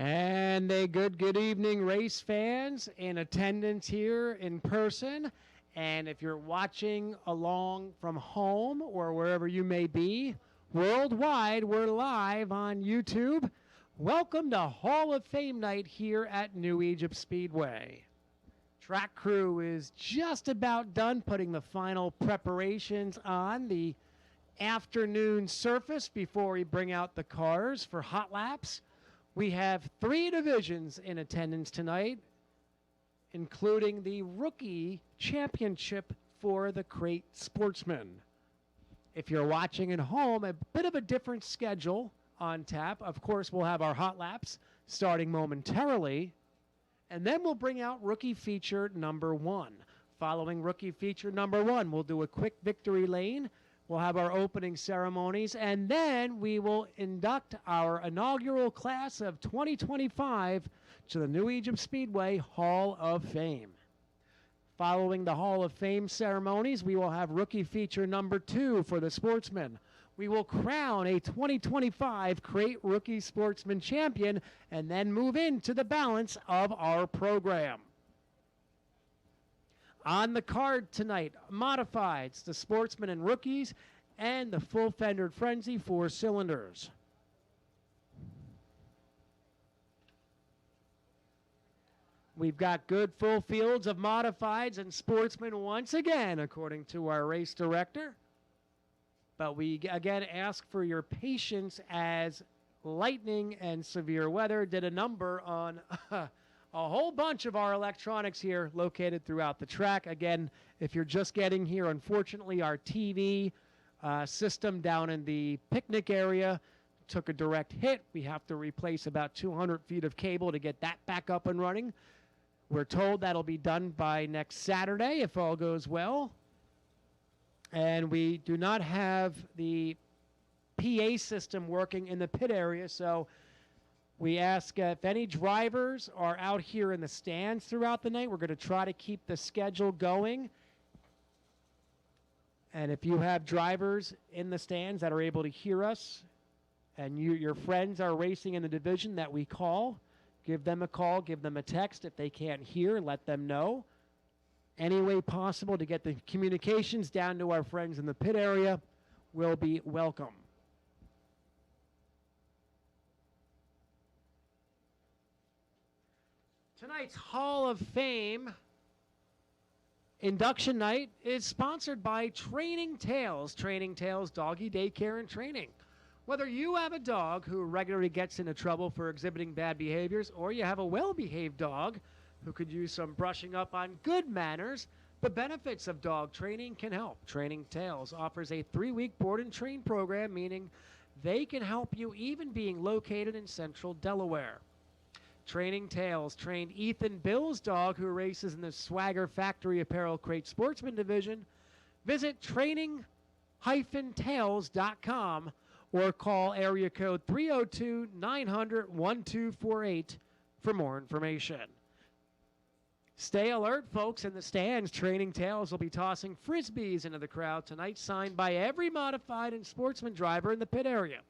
And a good evening, race fans in attendance here in person. And if you're watching along from home or wherever you may be, worldwide, we're live on YouTube. Welcome to Hall of Fame night here at New Egypt Speedway. Track crew is just about done putting the final preparations on the afternoon surface before we bring out the cars for hot laps. We have 3 divisions in attendance tonight, including the Rookie Championship for the Crate Sportsman. If you're watching at home, a bit of a different schedule on tap. Of course, we'll have our hot laps starting momentarily, and then we'll bring out Rookie Feature number 1. Following Rookie Feature number 1, we'll do a quick victory lane. We'll have our opening ceremonies, and then we will induct our inaugural class of 2025 to the New Egypt Speedway Hall of Fame. Following the Hall of Fame ceremonies, we will have Rookie Feature number 2 for the Sportsman. We will crown a 2025 Crate Rookie Sportsman Champion and then move into the balance of our program. On the card tonight, modifieds, the Sportsman and Rookies, and the full fendered Frenzy 4 cylinders. We've got good full fields of modifieds and Sportsmen once again, according to our race director. But we again ask for your patience as lightning and severe weather did a number on a whole bunch of our electronics here located throughout the track. Again, if you're just getting here, unfortunately, our TV system down in the picnic area took a direct hit. We have to replace about 200 feet of cable to get that back up and running. We're told that'll be done by next Saturday if all goes well. And we do not have the PA system working in the pit area, so we ask if any drivers are out here in the stands throughout the night. We're going to try to keep the schedule going. And if you have drivers in the stands that are able to hear us and your friends are racing in the division that we call, give them a call, give them a text. If they can't hear, let them know. Any way possible to get the communications down to our friends in the pit area will be welcome. Tonight's Hall of Fame induction night is sponsored by Training Tales. Training Tales Doggy Daycare and Training. Whether you have a dog who regularly gets into trouble for exhibiting bad behaviors, or you have a well-behaved dog who could use some brushing up on good manners, the benefits of dog training can help. Training Tales offers a 3-week board and train program, meaning they can help you even being located in central Delaware. Training Tales trained Ethan Bill's dog, who races in the Swagger Factory Apparel Crate Sportsman division. Visit training-tales.com or call area code 302-900-1248 for more information. Stay alert, folks. In the stands, Training Tales will be tossing Frisbees into the crowd tonight, signed by every modified and Sportsman driver in the pit area.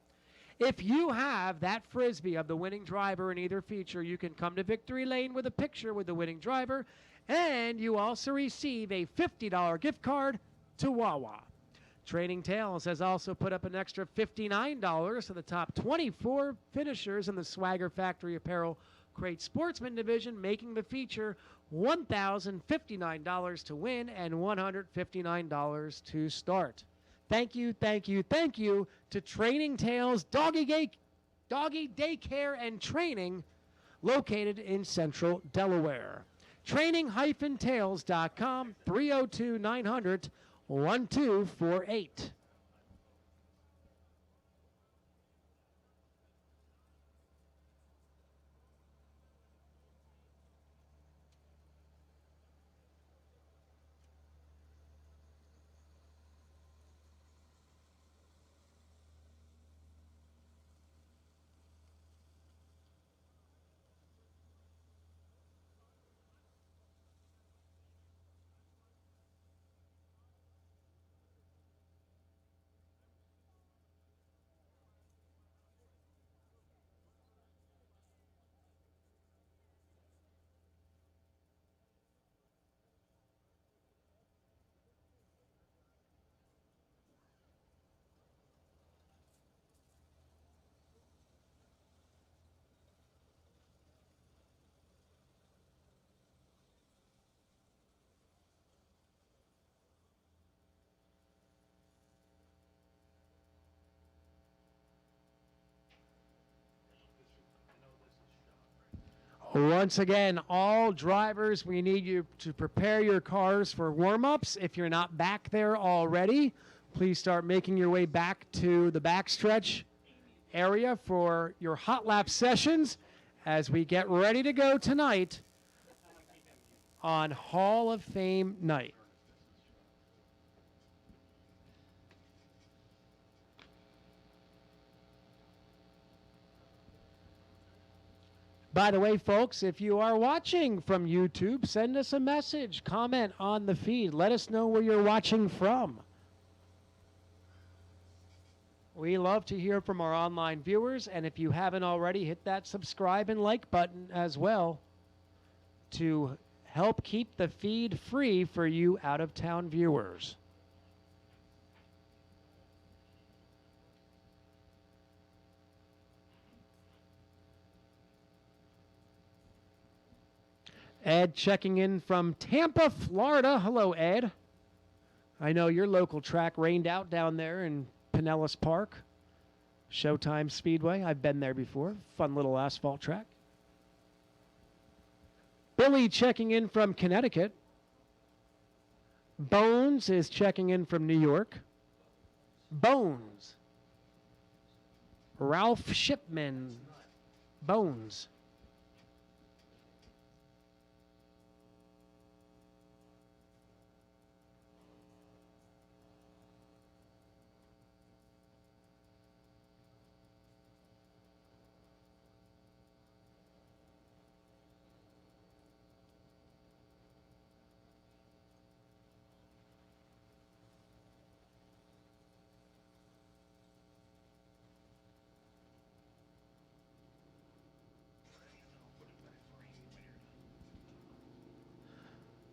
If you have that Frisbee of the winning driver in either feature, you can come to Victory Lane with a picture with the winning driver, and you also receive a $50 gift card to Wawa. Training Tales has also put up an extra $59 to the top 24 finishers in the Swagger Factory Apparel Crate Sportsman division, making the feature $1,059 to win and $159 to start. Thank you to Training Tales Doggy Daycare and Training, located in central Delaware. Training-tales.com, 302-900-1248. Once again, all drivers, we need you to prepare your cars for warm-ups. If you're not back there already, please start making your way back to the backstretch area for your hot lap sessions as we get ready to go tonight on Hall of Fame night. By the way, folks, if you are watching from YouTube, send us a message, comment on the feed. Let us know where you're watching from. We love to hear from our online viewers, and if you haven't already, hit that subscribe and like button as well to help keep the feed free for you out-of-town viewers. Ed checking in from Tampa, Florida. Hello, Ed. I know your local track rained out down there in Pinellas Park. Showtime Speedway. I've been there before. Fun little asphalt track. Billy checking in from Connecticut. Bones is checking in from New York. Bones. Ralph Shipman. Bones.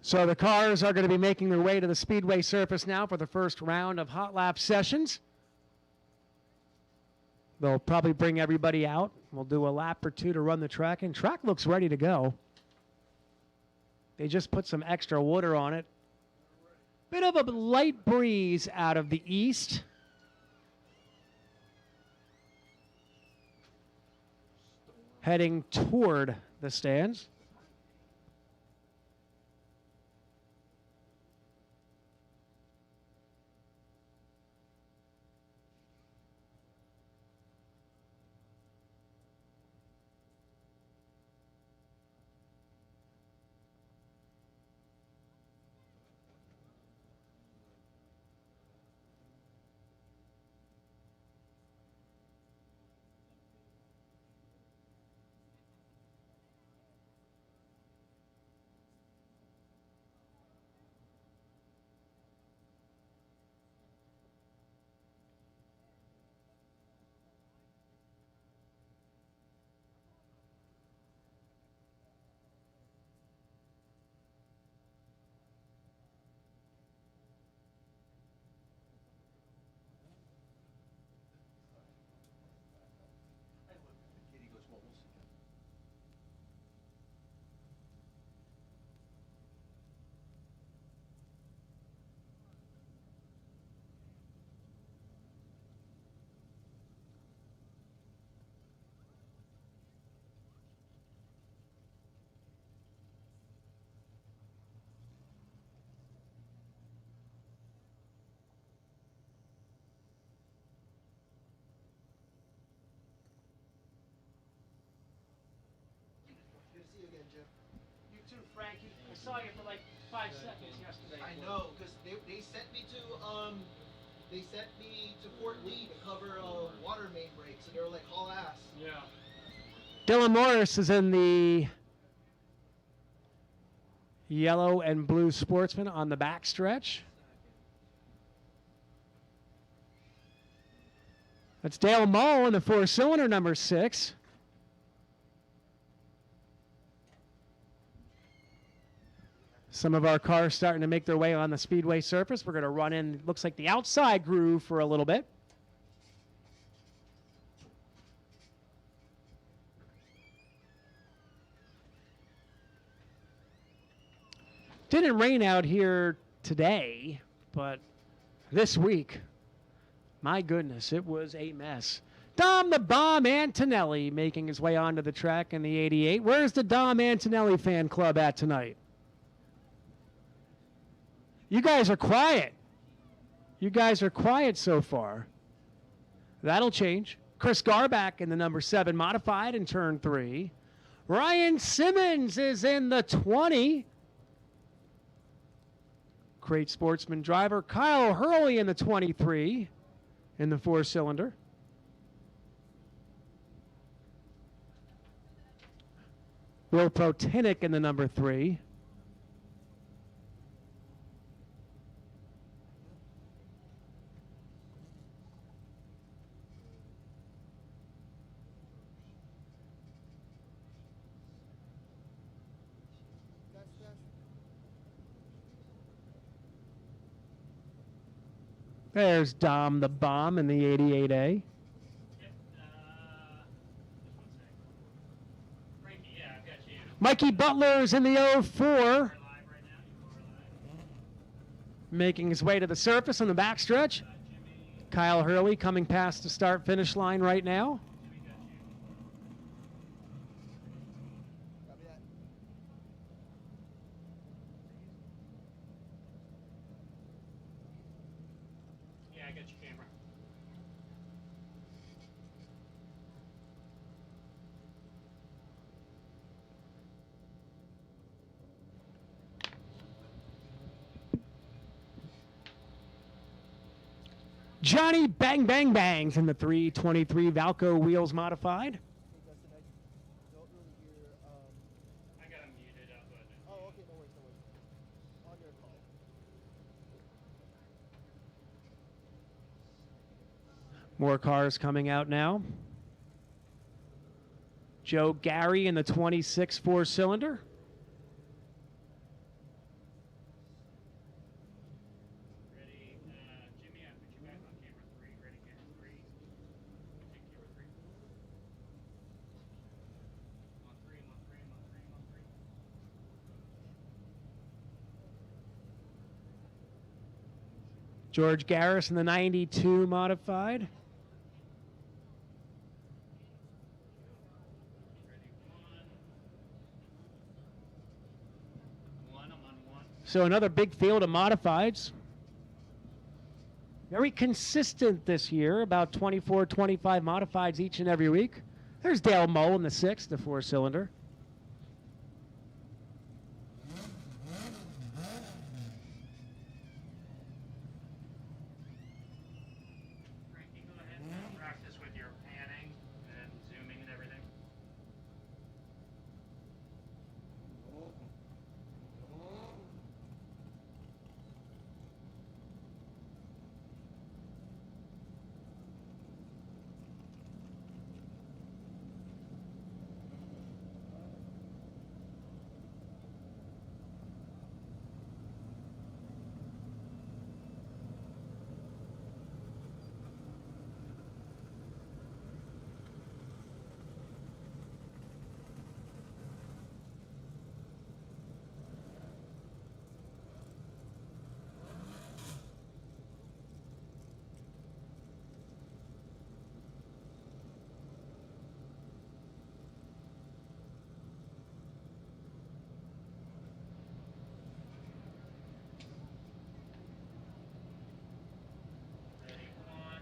So the cars are going to be making their way to the Speedway surface now for the first round of hot lap sessions. They'll probably bring everybody out. We'll do a lap or two to run the track, and track looks ready to go. They just put some extra water on it. Bit of a light breeze out of the east. Heading toward the stands. Frankie, I saw you for like 5 seconds yesterday. I know, because they sent me to Fort Lee to cover water main breaks, and they were like, haul ass. Yeah. Dylan Morris is in the yellow and blue Sportsman on the back stretch. That's Dale Mull in the 4-cylinder number 6. Some of our cars starting to make their way on the Speedway surface. We're going to run in, looks like the outside groove for a little bit. Didn't rain out here today, but this week, my goodness, it was a mess. Dom the Bomb Antonelli making his way onto the track in the 88. Where's the Dom Antonelli fan club at tonight? You guys are quiet. You guys are quiet so far. That'll change. Chris Garback in the number 7 modified in turn 3. Ryan Simmons is in the 20. Great Sportsman driver. Kyle Hurley in the 23 in the 4-cylinder. Will Protinick in the number 3. There's Dom the Bomb in the 88A. Mikey Butler's in the 04. Making his way to the surface on the backstretch. Kyle Hurley coming past the start-finish line right now. Johnny Bang Bang Bangs in the 323 Valco wheels modified. I got him muted up. Oh, okay, no worries, no worries. On your call. More cars coming out now. Joe Gary in the 26 4-cylinder. George Garris in the 92 modified. So another big field of modifieds. Very consistent this year, about 24, 25 modifieds each and every week. There's Dale Moe in the 6, the 4-cylinder.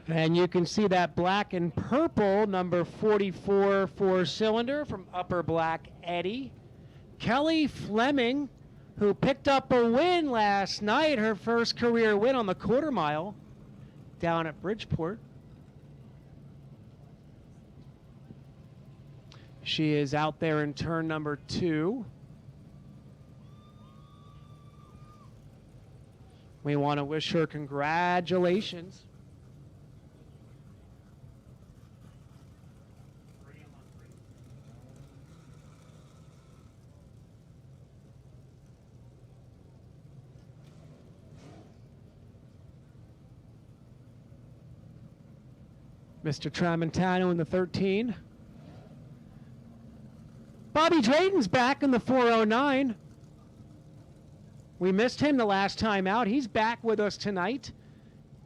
And you can see that black and purple number 44 4-cylinder from Upper Black Eddie. Kelly Fleming, who picked up a win last night, her first career win on the quarter mile down at Bridgeport. She is out there in turn number 2. We want to wish her congratulations. Mr. Tramontano in the 13. Bobby Drayton's back in the 409. We missed him the last time out. He's back with us tonight.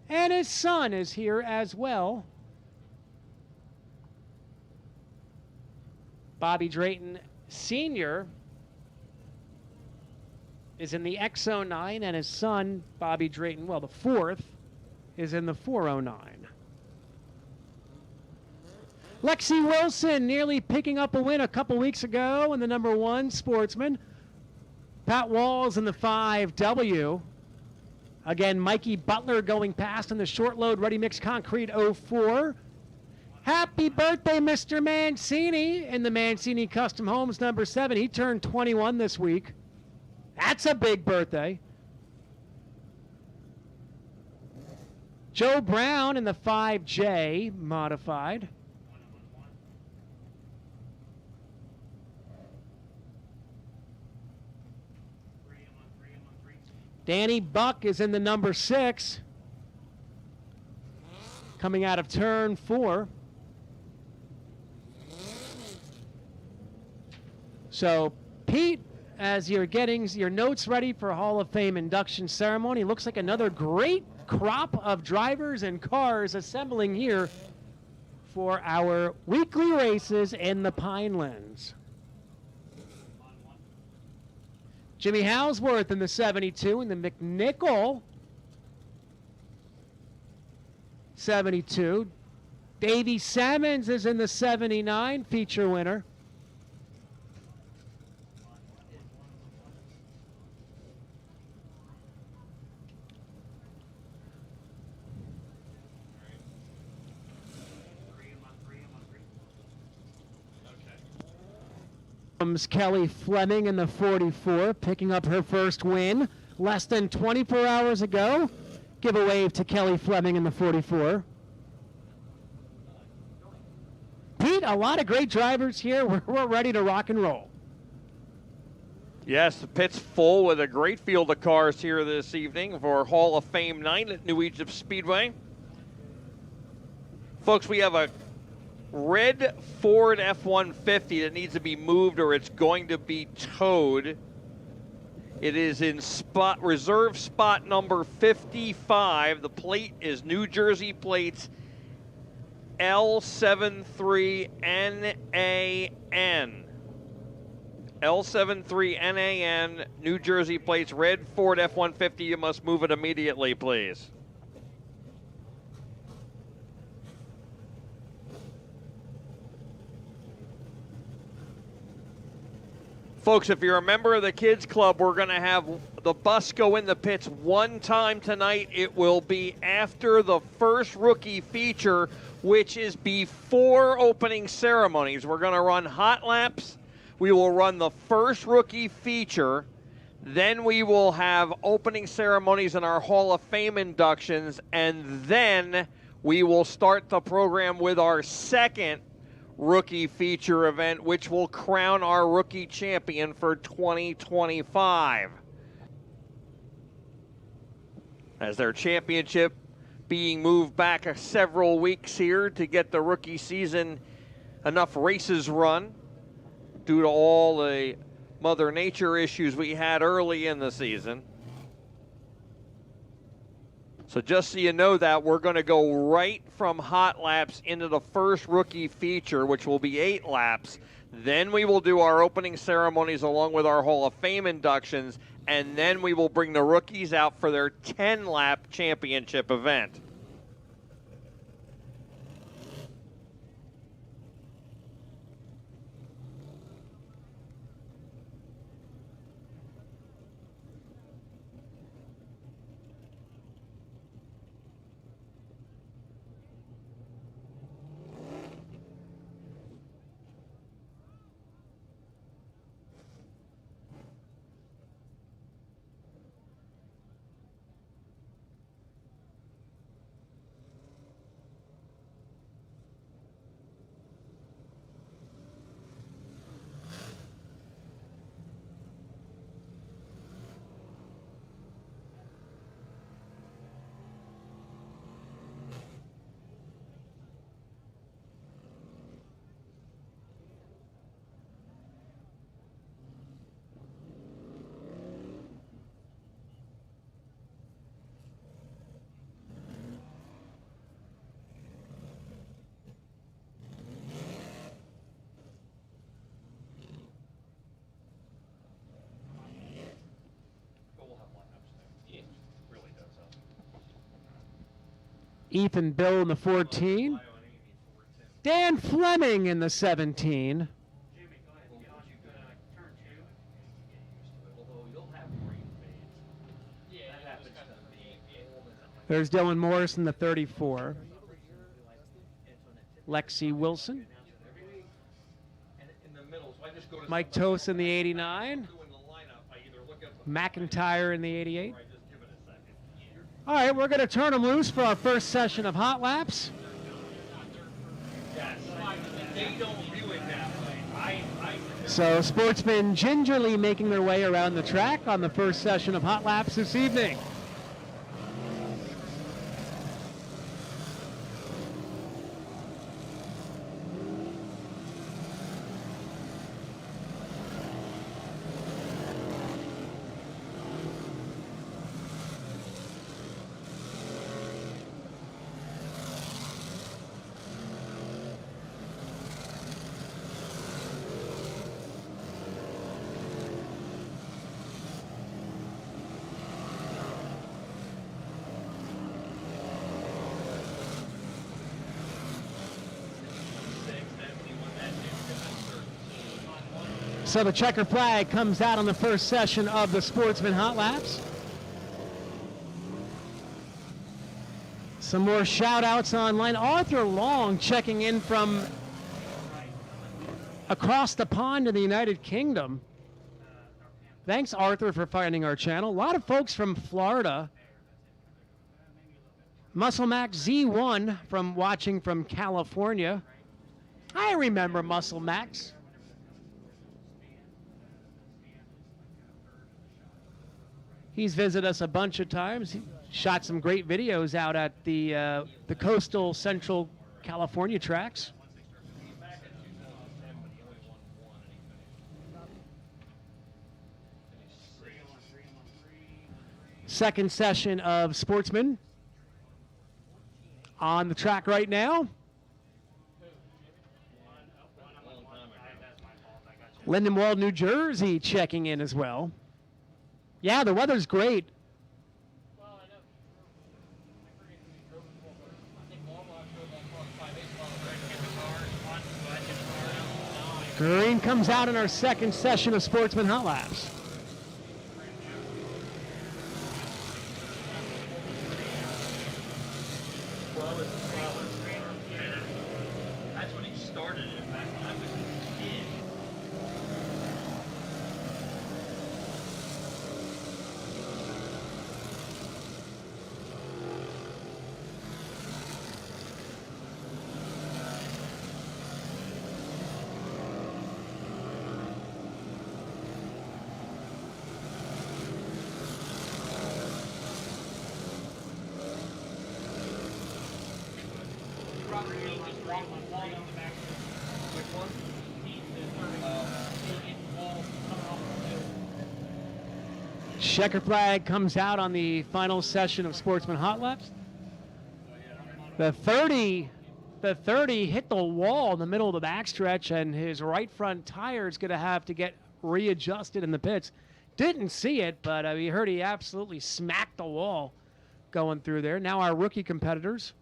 And his son is here as well. Bobby Drayton Sr. is in the X09, and his son, Bobby Drayton, well, the fourth, is in the 409. Lexi Wilson nearly picking up a win a couple weeks ago in the number 1 Sportsman. Pat Walls in the 5W. Again, Mikey Butler going past in the short load ready mix concrete 04. Happy birthday, Mr. Mancini in the Mancini Custom Homes number 7. He turned 21 this week. That's a big birthday. Joe Brown in the 5J modified. Danny Buck is in the number 6. Coming out of turn 4. So, Pete, as you're getting your notes ready for Hall of Fame induction ceremony, looks like another great crop of drivers and cars assembling here for our weekly races in the Pinelands. Jimmy Halsworth in the 72 and the McNichol 72. Davey Sammons is in the 79, feature winner. Comes Kelly Fleming in the 44, picking up her first win less than 24 hours ago. Give a wave to Kelly Fleming in the 44. Pete, a lot of great drivers here. We're ready to rock and roll. Yes, the pit's full with a great field of cars here this evening for Hall of Fame night at New Egypt Speedway. Folks, we have a red Ford F-150 that needs to be moved or it's going to be towed. It is in reserve spot number 55. The plate is New Jersey plates L73NAN. L73NAN, New Jersey plates, red Ford F-150. You must move it immediately, please. Folks, if you're a member of the Kids Club, we're going to have the bus go in the pits one time tonight. It will be after the first rookie feature, which is before opening ceremonies. We're going to run hot laps. We will run the first rookie feature. Then we will have opening ceremonies and our Hall of Fame inductions. And then we will start the program with our second rookie feature event, which will crown our rookie champion for 2025. As their championship being moved back several weeks here to get the rookie season enough races run due to all the Mother Nature issues we had early in the season. So just so you know that, we're going to go right from hot laps into the first rookie feature, which will be 8 laps. Then we will do our opening ceremonies along with our Hall of Fame inductions, and then we will bring the rookies out for their 10-lap championship event. Ethan Bill in the 14. Dan Fleming in the 17. There's Dylan Morris in the 34. Lexi Wilson. Mike Tost in the 89. McIntyre in the 88. All right, we're going to turn them loose for our first session of hot laps. So Sportsman gingerly making their way around the track on the first session of hot laps this evening. So the checker flag comes out on the first session of the Sportsman Hot Laps. Some more shout outs online. Arthur Long checking in from across the pond in the United Kingdom. Thanks, Arthur, for finding our channel. A lot of folks from Florida. Muscle Max Z1 from watching from California. I remember Muscle Max. He's visited us a bunch of times. He shot some great videos out at the coastal Central California tracks. Second session of Sportsman on the track right now. Lindenwold, New checking in as well. Yeah, the weather's great. Green comes out in our second session of Sportsman Hot Laps. That's when he started it back when I was a kid. Checker flag comes out on the final session of Sportsman Hot Laps. The 30 hit the wall in the middle of the backstretch, and his right front tire is going to have to get readjusted in the pits. Didn't see it, but we heard he absolutely smacked the wall going through there. Now our rookie competitors.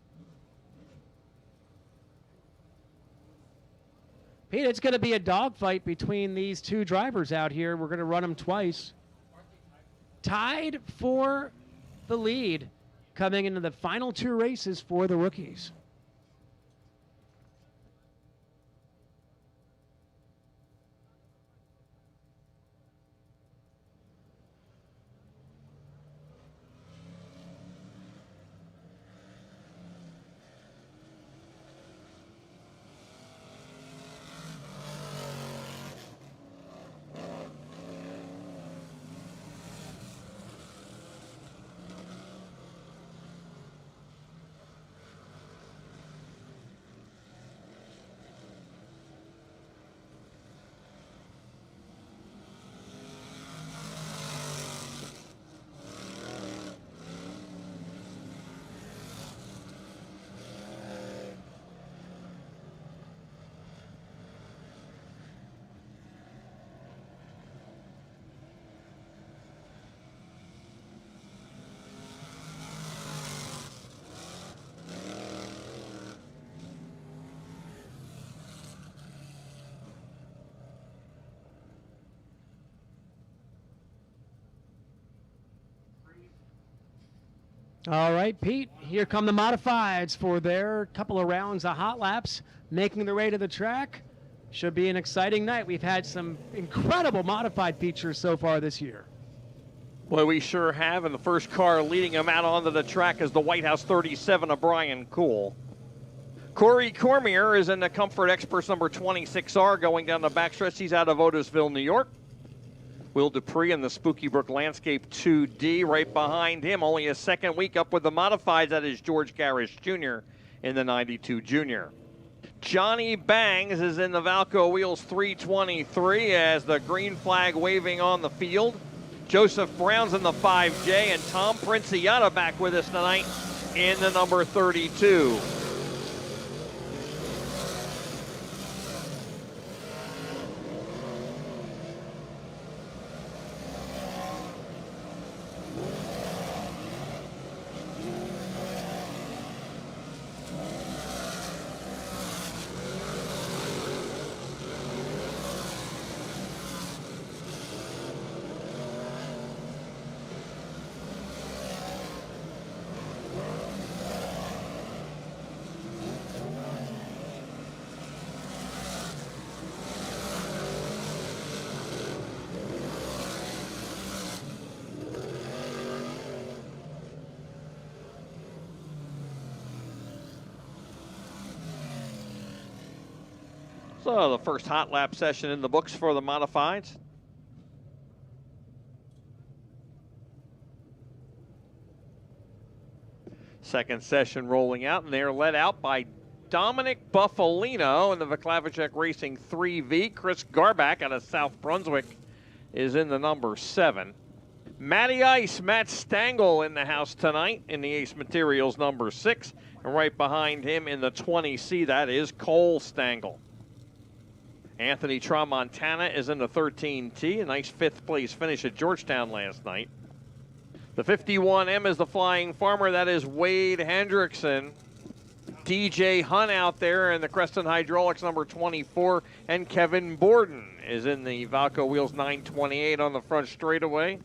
Pete, it's going to be a dogfight between these two drivers out here. We're going to run them twice. Tied for the lead coming into the final two races for the rookies. All right, Pete, here come the modifieds for their couple of rounds of hot laps, making their way to the track. Should be an exciting night. We've had some incredible modified features so far this year. Well, we sure have, and the first car leading him out onto the track is the White House 37 of Brian Cool. Corey Cormier is in the Comfort Experts number 26R going down the backstretch. He's out of Otisville, New York. Will Dupree in the Spooky Brook Landscape 2D. Right behind him, only a second week up with the modifieds, that is George Garish Jr. in the 92 Junior. Johnny Bangs is in the Valco Wheels 323 as the green flag waving on the field. Joseph Brown's in the 5J, and Tom Princiata back with us tonight in the number 32. So the first hot lap session in the books for the modifieds. Second session rolling out, and they're led out by Dominic Buffalino in the Vaclavicek Racing 3V. Chris Garback out of South Brunswick is in the number 7. Matty Ice, Matt Stangl in the house tonight in the Ace Materials number 6. And right behind him in the 20C, that is Cole Stangl. Anthony Tramontana is in the 13T, a nice 5th place finish at Georgetown last night. The 51M is the Flying Farmer, that is Wade Hendrickson. DJ Hunt out there in the Creston Hydraulics number 24, and Kevin Borden is in the Valco Wheels 928 on the front straightaway.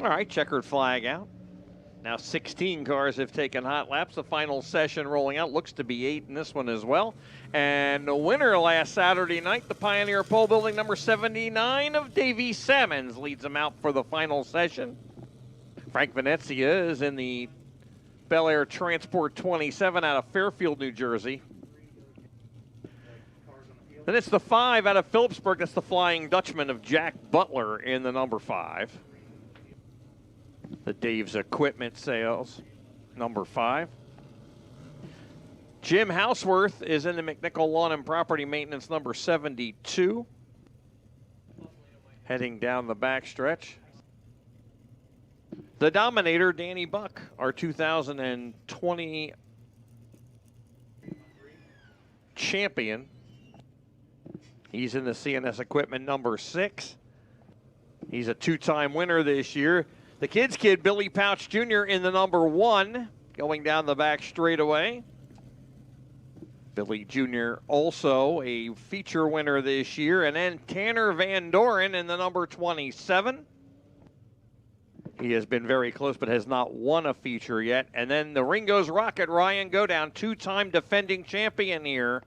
All right, checkered flag out. Now 16 cars have taken hot laps. The final session rolling out looks to be 8 in this one as well. And the winner last Saturday night, the Pioneer Pole Building number 79 of Davey Sammons, leads them out for the final session. Frank Venezia is in the Bel Air Transport 27 out of Fairfield, New Jersey. Then it's the 5 out of Phillipsburg. That's the Flying Dutchman of Jack Butler in the number 5. The Dave's Equipment Sales, number 5. Jim Houseworth is in the McNichol Lawn and Property Maintenance, number 72. Heading down the backstretch. The Dominator, Danny Buck, our 2020 champion. He's in the CNS Equipment, number 6. He's a 2-time winner this year. The kids' kid, Billy Pouch Jr. in the number 1, going down the back straightaway. Billy Jr. also a feature winner this year. And then Tanner Van Doren in the number 27. He has been very close but has not won a feature yet. And then the Ringo's Rocket, Ryan Godown, 2-time defending champion here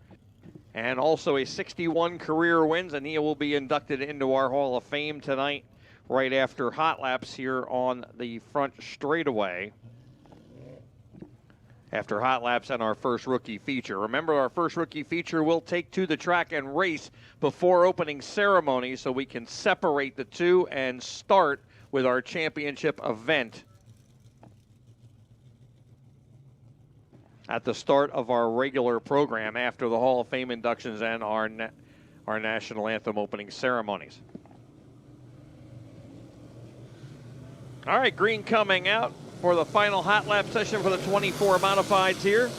and also a 61 career wins, and he will be inducted into our Hall of Fame tonight right after hot laps here on the front straightaway. After hot laps and our first rookie feature. Remember, our first rookie feature will take to the track and race before opening ceremony so we can separate the two and start with our championship event at the start of our regular program after the Hall of Fame inductions and our national anthem opening ceremonies. All right, green coming out for the final hot lap session for the 24 modifieds here.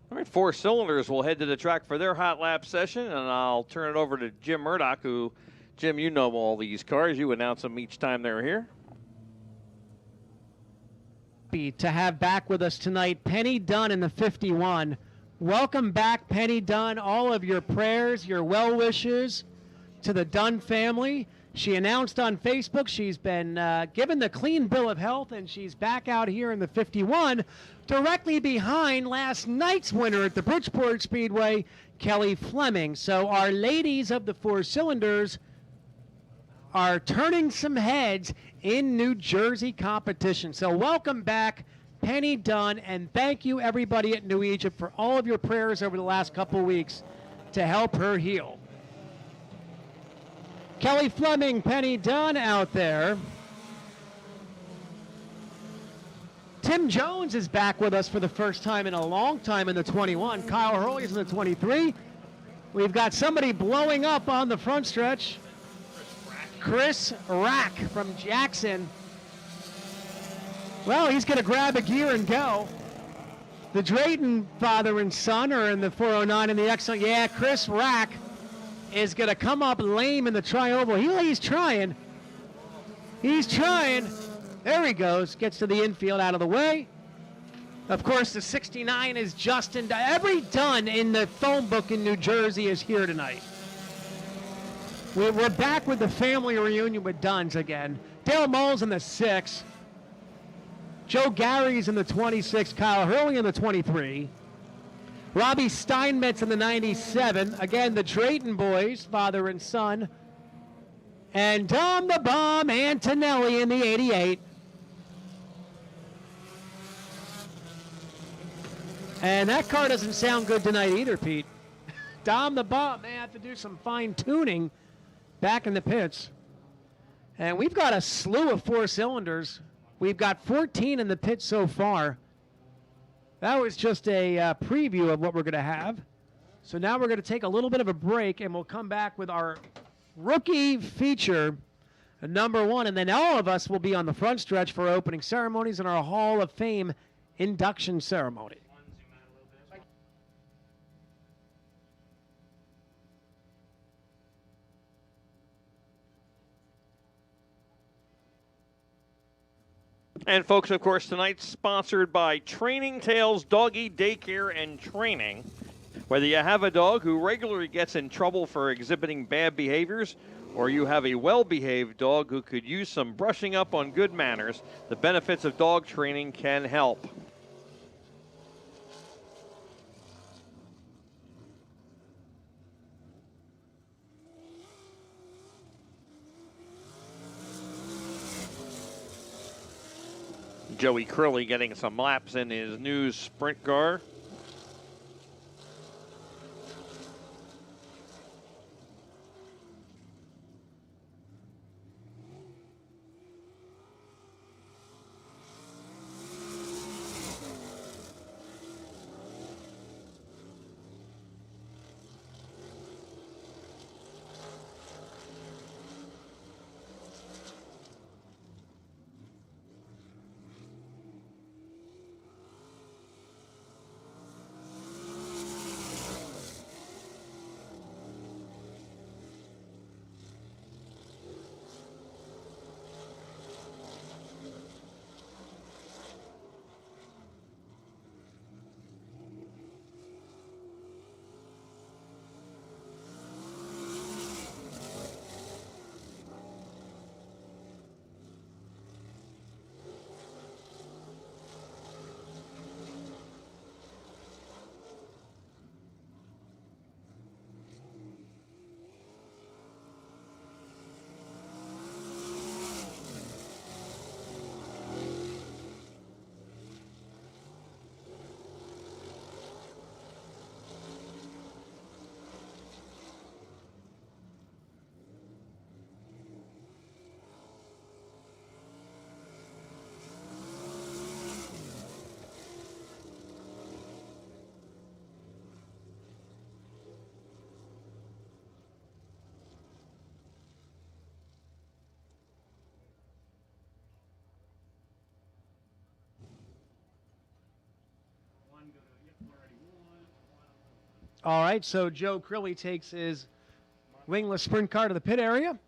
All right, Four Cylinders will head to the track for their hot lap session, and I'll turn it over to Jim Murdoch, who, Jim, you know all these cars. You announce them each time they're here. To have back with us tonight Penny Dunn in the 51. Welcome back, Penny Dunn. All of your prayers, your well wishes to the Dunn family. She announced on Facebook she's been given the clean bill of health, and she's back out here in the 51, directly behind last night's winner at the Bridgeport Speedway, Kelly Fleming. So our ladies of the Four Cylinders are turning some heads in New Jersey competition. So welcome back, Penny Dunn, and thank you everybody at New Egypt for all of your prayers over the last couple weeks to help her heal. Kelly Fleming, Penny Dunn out there. Tim Jones is back with us for the first time in a long time in the 21. Kyle Hurley's in the 23. We've got somebody blowing up on the front stretch. Chris Rack from Jackson. Well, he's going to grab a gear and go. The Drayton father and son are in the 409 and the excellent. Yeah, Chris Rack is going to come up lame in the tri-oval. He's trying. He's trying. There he goes. Gets to the infield out of the way. Of course, the 69 is Justin. Every Dunn in the phone book in New Jersey is here tonight. We're back with the family reunion with Dunns again. Dale Moles in the 6. Joe Gary's in the 26. Kyle Hurley in the 23. Robbie Steinmetz in the 97. Again, the Drayton boys, father and son. And Dom the Bomb Antonelli in the 88. And that car doesn't sound good tonight either, Pete. Dom the Bomb may have to do some fine tuning back in the pits. And we've got a slew of Four Cylinders. We've got 14 in the pit so far. That was just a preview of what we're going to have. So now we're going to take a little bit of a break, and we'll come back with our rookie feature, number 1. And then all of us will be on the front stretch for opening ceremonies and our Hall of Fame induction ceremony. And folks, of course, tonight's sponsored by Training Tales Doggy Daycare and Training. Whether you have a dog who regularly gets in trouble for exhibiting bad behaviors, or you have a well-behaved dog who could use some brushing up on good manners, the benefits of dog training can help. Joey Curley getting some laps in his new sprint car. All right, so Joe Crilly takes his wingless sprint car to the pit area.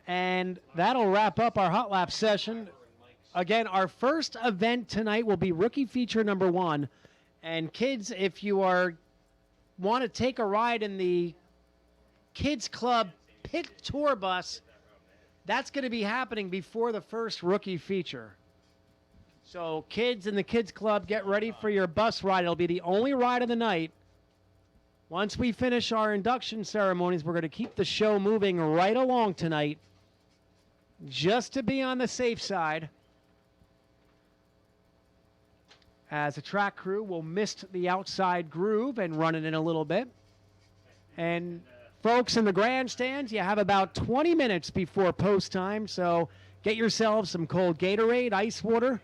And that'll wrap up our hot lap session. Again, our first event tonight will be rookie feature number 1. And kids, if you want to take a ride in the Kids Club pit tour bus, that's going to be happening before the first rookie feature. So kids in the Kids Club, get ready for your bus ride. It'll be the only ride of the night. Once we finish our induction ceremonies, we're going to keep the show moving right along tonight, just to be on the safe side. As a track crew, we'll mist the outside groove and run it in a little bit. And folks in the grandstands, you have about 20 minutes before post time, so get yourselves some cold Gatorade, ice water.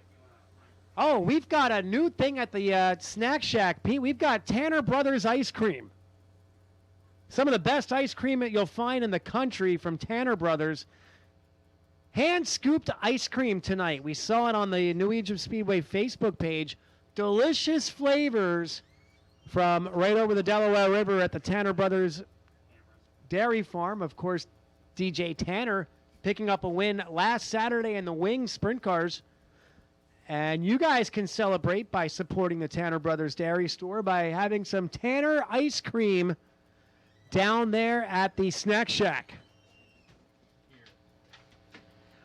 Oh, we've got a new thing at the Snack Shack, Pete. We've got Tanner Brothers ice cream. Some of the best ice cream that you'll find in the country from Tanner Brothers. Hand-scooped ice cream tonight. We saw it on the New Egypt Speedway Facebook page. Delicious flavors from right over the Delaware River at the Tanner Brothers Dairy Farm. Of course, DJ Tanner picking up a win last Saturday in the Wing Sprint Cars. And you guys can celebrate by supporting the Tanner Brothers Dairy Store by having some Tanner ice cream down there at the Snack Shack.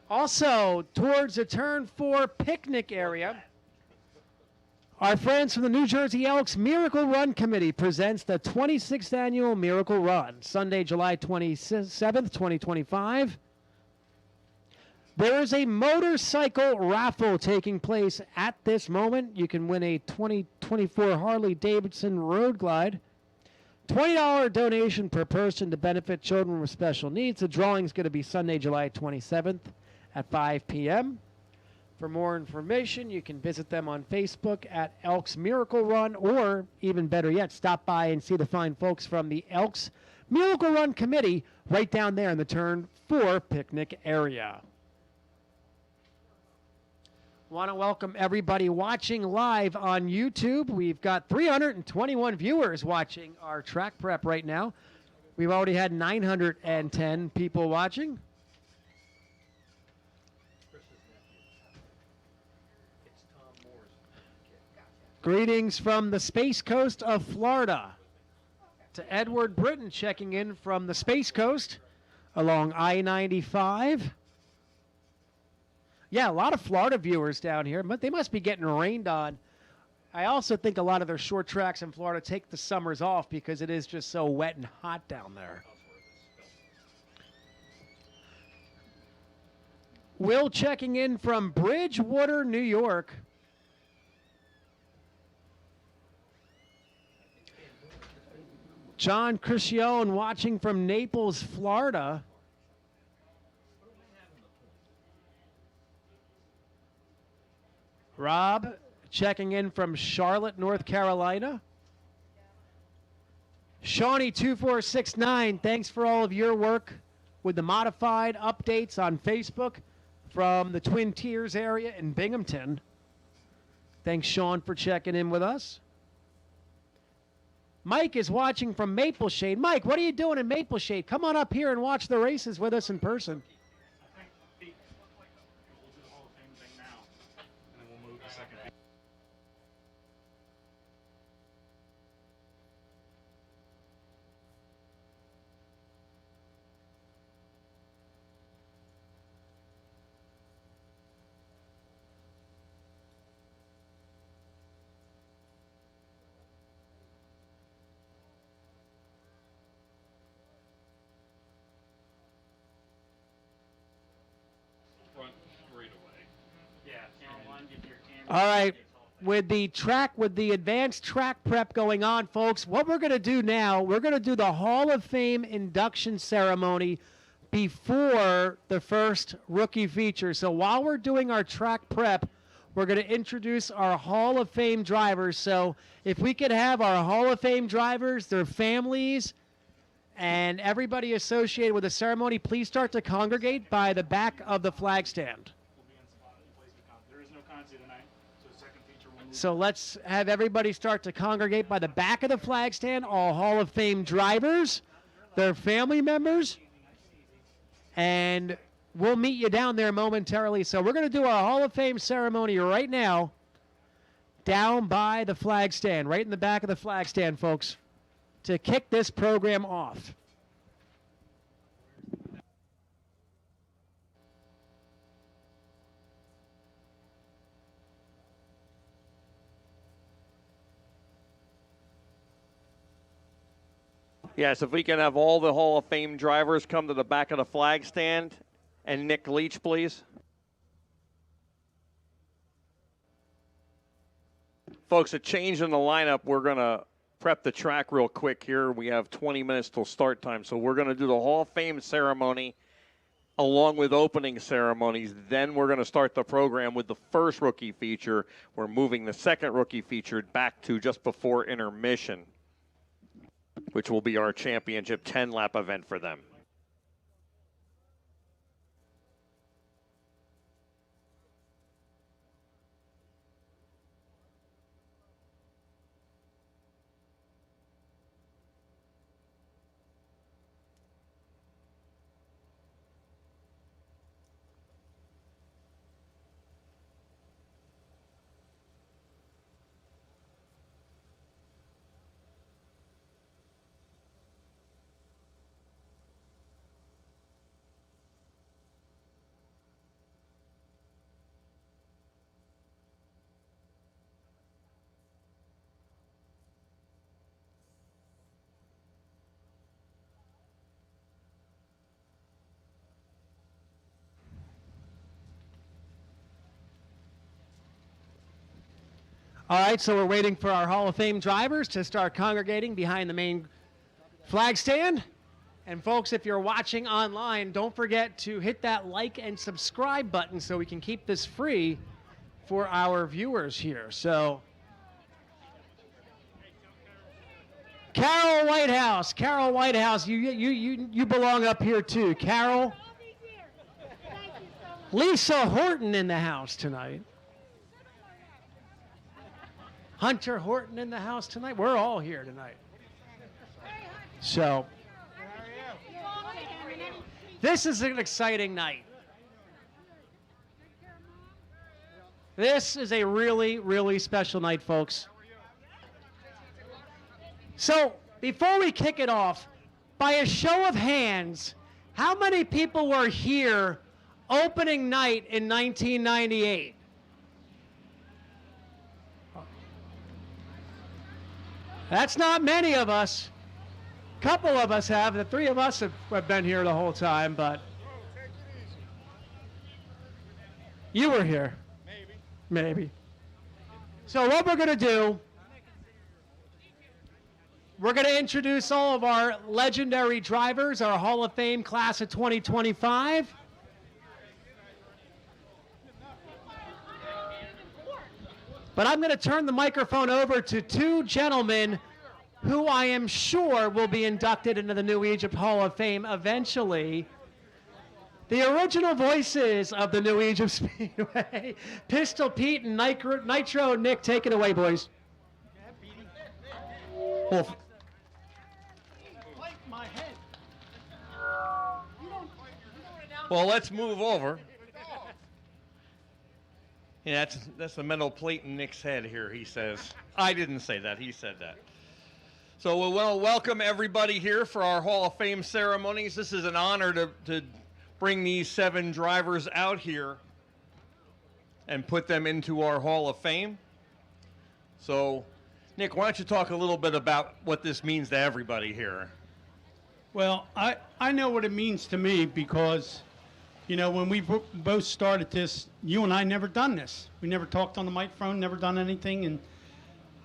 Also, towards the Turn 4 picnic area, our friends from the New Jersey Elks Miracle Run Committee presents the 26th Annual Miracle Run, Sunday, July 27th, 2025. There is a motorcycle raffle taking place at this moment. You can win a 2024 Harley-Davidson Road Glide. $20 donation per person to benefit children with special needs. The drawing is going to be Sunday, July 27th at 5 p.m. For more information, you can visit them on Facebook at Elks Miracle Run, or even better yet, stop by and see the fine folks from the Elks Miracle Run Committee right down there in the Turn 4 picnic area. Want to welcome everybody watching live on YouTube. We've got 321 viewers watching our track prep right now. We've already had 910 people watching. Greetings from the Space Coast of Florida to Edward Britton checking in from the Space Coast along I-95. Yeah, a lot of Florida viewers down here, but they must be getting rained on. I also think a lot of their short tracks in Florida take the summers off because it is just so wet and hot down there. Will checking in from Bridgewater, New York. John Criscione watching from Naples, Florida. Rob checking in from Charlotte, North Carolina. Shawnee2469, thanks for all of your work with the modified updates on Facebook from the Twin Tiers area in Binghamton. Thanks, Sean, for checking in with us. Mike is watching from Maple Shade. Mike, what are you doing in Maple Shade? Come on up here and watch the races with us in person. All right, with the advanced track prep going on, folks, what we're going to do now, we're going to do the Hall of Fame induction ceremony before the first rookie feature. So while we're doing our track prep, we're going to introduce our Hall of Fame drivers. So if we could have our Hall of Fame drivers, their families, and everybody associated with the ceremony, please start to congregate by the back of the flag stand. There is no Conzi tonight, so So let's have everybody start to congregate by the back of the flag stand, all Hall of Fame drivers, their family members, and we'll meet you down there momentarily. So we're going to do our Hall of Fame ceremony right now down by the flag stand, right in the back of the flag stand, folks, to kick this program off. Yes, if we can have all the Hall of Fame drivers come to the back of the flag stand. And Nick Leach, please. Folks, a change in the lineup. We're going to prep the track real quick here. We have 20 minutes till start time. So we're going to do the Hall of Fame ceremony along with opening ceremonies. Then we're going to start the program with the first rookie feature. We're moving the second rookie feature back to just before intermission, which will be our championship 10-lap event for them. All right, so we're waiting for our Hall of Fame drivers to start congregating behind the main flag stand. And folks, if you're watching online, don't forget to hit that like and subscribe button so we can keep this free for our viewers here. So, Carol Whitehouse, you belong up here too. Carol, Lisa Horton in the house tonight. Hunter Horton in the house tonight. We're all here tonight. So, this is an exciting night. This is a really, really special night, folks. So, before we kick it off, by a show of hands, how many people were here opening night in 1998? That's not many of us. A couple of us have. The three of us have been here the whole time, but you were here. Maybe. So what we're going to do, we're going to introduce all of our legendary drivers, our Hall of Fame class of 2025. But I'm going to turn the microphone over to two gentlemen who I am sure will be inducted into the New Egypt Hall of Fame eventually. The original voices of the New Egypt Speedway, Pistol Pete and Nitro Nick. Take it away, boys. Well, let's move over. Yeah, that's the metal plate in Nick's head here, he says. I didn't say that. He said that. So we want to welcome everybody here for our Hall of Fame ceremonies. This is an honor to bring these 7 drivers out here and put them into our Hall of Fame. So, Nick, why don't you talk a little bit about what this means to everybody here? Well, I know what it means to me because, you know, when we both started this, you and I never done this. We never talked on the microphone, never done anything. And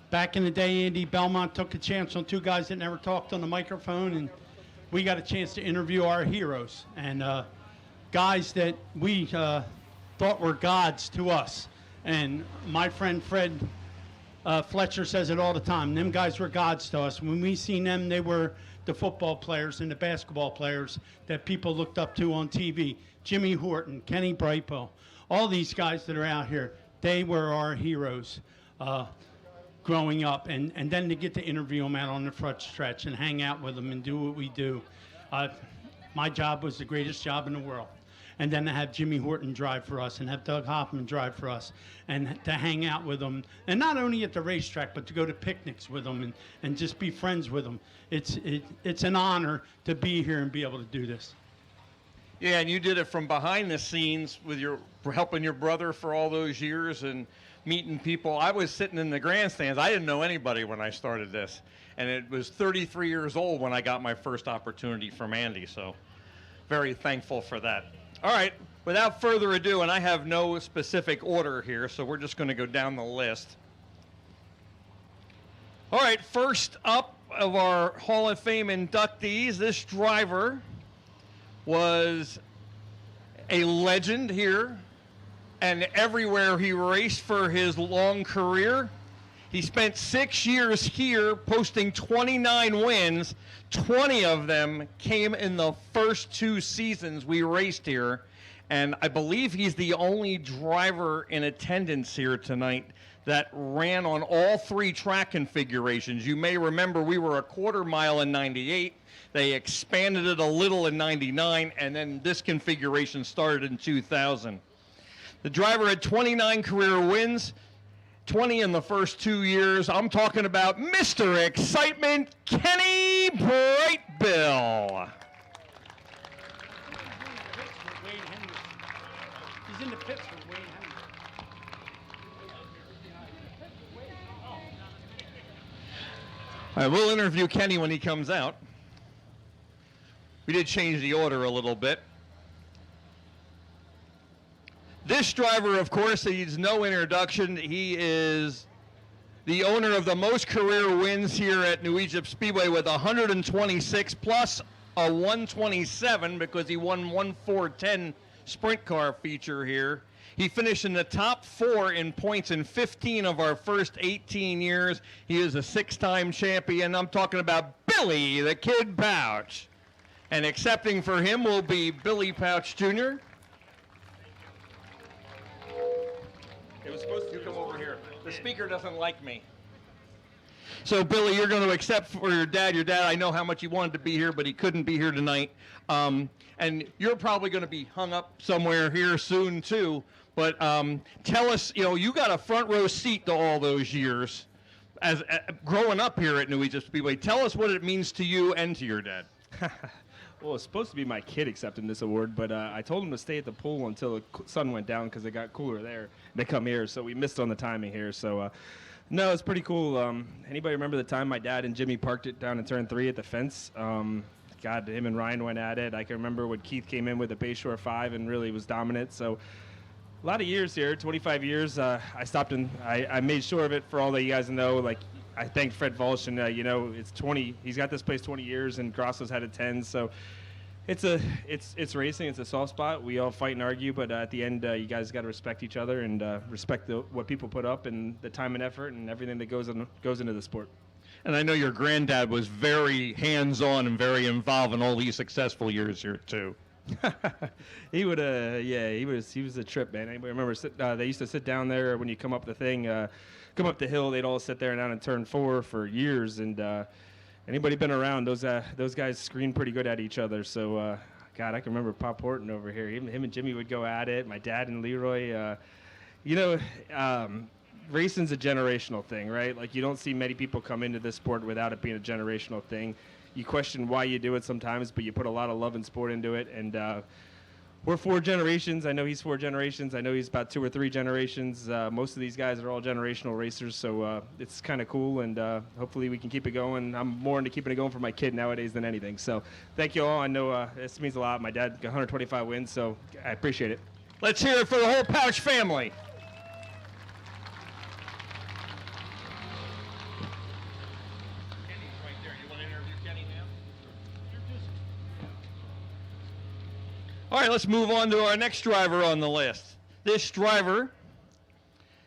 back in the day, Andy Belmont took a chance on 2 guys that never talked on the microphone, and we got a chance to interview our heroes and guys that we thought were gods to us. And my friend Fred Fletcher says it all the time. Them guys were gods to us. When we seen them, they were the football players and the basketball players that people looked up to on TV. Jimmy Horton, Kenny Brightbill, all these guys that are out here. they were our heroes growing up. And then to get to interview them out on the front stretch and hang out with them and do what we do. My job was the greatest job in the world. And then to have Jimmy Horton drive for us and have Doug Hoffman drive for us and to hang out with them. And not only at the racetrack, but to go to picnics with them and just be friends with them. It's an honor to be here and be able to do this. Yeah, and you did it from behind the scenes with helping your brother for all those years and meeting people. I was sitting in the grandstands. I didn't know anybody when I started this. And it was 33 years old when I got my first opportunity from Andy. So very thankful for that. All right, without further ado, and I have no specific order here, so we're just going to go down the list. All right, first up of our Hall of Fame inductees, this driver was a legend here and everywhere he raced for his long career. He spent 6 years here posting 29 wins. 20 of them came in the first 2 seasons we raced here. And I believe he's the only driver in attendance here tonight that ran on all 3 track configurations. You may remember we were a quarter mile in 98. They expanded it a little in 99, and then this configuration started in 2000. The driver had 29 career wins, 20 in the first 2 years. I'm talking about Mr. Excitement, Kenny Brightbill. He's in the pits for Wayne Henry. All right, we'll interview Kenny when he comes out. We did change the order a little bit. This driver, of course, needs no introduction. He is the owner of the most career wins here at New Egypt Speedway with 126 plus a 127 because he won 1-4-10 sprint car feature here. He finished in the top 4 in points in 15 of our first 18 years. He is a 6-time champion. I'm talking about Billy the Kid Pouch. And accepting for him will be Billy Pouch Jr. It was supposed to come over here. The speaker doesn't like me. So, Billy, you're going to accept for your dad. Your dad, I know how much he wanted to be here, but he couldn't be here tonight. And you're probably going to be hung up somewhere here soon, too. But tell us, you got a front row seat to all those years as growing up here at New Egypt Speedway. Tell us what it means to you and to your dad. Well, it's supposed to be my kid accepting this award, but I told him to stay at the pool until the sun went down because it got cooler there. They come here, so we missed on the timing here. So, no, it's pretty cool. Anybody remember the time my dad and Jimmy parked it down in turn 3 at the fence? God, him and Ryan went at it. I can remember when Keith came in with a Bayshore 5 and really was dominant. So, a lot of years here, 25 years. I stopped and I made sure of it for all that you guys know. Like, I thank Fred Volsh, and it's 20. He's got this place 20 years, and Grosso's had it 10. So it's racing. It's a soft spot. We all fight and argue, but at the end, you guys got to respect each other and respect what people put up and the time and effort and everything that goes into the sport. And I know your granddad was very hands-on and very involved in all these successful years here too. He would, he was a trip, man. Anybody remember? They used to sit down there when you come up the thing. Come up the hill, they'd all sit there down in turn 4 for years, and anybody been around, those guys screen pretty good at each other. So, God, I can remember Pop Horton over here. Him and Jimmy would go at it. My dad and Leroy. Racing's a generational thing, right? Like, you don't see many people come into this sport without it being a generational thing. You question why you do it sometimes, but you put a lot of love and sport into it, and we're 4 generations. I know he's 4 generations. I know he's about 2 or 3 generations. Most of these guys are all generational racers, so it's kind of cool, and hopefully we can keep it going. I'm more into keeping it going for my kid nowadays than anything. So thank you all. I know this means a lot. My dad got 125 wins, so I appreciate it. Let's hear it for the whole Pouch family. All right, let's move on to our next driver on the list. This driver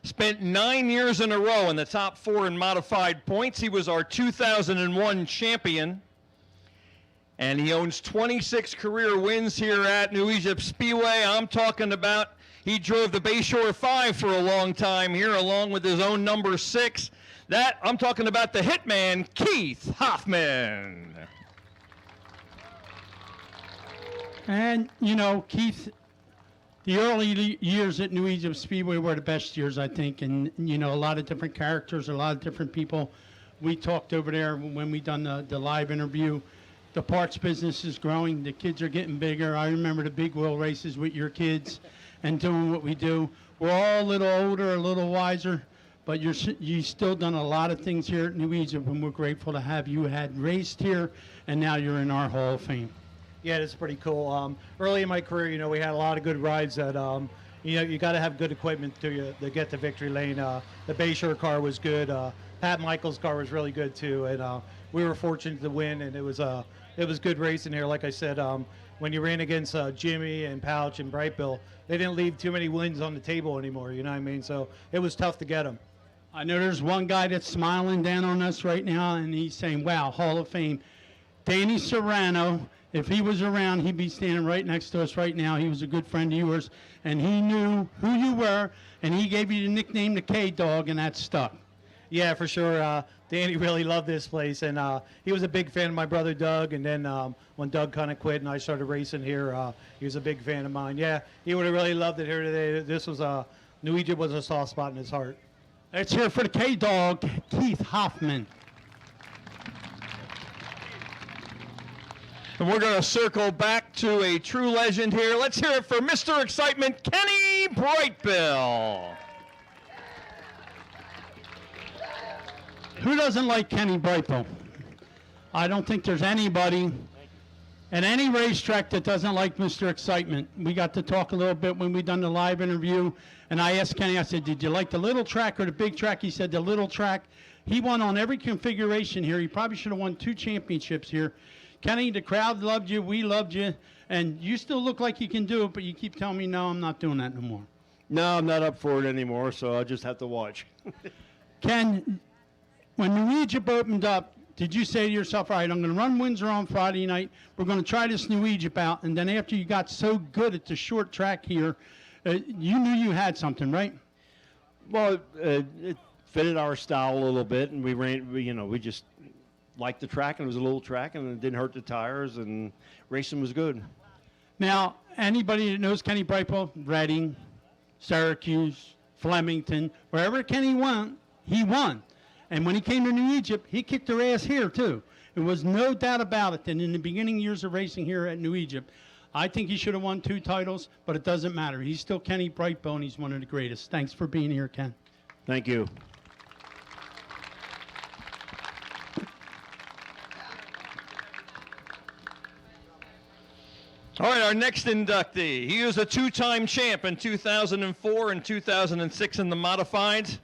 spent 9 years in a row in the top 4 in modified points. He was our 2001 champion, and he owns 26 career wins here at New Egypt Speedway. I'm talking about He drove the Bayshore 5 for a long time here, along with his own number 6. That, I'm talking about the hitman, Keith Hoffman. And, you know, Keith, the early years at New Egypt Speedway were the best years, I think. And, you know, a lot of different characters, a lot of different people. We talked over there when we done the live interview. The parts business is growing. The kids are getting bigger. I remember the big wheel races with your kids and doing what we do. We're all a little older, a little wiser, but you still done a lot of things here at New Egypt, and we're grateful to have you had raced here, and now you're in our Hall of Fame. Yeah, it's pretty cool. Early in my career, you know, we had a lot of good rides that, you know, you got to have good equipment to get to victory lane. The Bayshore car was good. Pat Michael's car was really good too, and we were fortunate to win. And it was good racing here. Like I said, when you ran against Jimmy and Pouch and Brightbill, they didn't leave too many wins on the table anymore. You know what I mean? So it was tough to get them. I know there's one guy that's smiling down on us right now, and he's saying, "Wow, Hall of Fame." Danny Serrano. If he was around, he'd be standing right next to us right now. He was a good friend of yours, and he knew who you were, and he gave you the nickname the K-Dog, and that stuck. Yeah, for sure. Danny really loved this place, and he was a big fan of my brother Doug. And then when Doug kind of quit and I started racing here, he was a big fan of mine. Yeah, he would have really loved it here today. This was New Egypt was a soft spot in his heart. Let's hear it for the K-Dog, Keith Hoffman. And we're going to circle back to a true legend here. Let's hear it for Mr. Excitement, Kenny Brightbill. Who doesn't like Kenny Brightbill? I don't think there's anybody at any racetrack that doesn't like Mr. Excitement. We got to talk a little bit when we done the live interview, and I asked Kenny, I said, did you like the little track or the big track? He said the little track. He won on every configuration here. He probably should have won 2 championships here. Kenny, the crowd loved you, we loved you, and you still look like you can do it, but you keep telling me, no, I'm not doing that no more. No, I'm not up for it anymore, so I'll just have to watch. Ken, when New Egypt opened up, did you say to yourself, all right, I'm going to run Windsor on Friday night, we're going to try this New Egypt out, and then after you got so good at the short track here, you knew you had something, right? Well, it fitted our style a little bit, and we just liked the track, and it was a little track, and it didn't hurt the tires, and racing was good. Now, anybody that knows Kenny Brightbill, Reading, Syracuse, Flemington, wherever Kenny went, he won. And when he came to New Egypt, he kicked their ass here, too. There was no doubt about it that in the beginning years of racing here at New Egypt, I think he should have won 2 titles, but it doesn't matter. He's still Kenny Brightbill, and he's one of the greatest. Thanks for being here, Ken. Thank you. All right, our next inductee. He was a 2-time champ in 2004 and 2006 in the modifieds.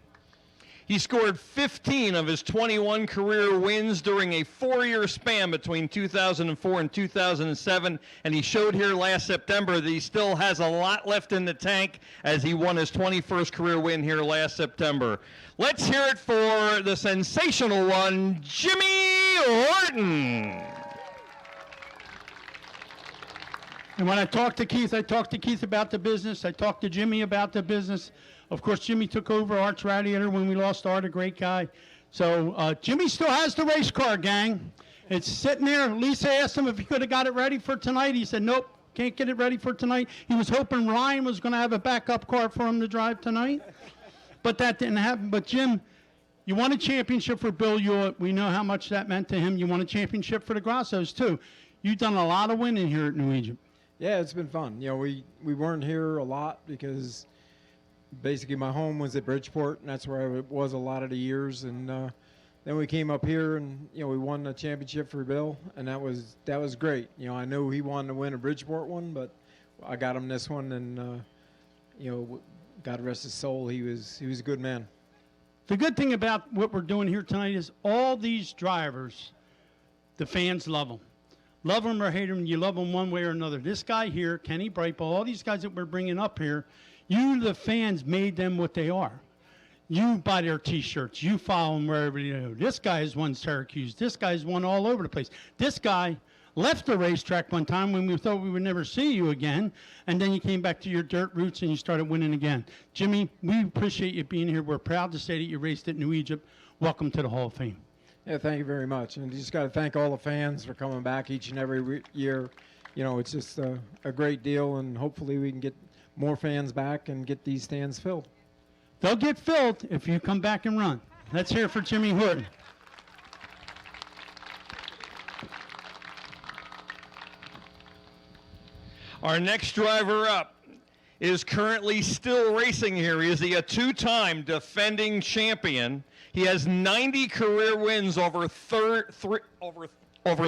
He scored 15 of his 21 career wins during a 4-year span between 2004 and 2007, and he showed here last September that he still has a lot left in the tank as he won his 21st career win here last September. Let's hear it for the sensational one, Jimmy Horton. And when I talked to Keith about the business. I talked to Jimmy about the business. Of course, Jimmy took over Arch Radiator when we lost Art, a great guy. So Jimmy still has the race car, gang. It's sitting there. Lisa asked him if he could have got it ready for tonight. He said, nope, can't get it ready for tonight. He was hoping Ryan was going to have a backup car for him to drive tonight. But that didn't happen. But, Jim, you won a championship for Bill Hewitt. We know how much that meant to him. You won a championship for the Grassos, too. You've done a lot of winning here at New Egypt. Yeah, it's been fun. You know, we weren't here a lot because basically my home was at Bridgeport, and that's where I was a lot of the years. And then we came up here, and you know, we won the championship for Bill, and that was great. You know, I know he wanted to win a Bridgeport one, but I got him this one, and you know, God rest his soul, he was a good man. The good thing about what we're doing here tonight is all these drivers, the fans love them. Love them or hate them, you love them one way or another. This guy here, Kenny Brightbill, all these guys that we're bringing up here, you, the fans, made them what they are. You buy their T-shirts. You follow them wherever you go. This guy has won Syracuse. This guy's won all over the place. This guy, left the racetrack one time when we thought we would never see you again, and then you came back to your dirt roots and you started winning again. Jimmy, we appreciate you being here. We're proud to say that you raced at New Egypt. Welcome to the Hall of Fame. Yeah, thank you very much. And you just got to thank all the fans for coming back each and every year. You know, it's just a great deal, and hopefully we can get more fans back and get these stands filled. They'll get filled if you come back and run. Let's hear it for Jimmy Horton. Our next driver up is currently still racing here. He is a two-time defending champion. He has 90 career wins over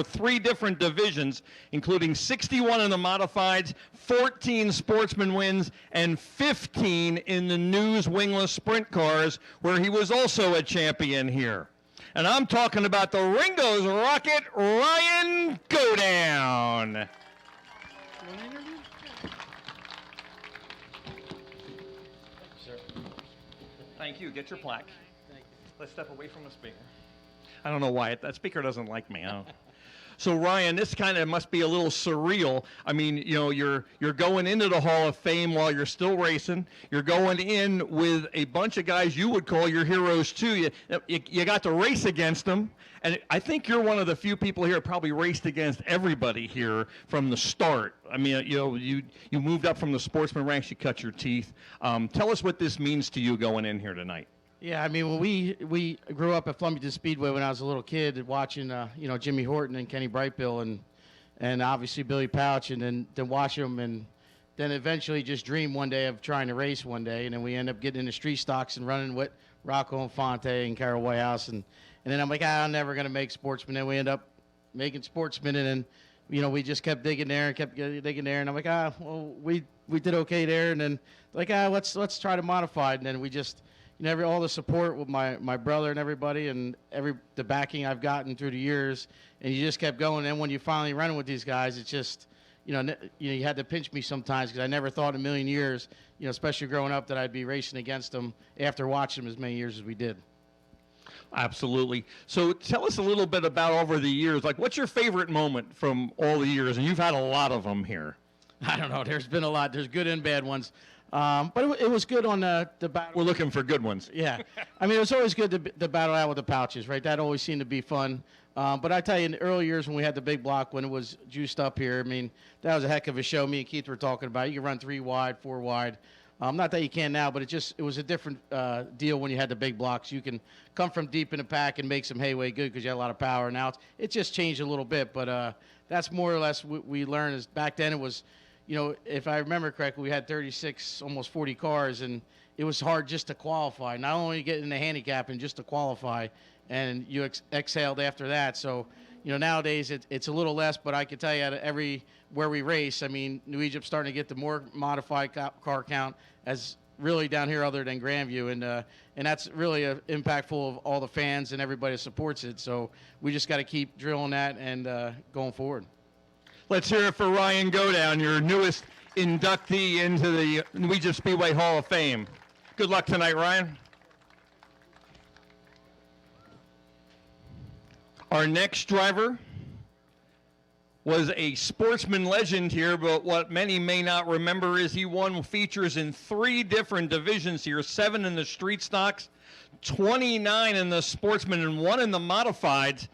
three different divisions, including 61 in the modifieds, 14 sportsman wins, and 15 in the News wingless sprint cars, where he was also a champion here. And I'm talking about the Ringo's Rocket, Ryan Godown. Thank you. Get your plaque. Thank you. Let's step away from the speaker. I don't know why that speaker doesn't like me. So Ryan, this kind of must be a little surreal. I mean, you know, you're going into the Hall of Fame while you're still racing. You're going in with a bunch of guys you would call your heroes too. You got to race against them, and I think you're one of the few people here that probably raced against everybody here from the start. I mean, you know, you moved up from the sportsman ranks. You cut your teeth. Tell us what this means to you going in here tonight. Yeah, I mean, when we grew up at Flumpington Speedway when I was a little kid, watching you know, Jimmy Horton and Kenny Brightbill and obviously Billy Pouch, and then watching them, and then eventually just dream one day of trying to race one day, and then we end up getting into street stocks and running with Rocco Infante and Carol Whitehouse, and then I'm like, I'm never gonna make Sportsman. Then we end up making Sportsman, and then you know, we just kept digging there and kept digging there, and I'm like, well, we did okay there, and then like, let's try to modify it, and then we just, you know, all the support with my brother and everybody, and the backing I've gotten through the years, and you just kept going. And when you finally running with these guys, it's just, you know, you had to pinch me sometimes, because I never thought in a million years, you know, especially growing up, that I'd be racing against them after watching them as many years as we did. Absolutely. So tell us a little bit about over the years, like what's your favorite moment from all the years? And you've had a lot of them here. I don't know. There's been a lot. There's good and bad ones. But it was good on the battle. We're looking for good ones. Yeah. I mean, it was always good to battle out with the pouches, right? That always seemed to be fun. But I tell you, in the early years when we had the big block, when it was juiced up here, I mean, that was a heck of a show. Me and Keith were talking about. You could run 3 wide, 4 wide. Not that you can now, but it was a different deal when you had the big blocks. You can come from deep in the pack and make some hayway good because you had a lot of power. Now it just changed a little bit, but that's more or less what we learned. Is back then it was, you know, if I remember correctly, we had 36, almost 40 cars, and it was hard just to qualify. Not only get in the handicap and just to qualify, and you exhaled after that. So, you know, nowadays it's a little less, but I can tell you at where we race, I mean, New Egypt's starting to get the more modified car count as really down here other than Grandview, and that's really impactful of all the fans and everybody that supports it. So we just got to keep drilling that and going forward. Let's hear it for Ryan Godown, your newest inductee into the New Egypt Speedway Hall of Fame. Good luck tonight, Ryan. Our next driver was a sportsman legend here, but what many may not remember is he won features in 3 different divisions here, 7 in the street stocks, 29 in the sportsman, and 1 in the modifieds.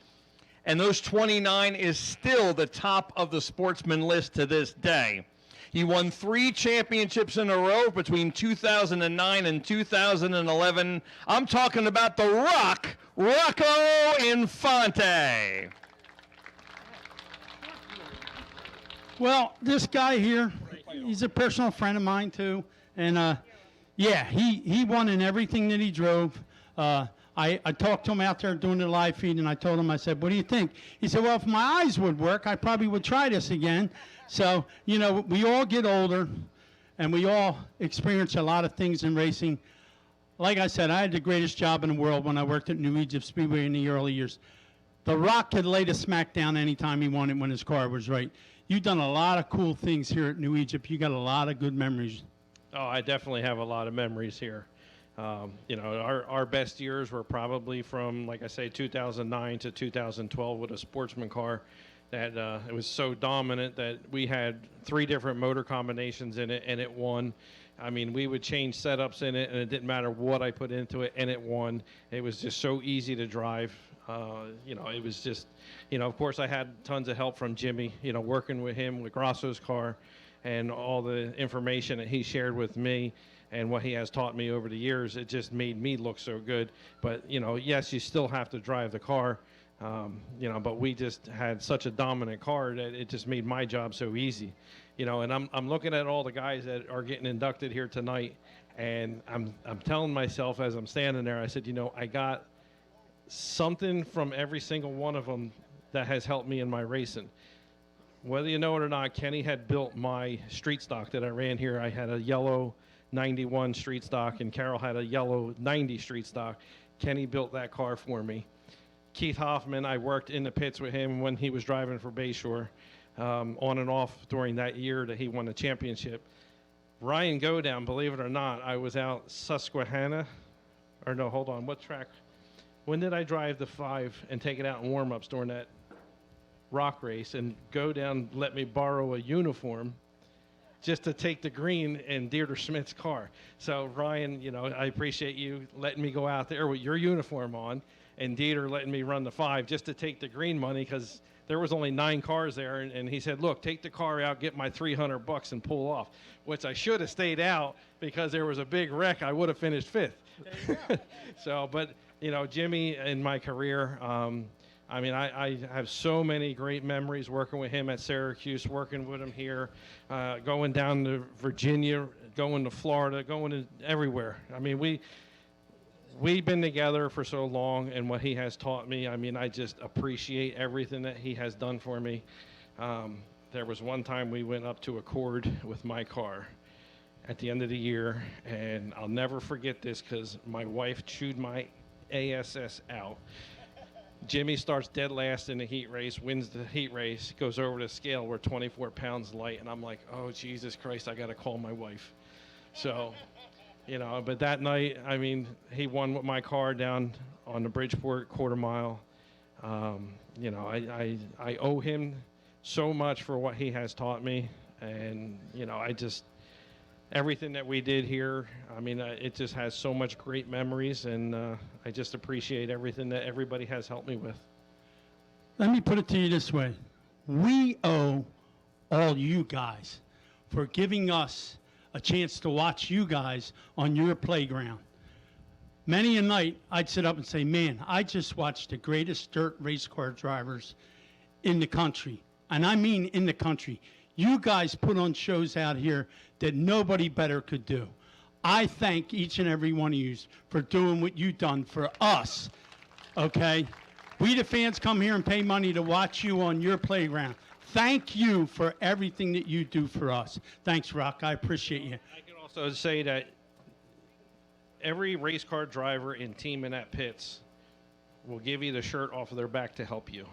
And those 29 is still the top of the sportsman list to this day. He won 3 championships in a row between 2009 and 2011. I'm talking about the Rock, Rocco Infante. Well, this guy here, he's a personal friend of mine too, and yeah, he won in everything that he drove. I talked to him out there doing the live feed, and I told him, I said, what do you think? He said, well, if my eyes would work, I probably would try this again. So, you know, we all get older, and we all experience a lot of things in racing. Like I said, I had the greatest job in the world when I worked at New Egypt Speedway in the early years. The Rock could lay the smack down anytime he wanted when his car was right. You've done a lot of cool things here at New Egypt. You got a lot of good memories. Oh, I definitely have a lot of memories here. You know, our best years were probably from, like I say, 2009 to 2012 with a sportsman car. that it was so dominant that we had 3 different motor combinations in it, and it won. I mean, we would change setups in it, and it didn't matter what I put into it, and it won. It was just so easy to drive. It was just, of course, I had tons of help from Jimmy, working with him with Grasso's car and all the information that he shared with me and what he has taught me over the years. It just made me look so good. But, yes, you still have to drive the car, but we just had such a dominant car that it just made my job so easy. And I'm looking at all the guys that are getting inducted here tonight, and I'm telling myself as I'm standing there, I said, I got something from every single one of them that has helped me in my racing. Whether you know it or not, Kenny had built my street stock that I ran here. I had a yellow 91 street stock, and Carol had a yellow 90 street stock. Kenny built that car for me. Keith Hoffman, I worked in the pits with him when he was driving for Bayshore, on and off during that year that he won the championship. Ryan Godown, believe it or not, I was out Susquehanna, or no, hold on, what track? When did I drive the 5 and take it out in warm-ups during that rock race? And Godown let me borrow a uniform just to take the green in Deirdre Smith's car. So Ryan, I appreciate you letting me go out there with your uniform on, and Dieter letting me run the 5 just to take the green money, because there was only 9 cars there, and he said, look, take the car out, get my $300 and pull off, which I should have stayed out because there was a big wreck. I would have finished 5th. So, but, Jimmy in my career, I have so many great memories working with him at Syracuse, working with him here, going down to Virginia, going to Florida, going to everywhere. I mean, we've been together for so long, and what he has taught me, I just appreciate everything that he has done for me. There was one time we went up to Accord with my car at the end of the year, and I'll never forget this because my wife chewed my ASS out. Jimmy starts dead last in the heat race, wins the heat race, goes over the scale, we're 24 pounds light, and I'm like, oh, Jesus Christ, I got to call my wife. So, but that night, he won with my car down on the Bridgeport quarter mile. I owe him so much for what he has taught me, and, everything that we did here, it just has so much great memories, and I just appreciate everything that everybody has helped me with. Let me put it to you this way. We owe all you guys for giving us a chance to watch you guys on your playground. Many a night, I'd sit up and say, man, I just watched the greatest dirt race car drivers in the country. And I mean in the country. You guys put on shows out here that nobody better could do. I thank each and every one of you for doing what you've done for us, okay? We the fans come here and pay money to watch you on your playground. Thank you for everything that you do for us. Thanks, Rock. I appreciate you. I can also say that every race car driver and team in that pits will give you the shirt off of their back to help you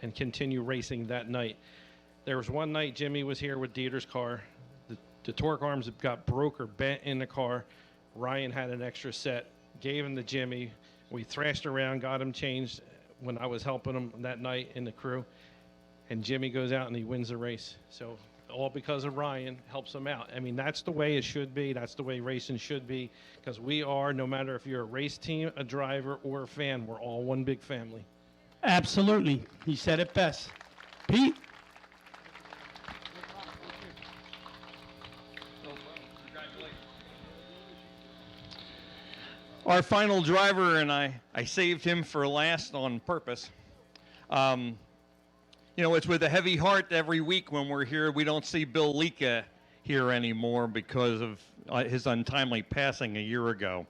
and continue racing that night. There was one night Jimmy was here with Dieter's car. The torque arms got broke or bent in the car. Ryan had an extra set, gave him to Jimmy. We thrashed around, got him changed when I was helping him that night in the crew. And Jimmy goes out and he wins the race. So all because of Ryan helps him out. That's the way it should be. That's the way racing should be, because we are, no matter if you're a race team, a driver, or a fan, we're all one big family. Absolutely. He said it best. Pete? Our final driver, and I saved him for last on purpose. It's with a heavy heart every week when we're here. We don't see Bill Lika here anymore because of his untimely passing a year ago.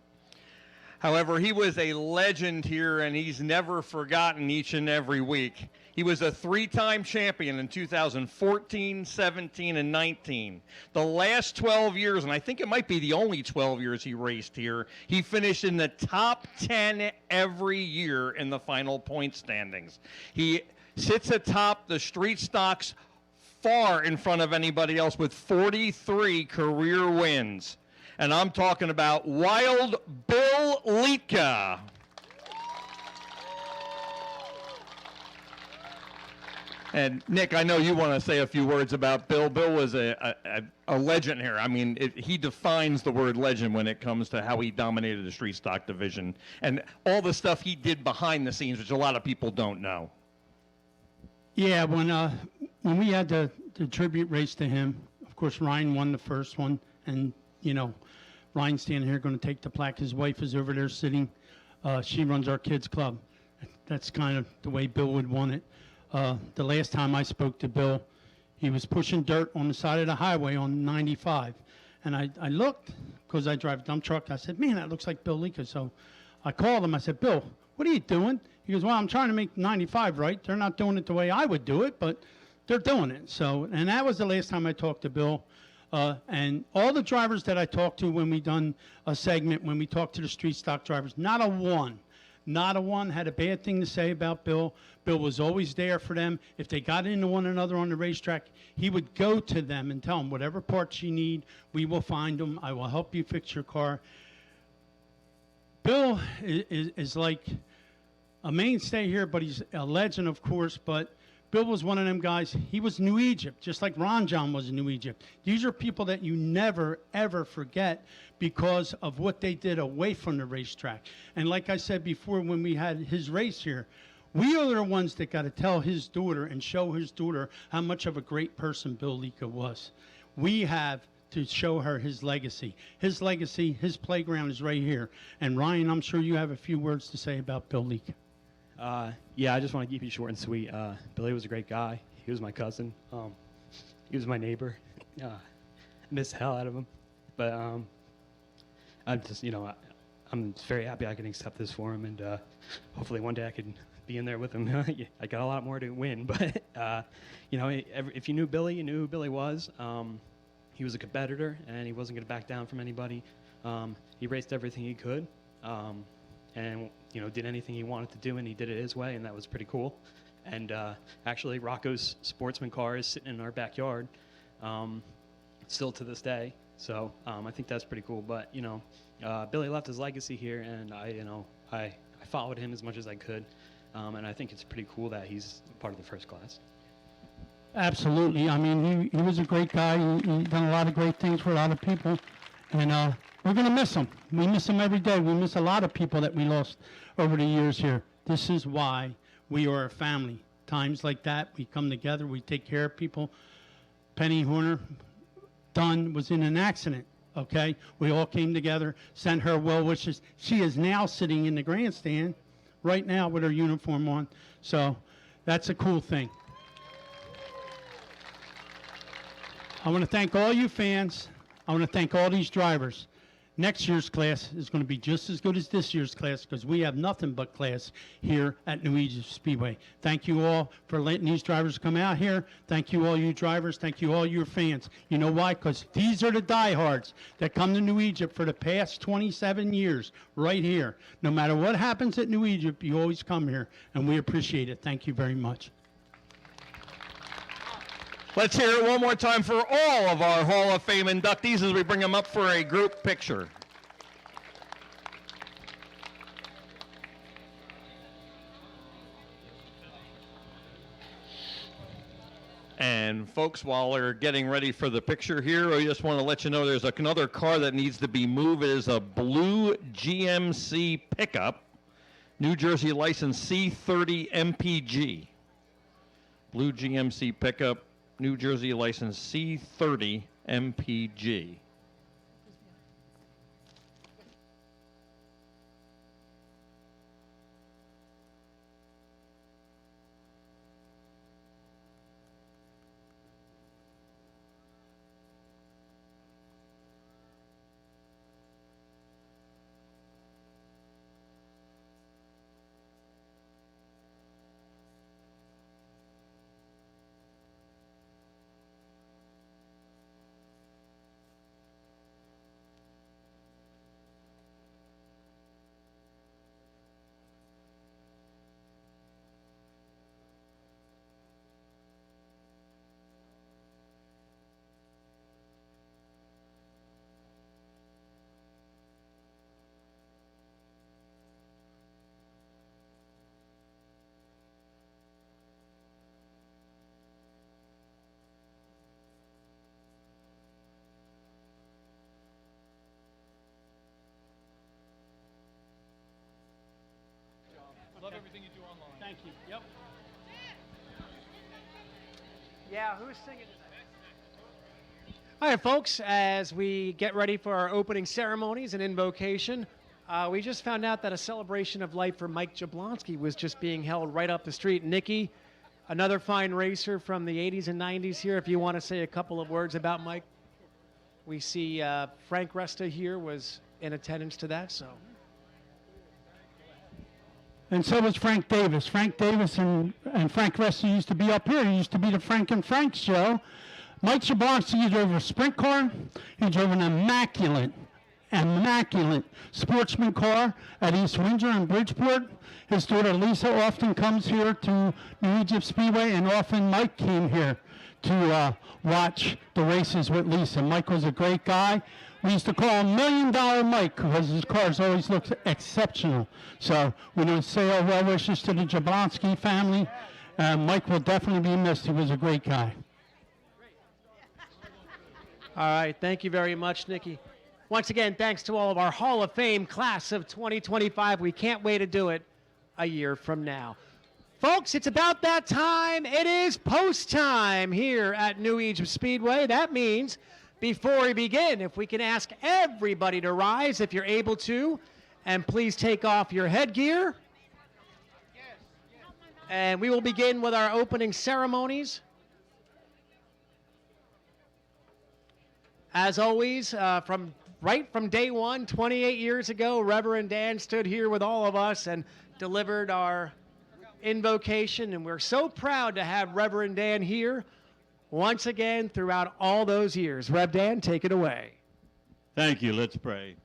However, he was a legend here, and he's never forgotten each and every week. He was a 3-time champion in 2014, 17, and 19. The last 12 years, and I think it might be the only 12 years he raced here, he finished in the top 10 every year in the final point standings. He sits atop the street stocks far in front of anybody else with 43 career wins. And I'm talking about Wild Bill Litka. And Nick, I know you want to say a few words about Bill. Bill was a legend here. I mean, he defines the word legend when it comes to how he dominated the street stock division and all the stuff he did behind the scenes, which a lot of people don't know. Yeah, when we had the tribute race to him, of course, Ryan won the first one. And, you know, Ryan's standing here going to take the plaque. His wife is over there sitting. She runs our kids' club. That's kind of the way Bill would want it. The last time I spoke to Bill, he was pushing dirt on the side of the highway on 95. And I looked, because I drive a dump truck. I said, man, that looks like Bill Leaker. So I called him. I said, Bill, what are you doing? He goes, well, I'm trying to make 95 right. They're not doing it the way I would do it, but they're doing it. So, and that was the last time I talked to Bill. And all the drivers that I talked to when we done a segment, when we talked to the street stock drivers, not a one had a bad thing to say about Bill. Bill was always there for them. If they got into one another on the racetrack, he would go to them and tell them, whatever parts you need, we will find them. I will help you fix your car. Bill is like a mainstay here, but he's a legend, of course. But Bill was one of them guys. He was New Egypt, just like Ron John was in New Egypt. These are people that you never, ever forget because of what they did away from the racetrack. And like I said before, when we had his race here, we are the ones that got to tell his daughter and show his daughter how much of a great person Bill Leaker was. We have to show her his legacy. His legacy, his playground is right here. And Ryan, I'm sure you have a few words to say about Bill Leaker. Yeah, I just want to keep it short and sweet. Billy was a great guy. He was my cousin. He was my neighbor. I miss the hell out of him. But I'm just, you know, I'm very happy I can accept this for him, and hopefully one day I could be in there with him. I got a lot more to win, but you know, if you knew Billy, you knew who Billy was. He was a competitor, and he wasn't going to back down from anybody. He raced everything he could. And, you know, did anything he wanted to do, and he did it his way, and that was pretty cool. And actually, Rocco's Sportsman car is sitting in our backyard still to this day. So I think that's pretty cool. But, you know, Billy left his legacy here, and I followed him as much as I could. And I think it's pretty cool that he's part of the first class. Absolutely. I mean, he was a great guy. He done a lot of great things for a lot of people. And we're going to miss him. We miss him every day. We miss a lot of people that we lost over the years here. This is why we are a family. Times like that, we come together, we take care of people. Penny Horner Dunn was in an accident, okay? We all came together, sent her well wishes. She is now sitting in the grandstand right now with her uniform on. So that's a cool thing. I want to thank all you fans. I want to thank all these drivers. Next year's class is going to be just as good as this year's class because we have nothing but class here at New Egypt Speedway. Thank you all for letting these drivers come out here. Thank you all you drivers. Thank you all your fans. You know why? Because these are the diehards that come to New Egypt for the past 27 years right here. No matter what happens at New Egypt, you always come here, and we appreciate it. Thank you very much. Let's hear it one more time for all of our Hall of Fame inductees as we bring them up for a group picture. And folks, while they're getting ready for the picture here, I just want to let you know there's another car that needs to be moved. It is a blue GMC pickup, New Jersey license C30 MPG. Blue GMC pickup, New Jersey license C30 MPG. Thank you. Yep. Yeah, who's singing? All right, folks, as we get ready for our opening ceremonies and invocation, we just found out that a celebration of life for Mike Jablonski was just being held right up the street. Nikki, another fine racer from the 80s and 90s here, if you want to say a couple of words about Mike. We see Frank Resta here was in attendance to that, so. And so was Frank Davis. Frank Davis and Frank Resta used to be up here. He used to be the Frank and Frank show. Mike Jablonski drove a sprint car. He drove an immaculate Sportsman car at East Windsor and Bridgeport. His daughter Lisa often comes here to New Egypt Speedway, and often Mike came here to watch the races with Lisa. Mike was a great guy. We used to call him $1 Million Mike because his cars always looked exceptional. So we want to say our well wishes to the Jablonski family. Mike will definitely be missed. He was a great guy. All right, thank you very much, Nikki. Once again, thanks to all of our Hall of Fame class of 2025. We can't wait to do it a year from now. Folks, it's about that time. It is post time here at New Egypt Speedway. That means before we begin, if we can ask everybody to rise if you're able to, and please take off your headgear. And we will begin with our opening ceremonies. As always, from day one, 28 years ago, Reverend Dan stood here with all of us and delivered our invocation, and we're so proud to have Reverend Dan here once again throughout all those years. Rev Dan, take it away. Thank you. Let's pray.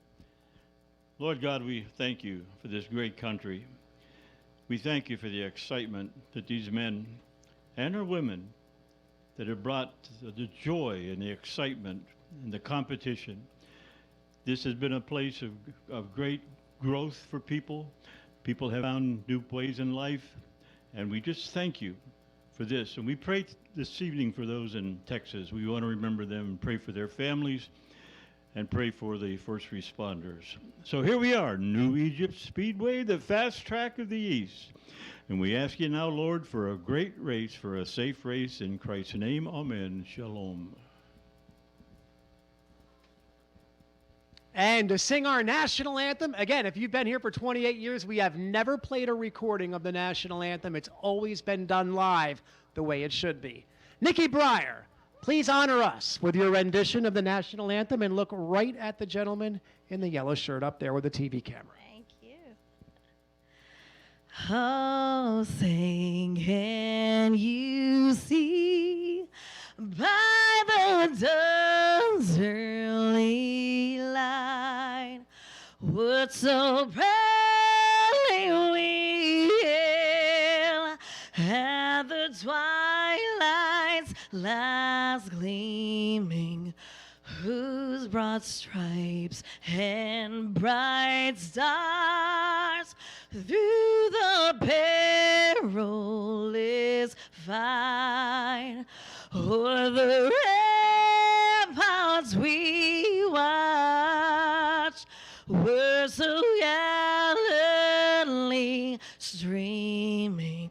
Lord God, we thank you for this great country. We thank you for the excitement that these men and our women that have brought the joy and the excitement and the competition. This has been a place of great growth for people. People have found new ways in life, and we just thank you for this. And we pray this evening for those in Texas. We want to remember them and pray for their families and pray for the first responders. So here we are, New Egypt Speedway, the fast track of the East. And we ask you now, Lord, for a great race, for a safe race. In Christ's name, amen. Shalom. And to sing our national anthem, again, if you've been here for 28 years, we have never played a recording of the national anthem. It's always been done live the way it should be. Nikki Breyer, please honor us with your rendition of the national anthem and look right at the gentleman in the yellow shirt up there with the TV camera. Thank you. Oh, sing, can you see by the dawn's early light what so proudly we hailed at the twilight's last gleaming, whose broad stripes and bright stars through the perilous fight o'er the ramparts we watched were so gallantly streaming,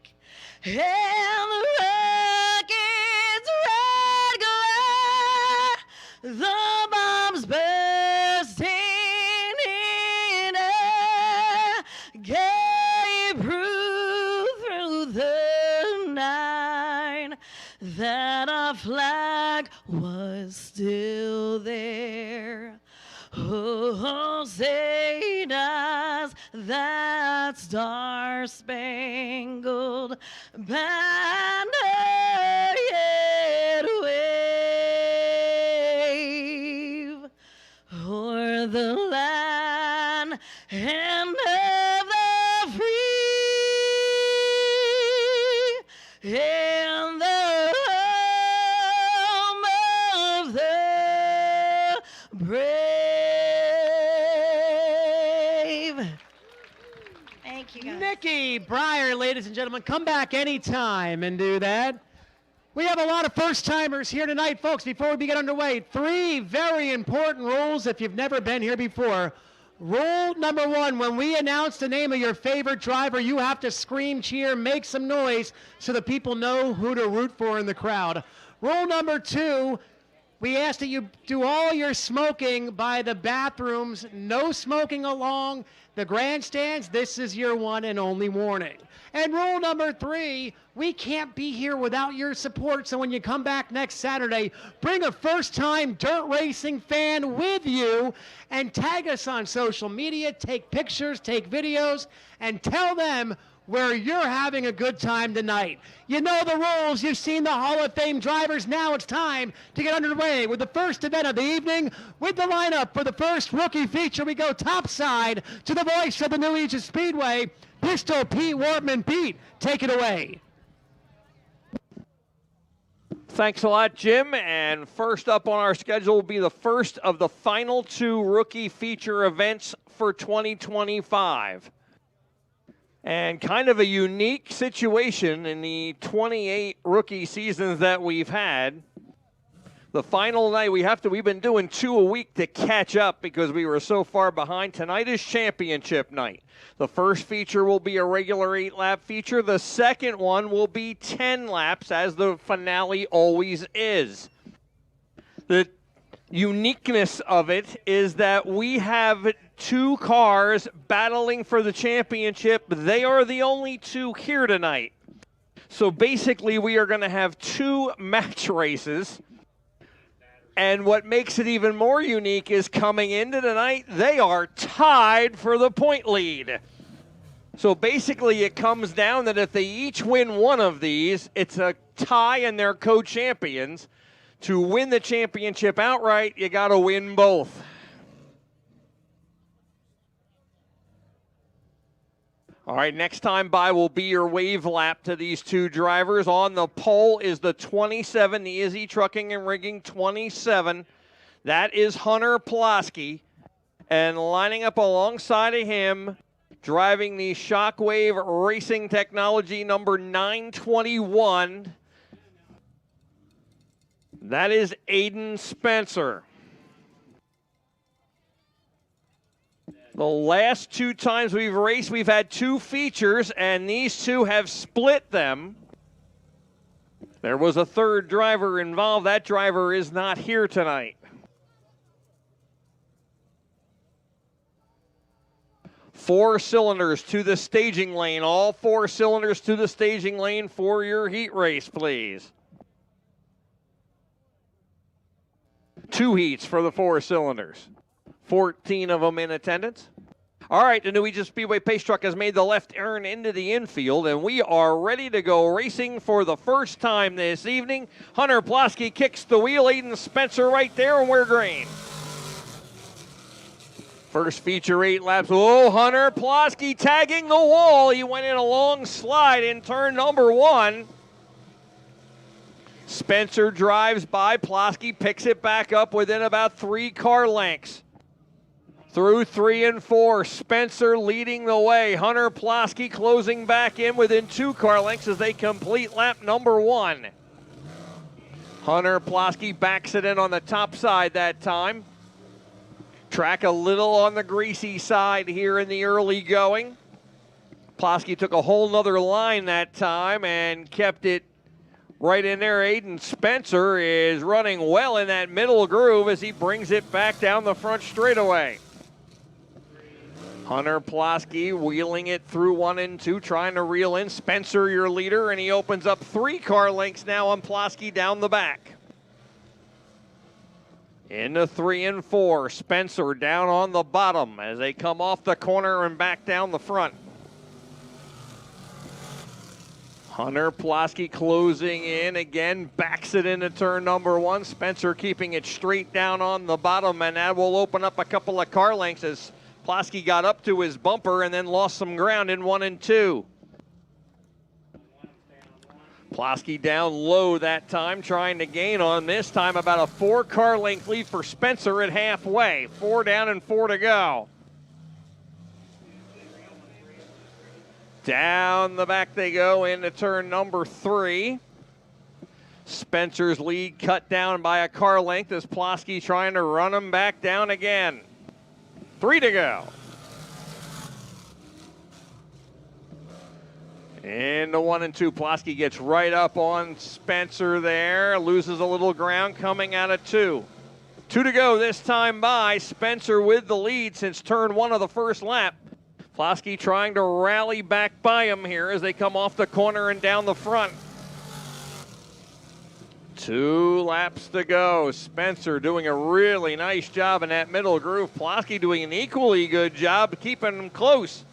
and the rocket's red glare, the bombs bursting in air, gave proof through the night that our flag was still there. Oh, say does that star-spangled banner yet wave o'er the land and of the free and the home of the brave. Thank you, guys. Nikki Breyer, ladies and gentlemen, come back anytime and do that. We have a lot of first-timers here tonight, folks. Before we get underway, 3 very important rules if you've never been here before. Rule number 1, when we announce the name of your favorite driver, you have to scream, cheer, make some noise so the people know who to root for in the crowd. Rule number 2, we ask that you do all your smoking by the bathrooms. No smoking along the grandstands. This is your one and only warning. And rule number 3, we can't be here without your support. So when you come back next Saturday, bring a first-time dirt racing fan with you and tag us on social media, take pictures, take videos, and tell them where you're having a good time tonight. You know the rules. You've seen the Hall of Fame drivers. Now it's time to get underway with the first event of the evening. With the lineup for the first rookie feature, we go topside to the voice of the New Egypt Speedway, Pistol Pete Wortman. Pete, take it away. Thanks a lot, Jim. And first up on our schedule will be the first of the final 2 rookie feature events for 2025. And kind of a unique situation in the 28 rookie seasons that we've had. The final night, we've been doing 2 a week to catch up because we were so far behind. Tonight is championship night. The first feature will be a regular 8-lap feature. The second one will be 10 laps, as the finale always is. The uniqueness of it is that we have 2 cars battling for the championship. They are the only 2 here tonight. So basically, we are going to have 2 match races. And what makes it even more unique is coming into tonight, they are tied for the point lead. So basically, it comes down that if they each win one of these, it's a tie and they're co-champions. To win the championship outright, you got to win both. All right, next time by will be your wave lap to these 2 drivers. On the pole is the 27, the Izzy Trucking and Rigging 27. That is Hunter Pulaski. And lining up alongside of him, driving the Shockwave Racing Technology number 921. That is Aiden Spencer. The last 2 times we've raced, we've had 2 features, and these 2 have split them. There was a 3rd driver involved. That driver is not here tonight. 4 cylinders to the staging lane. All 4 cylinders to the staging lane for your heat race, please. 2 heats for the 4 cylinders. 14 of them in attendance. All right, the New Egypt Speedway pace truck has made the left turn into the infield, and we are ready to go racing for the first time this evening. Hunter Pulaski kicks the wheel. Aiden Spencer right there, and we're green. First feature 8 laps. Oh, Hunter Pulaski tagging the wall. He went in a long slide in turn number 1. Spencer drives by. Pulaski picks it back up within about 3 car lengths. Through 3 and 4, Spencer leading the way. Hunter Pulaski closing back in within 2 car lengths as they complete lap number 1. Hunter Pulaski backs it in on the top side that time. Track a little on the greasy side here in the early going. Pulaski took a whole nother line that time and kept it right in there. Aiden Spencer is running well in that middle groove as he brings it back down the front straightaway. Hunter Pulaski wheeling it through 1 and 2, trying to reel in. Spencer, your leader, and he opens up 3 car lengths now on Pulaski down the back. Into 3 and 4, Spencer down on the bottom as they come off the corner and back down the front. Hunter Pulaski closing in again, backs it into turn number 1. Spencer keeping it straight down on the bottom, and that will open up a couple of car lengths as Pulaski got up to his bumper and then lost some ground in 1 and 2. Pulaski down low that time, trying to gain on this time about a 4 car length lead for Spencer at halfway. 4 down and 4 to go. Down the back they go into turn number 3. Spencer's lead cut down by a car length as Pulaski trying to run him back down again. 3 to go. And the 1 and 2, Plosky gets right up on Spencer there, loses a little ground coming out of 2. 2 to go this time by. Spencer with the lead since turn 1 of the first lap. Plosky trying to rally back by him here as they come off the corner and down the front. 2 laps to go. Spencer doing a really nice job in that middle groove. Plosky doing an equally good job keeping him close.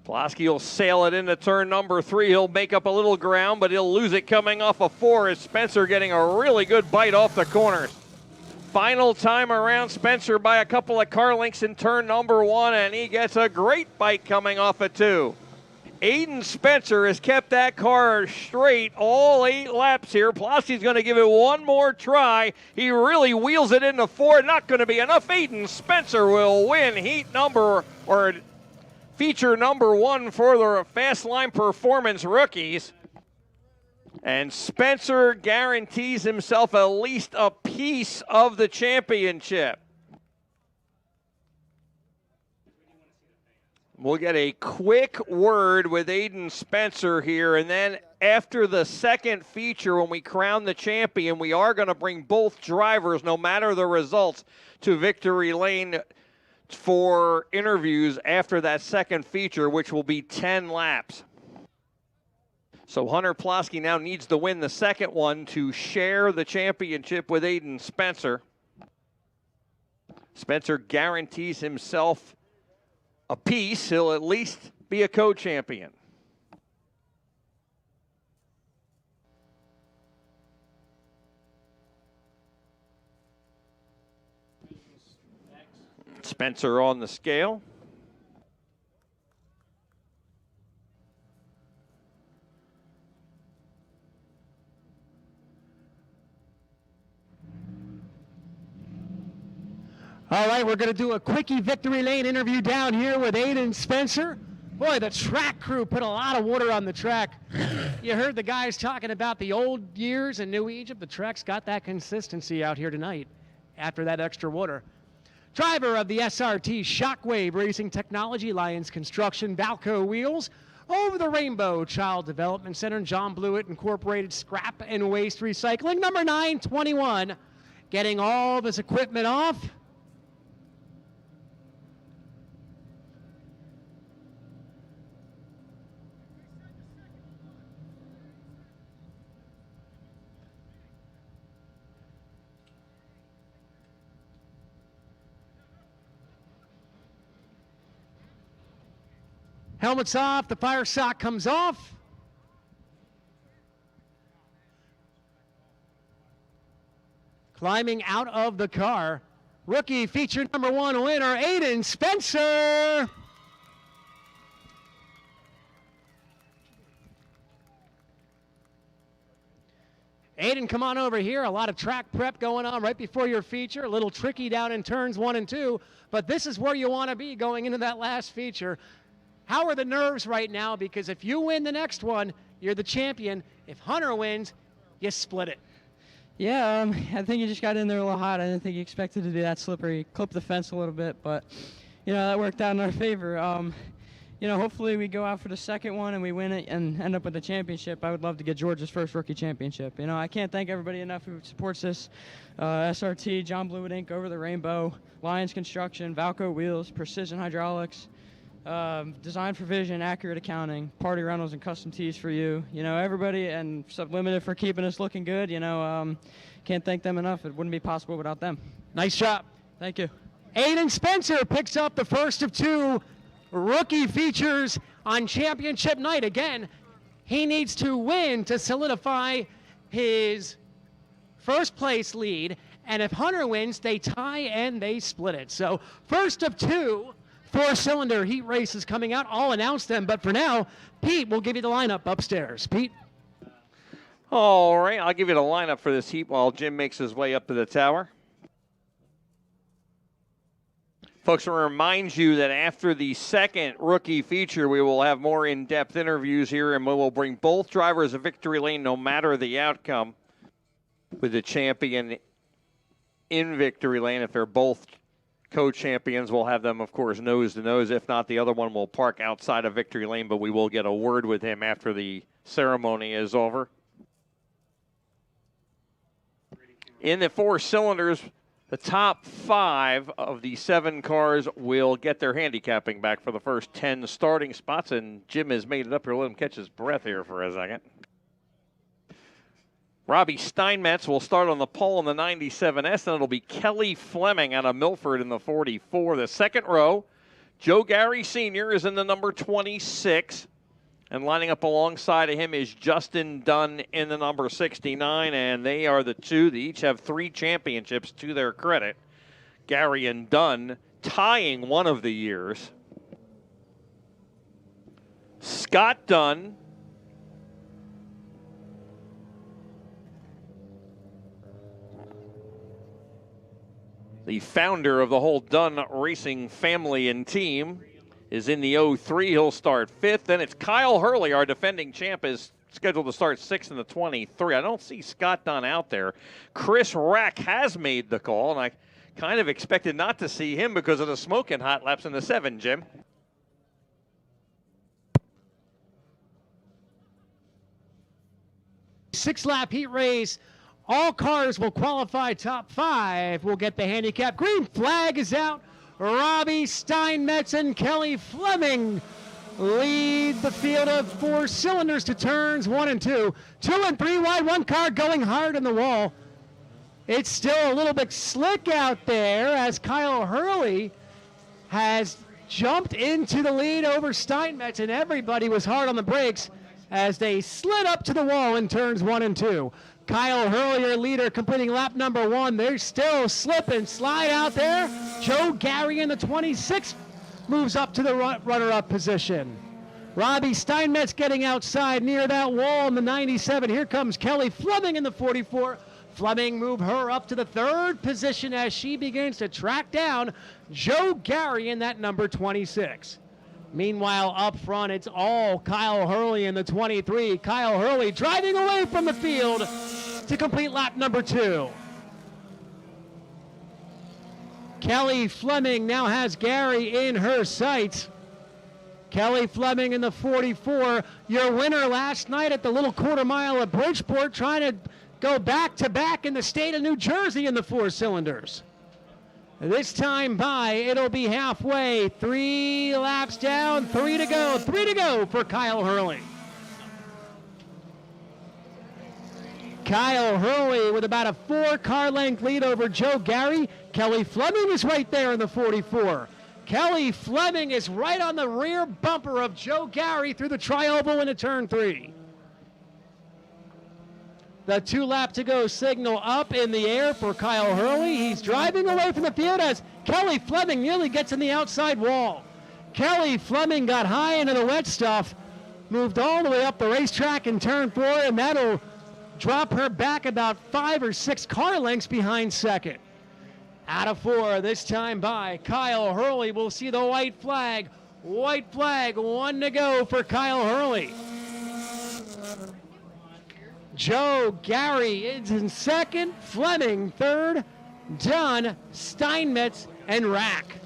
Plosky will sail it into turn number 3. He'll make up a little ground, but he'll lose it coming off of 4 as Spencer getting a really good bite off the corners. Final time around, Spencer by a couple of car lengths in turn number 1, and he gets a great bite coming off of 2. Aiden Spencer has kept that car straight all 8 laps here. Plosky's going to give it one more try. He really wheels it into 4. Not going to be enough. Aiden Spencer will win feature number 1 for the Fastline Performance rookies. And Spencer guarantees himself at least a piece of the championship. We'll get a quick word with Aiden Spencer here, and then after the second feature, when we crown the champion, we are going to bring both drivers, no matter the results, to victory lane for interviews after that second feature, which will be 10 laps. So Hunter Plosky now needs to win the second one to share the championship with Aiden Spencer. Spencer guarantees himself a piece. He'll at least be a co-champion. Spencer on the scale. All right, we're going to do a quickie victory lane interview down here with Aiden Spencer. Boy, the track crew put a lot of water on the track. You heard the guys talking about the old years in New Egypt. The track's got that consistency out here tonight after that extra water. Driver of the SRT Shockwave Racing Technology, Lions Construction, Valco Wheels, Over the Rainbow Child Development Center, John Blewett Incorporated Scrap and Waste Recycling. Number 921, getting all of his equipment off. Helmet's off, the fire sock comes off. Climbing out of the car, rookie feature number 1 winner, Aiden Spencer. Aiden, come on over here. A lot of track prep going on right before your feature. A little tricky down in turns 1 and 2, but this is where you want to be going into that last feature. How are the nerves right now? Because if you win the next one, you're the champion. If Hunter wins, you split it. Yeah, I think you just got in there a little hot. I didn't think you expected to be that slippery. Clipped the fence a little bit, but, that worked out in our favor. Hopefully we go out for the second one and we win it and end up with the championship. I would love to get Georgia's first rookie championship. I can't thank everybody enough who supports this. SRT, John Blewett Inc., Over the Rainbow, Lions Construction, Valco Wheels, Precision Hydraulics, Design for Vision, Accurate Accounting, Party Rentals, and Custom Tees for You. Everybody, and Sublimited for keeping us looking good. Can't thank them enough. It wouldn't be possible without them. Nice job. Thank you. Aiden Spencer picks up the first of 2 rookie features on championship night. Again, he needs to win to solidify his first place lead. And if Hunter wins, they tie and they split it. So first of 2 4-cylinder heat races coming out. I'll announce them, but for now, Pete will give you the lineup upstairs. Pete? All right, I'll give you the lineup for this heat while Jim makes his way up to the tower. Folks, I want to remind you that after the second rookie feature, we will have more in-depth interviews here, and we will bring both drivers a victory lane no matter the outcome, with the champion in victory lane. If they're both co-champions, we'll have them, of course, nose to nose. If not, the other one will park outside of victory lane, but we will get a word with him after the ceremony is over. In the 4 cylinders, the top 5 of the 7 cars will get their handicapping back for the first 10 starting spots, and Jim has made it up here. Let him catch his breath here for a second. Robbie Steinmetz will start on the pole in the 97S, and it'll be Kelly Fleming out of Milford in the 44. The second row, Joe Gary Sr. is in the number 26, and lining up alongside of him is Justin Dunn in the number 69, and they are the two. They each have 3 championships to their credit. Gary and Dunn tying one of the years. Scott Dunn, the founder of the whole Dunn Racing family and team, is in the 03. He'll start 5th. Then it's Kyle Hurley, our defending champ, is scheduled to start 6th in the 23. I don't see Scott Dunn out there. Chris Rack has made the call, and I kind of expected not to see him because of the smoking hot laps in the 7, Jim. Six-lap heat race. All cars will qualify top 5. We'll get the handicap. Green flag is out. Robbie Steinmetz and Kelly Fleming lead the field of 4 cylinders to turns 1 and 2. 2 and 3 wide, 1 car going hard in the wall. It's still a little bit slick out there as Kyle Hurley has jumped into the lead over Steinmetz, and everybody was hard on the brakes as they slid up to the wall in turns 1 and 2. Kyle Hurley, your leader, completing lap number 1. They're still slip and slide out there. Joe Gary in the 26 moves up to the runner-up position. Robbie Steinmetz getting outside near that wall in the 97. Here comes Kelly Fleming in the 44. Fleming move her up to the 3rd position as she begins to track down Joe Gary in that number 26. Meanwhile, up front, it's all Kyle Hurley in the 23. Kyle Hurley driving away from the field to complete lap number 2. Kelly Fleming now has Gary in her sights. Kelly Fleming in the 44, your winner last night at the little quarter mile of Bridgeport, trying to go back-to-back in the state of New Jersey in the 4 cylinders. This time by, it'll be halfway. 3 laps down, 3 to go. 3 to go for Kyle Hurley. Kyle Hurley with about a 4-car length lead over Joe Gary. Kelly Fleming is right there in the 44. Kelly Fleming is right on the rear bumper of Joe Gary through the tri-oval into turn 3. The 2 lap to go signal up in the air for Kyle Hurley. He's driving away from the field as Kelly Fleming nearly gets in the outside wall. Kelly Fleming got high into the wet stuff, moved all the way up the racetrack in turn 4, and that'll drop her back about 5 or 6 car lengths behind second. Out of 4, this time by Kyle Hurley. We'll see the white flag. White flag, 1 to go for Kyle Hurley. Joe Gary is in 2nd, Fleming 3rd, Dunn, Steinmetz, and Rack.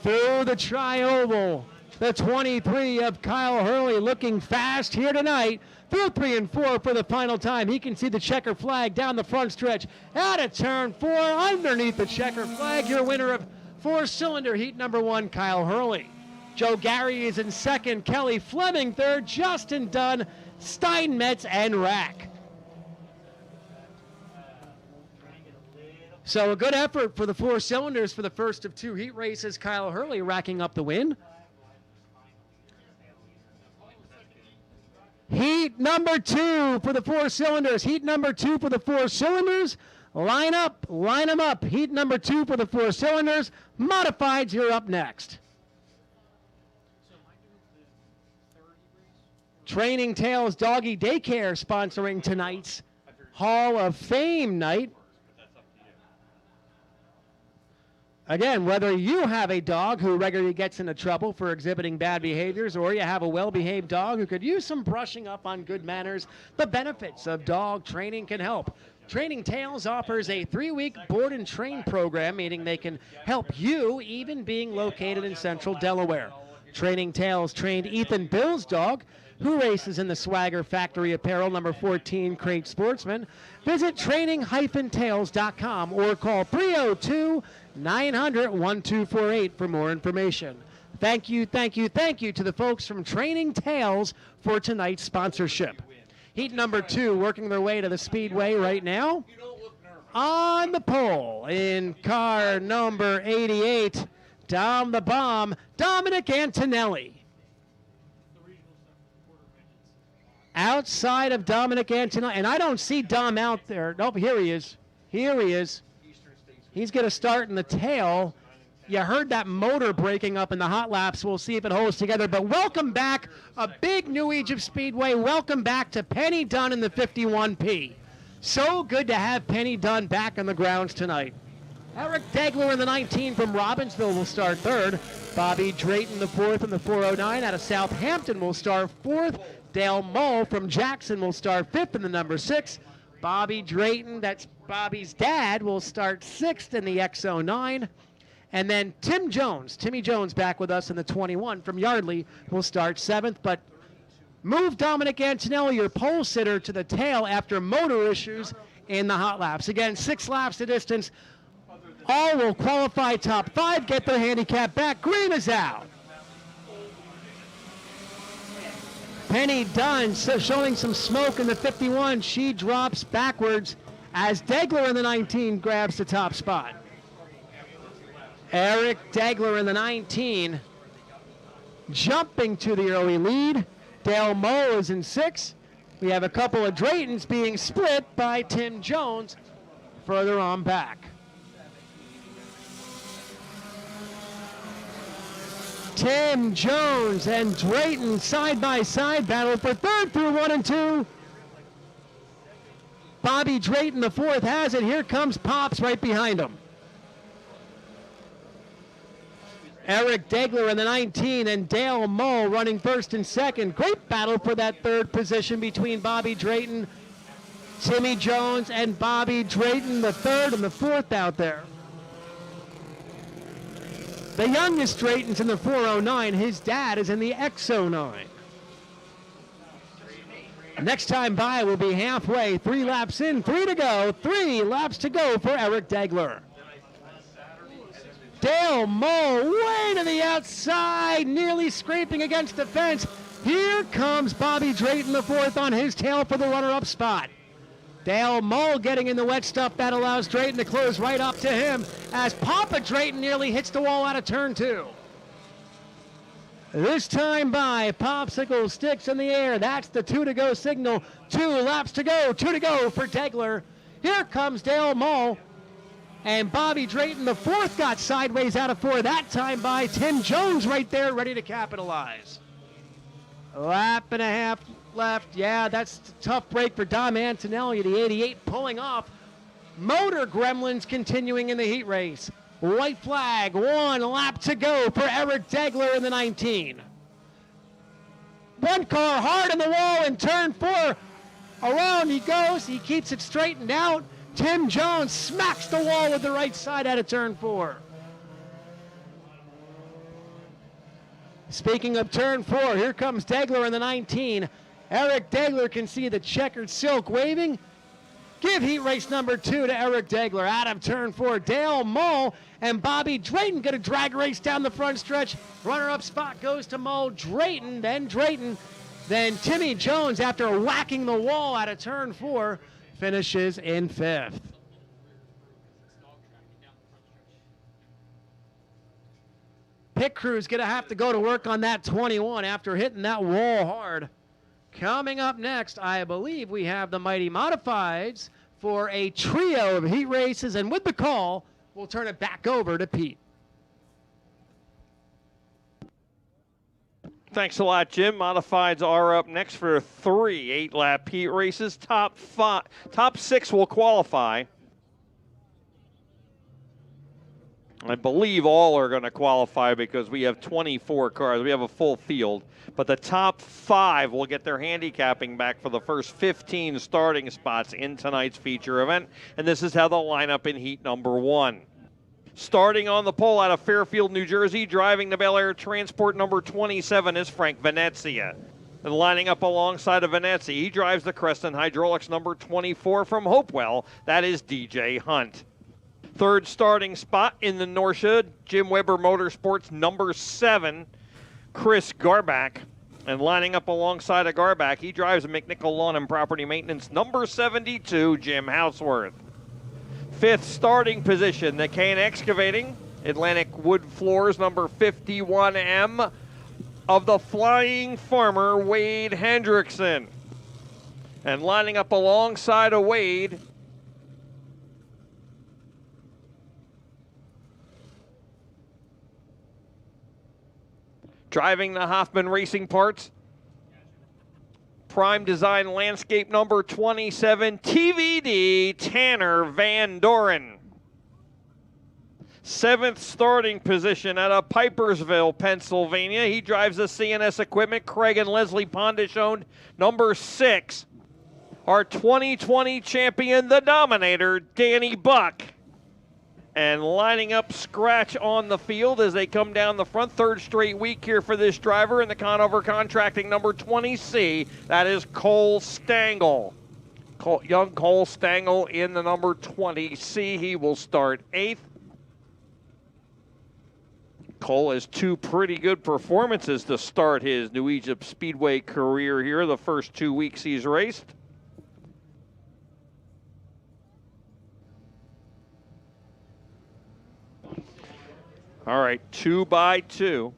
Through the tri-oval, the 23 of Kyle Hurley looking fast here tonight. Through 3 and 4 for the final time. He can see the checker flag down the front stretch. Out of turn 4, underneath the checker flag, your winner of 4-cylinder heat number 1, Kyle Hurley. Joe Gary is in 2nd, Kelly Fleming 3rd, Justin Dunn, Steinmetz, and Rack. So a good effort for the 4 cylinders for the first of 2 heat races. Kyle Hurley racking up the win. Heat number 2 for the 4 cylinders. Heat number 2 for the 4 cylinders. Line up, line them up. Heat number 2 for the 4 cylinders. Modifieds, you're up next. Training Tales Doggy Daycare sponsoring tonight's Hall of Fame night. Again, whether you have a dog who regularly gets into trouble for exhibiting bad behaviors, or you have a well-behaved dog who could use some brushing up on good manners, the benefits of dog training can help. Training Tales offers a 3-week board and train program, meaning they can help you even being located in central Delaware. Training Tales trained Ethan Bill's dog, who races in the Swagger Factory Apparel number 14 Crate Sportsman. Visit training-tales.com or call 302-900-1248 for more information. Thank you to the folks from Training Tales for tonight's sponsorship. Heat number 2 working their way to the Speedway right now. On the pole in car number 88, Dom the Bomb, Dominic Antonelli. Outside of Dominic Antonelli, and I don't see Dom out there. Nope, here he is. Here he is. He's going to start in the tail. You heard that motor breaking up in the hot laps. We'll see if it holds together. But welcome back, a big New Egypt Speedway. Welcome back to Penny Dunn in the 51P. So good to have Penny Dunn back on the grounds tonight. Eric Degler in the 19 from Robbinsville will start third. Bobby Drayton the 4th in the 409 out of Southampton will start 4th. Dale Mull from Jackson will start 5th in the number 6. Bobby Drayton, that's Bobby's dad, will start 6th in the X09. And then Timmy Jones back with us in the 21 from Yardley will start 7th. But move Dominic Antonelli, your pole sitter, to the tail after motor issues in the hot laps. Again, 6 laps to distance. All will qualify top 5, get their handicap back. Green is out. Penny Dunn showing some smoke in the 51. She drops backwards as Degler in the 19 grabs the top spot. Eric Degler in the 19 jumping to the early lead. Dale Moe is in 6. We have a couple of Draytons being split by Tim Jones further on back. Tim Jones and Drayton side by side battle for 3rd through 1 and 2. Bobby Drayton the 4th has it. Here comes Pops right behind him. Eric Degler in the 19 and Dale Mull running 1st and 2nd. Great battle for that 3rd position between Bobby Drayton, Timmy Jones, and Bobby Drayton the 3rd and the 4th out there. The youngest Drayton's in the 409. His dad is in the X09. Next time by will be halfway. 3 laps in, 3 to go. 3 laps to go for Eric Degler. Dale Moe way to the outside, nearly scraping against the fence. Here comes Bobby Drayton the 4th on his tail for the runner-up spot. Dale Moe getting in the wet stuff. That allows Drayton to close right up to him as Papa Drayton nearly hits the wall out of turn 2. This time by, popsicle sticks in the air. That's the 2 to go signal. 2 laps to go, 2 to go for Degler. Here comes Dale Moe. And Bobby Drayton the 4th got sideways out of 4. That time by Tim Jones right there, ready to capitalize. Lap and a half left. Yeah, that's a tough break for Dom Antonelli, the 88 pulling off. Motor Gremlins continuing in the heat race. White flag, 1 lap to go for Eric Degler in the 19. One car hard in the wall in turn 4. Around he goes. He keeps it straightened out. Tim Jones smacks the wall with the right side out of turn 4. Speaking of turn 4, here comes Degler in the 19. Eric Degler can see the checkered silk waving. Give heat race number 2 to Eric Degler out of turn 4. Dale Mull and Bobby Drayton get a drag race down the front stretch. Runner-up spot goes to Mull, Drayton, then Timmy Jones after whacking the wall out of turn 4 finishes in 5th. Pit crew's going to have to go to work on that 21 after hitting that wall hard. Coming up next, I believe we have the Mighty Modifieds for a trio of heat races, and with the call, we'll turn it back over to Pete. Thanks a lot, Jim. Modifieds are up next for 3 8-lap heat races. Top 6 will qualify. I believe all are going to qualify because we have 24 cars. We have a full field. But the top 5 will get their handicapping back for the first 15 starting spots in tonight's feature event. And this is how they'll line up in heat number 1. Starting on the pole out of Fairfield, New Jersey, driving the Bel Air Transport number 27 is Frank Venezia. And lining up alongside of Venezia, he drives the Creston Hydraulics number 24 from Hopewell. That is DJ Hunt. Third starting spot in the Norcia, Jim Weber Motorsports number 7, Chris Garback. And lining up alongside of Garback, he drives a McNichol Lawn and Property Maintenance number 72, Jim Houseworth. Fifth starting position, the Kane Excavating, Atlantic Wood Floors number 51M of the Flying Farmer, Wade Hendrickson. And lining up alongside of Wade, driving the Hoffman Racing Parts, Prime Design Landscape number 27, TVD, Tanner Van Doren. Seventh starting position out of Pipersville, Pennsylvania. He drives the CNS Equipment, Craig and Leslie Pondish owned, number 6. Our 2020 champion, the Dominator, Danny Buck. And lining up scratch on the field as they come down the front. Third straight week here for this driver in the Conover Contracting number 20C. That is Cole Stangl. Young Cole Stangl in the number 20C. He will start 8th. Cole has 2 pretty good performances to start his New Egypt Speedway career here, the first 2 weeks he's raced. All right, 2 by 2.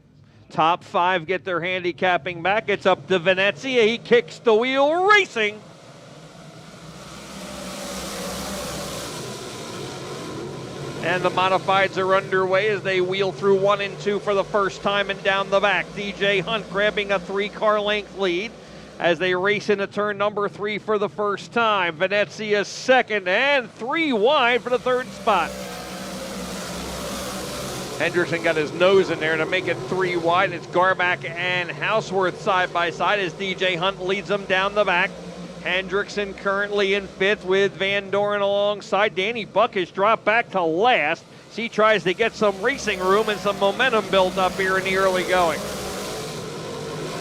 Top 5 get their handicapping back. It's up to Venezia. He kicks the wheel, racing. And the modifieds are underway as they wheel through 1 and 2 for the first time and down the back. DJ Hunt grabbing a 3-car length lead as they race into turn number 3 for the first time. Venezia second and 3 wide for the third spot. Hendrickson got his nose in there to make it 3 wide. It's Garback and Houseworth side by side as DJ Hunt leads them down the back. Hendrickson currently in 5th with Van Doren alongside. Danny Buck has dropped back to last as he tries to get some racing room and some momentum built up here in the early going.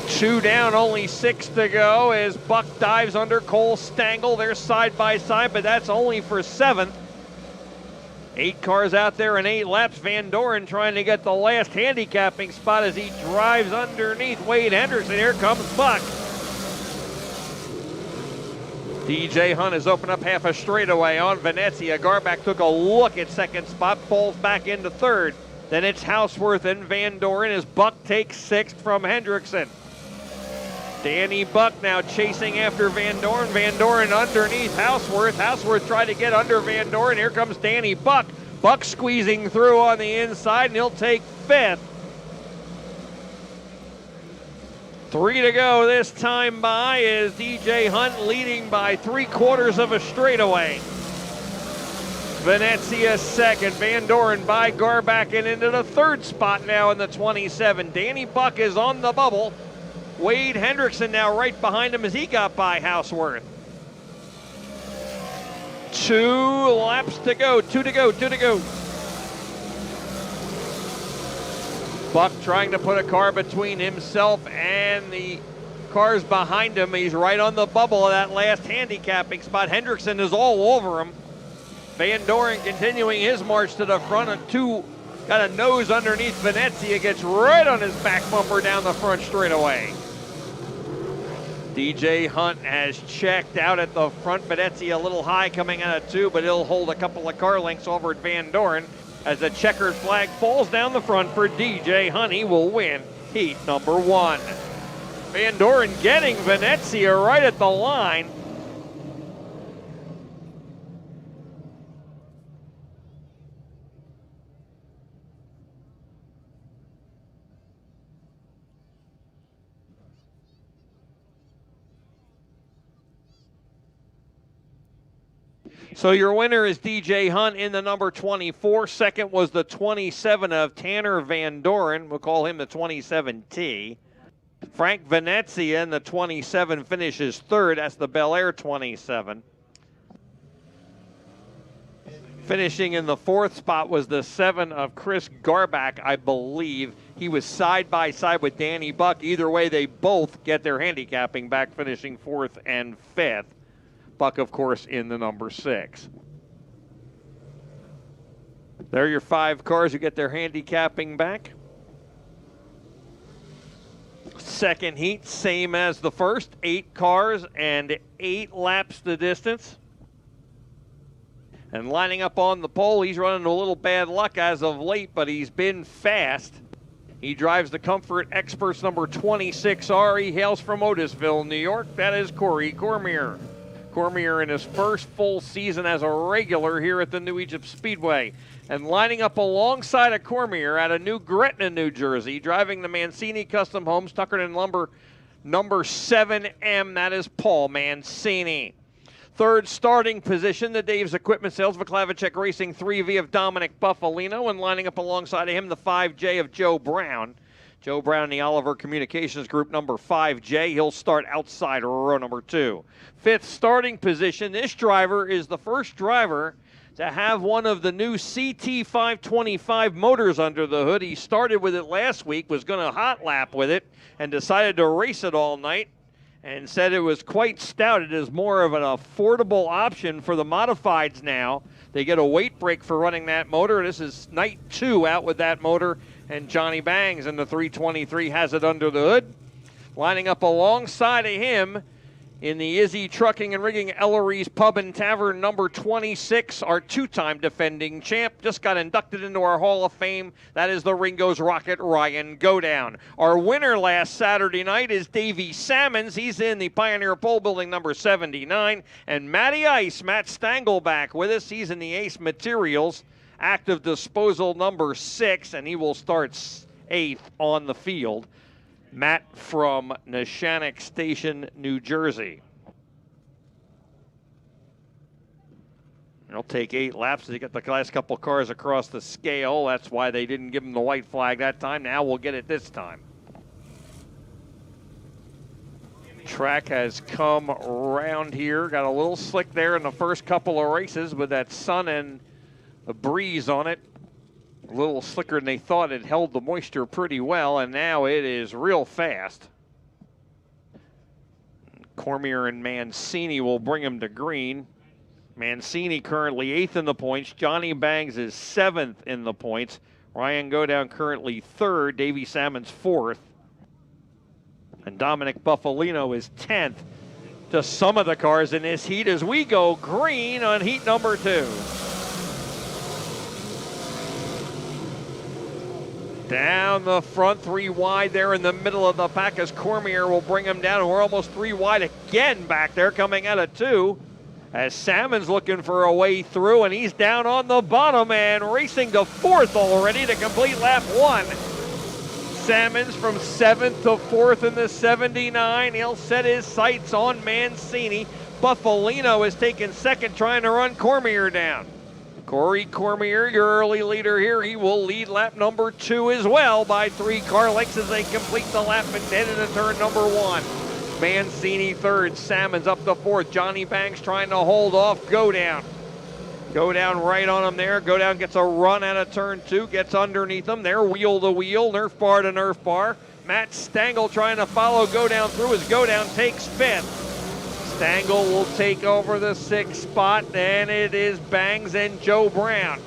2 down, only 6 to go as Buck dives under Cole Stangl. They're side by side, but that's only for 7th. 8 cars out there in 8 laps. Van Doren trying to get the last handicapping spot as he drives underneath Wade Henderson. Here comes Buck. DJ Hunt has opened up half a straightaway on Venezia. Garback took a look at second spot, falls back into 3rd. Then it's Houseworth and Van Doren as Buck takes 6th from Hendrickson. Danny Buck now chasing after Van Doren. Van Doren underneath Houseworth. Houseworth tried to get under Van Doren. Here comes Danny Buck. Buck squeezing through on the inside, and he'll take 5th. 3 to go this time by is DJ Hunt leading by 3/4 of a straightaway. Venezia second. Van Doren by Garback and into the 3rd spot now in the 27. Danny Buck is on the bubble. Wade Hendrickson now right behind him as he got by Houseworth. 2 laps to go, 2 to go, 2 to go. Buck trying to put a car between himself and the cars behind him. He's right on the bubble of that last handicapping spot. Hendrickson is all over him. Van Doren continuing his march to the front. And 2 got a nose underneath Venezia, gets right on his back bumper down the front straightaway. DJ Hunt has checked out at the front. Venezia a little high coming out of 2, but he'll hold a couple of car lengths over at Van Doren as the checkered flag falls down the front for DJ Hunt. He will win heat number 1. Van Doren getting Venezia right at the line. So your winner is DJ Hunt in the number 24. Second was the 27 of Tanner Van Doren. We'll call him the 27T. Frank Venezia in the 27 finishes third. That's the Bel Air 27. Finishing in the fourth spot was the 7 of Chris Garback, I believe. He was side by side with Danny Buck. Either way, they both get their handicapping back, finishing fourth and fifth. Buck, of course, in the number 6. There are your 5 cars who get their handicapping back. Second heat, same as the first. 8 cars and 8 laps the distance. And lining up on the pole, he's running a little bad luck as of late, but he's been fast. He drives the Comfort Experts number 26R. He hails from Otisville, New York. That is Corey Cormier. Cormier in his first full season as a regular here at the New Egypt Speedway. And lining up alongside of Cormier out of New Gretna, New Jersey, driving the Mancini Custom Homes, Tuckerton Lumber number 7M, that is Paul Mancini. Third starting position, the Dave's Equipment Sales, Vaklavacek Racing 3V of Dominic Buffalino, and lining up alongside of him, the 5J of Joe Brown. Joe Brown, the Oliver Communications Group, number 5J. He'll start outside row number 2. Fifth starting position, this driver is the first driver to have one of the new CT525 motors under the hood. He started with it last week, was going to hot lap with it, and decided to race it all night, and said it was quite stout. It is more of an affordable option for the modifieds now. They get a weight break for running that motor. This is night 2 out with that motor, and Johnny Bangs in the 323 has it under the hood. Lining up alongside of him in the Izzy Trucking and Rigging Ellery's Pub and Tavern number 26, our 2-time defending champ, just got inducted into our Hall of Fame. That is the Ringo's Rocket, Ryan Godown. Our winner last Saturday night is Davey Salmons. He's in the Pioneer Pole Building number 79. And Matty Ice, Matt Stangl back with us. He's in the Ace Materials Active Disposal number 6, and he will start 8th on the field. Matt from Neshannock Station, New Jersey. It'll take 8 laps to get the last couple cars across the scale. That's why they didn't give him the white flag that time. Now we'll get it this time. Track has come around here. Got a little slick there in the first couple of races with that sun and a breeze on it. A little slicker than they thought. It held the moisture pretty well, and now it is real fast. Cormier and Mancini will bring him to green. Mancini currently 8th in the points. Johnny Bangs is 7th in the points. Ryan Godown currently 3rd. Davey Salmons 4th. And Dominic Buffalino is 10th. Just some of the cars in this heat as we go green on heat number 2. Down the front, 3 wide there in the middle of the pack as Cormier will bring him down. We're almost 3 wide again back there coming out of 2. As Salmon's looking for a way through, and he's down on the bottom and racing to 4th already to complete lap 1. Salmon's from 7th to 4th in the 79. He'll set his sights on Mancini. Buffalino is taking 2nd, trying to run Cormier down. Corey Cormier, your early leader here. He will lead lap number 2 as well by 3 car lengths as they complete the lap and head into turn number 1. Mancini 3rd, Salmons up to 4th. Johnny Banks trying to hold off Godown. Godown right on him there. Godown gets a run out of turn 2, gets underneath him. They're wheel to wheel, Nerf bar to Nerf bar. Matt Stangl trying to follow Godown through as Godown takes 5th. Stangl will take over the 6th spot, and it is Bangs and Joe Brown.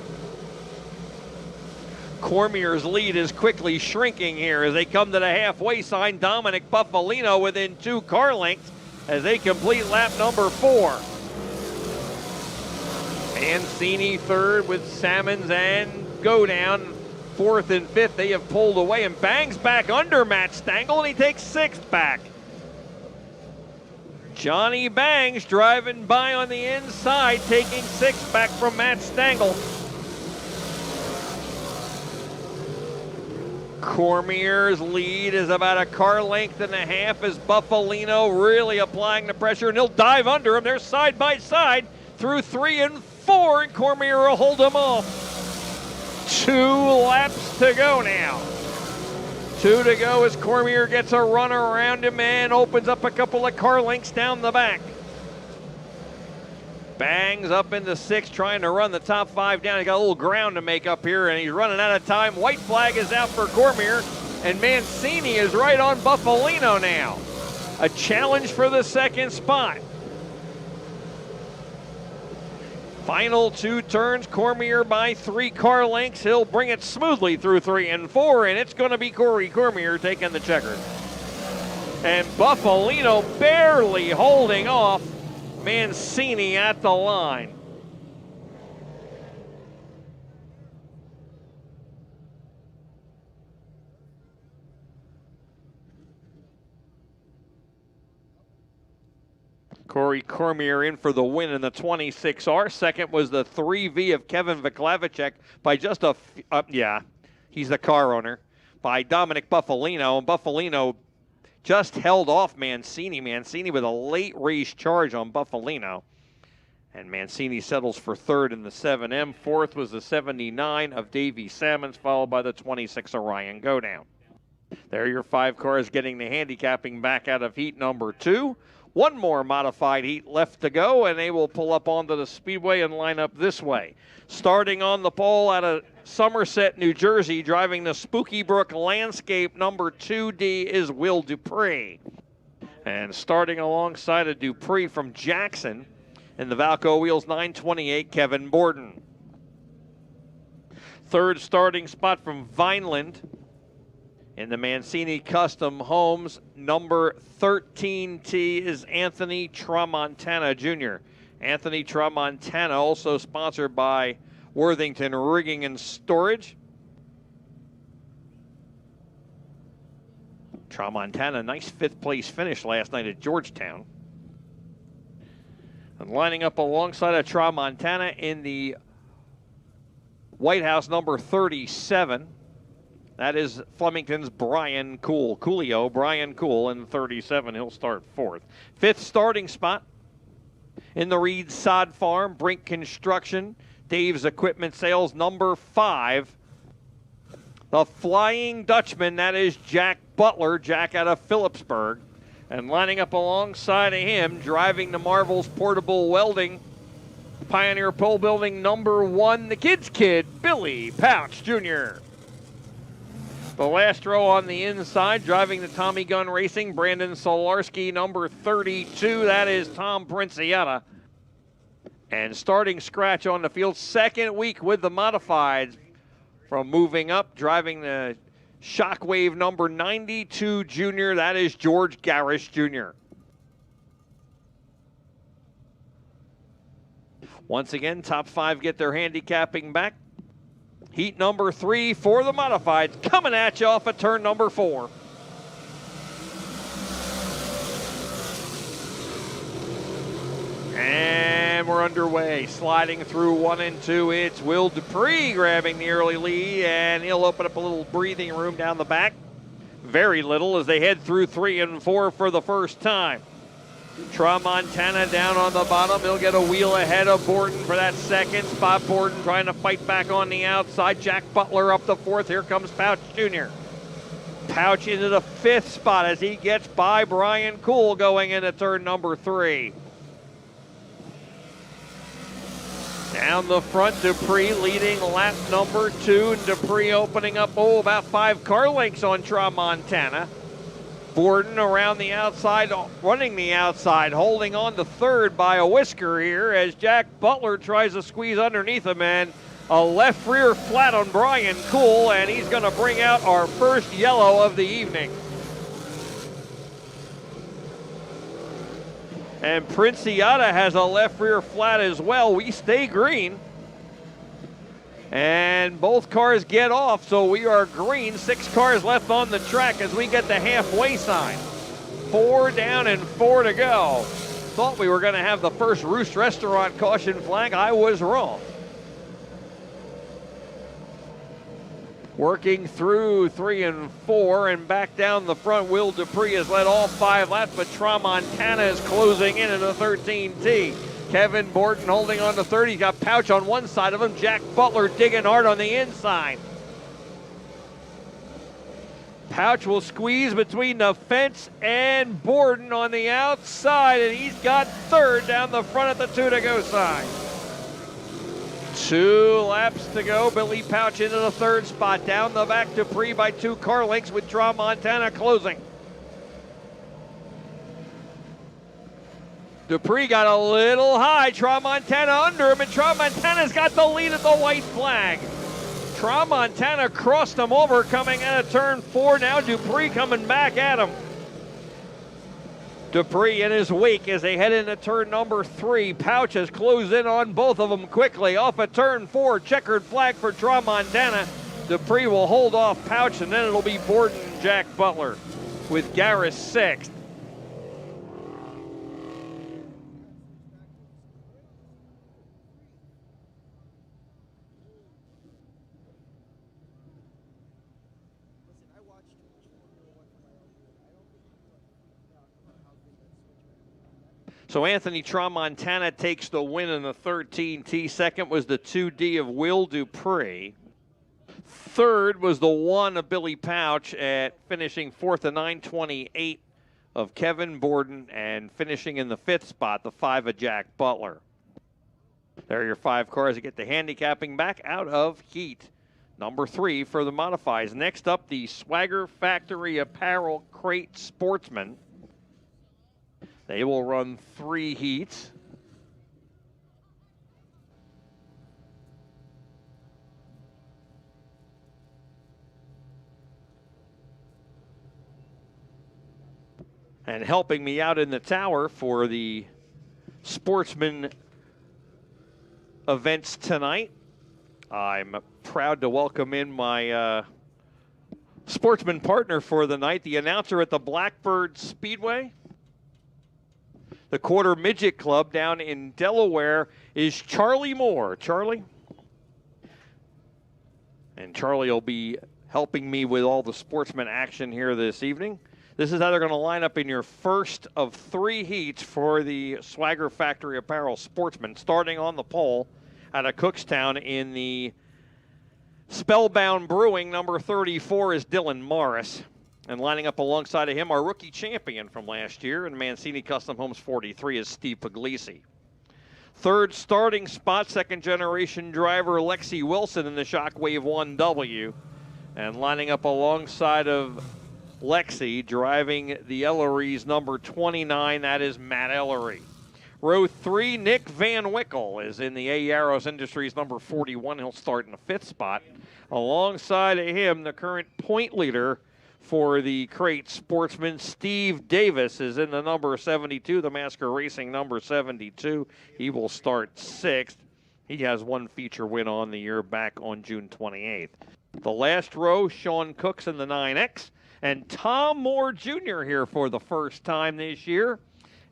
Cormier's lead is quickly shrinking here as they come to the halfway sign. Dominic Buffalino within 2 car lengths as they complete lap number 4. Mancini 3rd with Salmons and Godown 4th and 5th. They have pulled away, and Bangs back under Matt Stangl, and he takes 6th back. Johnny Bangs driving by on the inside, taking 6th back from Matt Stangl. Cormier's lead is about a car length and a half as Buffalino really applying the pressure, and he'll dive under him. They're side by side. through 3 and 4, and Cormier will hold him off. 2 laps to go now. 2 to go as Cormier gets a run around him and opens up a couple of car lengths down the back. Bangs up into 6, trying to run the top 5 down. He got a little ground to make up here, and he's running out of time. White flag is out for Cormier, and Mancini is right on Buffalino now. A challenge for the second spot. Final 2 turns, Cormier by 3 car lengths. He'll bring it smoothly through 3 and 4, and it's going to be Corey Cormier taking the checkers. And Buffalino barely holding off Mancini at the line. Corey Cormier in for the win in the 26R. Second was the 3V of Kevin Vuklavicek by just he's the car owner, by Dominic Buffalino. And Buffalino just held off Mancini. Mancini with a late race charge on Buffalino. And Mancini settles for third in the 7M. Fourth was the 79 of Davey Salmons, followed by the 26 of Ryan Godown. There are your 5 cars getting the handicapping back out of heat number 2. One more modified heat left to go, and they will pull up onto the Speedway and line up this way. Starting on the pole out of Somerset, New Jersey, driving the Spooky Brook Landscape number 2D is Will Dupree. And starting alongside of Dupree from Jackson in the Valco Wheels 928, Kevin Borden. Third starting spot from Vineland in the Mancini Custom Homes, number 13T is Anthony Tramontana Jr. Anthony Tramontana, also sponsored by Worthington Rigging and Storage. Tramontana, nice 5th place finish last night at Georgetown. And lining up alongside of Tramontana in the White House number 37. That is Flemington's Brian Coolio, Brian Cool in 37. He'll start 4th. 5th starting spot in the Reed Sod Farm, Brink Construction, Dave's Equipment Sales, number 5. The Flying Dutchman, that is Jack Butler, Jack out of Phillipsburg. And lining up alongside of him, driving the Marvel's Portable Welding, Pioneer Pole Building, number 1, the kid's kid, Billy Pouch Jr. The last row on the inside, driving the Tommy Gun Racing, Brandon Solarski, number 32. That is Tom Princiata. And starting scratch on the field, second week with the modifieds. From moving up, driving the Shockwave number 92 junior. That is George Garish Jr. Once again, top 5 get their handicapping back. Heat number 3 for the modifieds, coming at you off of turn number 4. And we're underway, sliding through 1 and 2. It's Will Dupree grabbing the early lead, and he'll open up a little breathing room down the back. Very little as they head through 3 and 4 for the first time. Tramontana down on the bottom. He'll get a wheel ahead of Borden for that second spot. Borden trying to fight back on the outside. Jack Butler up the 4th. Here comes Pouch Jr. Pouch into the 5th spot as he gets by Brian Cool going into turn number 3. Down the front, Dupree leading lap number 2. And Dupree opening up, about 5 car lengths on Tramontana. Borden around the outside, running the outside, holding on to 3rd by a whisker here as Jack Butler tries to squeeze underneath him, and a left rear flat on Brian Cool, and he's going to bring out our first yellow of the evening. And Princiata has a left rear flat as well. We stay green. And both cars get off, so we are green. 6 cars left on the track as we get the halfway sign. 4 down and 4 to go. Thought we were going to have the first Roost Restaurant caution flag. I was wrong. Working through 3 and 4 and back down the front, Will Dupree has led all 5 laps, but Tramontana is closing in the 13T. Kevin Borden holding on to third. He's got Pouch on one side of him. Jack Butler digging hard on the inside. Pouch will squeeze between the fence and Borden on the outside, and he's got third down the front at the 2-to-go side. 2 laps to go. Billy Pouch into the third spot. Down the back, Dupree by 2 car lengths with Tramontana closing. Dupree got a little high. Tramontana under him, and Tramontana's got the lead at the white flag. Tramontana crossed him over coming out of turn 4. Now Dupree coming back at him. Dupree in his wake as they head into turn number 3. Pouch has closed in on both of them quickly. Off at turn 4, checkered flag for Tramontana. Dupree will hold off Pouch, and then it'll be Borden and Jack Butler with Garris 6th. So Anthony Tramontana takes the win in the 13T. Second was the 2D of Will Dupree. Third was the 1 of Billy Pouch at finishing fourth, the 9:28 of Kevin Borden, and finishing in the 5th spot, the 5 of Jack Butler. There are your 5 cars that get the handicapping back out of heat number 3 for the modifies. Next up, the Swagger Factory Apparel Crate Sportsman. They will run 3 heats. And helping me out in the tower for the Sportsman events tonight, I'm proud to welcome in my Sportsman partner for the night, the announcer at the Blackbird Speedway. The Quarter Midget Club down in Delaware is Charlie Moore. Charlie? And Charlie will be helping me with all the Sportsman action here this evening. This is how they're going to line up in your first of 3 heats for the Swagger Factory Apparel Sportsman. Starting on the pole out of Cookstown in the Spellbound Brewing, number 34 is Dylan Morris. And lining up alongside of him, our rookie champion from last year, and Mancini Custom Homes 43 is Steve Puglisi. Third starting spot, second-generation driver Lexi Wilson in the Shockwave 1W. And lining up alongside of Lexi, driving the Ellery's number 29, that is Matt Ellery. Row 3, Nick Van Wickle is in the A. Yaros Industries number 41. He'll start in the 5th spot. Alongside of him, the current point leader for the crate Sportsman, Steve Davis, is in the number 72, the Masker Racing number 72. He will start 6th. He has 1 feature win on the year back on June 28th. The last row, Sean Cooks in the 9X, and Tom Moore Jr. here for the first time this year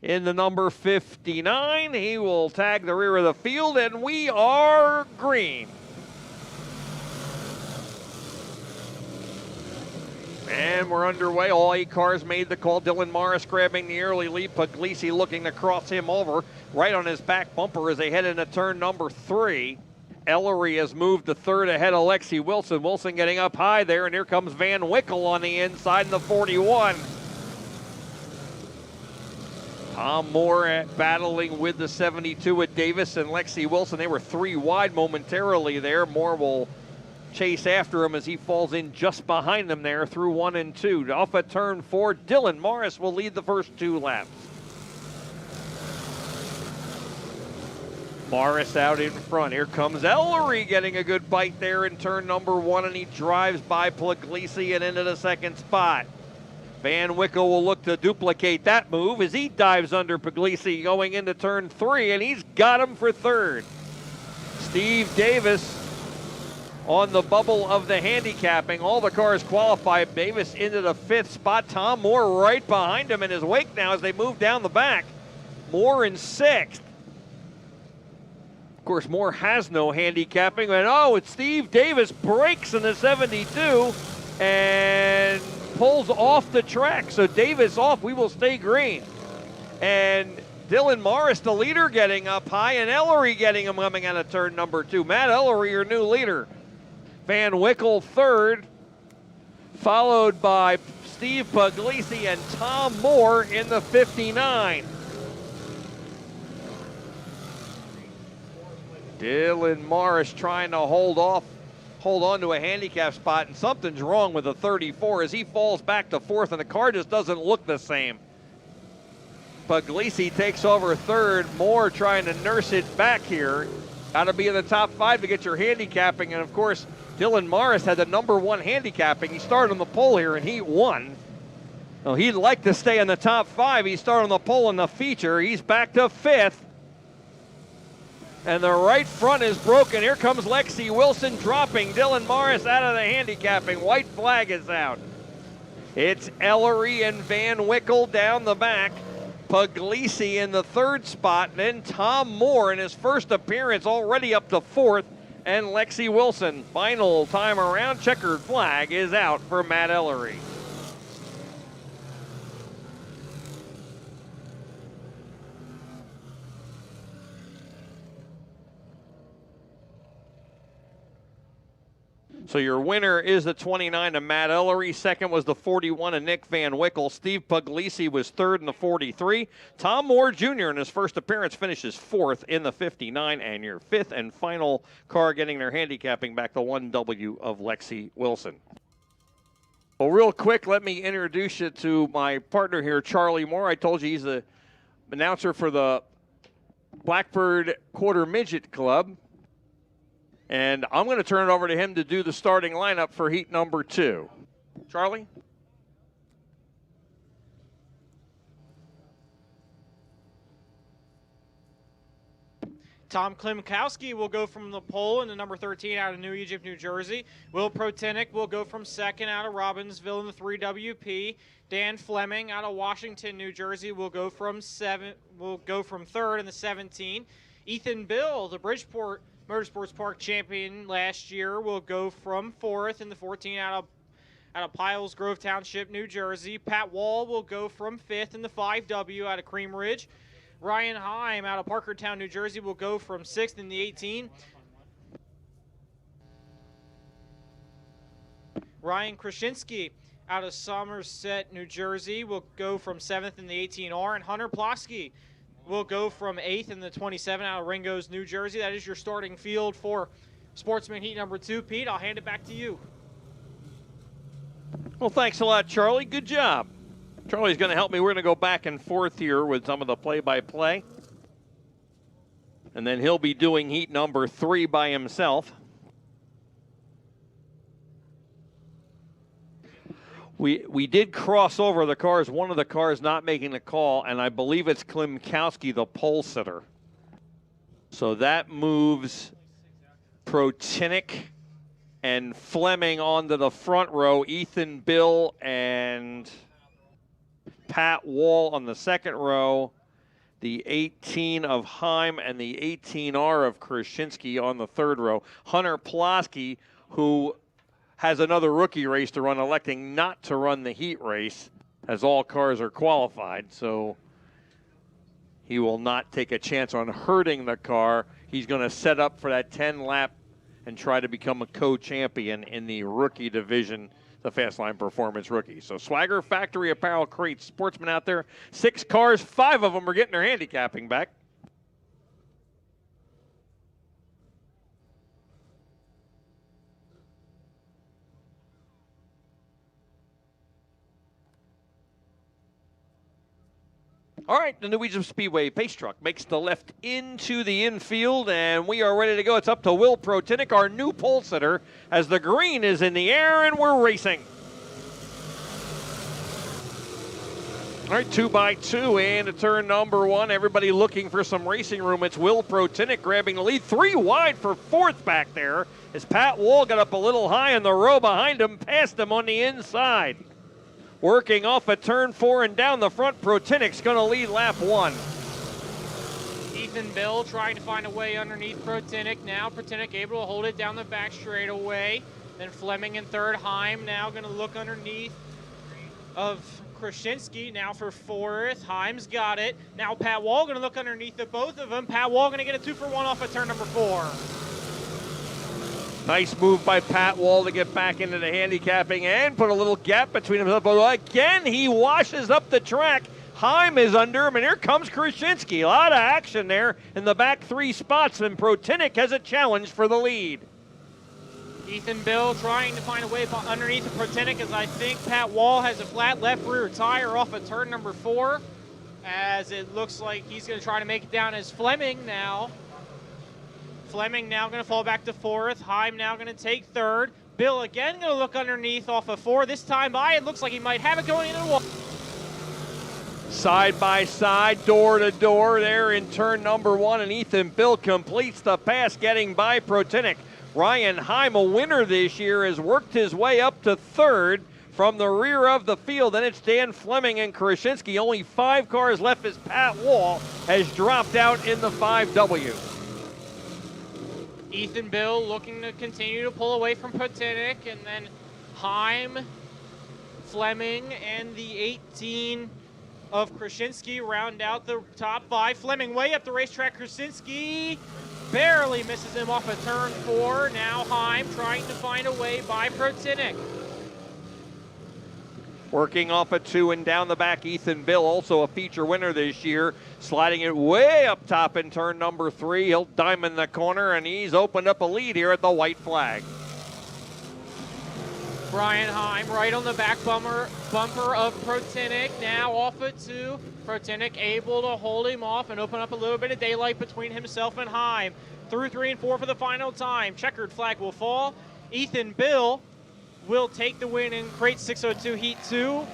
in the number 59. He will tag the rear of the field, and we are green. And we're underway. All 8 cars made the call. Dylan Morris grabbing the early lead. Puglisi looking to cross him over right on his back bumper as they head into turn number 3. Ellery has moved to third ahead of Lexi Wilson. Wilson getting up high there, and here comes Van Wickle on the inside in the 41. Tom Moore battling with the 72 with Davis and Lexi Wilson. They were 3 wide momentarily there. Moore will chase after him as he falls in just behind them there through 1 and 2. Off at turn 4, Dylan Morris will lead the first 2 laps. Morris out in front. Here comes Ellery getting a good bite there in turn number 1, and he drives by Puglisi and into the 2nd spot. Van Wickle will look to duplicate that move as he dives under Puglisi going into turn 3, and he's got him for 3rd. Steve Davis on the bubble of the handicapping. All the cars qualified. Davis into the 5th spot. Tom Moore right behind him in his wake now as they move down the back. Moore in 6th. Of course, Moore has no handicapping. And it's Steve Davis breaks in the 72 and pulls off the track. So Davis off. We will stay green. And Dylan Morris, the leader, getting up high, and Ellery getting him coming out of turn number 2. Matt Ellery, your new leader. Van Wickle third, followed by Steve Puglisi and Tom Moore in the 59. Dylan Morris trying to hold on to a handicap spot, and something's wrong with the 34 as he falls back to 4th, and the car just doesn't look the same. Puglisi takes over 3rd. Moore trying to nurse it back here. Got to be in the top 5 to get your handicapping, and of course, Dylan Morris had the number 1 handicapping. He started on the pole here in Heat 1. Well, he'd like to stay in the top 5. He started on the pole in the feature. He's back to 5th. And the right front is broken. Here comes Lexi Wilson dropping Dylan Morris out of the handicapping. White flag is out. It's Ellery and Van Wickle down the back. Puglisi in the 3rd spot. And then Tom Moore in his first appearance already up to 4th. And Lexi Wilson. Final time around. Checkered flag is out for Matt Ellery. So your winner is the 29 to Matt Ellery. Second was the 41 to Nick Van Wickle. Steve Puglisi was 3rd in the 43. Tom Moore Jr. in his first appearance finishes 4th in the 59. And your 5th and final car getting their handicapping back, the 1W of Lexi Wilson. Well, real quick, let me introduce you to my partner here, Charlie Moore. I told you he's the announcer for the Blackbird Quarter Midget Club. And I'm going to turn it over to him to do the starting lineup for heat number 2. Charlie? Tom Klimkowski will go from the pole in the number 13 out of New Egypt, New Jersey. Will Protinick will go from 2nd out of Robbinsville in the 3WP. Dan Fleming out of Washington, New Jersey will go from 3rd in the 17. Ethan Bill, the Bridgeport Motorsports Park champion last year, will go from 4th in the 14 out of Piles Grove Township, New Jersey. Pat Wall will go from 5th in the 5W out of Cream Ridge. Ryan Heim out of Parkertown, New Jersey will go from 6th in the 18. Ryan Krasinski out of Somerset, New Jersey will go from 7th in the 18R. And Hunter Plosky will go from 8th in the 27 out of Ringo's, New Jersey. That is your starting field for Sportsman Heat number 2. Pete, I'll hand it back to you. Well, thanks a lot, Charlie. Good job. Charlie's going to help me. We're going to go back and forth here with some of the play-by-play. And then he'll be doing heat number 3 by himself. We did cross over the cars. One of the cars not making the call, and I believe it's Klimkowski, the pole sitter. So that moves Protinick and Fleming onto the front row. Ethan Bill and Pat Wall on the second row. The 18 of Heim and the 18R of Krasinski on the third row. Hunter Plosky, who has another rookie race to run, electing not to run the heat race as all cars are qualified. So he will not take a chance on hurting the car. He's going to set up for that 10 lap and try to become a co-champion in the rookie division, the Fastline Performance Rookie. So Swagger Factory Apparel crates, Sportsman out there, 6 cars, 5 of them are getting their handicapping back. All right, the New Egypt Speedway pace truck makes the left into the infield, and we are ready to go. It's up to Will Protinick, our new pole sitter, as the green is in the air, and we're racing. All right, 2x2 into turn number 1. Everybody looking for some racing room. It's Will Protinick grabbing the lead. 3 wide for 4th back there as Pat Wall got up a little high in the row behind him, passed him on the inside. Working off at turn 4 and down the front, Protinick's going to lead lap 1. Ethan Bill trying to find a way underneath Protinick. Now Protinick able to hold it down the back straightaway. Then Fleming in third. Heim now going to look underneath of Krasinski now for fourth. Heim's got it. Now Pat Wall going to look underneath the both of them. Pat Wall going to get a 2-for-1 off of turn number 4. Nice move by Pat Wall to get back into the handicapping and put a little gap between himself. But again, he washes up the track. Heim is under him, and here comes Krasinski. A lot of action there in the back 3 spots, and Protinik has a challenge for the lead. Ethan Bill trying to find a way underneath the Protinik, as I think Pat Wall has a flat left rear tire off of turn number 4, as it looks like he's going to try to make it down as Fleming now. Fleming now going to fall back to 4th. Heim now going to take 3rd. Bill again going to look underneath off of 4. This time by, it looks like he might have it going into the wall. Side by side, door to door there in turn number 1, and Ethan Bill completes the pass, getting by Protinik. Ryan Heim, a winner this year, has worked his way up to 3rd from the rear of the field. Then it's Dan Fleming and Krasinski. Only 5 cars left as Pat Wall has dropped out in the 5W. Ethan Bill looking to continue to pull away from Protinik, and then Heim, Fleming, and the 18 of Krasinski round out the top 5. Fleming way up the racetrack. Krasinski barely misses him off of turn 4. Now Heim trying to find a way by Protinik. Working off a 2 and down the back, Ethan Bill, also a feature winner this year, sliding it way up top in turn number 3. He'll diamond the corner, and he's opened up a lead here at the white flag. Brian Heim right on the back bumper of Protinik. Now off of 2. Protinik able to hold him off and open up a little bit of daylight between himself and Heim. Through 3 and 4 for the final time. Checkered flag will fall. Ethan Bill will take the win in crate 602 heat 2.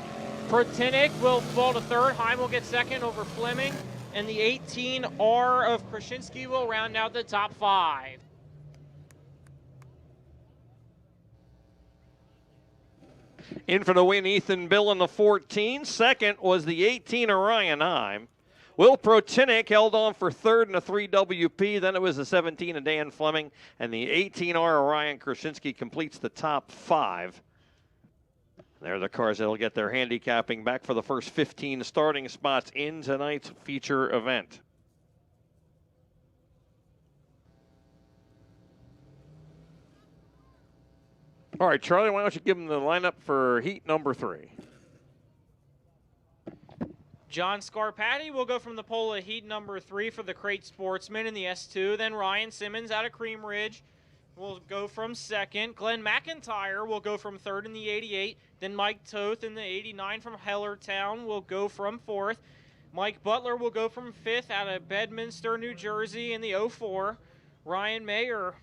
Protinik will fall to 3rd. Heim will get 2nd over Fleming. And the 18R of Krasinski will round out the top 5. In for the win, Ethan Bill in the 14. Second was the 18 Orion Heim. Will Protinik held on for 3rd in the 3WP. Then it was the 17 of Dan Fleming. And the 18R Orion Krasinski completes the top 5. They're the cars that'll get their handicapping back for the first 15 starting spots in tonight's feature event. All right, Charlie, why don't you give them the lineup for heat number 3? John Scarpati will go from the pole at heat number 3 for the crate Sportsman in the S2. Then Ryan Simmons out of Cream Ridge will go from 2nd. Glenn McIntyre will go from 3rd in the 88. Then Mike Toth in the 89 from Hellertown will go from 4th. Mike Butler will go from 5th out of Bedminster, New Jersey in the 04. Ryan Mayer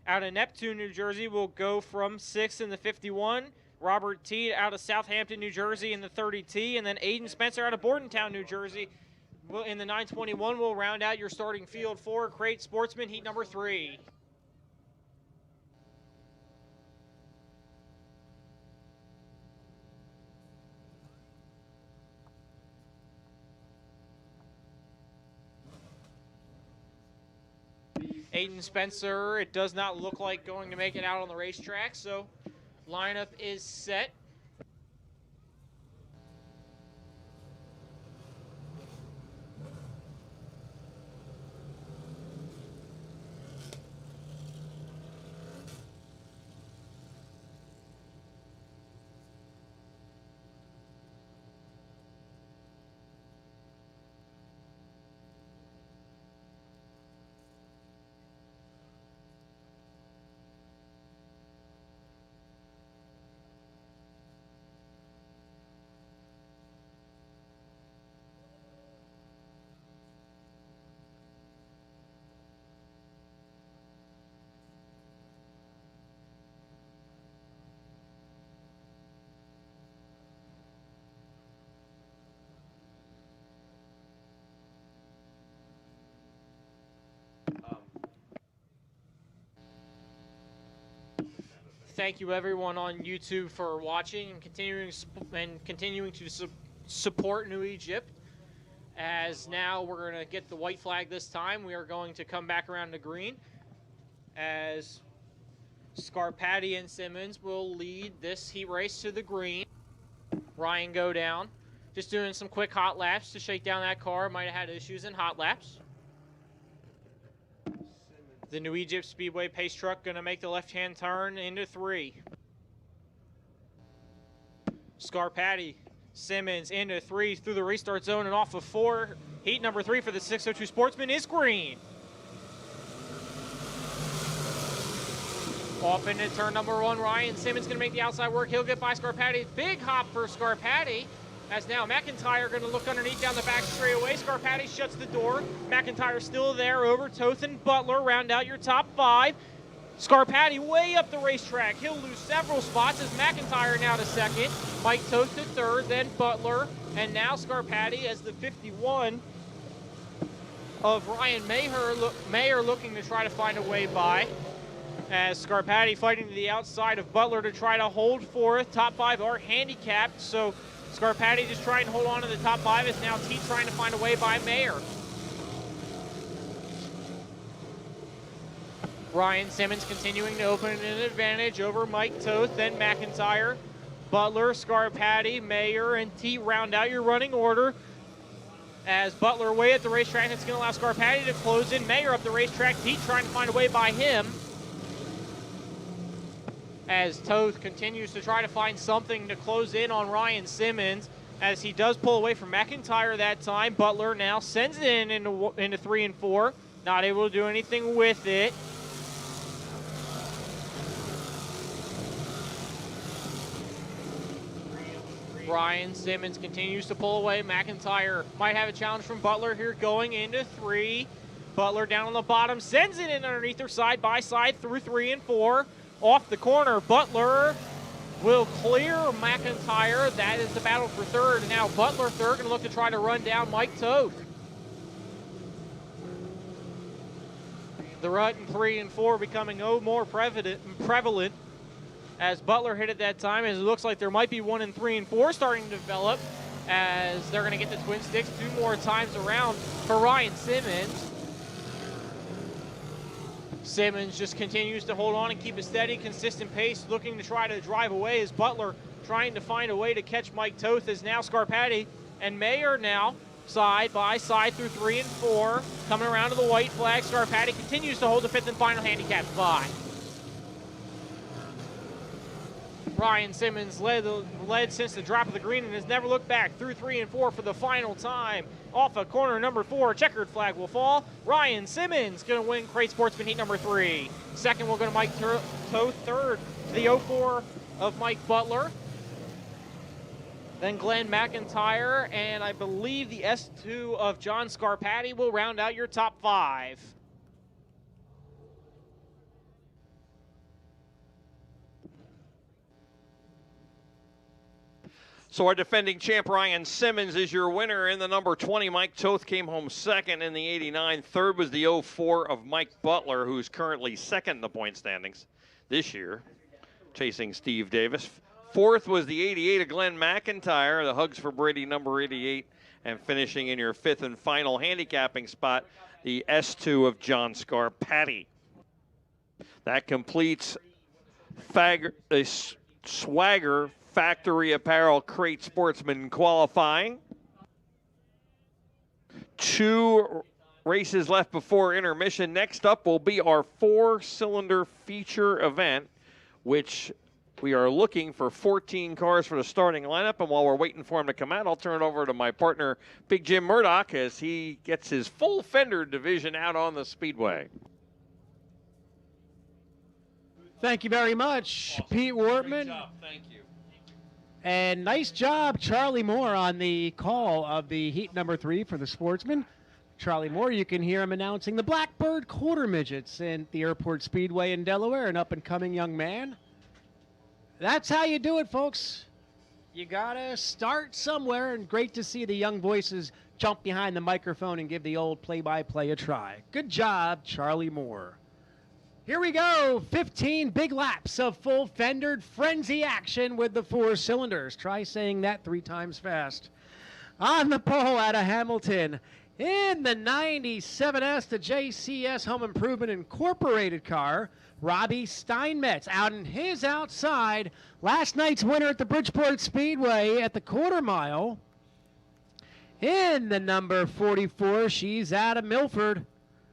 out of Neptune, New Jersey will go from 6th in the 51. Robert Teed out of Southampton, New Jersey in the 30T. And then Aiden Spencer out of Bordentown, New Jersey in the 921 will round out your starting field for crate Sportsman heat number 3. Aiden Spencer, it does not look like going to make it out on the racetrack, so lineup is set. Thank you everyone on YouTube for watching and continuing to support New Egypt. As now we're going to get the white flag this time. We are going to come back around to green as Scarpati and Simmons will lead this heat race to the green. Ryan go down. Just doing some quick hot laps to shake down that car. Might have had issues in hot laps. The New Egypt Speedway pace truck going to make the left-hand turn into 3. Scarpati, Simmons into 3 through the restart zone and off of 4. Heat number 3 for the 602 Sportsman is green. Off into turn number 1, Ryan Simmons going to make the outside work. He'll get by Scarpati. Big hop for Scarpati. As now McIntyre going to look underneath down the back straightaway. Scarpati shuts the door. McIntyre still there over Toth and Butler. Round out your top 5. Scarpati way up the racetrack. He'll lose several spots as McIntyre now to 2nd. Mike Toth to 3rd, then Butler. And now Scarpati as the 51 of Ryan Mayer looking to try to find a way by. As Scarpati fighting to the outside of Butler to try to hold 4th. Top 5 are handicapped, so Scarpati just trying to hold on to the top 5 as now T trying to find a way by Mayer. Ryan Simmons continuing to open an advantage over Mike Toth, then McIntyre, Butler, Scarpati, Mayer, and T round out your running order. As Butler away at the racetrack, it's going to allow Scarpati to close in. Mayer up the racetrack, T trying to find a way by him. As Toth continues to try to find something to close in on Ryan Simmons, as he does pull away from McIntyre that time. Butler now sends it into 3 and 4, not able to do anything with it. Ryan Simmons continues to pull away. McIntyre might have a challenge from Butler here going into 3. Butler down on the bottom, sends it in underneath her side by side through 3 and 4. Off the corner, Butler will clear McIntyre. That is the battle for 3rd. Now Butler 3rd, going to look to try to run down Mike Toth. The rut in 3 and 4 becoming more prevalent as Butler hit it that time, as it looks like there might be 1 in 3 and 4 starting to develop, as they're going to get the twin sticks 2 more times around for Ryan Simmons. Simmons just continues to hold on and keep a steady, consistent pace, looking to try to drive away as Butler trying to find a way to catch Mike Toth, as now Scarpati and Mayer now side by side through 3 and 4. Coming around to the white flag, Scarpati continues to hold the 5th and final handicap 5. Ryan Simmons led since the drop of the green and has never looked back through 3 and 4 for the final time. Off of corner number 4, checkered flag will fall. Ryan Simmons going to win Crate Sportsman heat number 3. Second will go to Mike Toth. 3rd to the 04 of Mike Butler. Then Glenn McIntyre, and I believe the S2 of John Scarpati will round out your top 5. So our defending champ Ryan Simmons is your winner in the number 20. Mike Toth came home 2nd in the 89. 3rd was the 04 of Mike Butler, who's currently 2nd in the point standings this year, chasing Steve Davis. 4th was the 88 of Glenn McIntyre, the Hugs for Brady number 88, and finishing in your 5th and final handicapping spot, the S2 of John Scarpati. That completes Swagger Factory Apparel Crate Sportsman qualifying. 2 races left before intermission. Next up will be our 4-cylinder feature event, which we are looking for 14 cars for the starting lineup. And while we're waiting for him to come out, I'll turn it over to my partner, Big Jim Murdoch, as he gets his full fender division out on the Speedway. Thank you very much, awesome. Pete Wortman. Great job. Thank you. And nice job, Charlie Moore, on the call of the heat number 3 for the Sportsman. Charlie Moore, you can hear him announcing the Blackbird Quarter Midgets in the Airport Speedway in Delaware, an up-and-coming young man. That's how you do it, folks. You gotta start somewhere, and great to see the young voices jump behind the microphone and give the old play-by-play a try. Good job, Charlie Moore. Here we go, 15 big laps of full fendered frenzy action with the 4 cylinders. Try saying that 3 times fast. On the pole out of Hamilton, In the 97S, the JCS Home Improvement Incorporated car, Robbie Steinmetz out in his outside. Last night's winner at the Bridgeport Speedway at the quarter mile. In the number 44, she's out of Milford.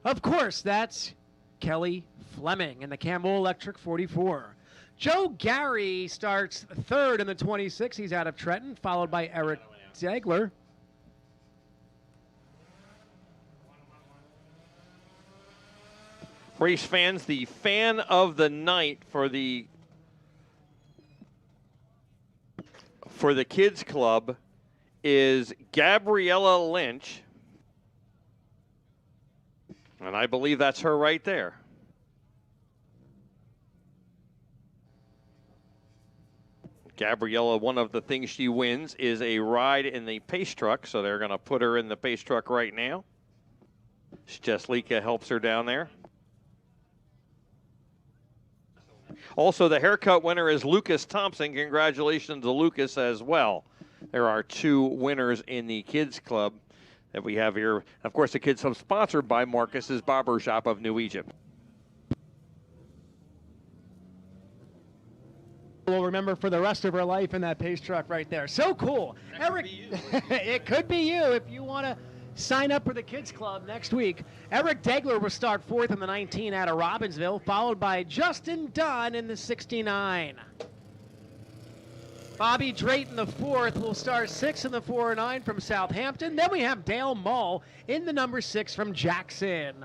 Of course, that's Kelly Fleming in the Campbell Electric 44. Joe Gary starts third in the 26. He's out of Trenton, followed by Eric Zegler. Race fans, the fan of the night for the kids club is Gabriella Lynch. And I believe that's her right there. Gabriella, one of the things she wins is a ride in the pace truck, so they're going to put her in the pace truck right now. Jesslika helps her down there. Also, the haircut winner is Lucas Thompson. Congratulations to Lucas as well. There are two winners in the Kids Club that we have here. Of course, the Kids Club sponsored by Marcus's Barber Shop of New Egypt. We'll remember for the rest of her life in that pace truck right there. So cool. Eric, it could be you if you want to sign up for the Kids Club next week. Eric Degler will start fourth in the 19 out of Robbinsville, followed by Justin Dunn in the 69. Bobby Drayton, the fourth, will start sixth in the 409 from Southampton. Then we have Dale Mull in the number 6 from Jackson.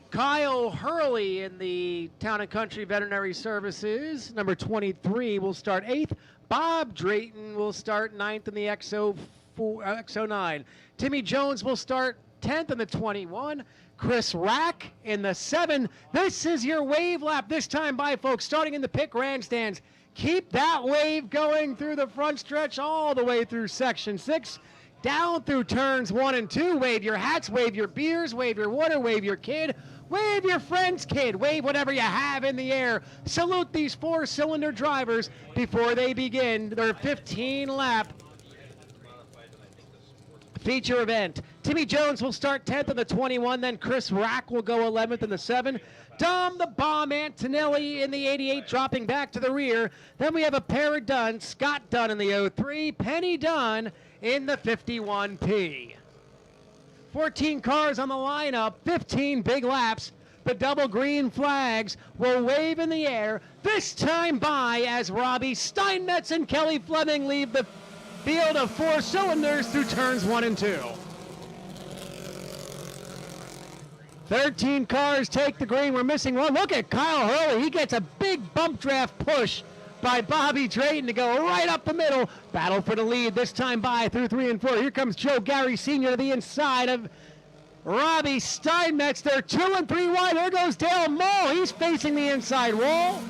Kyle Hurley in the Town and Country Veterinary Services, number 23, will start 8th. Bob Drayton will start 9th in the XO9. Timmy Jones will start 10th in the 21. Chris Rack in the 7. This is your wave lap this time by, folks, starting in the pit grandstands. Keep that wave going through the front stretch all the way through section 6. Down through turns 1 and 2. Wave your hats, wave your beers, wave your water, wave your kid. Wave your friend's kid. Wave whatever you have in the air. Salute these 4-cylinder drivers before they begin their 15-lap feature event. Timmy Jones will start 10th in the 21. Then Chris Rack will go 11th in the 7. Dom the Bomb Antonelli in the 88 dropping back to the rear. Then we have a pair of Dunn. Scott Dunn in the 03. Penny Dunn in the 51P. 14 cars on the lineup, 15 big laps. The double green flags will wave in the air, this time by as Robbie Steinmetz and Kelly Fleming leave the field of 4 cylinders through turns 1 and 2. 13 cars take the green. We're missing one. Look at Kyle Hurley. He gets a big bump draft push by Bobby Drayton to go right up the middle. Battle for the lead this time by through 3 and 4. Here comes Joe Gary Sr. to the inside of Robbie Steinmetz. They're 2 and 3 wide. There goes Dale Mull. He's facing the inside wall.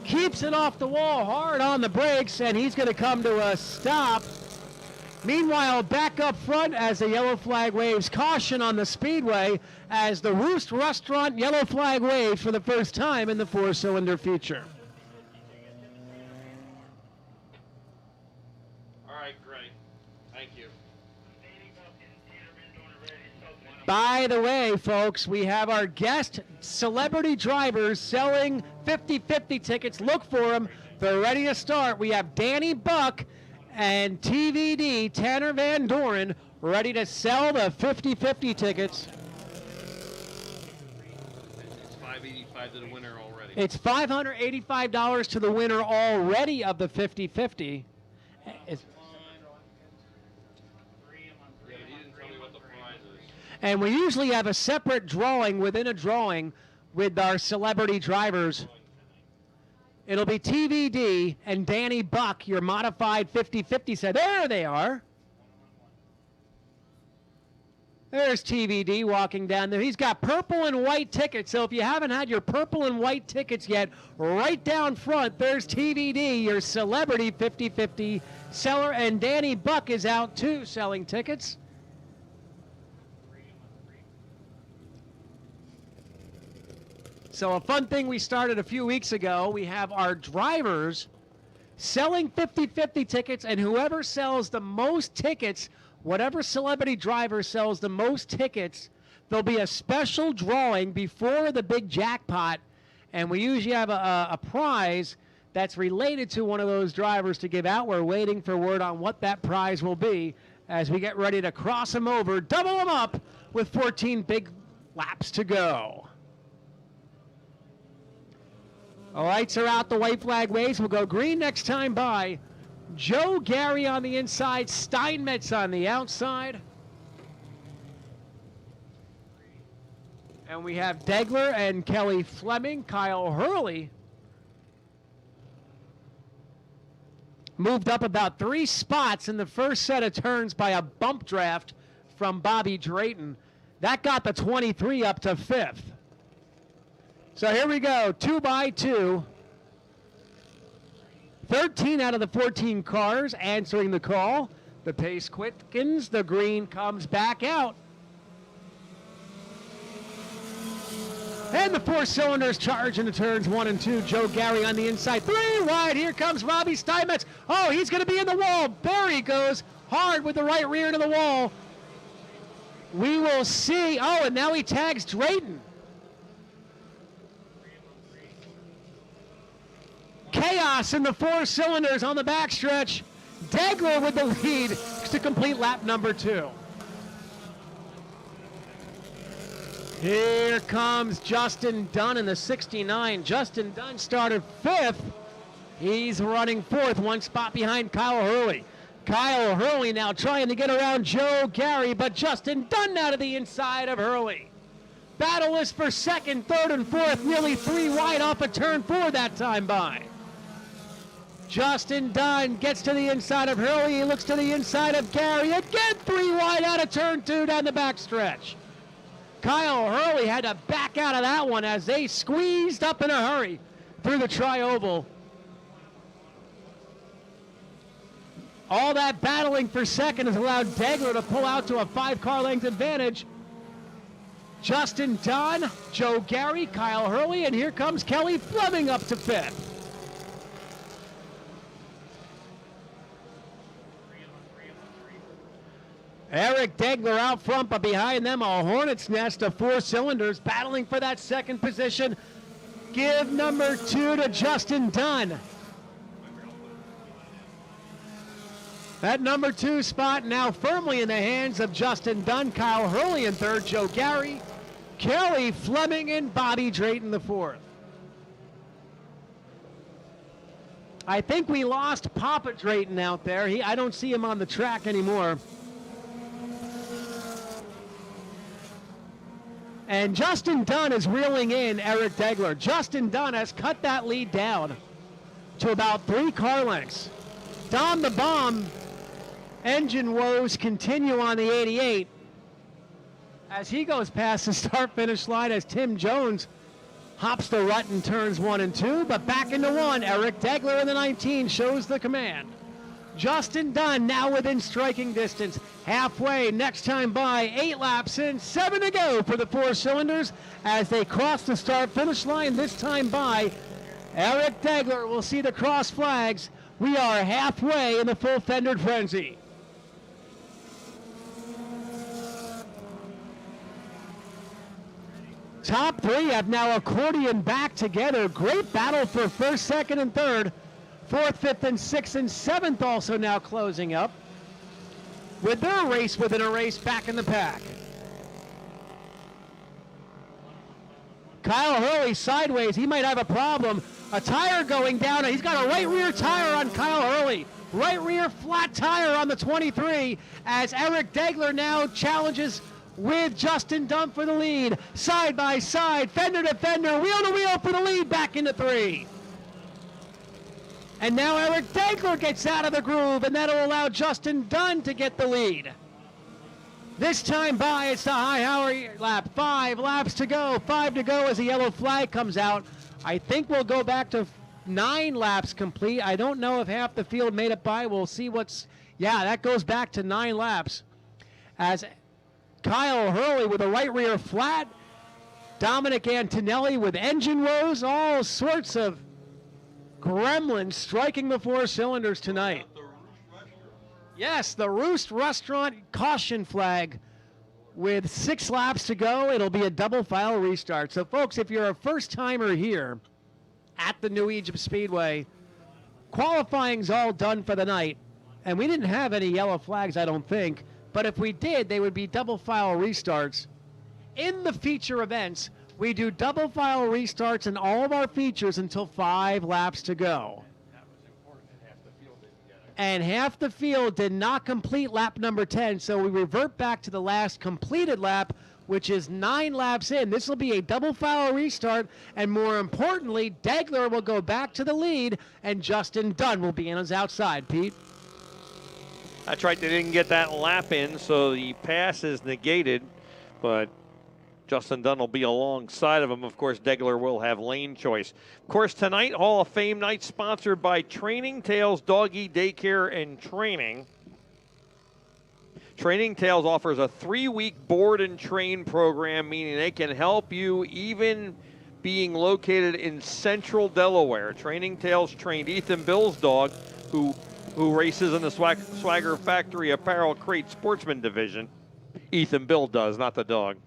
Keeps it off the wall hard on the brakes, and he's going to come to a stop. Meanwhile, back up front as the yellow flag waves caution on the Speedway as the Roost Restaurant yellow flag waves for the first time in the 4-cylinder feature. By the way, folks, we have our guest celebrity drivers selling 50-50 tickets. Look for them. They're ready to start. We have Danny Buck and TVD, Tanner Van Doren, ready to sell the 50-50 tickets. It's $585 to the winner already. It's $585 to the winner already of the 50-50. And we usually have a separate drawing within a drawing with our celebrity drivers. It'll be TVD and Danny Buck, your modified 50-50 set. There they are. There's TVD walking down there. He's got purple and white tickets, so if you haven't had your purple and white tickets yet, right down front, there's TVD, your celebrity 50-50 seller, and Danny Buck is out too selling tickets. So a fun thing we started a few weeks ago, we have our drivers selling 50-50 tickets, and whoever sells the most tickets whatever celebrity driver sells the most tickets, there'll be a special drawing before the big jackpot, and we usually have a prize that's related to one of those drivers to give out. We're waiting for word on what that prize will be as we get ready to cross them over, double them up with 14 big laps to go. The lights are out, the white flag waves. We'll go green next time by. Joe Gary on the inside, Steinmetz on the outside. And we have Degler and Kelly Fleming. Kyle Hurley moved up about 3 spots in the first set of turns by a bump draft from Bobby Drayton. That got the 23 up to 5th. So here we go, 2 by 2. 13 out of the 14 cars answering the call. The pace quickens, the green comes back out. And the 4 cylinders charge into turns 1 and 2. Joe Gary on the inside, 3 wide. Here comes Robbie Steinmetz. Oh, he's going to be in the wall. There he goes, hard with the right rear to the wall. We will see. Oh, and now he tags Drayton. Chaos in the 4 cylinders on the backstretch. Degler with the lead to complete lap number 2. Here comes Justin Dunn in the 69. Justin Dunn started 5th. He's running 4th, 1 spot behind Kyle Hurley. Kyle Hurley now trying to get around Joe Gary, but Justin Dunn now to the inside of Hurley. Battle is for 2nd, 3rd, and 4th, nearly 3 wide off of turn 4 that time by. Justin Dunn gets to the inside of Hurley. He looks to the inside of Gary. Again, 3 wide out of turn 2 down the backstretch. Kyle Hurley had to back out of that one as they squeezed up in a hurry through the tri-oval. All that battling for 2nd has allowed Degler to pull out to a 5-car length advantage. Justin Dunn, Joe Gary, Kyle Hurley, and here comes Kelly Fleming up to 5th. Eric Degler out front, but behind them a hornet's nest of 4 cylinders battling for that 2nd position. Give number 2 to Justin Dunn. That number 2 spot now firmly in the hands of Justin Dunn. Kyle Hurley in 3rd, Joe Gary, Kelly Fleming, and Bobby Drayton the 4th. I think we lost Papa Drayton out there. I don't see him on the track anymore. And Justin Dunn is reeling in Eric Degler. Justin Dunn has cut that lead down to about 3 car lengths. Dom the Bomb engine woes continue on the 88 as he goes past the start-finish line as Tim Jones hops the rut in turns 1 and 2, but back into 1. Eric Degler in the 19 shows the command. Justin Dunn now within striking distance. Halfway, next time by, 8 laps in, 7 to go for the 4 cylinders as they cross the start-finish line. This time by Eric Degler will see the cross flags. We are halfway in the full-fendered frenzy. Top 3 have now accordion back together. Great battle for 1st, 2nd, and 3rd. 4th, 5th, and 6th, and 7th also now closing up with their race within a race back in the pack. Kyle Hurley sideways. He might have a problem. A tire going down. He's got a right rear tire on Kyle Hurley. Right rear flat tire on the 23 as Eric Degler now challenges with Justin Dunn for the lead. Side by side, fender to fender, wheel to wheel for the lead back into 3. And now Eric Degler gets out of the groove, and that'll allow Justin Dunn to get the lead. This time by, it's the high hour lap. 5 laps to go, 5 to go as the yellow flag comes out. I think we'll go back to 9 laps complete. I don't know if half the field made it by. We'll see yeah, that goes back to 9 laps. As Kyle Hurley with a right rear flat, Dominic Antonelli with engine woes, all sorts of gremlins striking the 4 cylinders tonight. Yes, the Roost Restaurant caution flag. With 6 laps to go, it'll be a double file restart. So, folks, if you're a first-timer here at the New Egypt Speedway, qualifying's all done for the night. And we didn't have any yellow flags, I don't think. But if we did, they would be double file restarts. In the feature events, we do double file restarts in all of our features until 5 laps to go. And half the field did not complete lap number 10, so we revert back to the last completed lap, which is 9 laps in. This will be a double file restart, and more importantly, Degler will go back to the lead, and Justin Dunn will be in his outside, Pete. That's right, they didn't get that lap in, so the pass is negated, but Justin Dunn will be alongside of him. Of course, Degler will have lane choice. Of course, tonight, Hall of Fame night sponsored by Training Tales Doggy Daycare and Training. Training Tales offers a 3-week board and train program, meaning they can help you even being located in central Delaware. Training Tales trained Ethan Bill's dog, who races in the Swagger Factory Apparel Crate Sportsman division. Ethan Bill does, not the dog.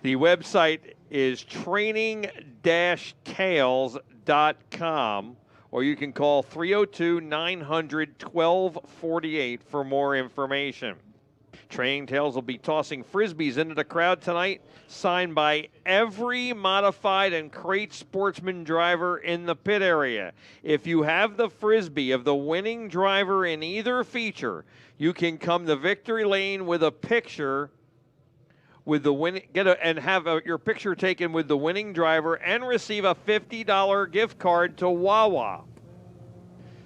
The website is training-tales.com, or you can call 302-900-1248 for more information. Training Tales will be tossing Frisbees into the crowd tonight, signed by every modified and crate sportsman driver in the pit area. If you have the Frisbee of the winning driver in either feature, you can come to Victory Lane with a picture with the your picture taken with the winning driver and receive a $50 gift card to Wawa.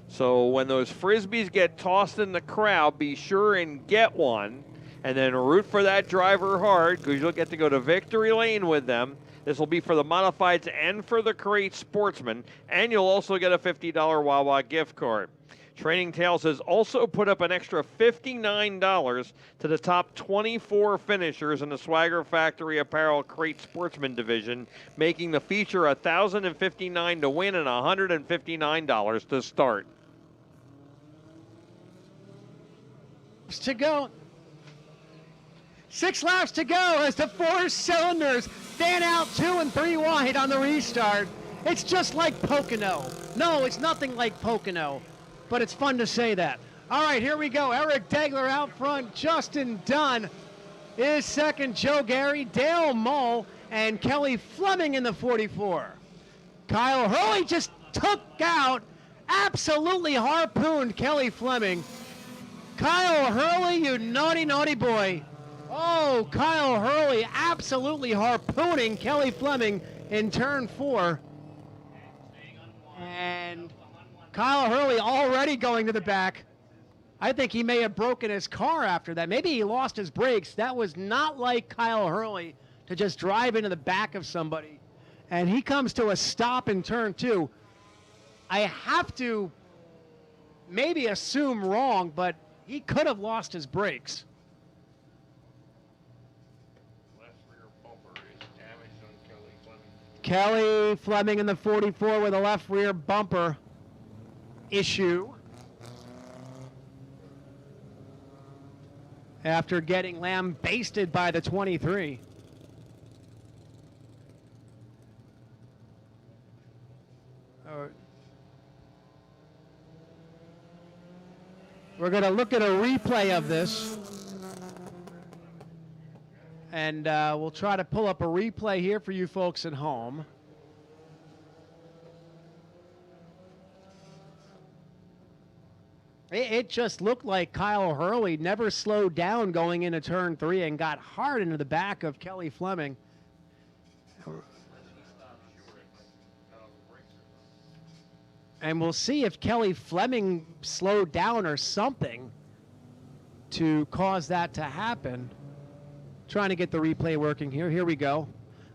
So when those Frisbees get tossed in the crowd, be sure and get one, and then root for that driver hard, because you'll get to go to Victory Lane with them. This will be for the modifieds and for the crate sportsman, and you'll also get a $50 Wawa gift card. Training Tales has also put up an extra $59 to the top 24 finishers in the Swagger Factory Apparel Crate Sportsman division, making the feature $1,059 to win and $159 to start. To go. 6 laps to go as the 4 cylinders fan out 2 and 3 wide on the restart. It's just like Pocono. No, it's nothing like Pocono, but it's fun to say that. All right, here we go. Eric Degler out front. Justin Dunn is second. Joe Gary, Dale Mull, and Kelly Fleming in the 44. Kyle Hurley just took out, absolutely harpooned Kelly Fleming. Kyle Hurley, you naughty, naughty boy. Oh, Kyle Hurley absolutely harpooning Kelly Fleming in turn 4. And Kyle Hurley already going to the back. I think he may have broken his car after that. Maybe he lost his brakes. That was not like Kyle Hurley to just drive into the back of somebody. And he comes to a stop in turn 2. I have to maybe assume wrong, but he could have lost his brakes. Kelly Fleming in the 44 with a left rear bumper issue after getting lambasted by the 23. We're going to look at a replay of this, and we'll try to pull up a replay here for you folks at home. It just looked like Kyle Hurley never slowed down going into turn 3 and got hard into the back of Kelly Fleming. And we'll see if Kelly Fleming slowed down or something to cause that to happen. Trying to get the replay working here. Here we go.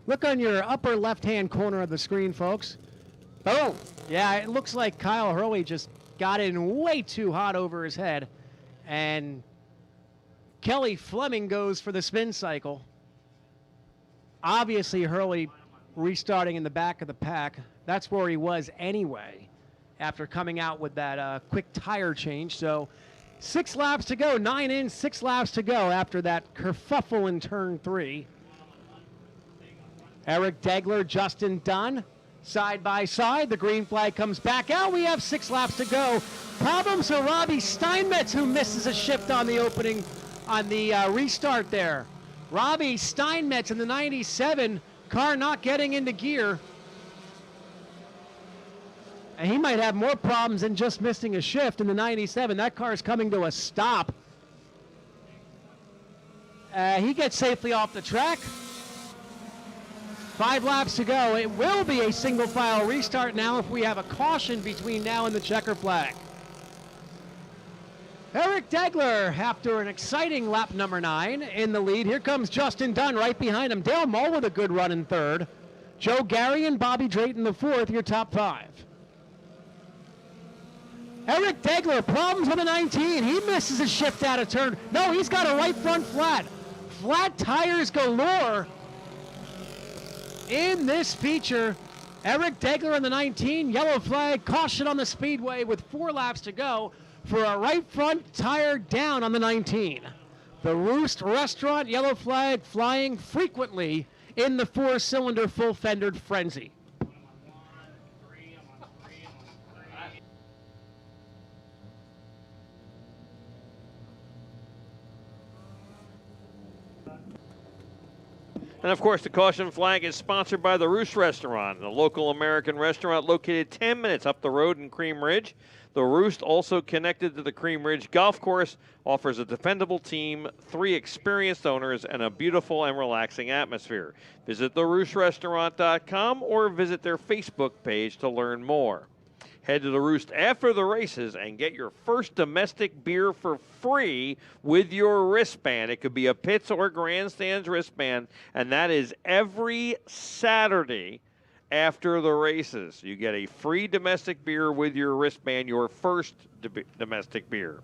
Look on your upper left-hand corner of the screen, folks. Boom. Yeah, it looks like Kyle Hurley just got in way too hot over his head. And Kelly Fleming goes for the spin cycle. Obviously, Hurley restarting in the back of the pack. That's where he was anyway. after coming out with that quick tire change. So 6 laps to go, 9 in, 6 laps to go after that kerfuffle in turn 3. Eric Degler, Justin Dunn, side by side. The green flag comes back out. We have 6 laps to go. Problems for Robbie Steinmetz, who misses a shift on the opening, on the restart there. Robbie Steinmetz in the 97, car not getting into gear. And he might have more problems than just missing a shift in the 97. That car is coming to a stop. He gets safely off the track. 5 laps to go. It will be a single file restart now if we have a caution between now and the checker flag. Eric Degler, after an exciting lap number 9, in the lead. Here comes Justin Dunn right behind him. Dale Mull with a good run in 3rd. Joe Gary and Bobby Drayton the 4th, your top 5. Eric Degler, problems with the 19. He misses a shift out of turn. No, he's got a right front flat. Flat tires galore in this feature. Eric Degler in the 19, yellow flag, caution on the Speedway with 4 laps to go for a right front tire down on the 19. The Roost Restaurant yellow flag flying frequently in the 4-cylinder full-fendered Frenzy. And of course, the caution flag is sponsored by the Roost Restaurant, a local American restaurant located 10 minutes up the road in Cream Ridge. The Roost, also connected to the Cream Ridge Golf Course, offers a dependable team, 3 experienced owners, and a beautiful and relaxing atmosphere. Visit theroostrestaurant.com or visit their Facebook page to learn more. Head to the Roost after the races and get your first domestic beer for free with your wristband. It could be a Pitts or Grandstands wristband, and that is every Saturday after the races. You get a free domestic beer with your wristband, your first domestic beer.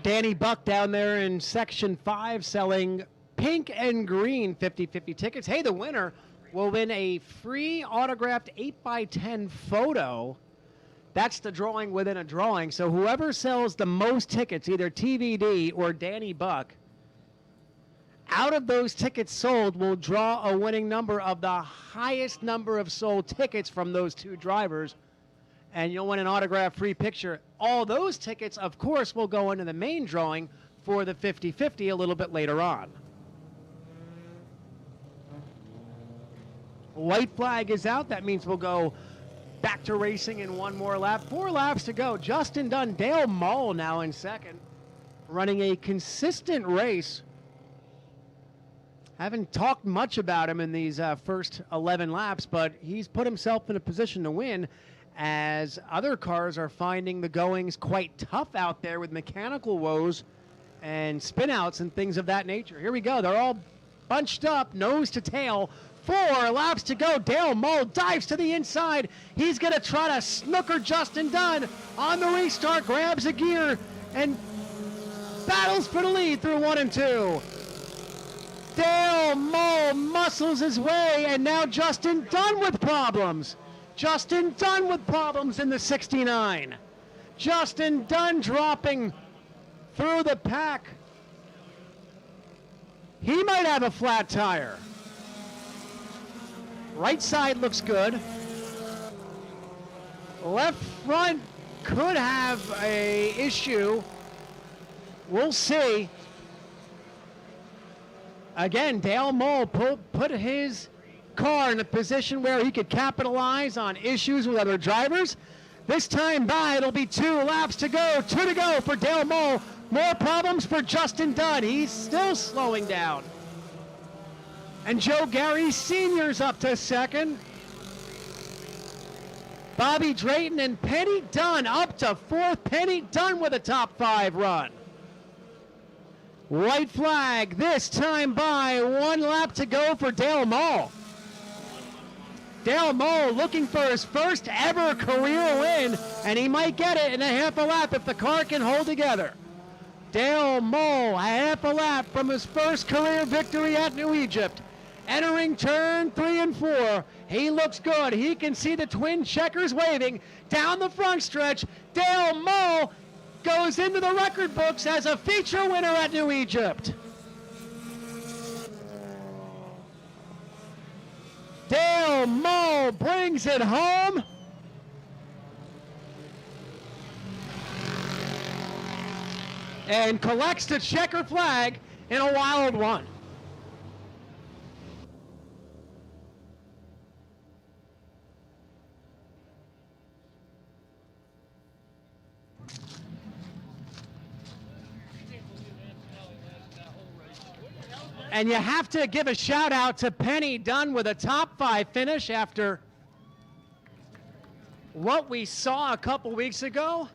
Danny Buck down there in Section 5 selling pink and green 50/50 tickets. Hey, the winner will win a free autographed 8x10 photo. That's the drawing within a drawing. So whoever sells the most tickets, either TVD or Danny Buck, out of those tickets sold will draw a winning number of the highest number of sold tickets from those 2 drivers. And you'll win an autographed free picture. All those tickets, of course, will go into the main drawing for the 50/50 a little bit later on. White flag is out. That means we'll go back to racing in 1 more lap. 4 laps to go. Justin Dunn, Dale Mull now in 2nd, running a consistent race. Haven't talked much about him in these first 11 laps, but he's put himself in a position to win, as other cars are finding the goings quite tough out there with mechanical woes and spinouts and things of that nature. Here we go. They're all bunched up, nose to tail. 4 laps to go. Dale Mull dives to the inside. He's going to try to snooker Justin Dunn on the restart, grabs a gear, and battles for the lead through 1 and 2. Dale Mull muscles his way, and now Justin Dunn with problems. Justin Dunn with problems in the 69. Justin Dunn dropping through the pack. He might have a flat tire. Right side looks good. Left front could have a issue. We'll see. Again, Dale Mull put his car in a position where he could capitalize on issues with other drivers. This time by, it'll be 2 laps to go. 2 to go for Dale Mull. More problems for Justin Dunn. He's still slowing down. And Joe Gary Sr.'s up to 2nd. Bobby Drayton and Penny Dunn up to 4th. Penny Dunn with a top 5 run. White flag this time by. 1 lap to go for Dale Mull. Dale Moe looking for his first ever career win, and he might get it in a half a lap if the car can hold together. Dale Moe, a half a lap from his first career victory at New Egypt. Entering turn 3 and 4. He looks good. He can see the twin checkers waving down the front stretch. Dale Moe goes into the record books as a feature winner at New Egypt. Dale Moe brings it home. And collects the checker flag in a wild one. And you have to give a shout out to Penny Dunn with a top 5 finish after what we saw a couple weeks ago.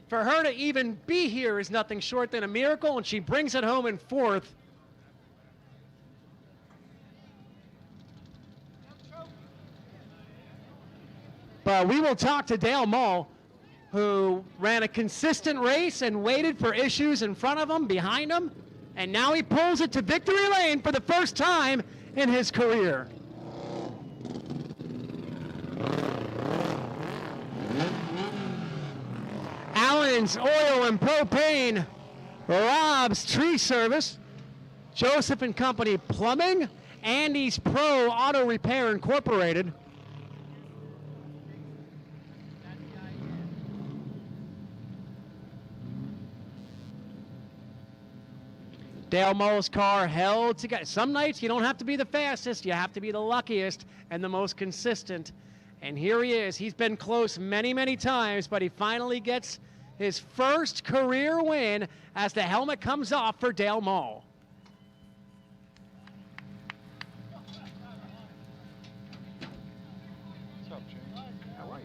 For her to even be here is nothing short than a miracle, and she brings it home in 4th. But we will talk to Dale Moe, who ran a consistent race and waited for issues in front of him, behind him, and now he pulls it to victory lane for the first time in his career. Allen's Oil and Propane, Rob's Tree Service, Joseph and Company Plumbing, Andy's Pro Auto Repair Incorporated. Dale Moe's car held together. Some nights you don't have to be the fastest, you have to be the luckiest and the most consistent. And here he is. He's been close many, many times, but he finally gets his first career win as the helmet comes off for Dale Moe. How are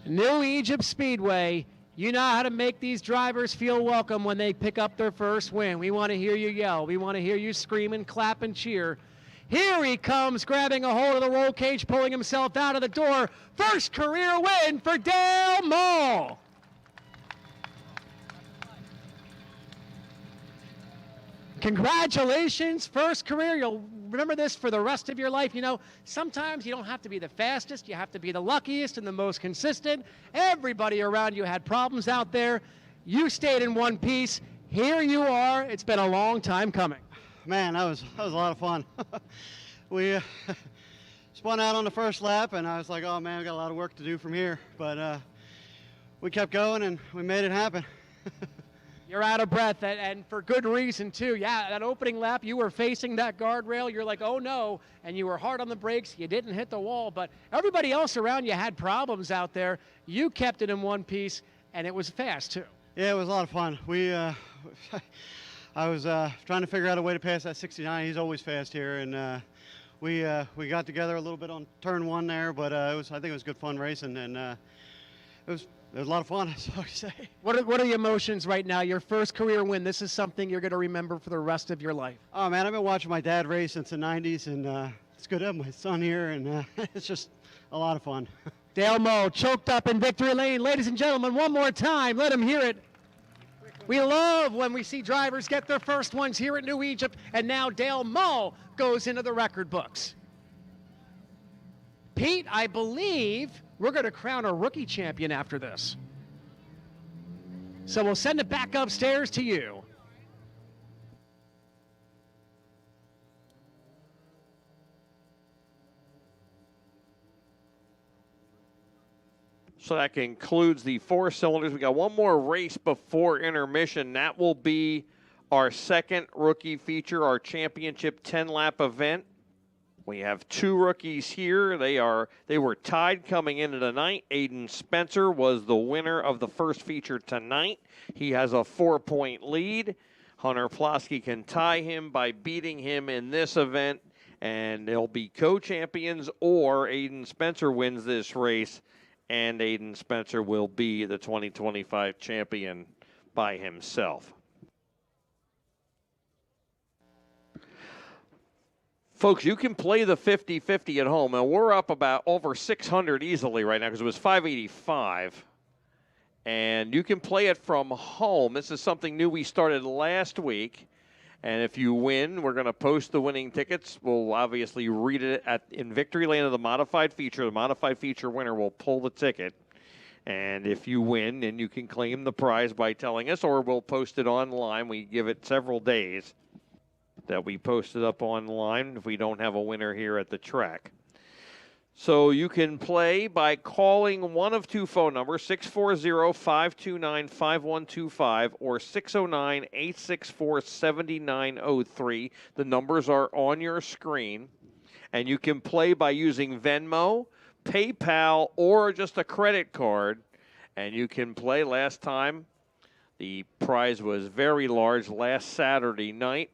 you? New Egypt Speedway. You know how to make these drivers feel welcome when they pick up their first win. We want to hear you yell. We want to hear you scream and clap and cheer. Here he comes, grabbing a hold of the roll cage, pulling himself out of the door. First career win for Dale Moe. Congratulations, first career. You'll remember this for the rest of your life. You know, sometimes you don't have to be the fastest. You have to be the luckiest and the most consistent. Everybody around you had problems out there. You stayed in one piece. Here you are. It's been a long time coming. Man, that was a lot of fun. We spun out on the first lap, and I was like, oh, man, we got a lot of work to do from here. But we kept going, and we made it happen. You're out of breath, and for good reason, too. Yeah, that opening lap, you were facing that guardrail. You're like, oh, no, and you were hard on the brakes. You didn't hit the wall, but everybody else around you had problems out there. You kept it in one piece, and it was fast, too. Yeah, it was a lot of fun. I was trying to figure out a way to pass that 69. He's always fast here, and we got together a little bit on turn 1 there, but I think it was good fun racing, and it was a lot of fun, that's all I say. What are the emotions right now? Your first career win. This is something you're going to remember for the rest of your life. Oh, man, I've been watching my dad race since the 90s, and it's good to have my son here, and it's just a lot of fun. Dale Moe choked up in victory lane. Ladies and gentlemen, one more time. Let him hear it. We love when we see drivers get their first ones here at New Egypt, and now Dale Moe goes into the record books. Pete, I believe we're going to crown a rookie champion after this. So we'll send it back upstairs to you. So that concludes the 4 cylinders. We got one more race before intermission. That will be our second rookie feature, our championship 10-lap event. We have 2 rookies here. They were tied coming into tonight. Aiden Spencer was the winner of the first feature tonight. He has a 4-point lead. Hunter Plosky can tie him by beating him in this event, and they'll be co-champions, or Aiden Spencer wins this race, and Aiden Spencer will be the 2025 champion by himself. Folks, you can play the 50-50 at home, and we're up about over 600 easily right now because it was 585. And you can play it from home. This is something new we started last week. And if you win, we're going to post the winning tickets. We'll obviously read it in Victory Lane of the modified feature. The modified feature winner will pull the ticket. And if you win, then you can claim the prize by telling us, or we'll post it online. We give it several days that we post it up online if we don't have a winner here at the track. So you can play by calling one of two phone numbers, 640-529-5125 or 609-864-7903. The numbers are on your screen. And you can play by using Venmo, PayPal, or just a credit card. And you can play. Last time, the prize was very large last Saturday night.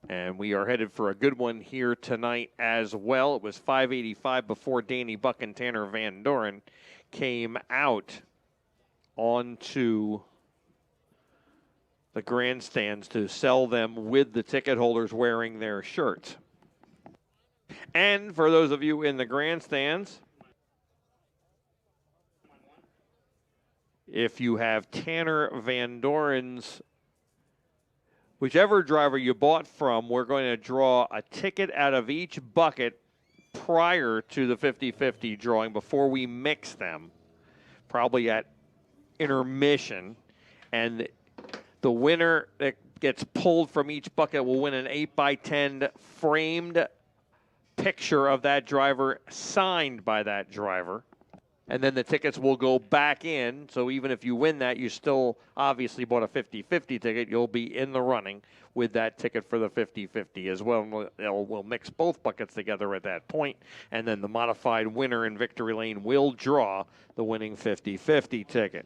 And we are headed for a good one here tonight as well. It was 585 before Danny Buck and Tanner Van Doren came out onto the grandstands to sell them with the ticket holders wearing their shirts. And for those of you in the grandstands, if you have Tanner Van Doren's whichever driver you bought from, we're going to draw a ticket out of each bucket prior to the 50-50 drawing before we mix them, probably at intermission. And the winner that gets pulled from each bucket will win an 8x10 framed picture of that driver signed by that driver. And then the tickets will go back in. So even if you win that, you still obviously bought a 50-50 ticket. You'll be in the running with that ticket for the 50-50 as well. We'll mix both buckets together at that point. And then the modified winner in Victory Lane will draw the winning 50-50 ticket.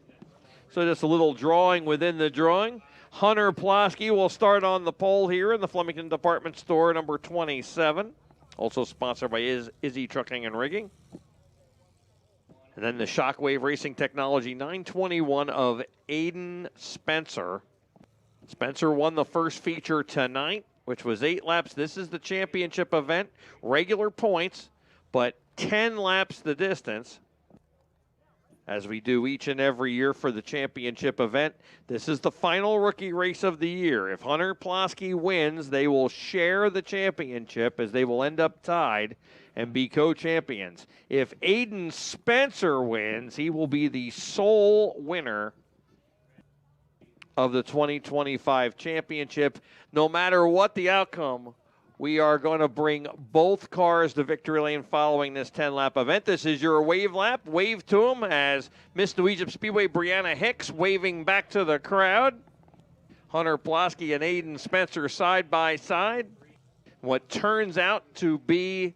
So just a little drawing within the drawing. Hunter Plosky will start on the pole here in the Flemington Department Store, number 27. Also sponsored by Izzy Trucking and Rigging. And then the Shockwave Racing Technology 921 of Aiden Spencer. Spencer won the first feature tonight, which was 8 laps. This is the championship event. Regular points, but 10 laps the distance. As we do each and every year for the championship event. This is the final rookie race of the year. If Hunter Plosky wins, they will share the championship as they will end up tied and be co-champions. If Aiden Spencer wins, he will be the sole winner of the 2025 championship. No matter what the outcome, we are going to bring both cars to Victory Lane following this 10-lap event. This is your wave lap. Wave to them as Miss New Egypt Speedway Brianna Hicks waving back to the crowd. Hunter Plosky and Aiden Spencer side by side. What turns out to be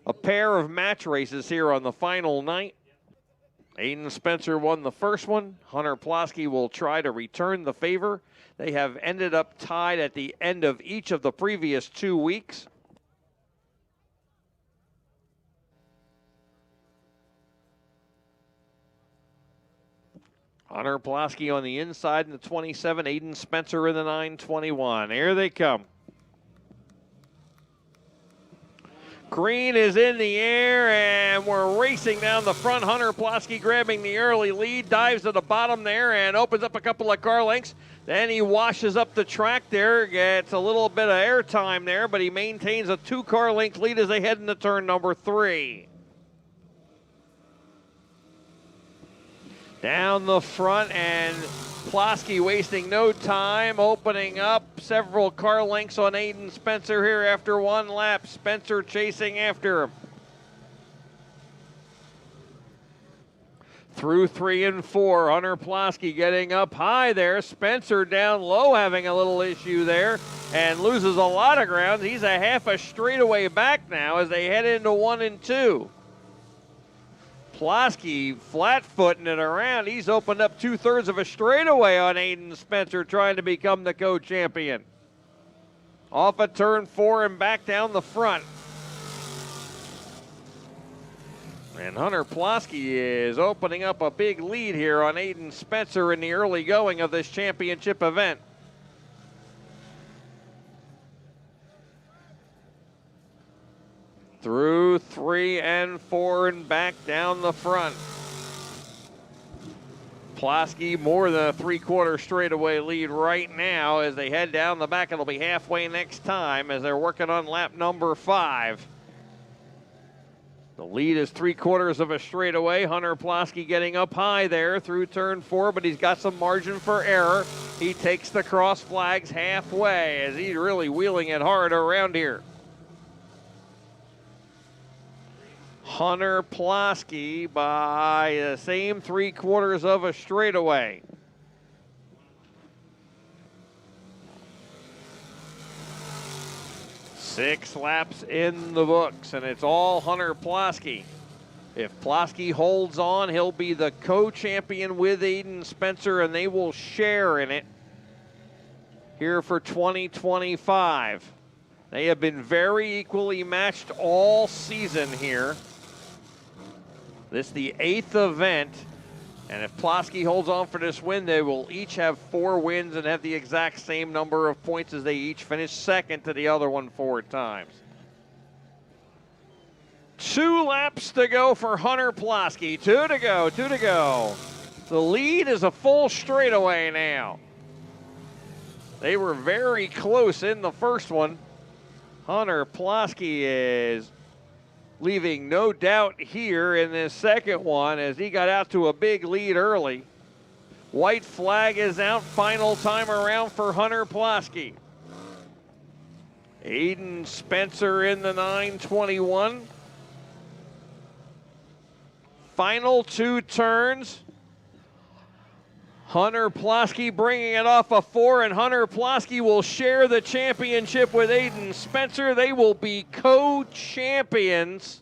a pair of match races here on the final night. Aiden Spencer won the first one. Hunter Plosky will try to return the favor. They have ended up tied at the end of each of the previous 2 weeks. Hunter Plosky on the inside in the 27, Aiden Spencer in the 921. Here they come. Green is in the air, and we're racing down the front. Hunter Plosky grabbing the early lead, dives to the bottom there, and opens up a couple of car lengths. Then he washes up the track there, gets a little bit of air time there, but he maintains a 2-car length lead as they head into turn number 3. Down the front, and Plosky wasting no time, opening up several car lengths on Aiden Spencer here after 1 lap. Spencer chasing after him. Through 3 and 4, Hunter Plosky getting up high there. Spencer down low, having a little issue there, and loses a lot of ground. He's a half a straightaway back now as they head into 1 and 2. Plosky flat-footing it around. He's opened up 2/3 of a straightaway on Aiden Spencer, trying to become the co-champion. Off at turn 4 and back down the front. And Hunter Plosky is opening up a big lead here on Aiden Spencer in the early going of this championship event. Through 3 and 4 and back down the front. Plasky more than a 3/4 straightaway lead right now as they head down the back. It'll be halfway next time as they're working on lap number 5. The lead is 3/4 of a straightaway. Hunter Plasky getting up high there through turn 4, but he's got some margin for error. He takes the cross flags halfway as he's really wheeling it hard around here. Hunter Plasky by the same 3/4 of a straightaway. Six laps in the books, and it's all Hunter Plasky. If Plasky holds on, he'll be the co-champion with Aiden Spencer, and they will share in it here for 2025. They have been very equally matched all season here. This is the 8th event, and if Plasky holds on for this win, they will each have 4 wins and have the exact same number of points as they each finish second to the other one 4 times. 2 laps to go for Hunter Plasky. 2 to go, 2 to go. The lead is a full straightaway now. They were very close in the first one. Hunter Plasky is leaving no doubt here in this second one as he got out to a big lead early. White flag is out, final time around for Hunter Plasky. Aiden Spencer in the 921. Final 2 turns. Hunter Plasky bringing it off a 4, and Hunter Plasky will share the championship with Aiden Spencer. They will be co-champions.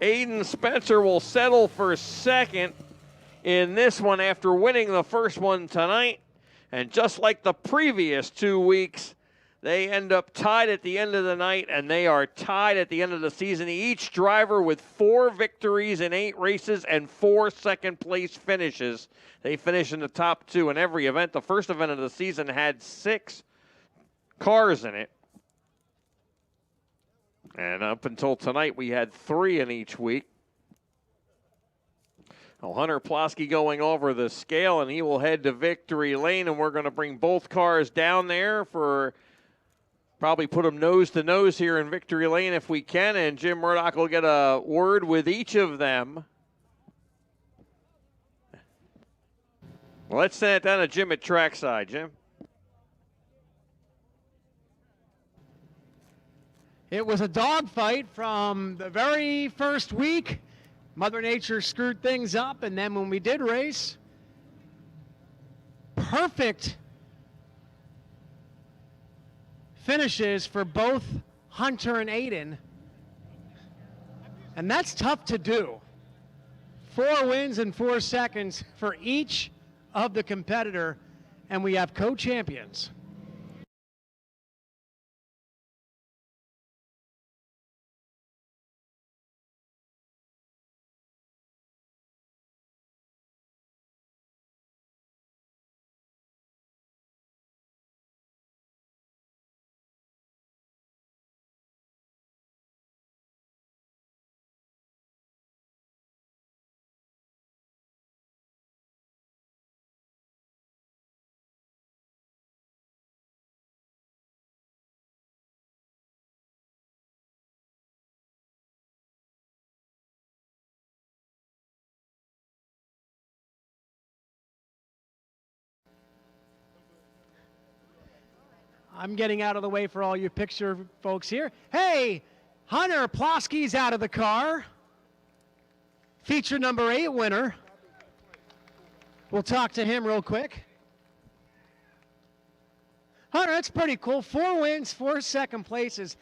Aiden Spencer will settle for second in this one after winning the first one tonight. And just like the previous 2 weeks, they end up tied at the end of the night, and they are tied at the end of the season. Each driver with 4 victories in 8 races and 4 second-place finishes. They finish in the top 2 in every event. The first event of the season had 6 cars in it. And up until tonight, we had 3 in each week. Now, Hunter Plasky going over the scale, and he will head to victory lane, and we're going to bring both cars down there for probably put them nose to nose here in victory lane if we can, and Jim Murdoch will get a word with each of them. Well, let's send it down to Jim at trackside. Jim? It was a dogfight from the very first week. Mother Nature screwed things up, and then when we did race, perfect finishes for both Hunter and Aiden. And that's tough to do. 4 wins in 4 seconds for each of the competitor, and we have co-champions. I'm getting out of the way for all you picture folks here. Hey, Hunter Plasky's out of the car. Feature number 8 winner. We'll talk to him real quick. Hunter, that's pretty cool. 4 wins, 4 second places.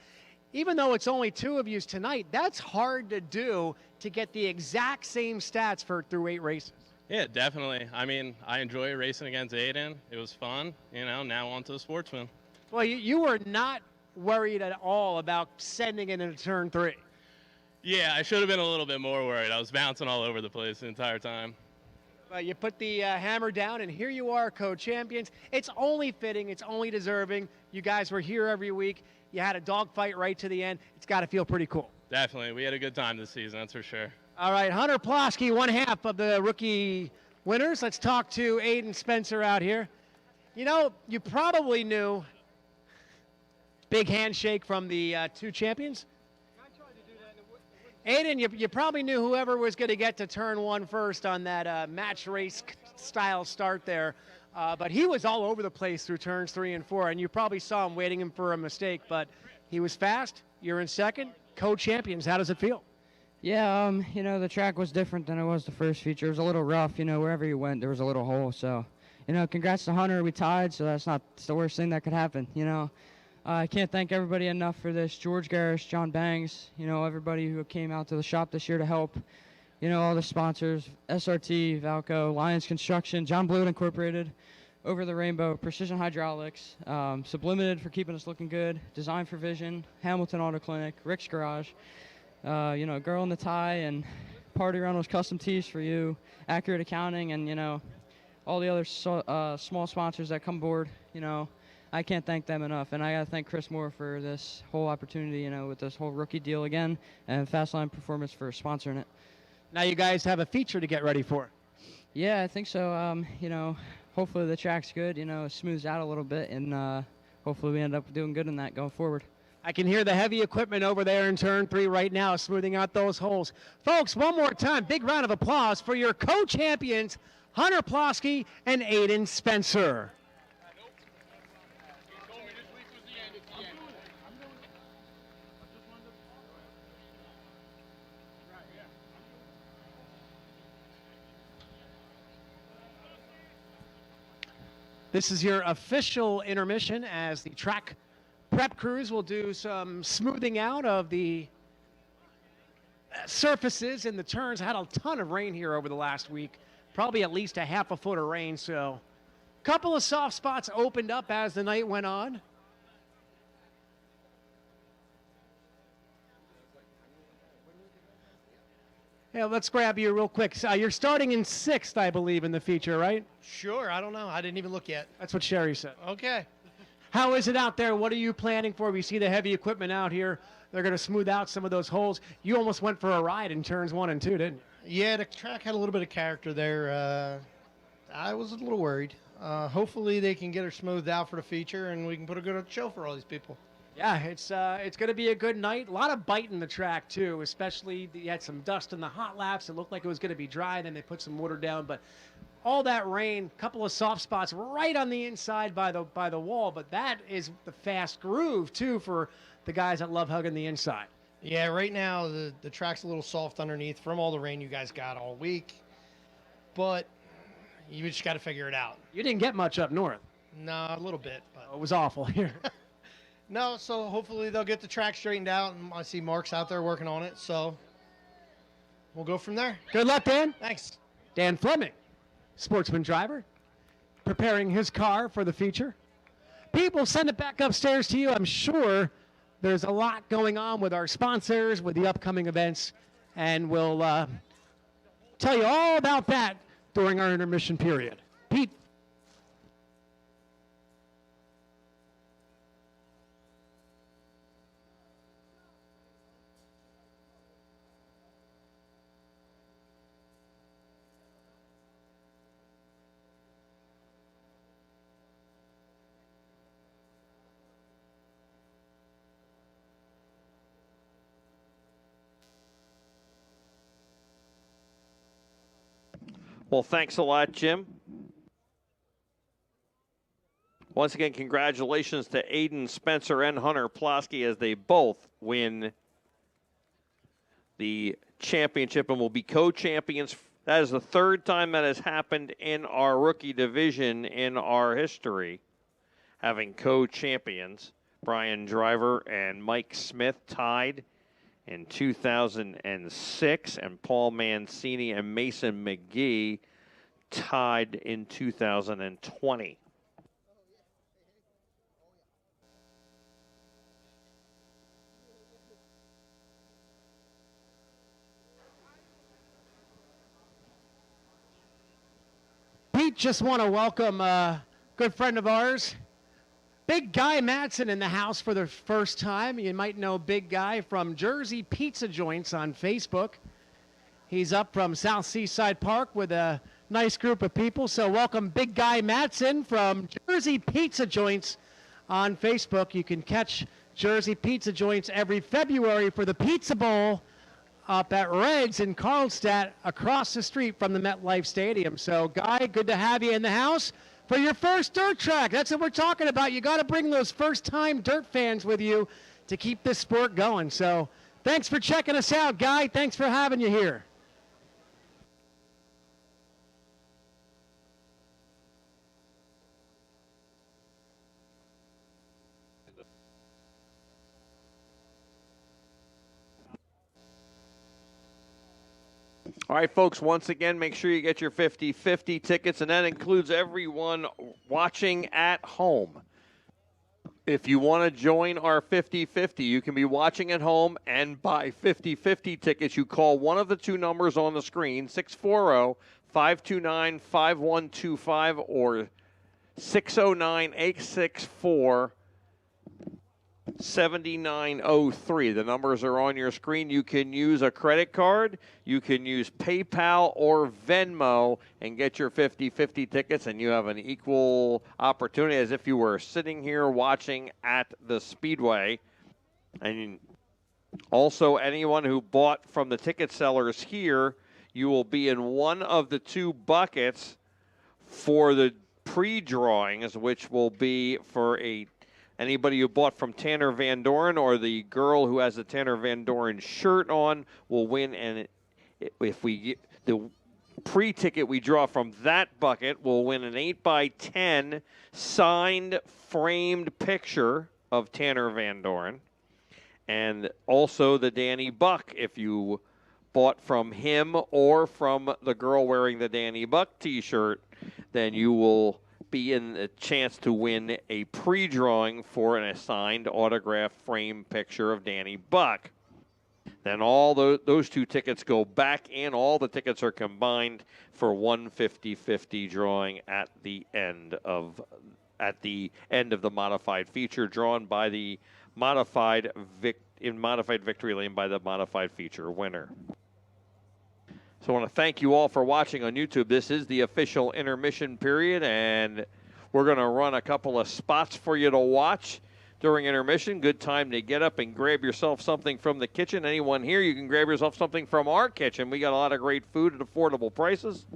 Even though it's only 2 of you tonight, that's hard to do to get the exact same stats through 8 races. Yeah, definitely. I mean, I enjoy racing against Aiden. It was fun. You know, now on to the Sportsman. Well, you were not worried at all about sending it into turn 3. Yeah, I should have been a little bit more worried. I was bouncing all over the place the entire time. But you put the hammer down, and here you are, co-champions. It's only fitting. It's only deserving. You guys were here every week. You had a dogfight right to the end. It's got to feel pretty cool. Definitely. We had a good time this season, that's for sure. All right, Hunter Plosky, one half of the rookie winners. Let's talk to Aiden Spencer out here. You know, you probably knew, big handshake from the two champions. Aiden, you probably knew whoever was going to get to turn one first on that match race style start there. But he was all over the place through turns 3 and 4, and you probably saw him waiting for a mistake. But he was fast. You're in second. Co-champions. How does it feel? Yeah, you know, the track was different than it was the first feature. It was a little rough, you know, wherever you went, there was a little hole. So, you know, congrats to Hunter. We tied, so it's the worst thing that could happen, you know. I can't thank everybody enough for this. George Garris, John Bangs, you know, everybody who came out to the shop this year to help. You know, all the sponsors, SRT, Valco, Lions Construction, John Blewett Incorporated, Over the Rainbow, Precision Hydraulics, Sublimited for keeping us looking good, Design for Vision, Hamilton Auto Clinic, Rick's Garage, you know, Girl in the Tie and Party Reynolds Custom Tees for you, Accurate Accounting, and, you know, all the other small sponsors that come aboard, you know. I can't thank them enough, and I got to thank Chris Moore for this whole opportunity, you know, with this whole rookie deal again, and Fastline Performance for sponsoring it. Now you guys have a feature to get ready for. Yeah, I think so. You know, hopefully the track's good, you know, it smooths out a little bit, and hopefully we end up doing good in that going forward. I can hear the heavy equipment over there in turn 3 right now, smoothing out those holes. Folks, one more time, big round of applause for your co-champions, Hunter Plosky and Aiden Spencer. This is your official intermission as the track prep crews will do some smoothing out of the surfaces in the turns. Had a ton of rain here over the last week, probably at least a half a foot of rain. So a couple of soft spots opened up as the night went on. Yeah, let's grab you real quick. You're starting in 6th, I believe, in the feature, right? Sure, I don't know. I didn't even look yet. That's what Sherry said. Okay. How is it out there? What are you planning for? We see the heavy equipment out here. They're going to smooth out some of those holes. You almost went for a ride in turns 1 and 2, didn't you? Yeah, the track had a little bit of character there. I was a little worried. Hopefully they can get her smoothed out for the feature, and we can put a good show for all these people. Yeah, it's going to be a good night. A lot of bite in the track, too, especially you had some dust in the hot laps. It looked like it was going to be dry. Then they put some water down. But all that rain, a couple of soft spots right on the inside by the wall. But that is the fast groove, too, for the guys that love hugging the inside. Yeah, right now the track's a little soft underneath from all the rain you guys got all week. But you just got to figure it out. You didn't get much up north. No, a little bit. But it was awful here. No, so hopefully they'll get the track straightened out, and I see Mark's out there working on it, so we'll go from there. Good luck, Dan. Thanks. Dan Fleming, Sportsman driver, preparing his car for the feature. Pete, we'll send it back upstairs to you. I'm sure there's a lot going on with our sponsors, with the upcoming events, and we'll tell you all about that during our intermission period. Pete. Well, thanks a lot, Jim. Once again, congratulations to Aiden Spencer and Hunter Plosky as they both win the championship and will be co-champions. That is the 3rd time that has happened in our rookie division in our history, having co-champions. Brian Driver and Mike Smith tied in 2006, and Paul Mancini and Mason McGee tied in 2020. Pete, just want to welcome a good friend of ours, Big Guy Matson in the house for the first time. You might know Big Guy from Jersey Pizza Joints on Facebook. He's up from South Seaside Park with a nice group of people. So welcome Big Guy Matson from Jersey Pizza Joints on Facebook. You can catch Jersey Pizza Joints every February for the Pizza Bowl up at Red's in Carlstadt across the street from the MetLife Stadium. So, Guy, good to have you in the house for your first dirt track. That's what we're talking about. You got to bring those first-time dirt fans with you to keep this sport going. So, thanks for checking us out, Guy. Thanks for having you here. All right, folks, once again, make sure you get your 50-50 tickets, and that includes everyone watching at home. If you want to join our 50-50, you can be watching at home and buy 50-50 tickets. You call one of the two numbers on the screen, 640-529-5125 or 609-864-7903. The numbers are on your screen. You can use a credit card, you can use PayPal or Venmo and get your 50-50 tickets, and you have an equal opportunity as if you were sitting here watching at the Speedway. And also, anyone who bought from the ticket sellers here, you will be in one of the two buckets for the pre-drawings, which will be for anybody who bought from Tanner Van Doren, or the girl who has the Tanner Van Doren shirt on will win. And if we get the pre-ticket we draw from that bucket, will win an 8x10 signed framed picture of Tanner Van Doren. And also the Danny Buck, if you bought from him or from the girl wearing the Danny Buck t-shirt, then you will be in a chance to win a pre-drawing for an assigned autograph frame picture of Danny Buck. Then all those two tickets go back in. All the tickets are combined for one 50-50 drawing at the end of the modified feature, drawn by the modified victory lane by the modified feature winner. So I want to thank you all for watching on YouTube. This is the official intermission period, and we're going to run a couple of spots for you to watch during intermission. Good time to get up and grab yourself something from the kitchen. Anyone here, you can grab yourself something from our kitchen. We got a lot of great food at affordable prices.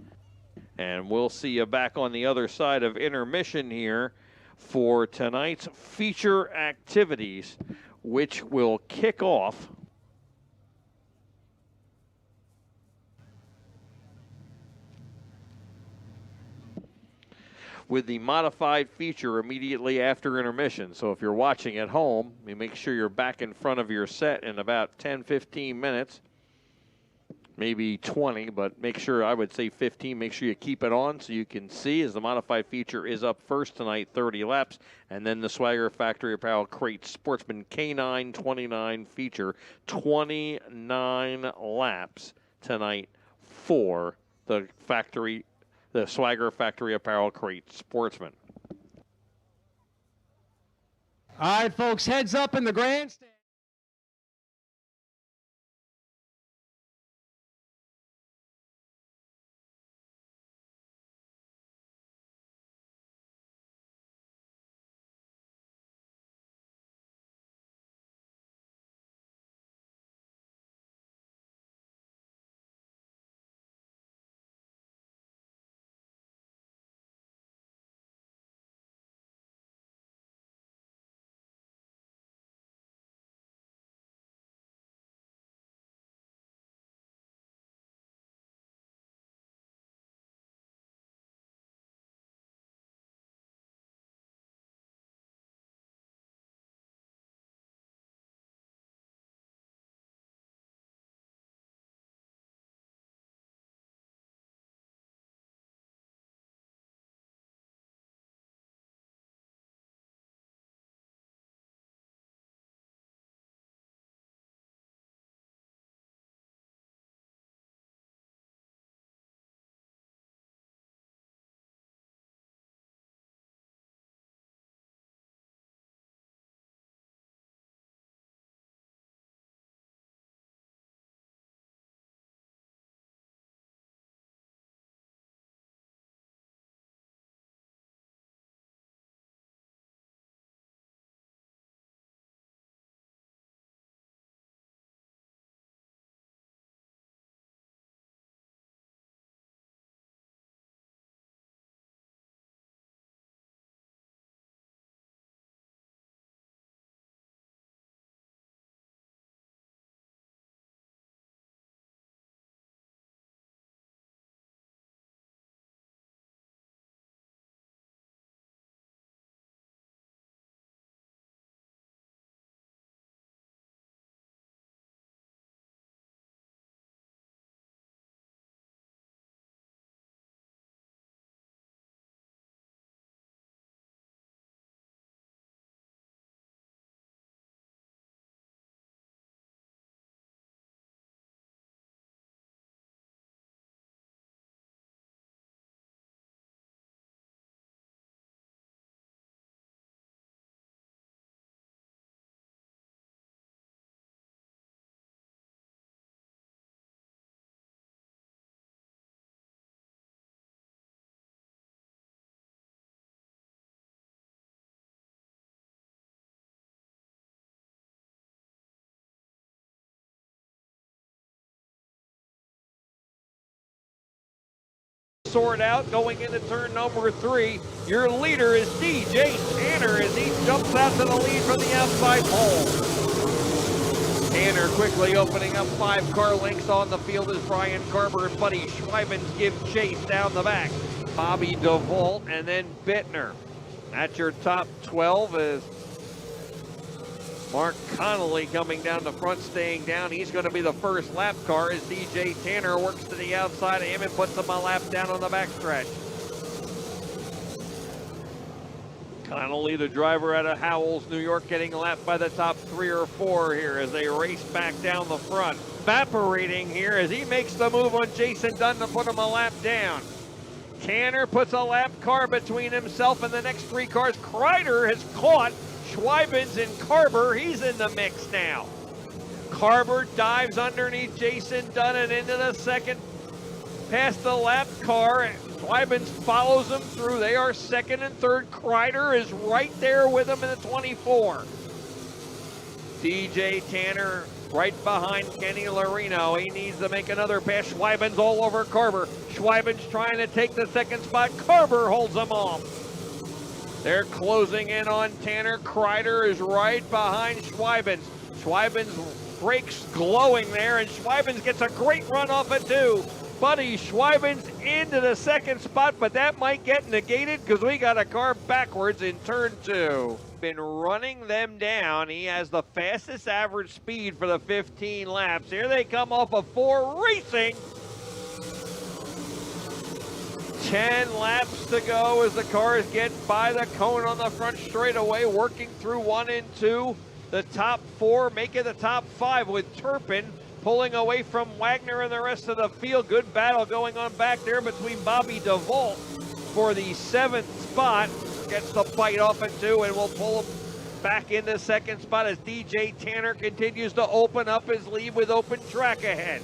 And we'll see you back on the other side of intermission here for tonight's feature activities, which will kick off with the modified feature immediately after intermission. So if you're watching at home, you make sure you're back in front of your set in about 10-15 minutes, maybe 20, but make sure, I would say 15, make sure you keep it on so you can see, as the modified feature is up first tonight, 30 laps, and then the Swagger Factory Apparel Crate Sportsman K9 29 feature, 29 laps tonight for the Swagger Factory Apparel Crate Sportsman. All right, folks, heads up in the grandstand. sort out going into turn number 3. Your leader is DJ Tanner as he jumps out to the lead from the outside pole. Tanner quickly opening up 5 car lengths on the field as Brian Carver and Buddy Schweibens give chase down the back. Bobby DeVault and then Bittner. That's your top 12 as Mark Connolly coming down the front, staying down. He's going to be the first lap car as DJ Tanner works to the outside of him and puts him a lap down on the backstretch. Connolly, the driver out of Howells, New York, getting lapped by the top 3 or 4 here as they race back down the front. Evaporating here as he makes the move on Jason Dunn to put him a lap down. Tanner puts a lap car between himself and the next 3 cars. Kreider has caught Schweibens and Carver. He's in the mix now. Carver dives underneath Jason Dunn and into the second past the lap car. Schweibens follows them through. They are second and third. Kreider is right there with them in the 24. DJ Tanner right behind Kenny Larino. He needs to make another pass. Schweibens all over Carver. Schweibens trying to take the second spot. Carver holds him off. They're closing in on Tanner. Kreider is right behind Schweibens. Schweibens brakes glowing there, and Schweibens gets a great run off it too. Buddy Schweibens into the second spot, but that might get negated because we got a car backwards in turn 2. Been running them down. He has the fastest average speed for the 15 laps. Here they come off of 4 racing. 10 laps to go as the cars get by the cone on the front straightaway, working through 1 and 2. The top 4 making the top 5 with Turpin pulling away from Wagner and the rest of the field. Good battle going on back there between Bobby DeVault for the 7th spot. Gets the bite off it too, and will pull him back in the second spot as DJ Tanner continues to open up his lead with open track ahead.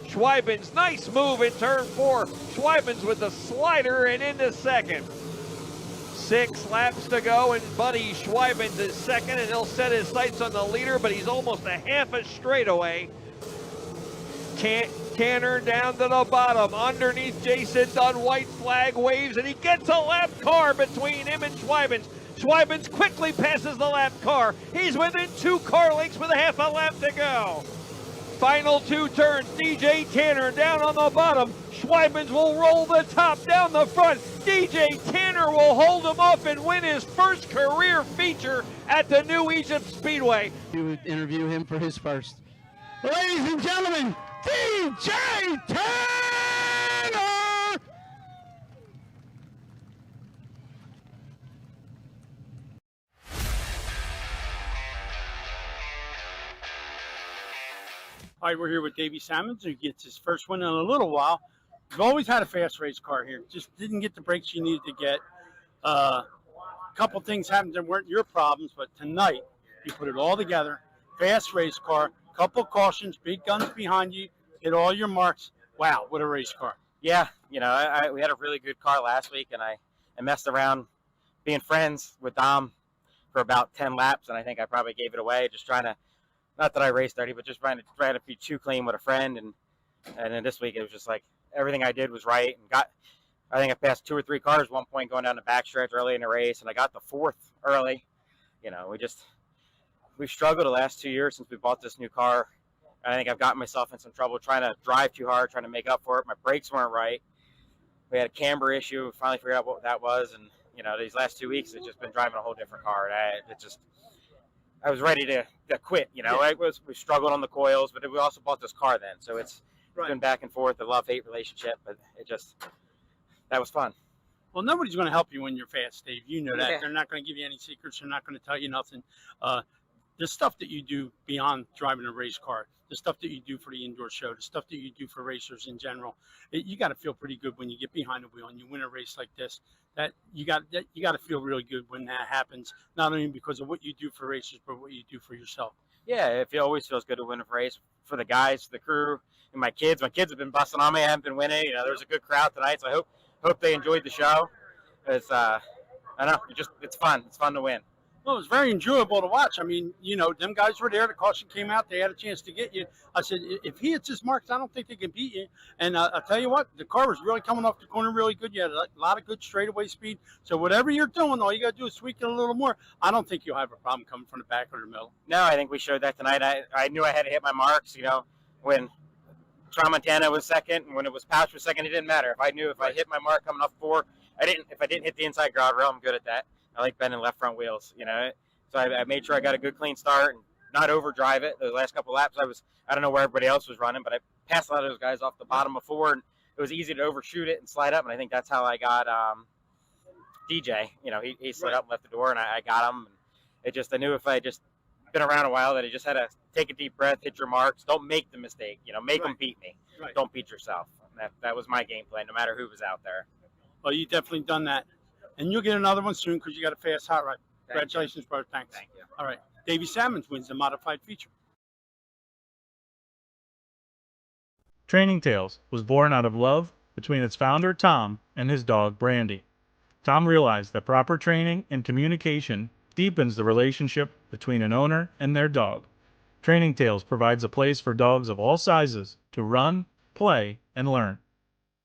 Schweibens, nice move in turn 4. Schweibens with the slider and into second. 6 laps to go, and Buddy Schweibens is second, and he'll set his sights on the leader, but he's almost a half a straightaway. Tanner down to the bottom, underneath Jason Dunn, white flag waves, and he gets a lap car between him and Schweibens. Schweibens quickly passes the lap car. He's within 2 car lengths with a half a lap to go. Final 2 turns, DJ Tanner down on the bottom. Schweibens will roll the top down the front. DJ Tanner will hold him off and win his first career feature at the New Egypt Speedway. You would interview him for his first. Ladies and gentlemen, DJ Tanner! All right, we're here with Davey Salmons, who gets his first win in a little while. We've always had a fast race car here. Just didn't get the brakes you needed to get. A couple things happened that weren't your problems, but tonight you put it all together. Fast race car, couple cautions, big guns behind you, hit all your marks. Wow, what a race car. Yeah, you know, we had a really good car last week, and I messed around being friends with Dom for about 10 laps, and I think I probably gave it away, just trying to, not that I raced dirty, but just trying to be too clean with a friend. And then this week it was just like everything I did was right, and I think I passed 2 or 3 cars at one point going down the backstretch early in the race, and I got the 4th early. You know, we've struggled the last 2 years since we bought this new car. I think I've gotten myself in some trouble trying to drive too hard, trying to make up for it. My brakes weren't right. We had a camber issue. We finally figured out what that was, and you know, these last 2 weeks it's just been driving a whole different car. I was ready to quit. You know, yeah. We struggled on the coils, but we also bought this car then, so it's been back and forth, a love-hate relationship. But that was fun. Well, nobody's going to help you when you're fast, Dave. You know that. Yeah. They're not going to give you any secrets. They're not going to tell you nothing. The stuff that you do beyond driving a race car, the stuff that you do for the indoor show, the stuff that you do for racers in general, you got to feel pretty good when you get behind the wheel and you win a race like this. That you got to feel really good when that happens, not only because of what you do for racers, but what you do for yourself. Yeah, it always feels good to win a race for the guys, the crew, and my kids. My kids have been busting on me. I haven't been winning. You know, there was a good crowd tonight, so I hope they enjoyed the show. It's I don't know, it's fun. It's fun to win. Well, it was very enjoyable to watch. I mean, you know, them guys were there. The caution came out. They had a chance to get you. I said, if he hits his marks, I don't think they can beat you. And I'll tell you what, the car was really coming off the corner really good. You had a lot of good straightaway speed. So whatever you're doing, all you got to do is tweak it a little more. I don't think you'll have a problem coming from the back or the middle. No, I think we showed that tonight. I knew I had to hit my marks. You know, when Montana was second and when it was Pouch was second, it didn't matter. If I hit my mark coming off 4, if I didn't hit the inside guard rail, I'm good at that. I like bending left front wheels, you know. So I made sure I got a good clean start and not overdrive it. The last couple laps, I don't know where everybody else was running, but I passed a lot of those guys off the bottom of 4, and it was easy to overshoot it and slide up. And I think that's how I got DJ. You know, he slid up and left the door, and I got him. And I knew if I just been around a while that I just had to take a deep breath, hit your marks, don't make the mistake. You know, make them beat me. Right. Don't beat yourself. That was my game plan, no matter who was out there. Well, you definitely done that. And you'll get another one soon because you got a fast hot rod. Congratulations, brother. Thanks. Thank you. All right. Davey Salmons wins the modified feature. Training Tales was born out of love between its founder, Tom, and his dog, Brandy. Tom realized that proper training and communication deepens the relationship between an owner and their dog. Training Tales provides a place for dogs of all sizes to run, play, and learn.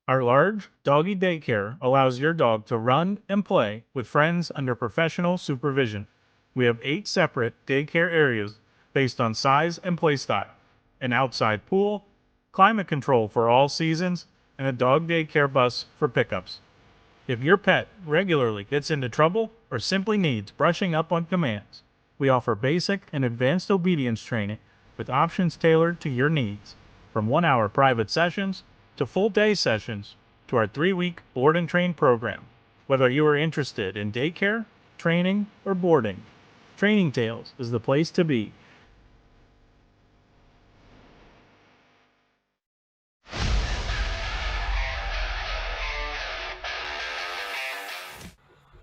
Our large doggy daycare allows your dog to run and play with friends under professional supervision. We have 8 separate daycare areas based on size and play style, an outside pool, climate control for all seasons, and a dog daycare bus for pickups. If your pet regularly gets into trouble or simply needs brushing up on commands, we offer basic and advanced obedience training with options tailored to your needs, from 1-hour private sessions to full day sessions to our 3-week board and train program. Whether you are interested in daycare, training, or boarding, Training Tales is the place to be.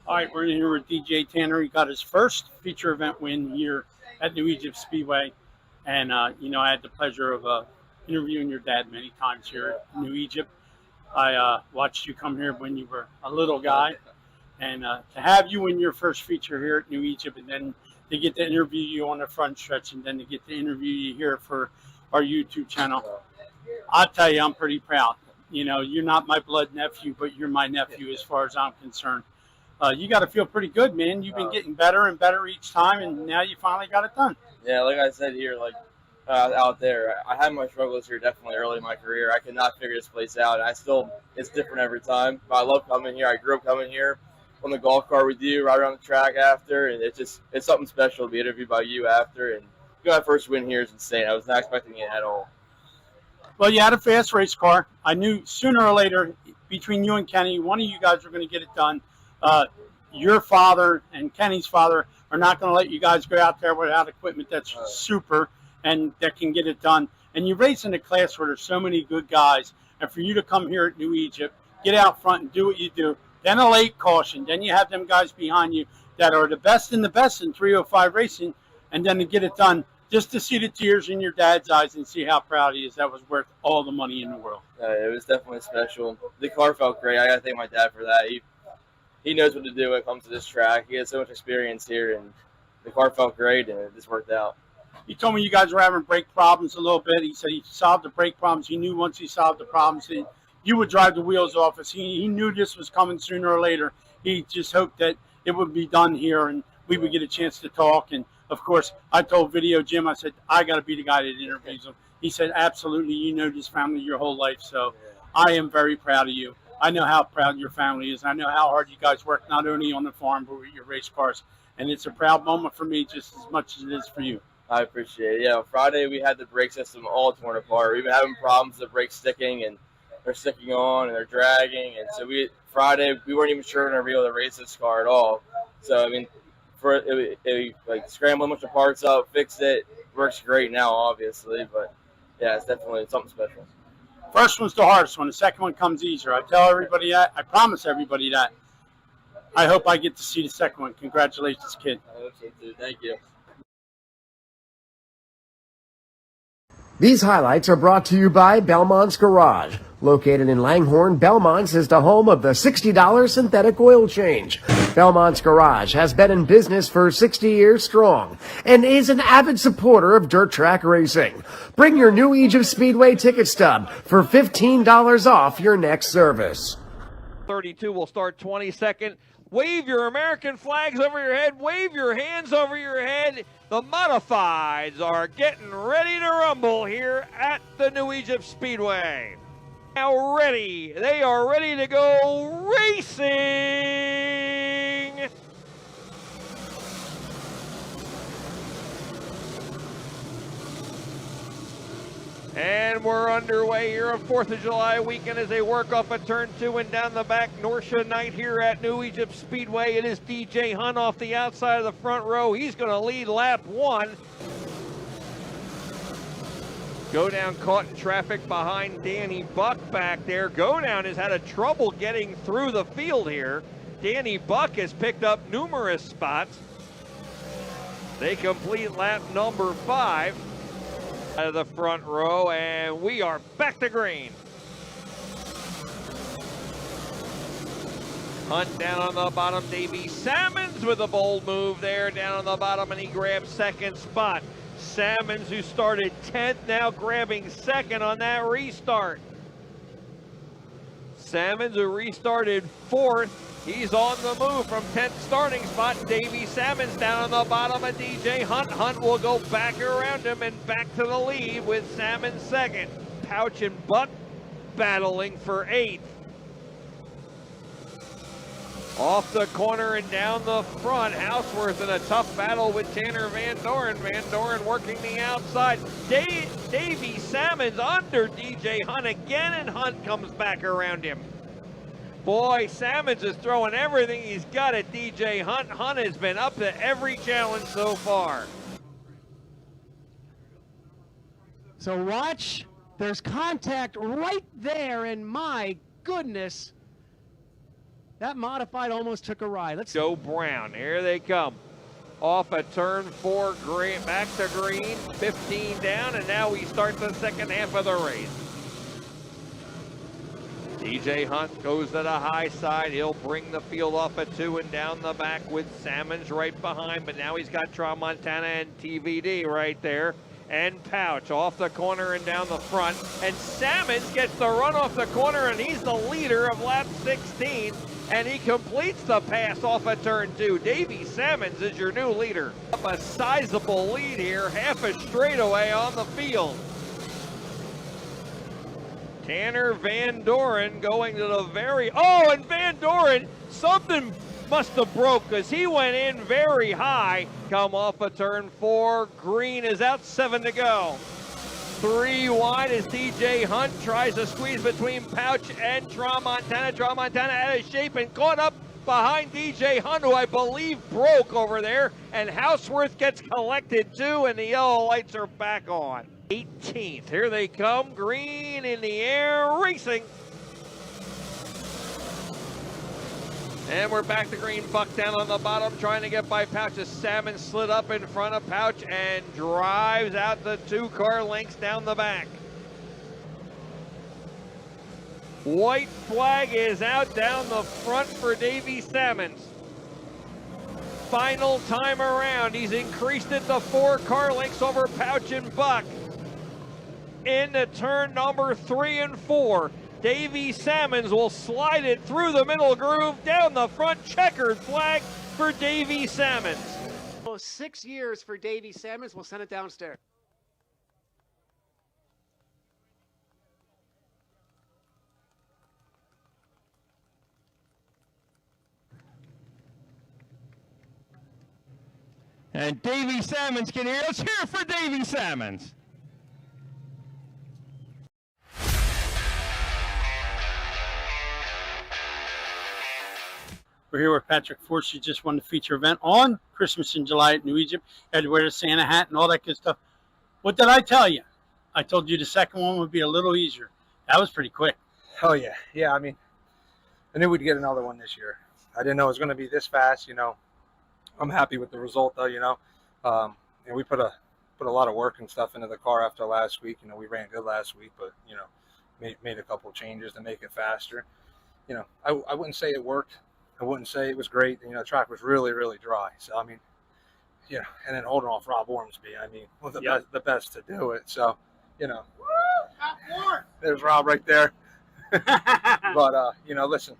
All right, we're in here with DJ Tanner. He got his first feature event win here at New Egypt Speedway. And, you know, I had the pleasure of interviewing your dad many times here at New Egypt. I watched you come here when you were a little guy. And to have you win your first feature here at New Egypt, and then to get to interview you on the front stretch, and then to get to interview you here for our YouTube channel, I'll tell you, I'm pretty proud. You know, you're not my blood nephew, but you're my nephew as far as I'm concerned. You got to feel pretty good, man. You've been getting better and better each time, and now you finally got it done. Yeah, like I said here, out there, I had my struggles here definitely early in my career. I could not figure this place out. It's different every time. But I love coming here. I grew up coming here on the golf cart with you, right around the track after, and it's something special to be interviewed by you after. And my first win here is insane. I was not expecting it at all. Well, you had a fast race car. I knew sooner or later, between you and Kenny, one of you guys were going to get it done. Your father and Kenny's father are not going to let you guys go out there without equipment that's super and that can get it done. And you race in a class where there's so many good guys. And for you to come here at New Egypt, get out front and do what you do, then a late caution, then you have them guys behind you that are the best in 305 racing, and then to get it done, just to see the tears in your dad's eyes and see how proud he is, that was worth all the money in the world. It was definitely special. The car felt great. I got to thank my dad for that. He knows what to do when it comes to this track. He has so much experience here, and the car felt great, and it just worked out. He told me you guys were having brake problems a little bit. He said he solved the brake problems. He knew once he solved the problems, you would drive the wheels off us. He knew this was coming sooner or later. He just hoped that it would be done here, and we would get a chance to talk. And, of course, I told Video Jim, I said, I got to be the guy that interviews him. He said, absolutely, you know this family your whole life, so I am very proud of you. I know how proud your family is. I know how hard you guys work, not only on the farm, but with your race cars. And it's a proud moment for me just as much as it is for you. I appreciate it. Yeah, Friday we had the brake system all torn apart. We've been having problems with the brakes sticking, and they're sticking on, and they're dragging. And so Friday, we weren't even sure we're going to be able to race this car at all. So, I mean, scrambled a bunch of parts up, fixed it. Works great now, obviously. But, yeah, it's definitely something special. First one's the hardest one. The second one comes easier. I tell everybody that. I promise everybody that. I hope I get to see the second one. Congratulations, kid. I hope so, too. Thank you. These highlights are brought to you by Belmont's Garage. Located in Langhorne, Belmont's is the home of the $60 synthetic oil change. Belmont's Garage has been in business for 60 years strong and is an avid supporter of dirt track racing. Bring your new Egypt Speedway ticket stub for $15 off your next service. 32 will start 22nd. Wave your American flags over your head. Wave your hands over your head. The modifieds are getting ready to rumble here at the New Egypt Speedway. Now ready. They are ready to go racing. And we're underway here on 4th of July weekend as they work off of turn 2 and down the back. Norsha Knight here at New Egypt Speedway. It is DJ Hunt off the outside of the front row. He's going to lead lap 1. Go Down caught in traffic behind Danny Buck back there. Go Down has had a trouble getting through the field here. Danny Buck has picked up numerous spots. They complete lap number 5. Out of the front row, and we are back to green. Hunt down on the bottom. Davey Salmons with a bold move there down on the bottom, and he grabs second spot. Salmons, who started 10th, now grabbing second on that restart. Salmons, who restarted 4th, he's on the move from 10th starting spot. Davey Salmons down on the bottom of DJ Hunt. Hunt will go back around him and back to the lead with Salmons second. Pouch and Buck battling for 8th. Off the corner and down the front, Houseworth in a tough battle with Tanner Van Doren. Van Doren working the outside. Davey Salmons under DJ Hunt again, and Hunt comes back around him. Boy, Salmons is throwing everything he's got at DJ Hunt. Hunt has been up to every challenge so far. So watch, there's contact right there, and my goodness, that modified almost took a ride. Let's Joe Brown, here they come. Off a turn 4, green, back to green, 15 down, and now we start the second half of the race. DJ Hunt goes to the high side. He'll bring the field off at 2 and down the back with Salmons right behind, but now he's got Tramontana and TVD right there. And Pouch off the corner and down the front. And Salmons gets the run off the corner, and he's the leader of lap 16. And he completes the pass off of turn 2. Davey Salmons is your new leader. Up a sizable lead here, half a straightaway on the field. Tanner Van Doren going to the very, and Van Doren, something must have broke because he went in very high. Come off of turn 4, green is out, 7 to go. 3 wide as DJ Hunt tries to squeeze between Pouch and Tramontana. Tramontana out of shape and caught up behind DJ Hunt, who I believe broke over there. And Houseworth gets collected too, and the yellow lights are back on. 18th, here they come, green in the air, racing. And we're back to green. Buck down on the bottom, trying to get by Pouch. A Salmon slid up in front of Pouch and drives out the 2-car lengths down the back. White flag is out down the front for Davey Salmons. Final time around, he's increased it to 4 car lengths over Pouch and Buck. Into turn number 3 and 4. Davey Salmons will slide it through the middle groove, down the front, checkered flag for Davey Salmons. 6 years for Davey Salmons. We'll send it downstairs. And Davey Salmons can hear. Let's hear it for Davey Salmons. We're here with Patrick Force. He just won the feature event on Christmas in July at New Egypt. Had to wear the Santa hat and all that good stuff. What did I tell you? I told you the second one would be a little easier. That was pretty quick. Oh, yeah. Yeah, I mean, I knew we'd get another one this year. I didn't know it was going to be this fast, you know. I'm happy with the result, though, you know. And we put a lot of work and stuff into the car after last week. You know, we ran good last week, but, you know, made a couple changes to make it faster. You know, I wouldn't say it worked I wouldn't say it was great. You know, the track was really, really dry. So, I mean, you know, and then holding off Rob Ormsby, I mean, was the best to do it. So, you know, there's Rob right there. But, you know, listen,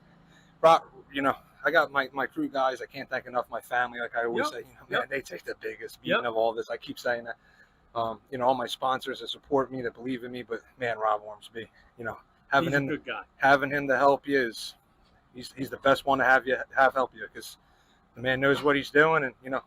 Rob, you know, I got my crew guys. I can't thank enough my family. Like I always say, you know, man, they take the biggest beating of all this. I keep saying that. You know, all my sponsors that support me, that believe in me. But, man, Rob Ormsby, you know, He's a good guy. having him to help you is he's the best one to have help you, because the man knows what he's doing, and you know,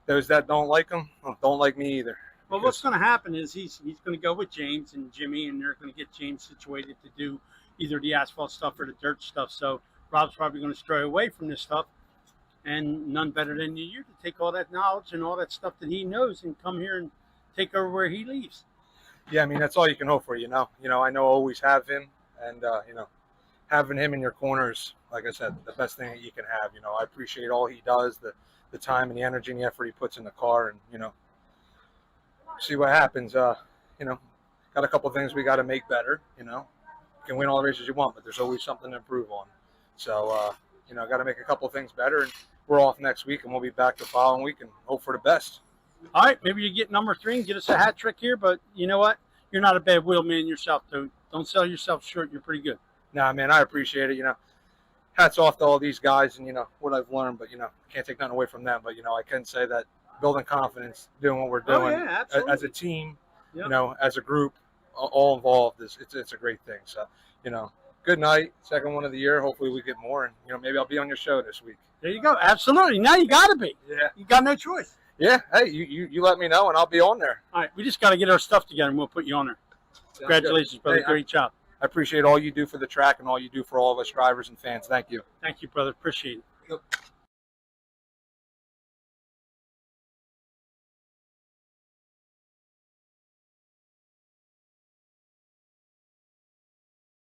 those that don't like him don't like me either. Well, what's going to happen is he's going to go with James and Jimmy, and they're going to get James situated to do either the asphalt stuff or the dirt stuff. So Rob's probably going to stray away from this stuff, and none better than you to take all that knowledge and all that stuff that he knows and come here and take over where he leaves. Yeah, I mean, that's all you can hope for, you know. You know, I know I always have him, and you know, having him in your corners, like I said, the best thing that you can have. You know, I appreciate all he does, the time and the energy and the effort he puts in the car, and you know, see what happens. You know, got a couple of things we got to make better. You know, you can win all the races you want, but there's always something to improve on. So, you know, got to make a couple of things better, and we're off next week, and we'll be back the following week and hope for the best. All right, maybe you get number 3 and get us a hat trick here, but you know what? You're not a bad wheelman yourself, dude. Don't sell yourself short. You're pretty good. Nah, man, I appreciate it. You know, hats off to all these guys and, you know, what I've learned, but, you know, can't take nothing away from them. But, you know, I can say that building confidence, doing what we're doing as a team, you know, as a group, all involved, it's a great thing. So, you know, good night. Second one of the year. Hopefully we get more. And, you know, maybe I'll be on your show this week. There you go. Absolutely. Now you got to be. Yeah. You got no choice. Yeah. Hey, you let me know, and I'll be on there. All right. We just got to get our stuff together, and we'll put you on there. Congratulations, brother. Hey, great job. I appreciate all you do for the track and all you do for all of us drivers and fans. Thank you. Thank you, brother. Appreciate it. Yep.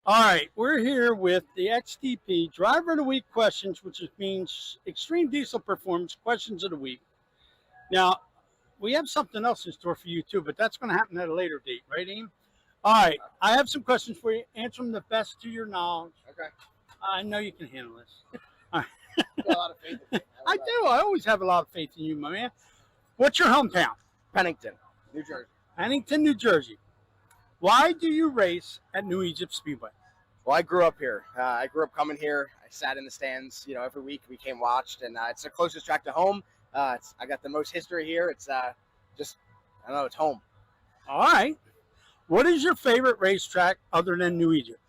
All right, we're here with the XTP Driver of the Week questions, which means Extreme Diesel Performance questions of the week. Now, we have something else in store for you too, but that's going to happen at a later date, right, Aim? All right, I have some questions for you. Answer them the best to your knowledge. Okay. I know you can handle this. All right. Got a lot of faith in me. I do. I always have a lot of faith in you, my man. What's your hometown? Pennington, New Jersey. Pennington, New Jersey. Why do you race at New Egypt Speedway? Well, I grew up here. I grew up coming here. I sat in the stands, you know, every week we came watched, and it's the closest track to home. I got the most history here. It's just, I don't know, it's home. All right. What is your favorite racetrack other than New Egypt?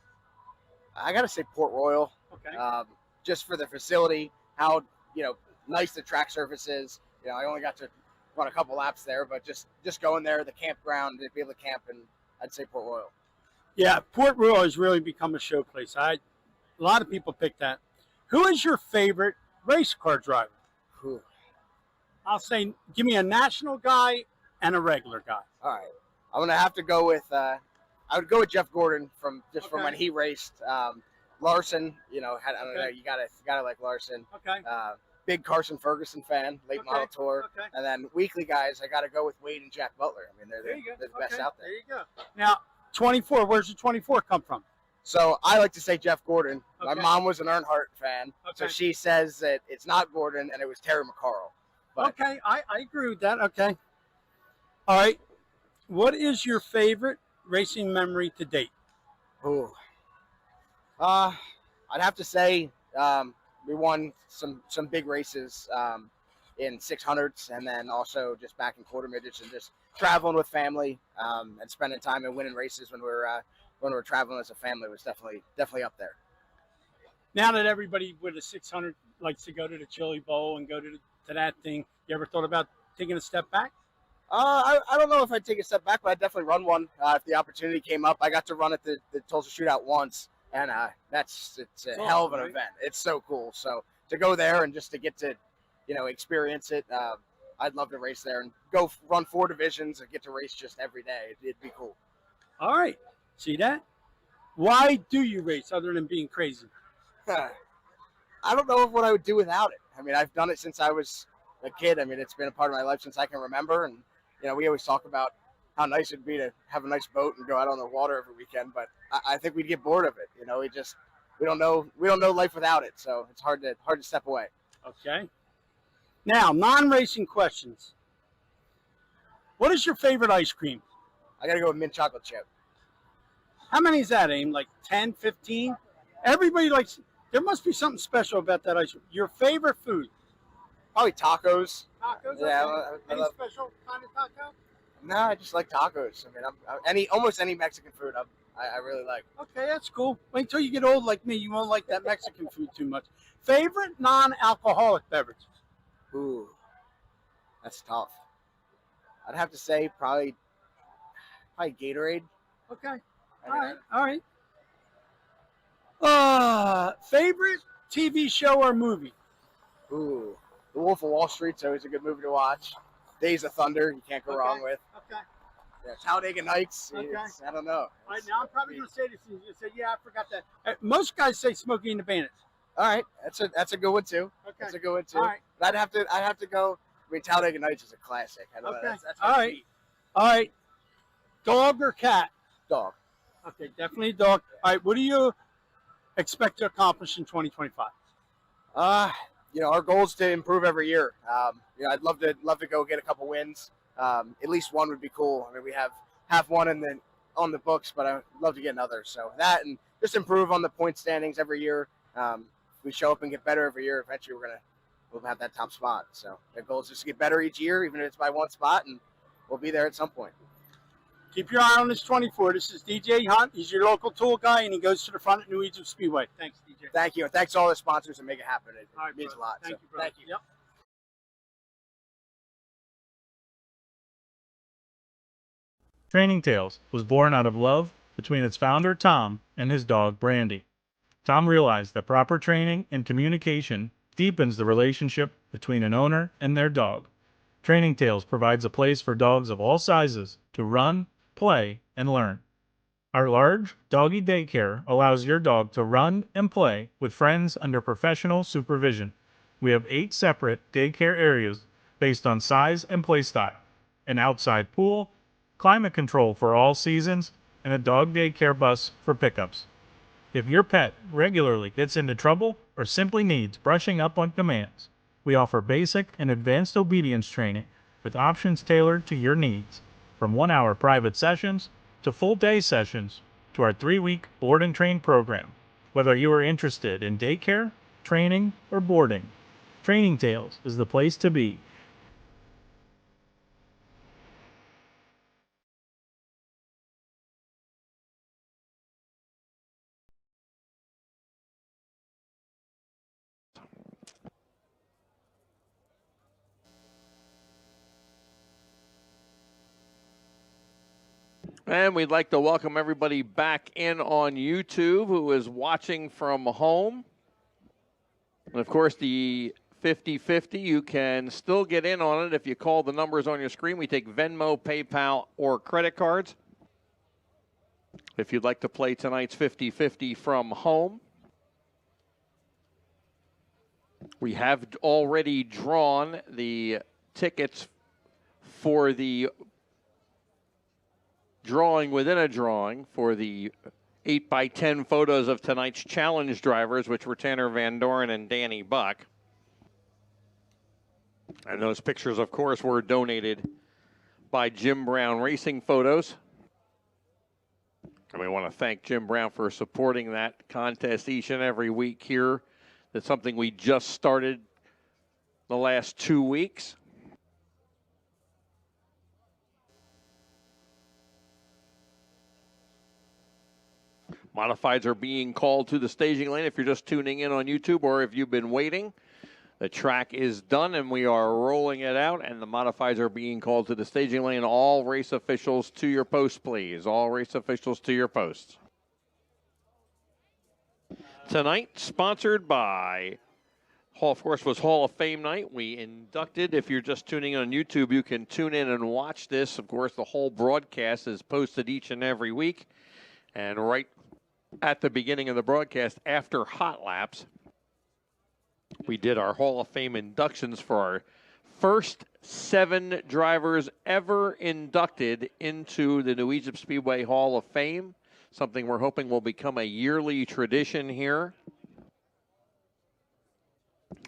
I got to say Port Royal. Okay. Just for the facility, how, you know, nice the track surface is. You know, I only got to run a couple laps there, but just going there, the campground, to be able to camp, and I'd say Port Royal. Yeah, Port Royal has really become a show place. A lot of people pick that. Who is your favorite race car driver? Who? I'll say, give me a national guy and a regular guy. All right. I'm going to have to go with, I would go with Jeff Gordon from when he raced. Larson, you know, I don't know, you gotta like Larson. Okay. Big Carson Ferguson fan, late model tour. Okay. And then weekly guys, I got to go with Wade and Jack Butler. I mean, they're the best out there. There you go. Now, 24, where's the 24 come from? So I like to say Jeff Gordon. My Okay. mom was an Earnhardt fan, so Okay. she says that it's not Gordon and it was Terry McCarl. But Okay, I agree with that. Okay. All right. What is your favorite racing memory to date? Ooh. I'd have to say we won some big races in 600s, and then also just back in quarter midgets, and just traveling with family and spending time and winning races when we were traveling as a family was definitely up there. Now that everybody with a 600 likes to go to the Chili Bowl and go to that thing, you ever thought about taking a step back? I don't know if I'd take a step back, but I'd definitely run one if the opportunity came up. I got to run at the Tulsa Shootout once, and it's a hell of an event. It's so cool. So to go there and just to get to, you know, experience it, I'd love to race there and go run 4 divisions and get to race just every day. It'd be cool. All right. See that? Why do you race other than being crazy? I don't know what I would do without it. I mean, I've done it since I was a kid. I mean, it's been a part of my life since I can remember. And, you know, we always talk about how nice it'd be to have a nice boat and go out on the water every weekend. But I think we'd get bored of it. You know, we don't know life without it. So it's hard to step away. Okay. Now, non-racing questions. What is your favorite ice cream? I got to go with mint chocolate chip. How many is that, Aim? Like 10, 15? Everybody likes, there must be something special about that ice cream. Your favorite food? Probably tacos. Tacos? Yeah. Okay. I Any love, special kind of taco? no, I just like tacos. I mean, almost any Mexican food I really like. Okay, that's cool. Wait till you get old like me. You won't like that Mexican food too much. Favorite non-alcoholic beverage? Ooh, that's tough. I'd have to say probably Gatorade. Okay. All right. Favorite TV show or movie? Ooh, The Wolf of Wall Street's always a good movie to watch. Days of Thunder, you can't go wrong with. Okay. Yeah, Talladega Nights. Okay. I don't know. All right, now I'm probably going to say this. And you say, yeah, I forgot that. Most guys say Smokey and the Bandits. All right, that's a good one too. Okay. That's a good one too. All right. But I'd have to go. I mean, Talladega Nights is a classic. I know Okay. that's All right. cheap. All right. Dog or cat? Dog. Okay, definitely dog. All right, what do you expect to accomplish in 2025? Our goal is to improve every year. I'd love to go get a couple wins. At least one would be cool. I mean, we have one on the books, but I'd love to get another. So that and just improve on the point standings every year. If we show up and get better every year, eventually we'll have that top spot. So the goal is just to get better each year, even if it's by one spot, and we'll be there at some point. Keep your eye on this 24. This is DJ Hunt. He's your local tool guy, and he goes to the front at New Egypt Speedway. Thanks, DJ. Thank you. Thanks to all the sponsors that make it happen. It All right, means brother. a lot. Thank So, you, brother. thank you. Yep. Training Tales was born out of love between its founder, Tom, and his dog, Brandy. Tom realized that proper training and communication deepens the relationship between an owner and their dog. Training Tales provides a place for dogs of all sizes to run, play, and learn. Our large doggy daycare allows your dog to run and play with friends under professional supervision. We have 8 separate daycare areas based on size and play style, an outside pool, climate control for all seasons, and a dog daycare bus for pickups. If your pet regularly gets into trouble or simply needs brushing up on commands, we offer basic and advanced obedience training with options tailored to your needs, from 1-hour private sessions to full-day sessions to our 3-week board and train program. Whether you are interested in daycare, training, or boarding, Training Tales is the place to be. And we'd like to welcome everybody back in on YouTube who is watching from home. And of course, the 50-50, you can still get in on it if you call the numbers on your screen. We take Venmo, PayPal, or credit cards. If you'd like to play tonight's 50-50 from home. We have already drawn the tickets for the drawing within a drawing for the 8x10 photos of tonight's challenge drivers, which were Tanner Van Doren and Danny Buck. And those pictures, of course, were donated by Jim Brown Racing Photos. And we want to thank Jim Brown for supporting that contest each and every week here. That's something we just started the last 2 weeks. Modifieds are being called to the staging lane if you're just tuning in on YouTube or if you've been waiting. The track is done and we are rolling it out, and the modifieds are being called to the staging lane. All race officials to your posts, please. All race officials to your posts. Tonight, sponsored by, of course, was Hall of Fame night. We inducted, if you're just tuning in on YouTube, you can tune in and watch this. Of course, the whole broadcast is posted each and every week. And right at the beginning of the broadcast, after hot laps, we did our Hall of Fame inductions for our first 7 drivers ever inducted into the New Egypt Speedway Hall of Fame. something we're hoping will become a yearly tradition here.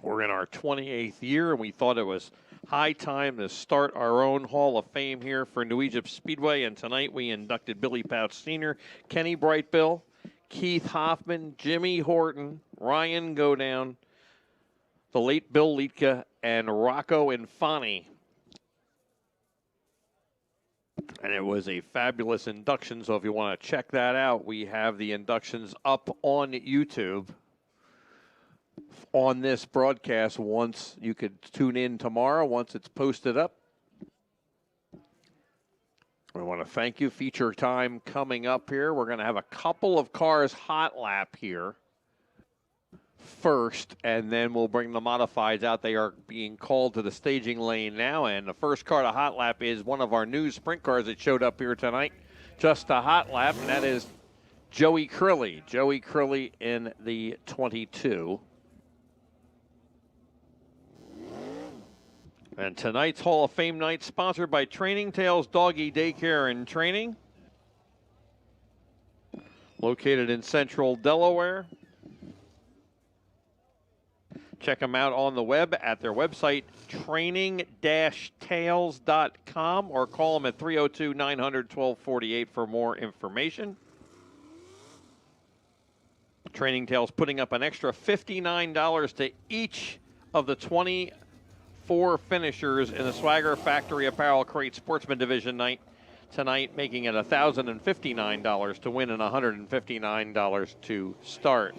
We're in our 28th year, and we thought it was high time to start our own Hall of Fame here for New Egypt Speedway. And tonight we inducted Billy Pouch Sr., Kenny Brightbill, Keith Hoffman, Jimmy Horton, Ryan Godown, the late Bill Liedtke, and Rocco Infani. And it was a fabulous induction, so if you want to check that out, we have the inductions up on YouTube on this broadcast. Once you could tune in tomorrow once it's posted up. We want to thank you. Feature time coming up here. We're going to have a couple of cars hot lap here first, and then we'll bring the modifieds out. They are being called to the staging lane now, and the first car to hot lap is one of our new sprint cars that showed up here tonight. Just a hot lap, and that is Joey Crilly. Joey Crilly in the 22. And tonight's Hall of Fame night sponsored by Training Tales Doggy Daycare and Training, located in Central Delaware. Check them out on the web at their website, training-tales.com, or call them at 302-900-1248 for more information. Training Tales putting up an extra $59 to each of the 24 finishers in the Swagger Factory Apparel Crate Sportsman Division night tonight, making it $1,059 to win and $159 to start.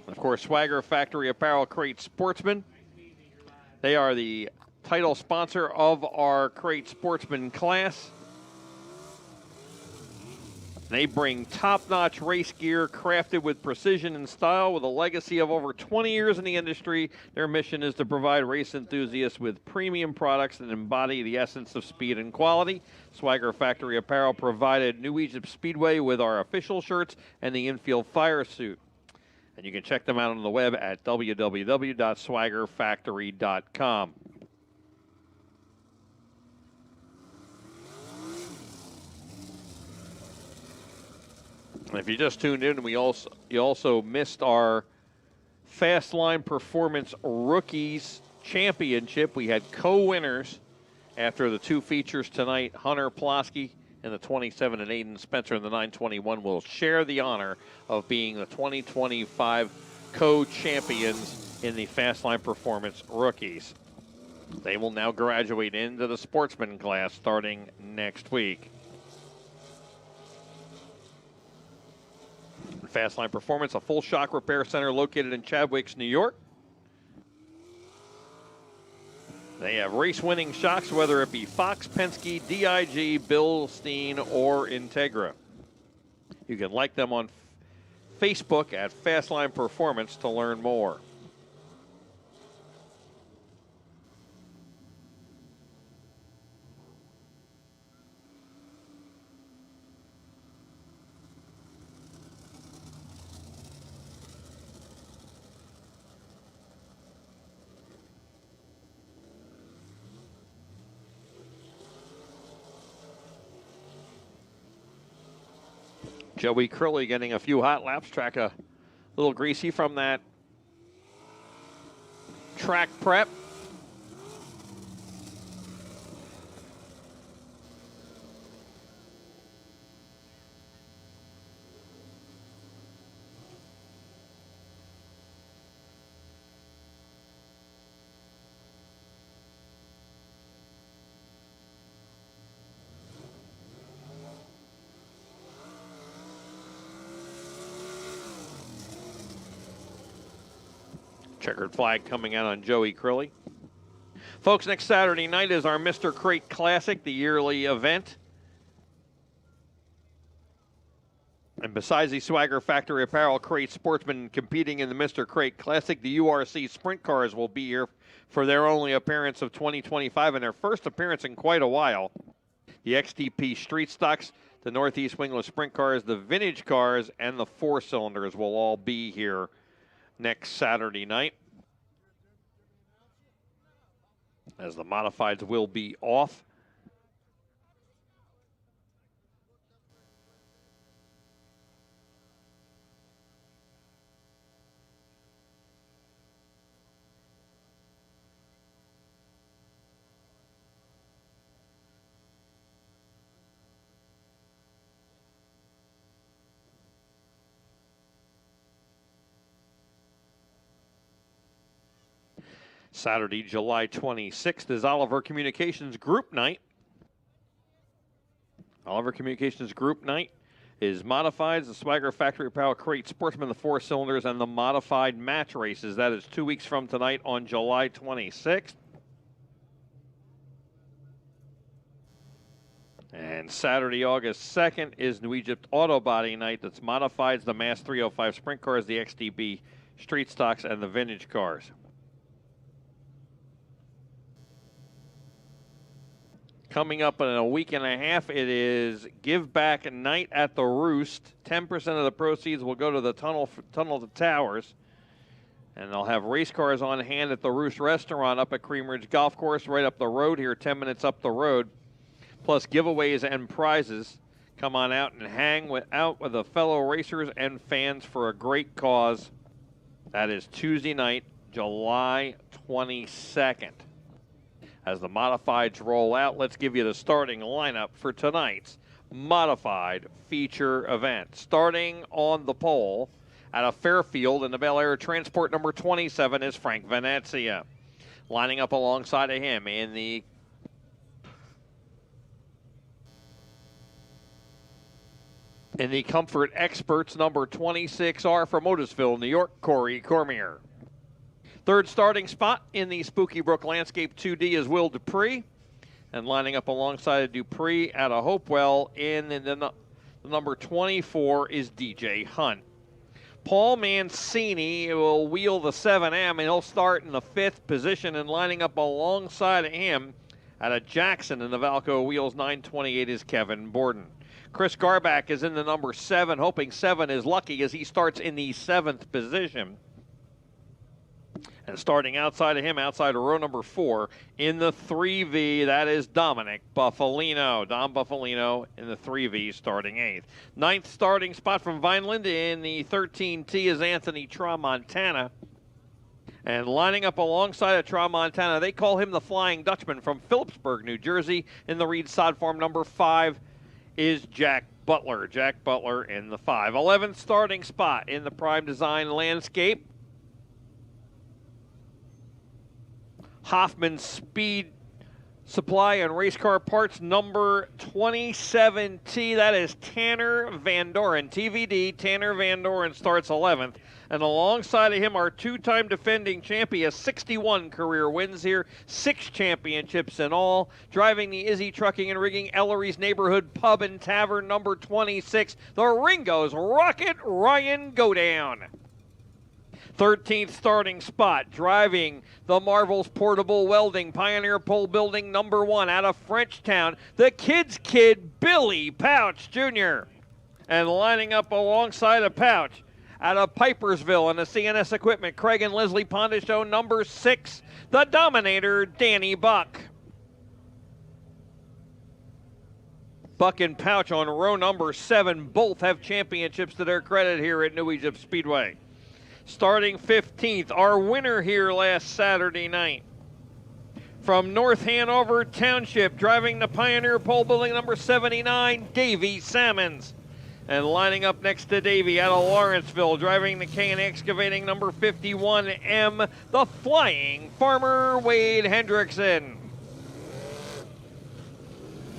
Of course, Swagger Factory Apparel Crate Sportsman. They are the title sponsor of our Crate Sportsman class. They bring top-notch race gear crafted with precision and style with a legacy of over 20 years in the industry. Their mission is to provide race enthusiasts with premium products that embody the essence of speed and quality. Swagger Factory Apparel provided New Egypt Speedway with our official shirts and the infield fire suit. And you can check them out on the web at www.swaggerfactory.com. If you just tuned in, you also missed our Fastline Performance Rookies Championship. We had co-winners after the two features tonight. Hunter Plosky in the 27 and Aiden Spencer in the 921 will share the honor of being the 2025 co-champions in the Fastline Performance Rookies. They will now graduate into the Sportsman class starting next week. Fastline Performance, a full shock repair center located in Chadwicks, New York. They have race-winning shocks, whether it be Fox, Penske, DIG, Bilstein, or Integra. You can like them on Facebook at Fastline Performance to learn more. Joey Crilly getting a few hot laps. Track a little greasy from that track prep. Checkered flag coming out on Joey Crilly. Folks, next Saturday night is our Mr. Crate Classic, the yearly event. And besides the Swagger Factory Apparel Crate Sportsman competing in the Mr. Crate Classic, the URC Sprint Cars will be here for their only appearance of 2025 and their first appearance in quite a while. The XTP Street Stocks, the Northeast Wingless Sprint Cars, the Vintage Cars, and the Four Cylinders will all be here next Saturday night, as the modifieds will be off. Saturday, July 26th is Oliver Communications Group Night. Oliver Communications Group Night is modifieds, the Swagger Factory Apparel Crate, Sportsman, the 4 cylinders, and the modified match races. That is 2 weeks from tonight on July 26th. And Saturday, August 2nd is New Egypt Auto Body Night. That's modifieds, the Mass 305 Sprint Cars, the XDB Street Stocks, and the Vintage Cars. Coming up in a week and a half, it is Give Back Night at the Roost. 10% of the proceeds will go to the Tunnel to Towers. And they'll have race cars on hand at the Roost Restaurant up at Cream Ridge Golf Course, right up the road here, 10 minutes up the road. Plus giveaways and prizes. Come on out and hang out with the fellow racers and fans for a great cause. That is Tuesday night, July 22nd. As the modifieds roll out, let's give you the starting lineup for tonight's modified feature event. Starting on the pole out of Fairfield in the Bel Air Transport number 27 is Frank Venezia. Lining up alongside of him in the Comfort Experts number 26R from Otisville, New York, Corey Cormier. Third starting spot in the Spooky Brook Landscape 2D is Will Dupree. And lining up alongside of Dupree out of Hopewell in the number 24 is DJ Hunt. Paul Mancini will wheel the 7M, and he'll start in the 5th position. And lining up alongside of him out of Jackson in the Valco Wheels 928 is Kevin Borden. Chris Garback is in the number 7, hoping 7 is lucky as he starts in the 7th position. And starting outside of him, outside of row number 4, in the 3V, that is Dominic Buffalino. Dom Buffalino in the 3V, starting 8th. 9th starting spot from Vineland in the 13T is Anthony Tramontana. And lining up alongside of Tramontana, they call him the Flying Dutchman from Phillipsburg, New Jersey. In the Reed Sod Farm number 5 is Jack Butler. Jack Butler in the 5. 11th starting spot in the Prime Design Landscape. Hoffman Speed Supply and Race Car Parts number 27T. That is Tanner Van Doren. TVD, Tanner Van Doren starts 11th. And alongside of him are two-time defending champion, 61 career wins here, 6 championships in all. Driving the Izzy Trucking and Rigging Ellery's Neighborhood Pub and Tavern number 26, the Ringo's Rocket Ryan Godown. 13th starting spot, driving the Marvels Portable Welding Pioneer Pole Building number 1 out of Frenchtown, the Kid's Kid, Billy Pouch Jr. And lining up alongside of Pouch, out of Pipersville and the CNS Equipment, Craig and Leslie Pondishow number 6, the Dominator, Danny Buck. Buck and Pouch on row number 7, both have championships to their credit here at New Egypt Speedway. Starting 15th, our winner here last Saturday night. From North Hanover Township, driving the Pioneer Pole Building number 79, Davey Salmons. And lining up next to Davey out of Lawrenceville, driving the K&A Excavating number 51M, the Flying Farmer, Wade Hendrickson.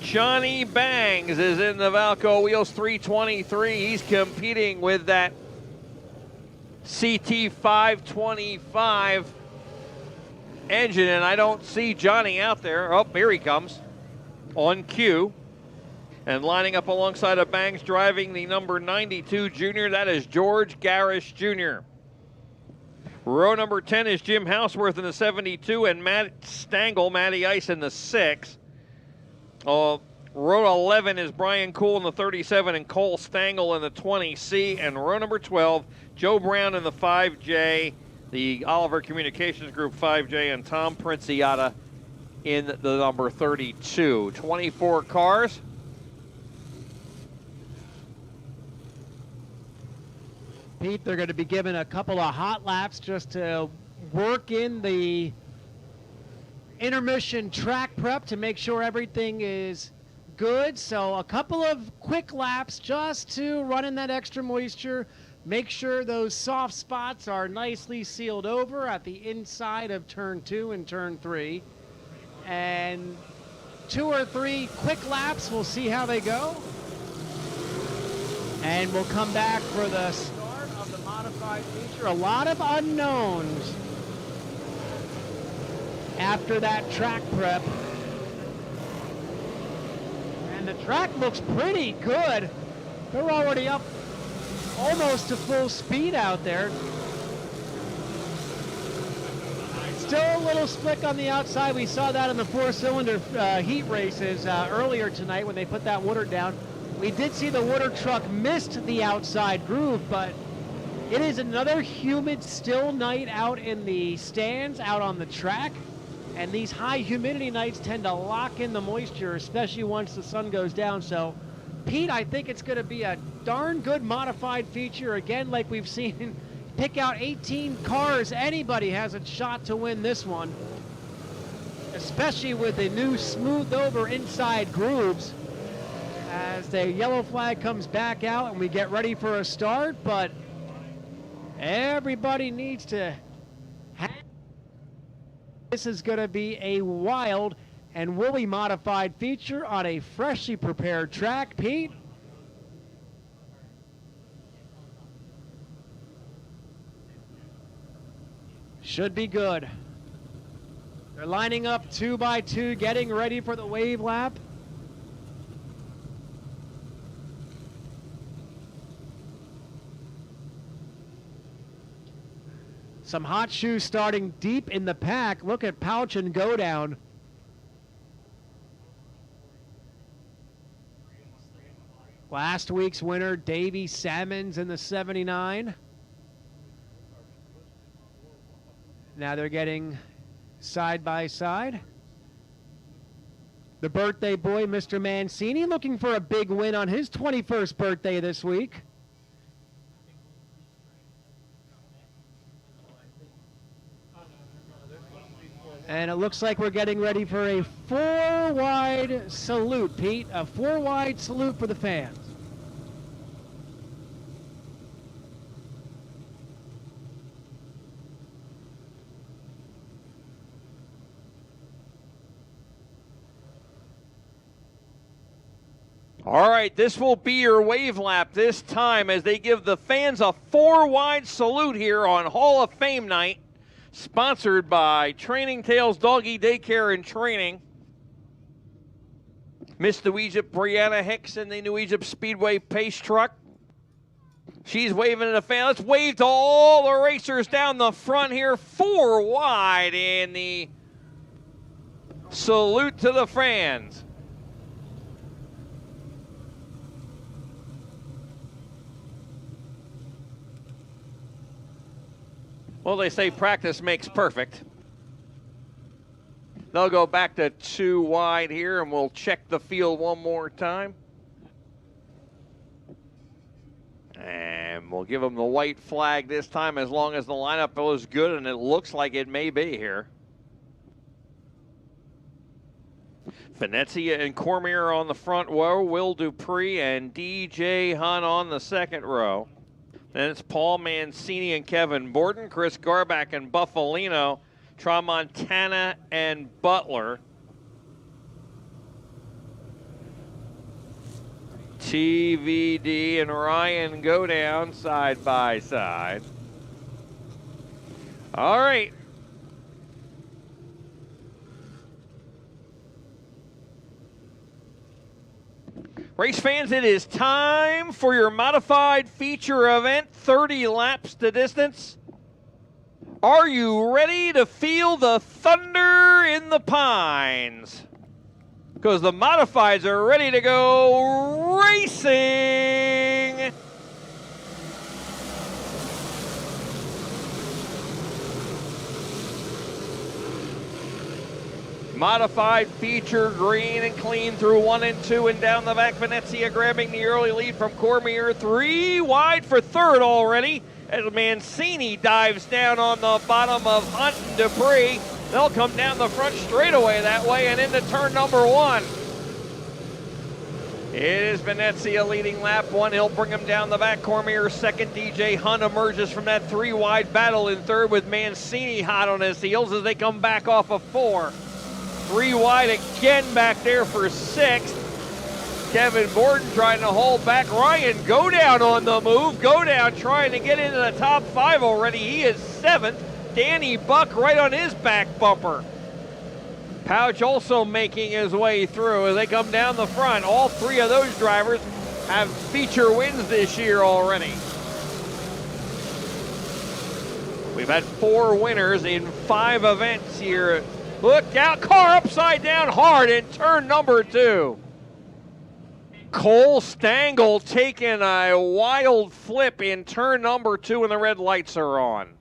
Johnny Bangs is in the Valco Wheels 323. He's competing with that CT 525 engine, and I don't see Johnny out there. Oh, here he comes on cue. And lining up alongside of Bangs, driving the number 92 junior, that is George Garish Jr. Row number 10 is Jim Houseworth in the 72, and Matt Stangl, Matty Ice in the 6. Row 11 is Brian Cool in the 37 and Cole Stangl in the 20C. And row number 12, Joe Brown in the 5J, the Oliver Communications Group 5J, and Tom Princiata in the number 32. 24 cars. Pete, they're going to be given a couple of hot laps just to work in the intermission track prep to make sure everything is good. So a couple of quick laps just to run in that extra moisture, Make sure those soft spots are nicely sealed over at the inside of turn 2 and turn 3. And 2 or 3 quick laps, we'll see how they go. And we'll come back for the start of the modified feature. A lot of unknowns after that track prep. And the track looks pretty good. They're already up almost to full speed out there. Still a little slick on the outside. We saw that in the 4-cylinder heat races earlier tonight when they put that water down. We did see the water truck missed the outside groove, but it is another humid, still night out in the stands, out on the track. And these high humidity nights tend to lock in the moisture, especially once the sun goes down. So, Pete, I think it's going to be a darn good modified feature. Again, like we've seen, pick out 18 cars. Anybody has a shot to win this one, especially with the new smoothed over inside grooves as the yellow flag comes back out and we get ready for a start. But everybody needs to this is going to be a wild and woolly modified feature on a freshly prepared track. Pete? Should be good. They're lining up 2 by 2, getting ready for the wave lap. Some hot shoes starting deep in the pack. Look at Pouch and Go Down. Last week's winner, Davey Salmons in the 79. Now they're getting side by side. The birthday boy, Mr. Mancini, looking for a big win on his 21st birthday this week. And it looks like we're getting ready for a 4-wide salute, Pete. A 4-wide salute for the fans. All right, this will be your wave lap this time as they give the fans a 4-wide salute here on Hall of Fame night. Sponsored by Training Tales Doggy Daycare and Training. Miss New Egypt Brianna Hicks in the New Egypt Speedway pace truck. She's waving at the fan. Let's wave to all the racers down the front here. 4 wide in the salute to the fans. Well, they say practice makes perfect. They'll go back to 2 wide here, and we'll check the field one more time. And we'll give them the white flag this time as long as the lineup is good, and it looks like it may be here. Venezia and Cormier on the front row, Will Dupree and DJ Hunt on the second row. Then it's Paul Mancini and Kevin Borden, Chris Garback and Buffalino, Tramontana and Butler. TVD and Ryan go down side by side. All right. Race fans, it is time for your modified feature event, 30 laps to distance. Are you ready to feel the thunder in the pines? Because the modifieds are ready to go racing. Modified feature, green and clean through 1 and 2 and down the back. Venezia grabbing the early lead from Cormier. 3 wide for third already as Mancini dives down on the bottom of Hunt and Dupree. They'll come down the front straightaway that way and into turn number 1. It is Venezia leading lap 1. He'll bring him down the back. Cormier second. DJ Hunt emerges from that 3-wide battle in third with Mancini hot on his heels as they come back off of 4. 3 wide again back there for 6th. Kevin Borden trying to hold back. Ryan Godown on the move. Godown trying to get into the top 5 already. He is 7th. Danny Buck right on his back bumper. Pouch also making his way through as they come down the front. All 3 of those drivers have feature wins this year already. We've had 4 winners in 5 events here. Look out, car upside down hard in turn number 2. Cole Stengel taking a wild flip in turn number 2 when the red lights are on.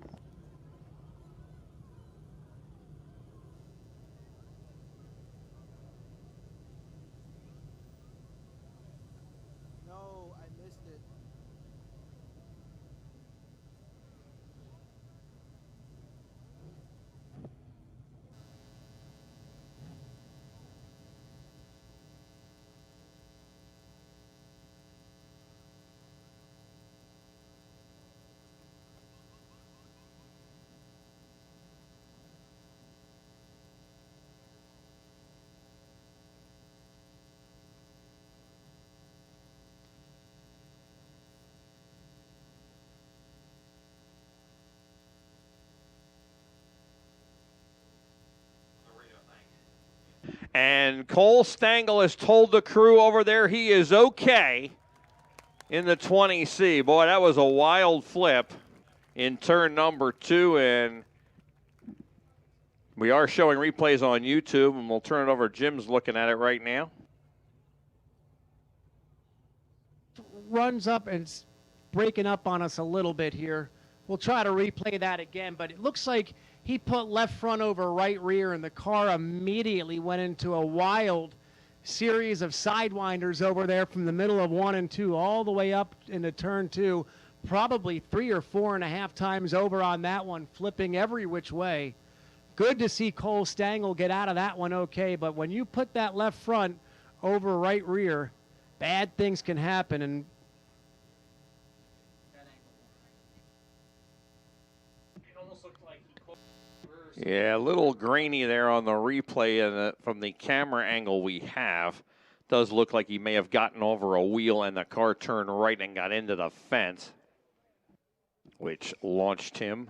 And Cole Stengel has told the crew over there he is okay in the 20C. Boy, that was a wild flip in turn number 2, and we are showing replays on YouTube, and we'll turn it over. Jim's looking at it right now. Runs up and it's breaking up on us a little bit here. We'll try to replay that again, but it looks like he put left front over right rear, and the car immediately went into a wild series of sidewinders over there from the middle of 1 and 2 all the way up into turn 2, probably 3 or 4.5 times over on that one, flipping every which way. Good to see Cole Stengel get out of that one okay, but when you put that left front over right rear, bad things can happen. And yeah, a little grainy there on the replay and from the camera angle we have. Does look like he may have gotten over a wheel and the car turned right and got into the fence, which launched him.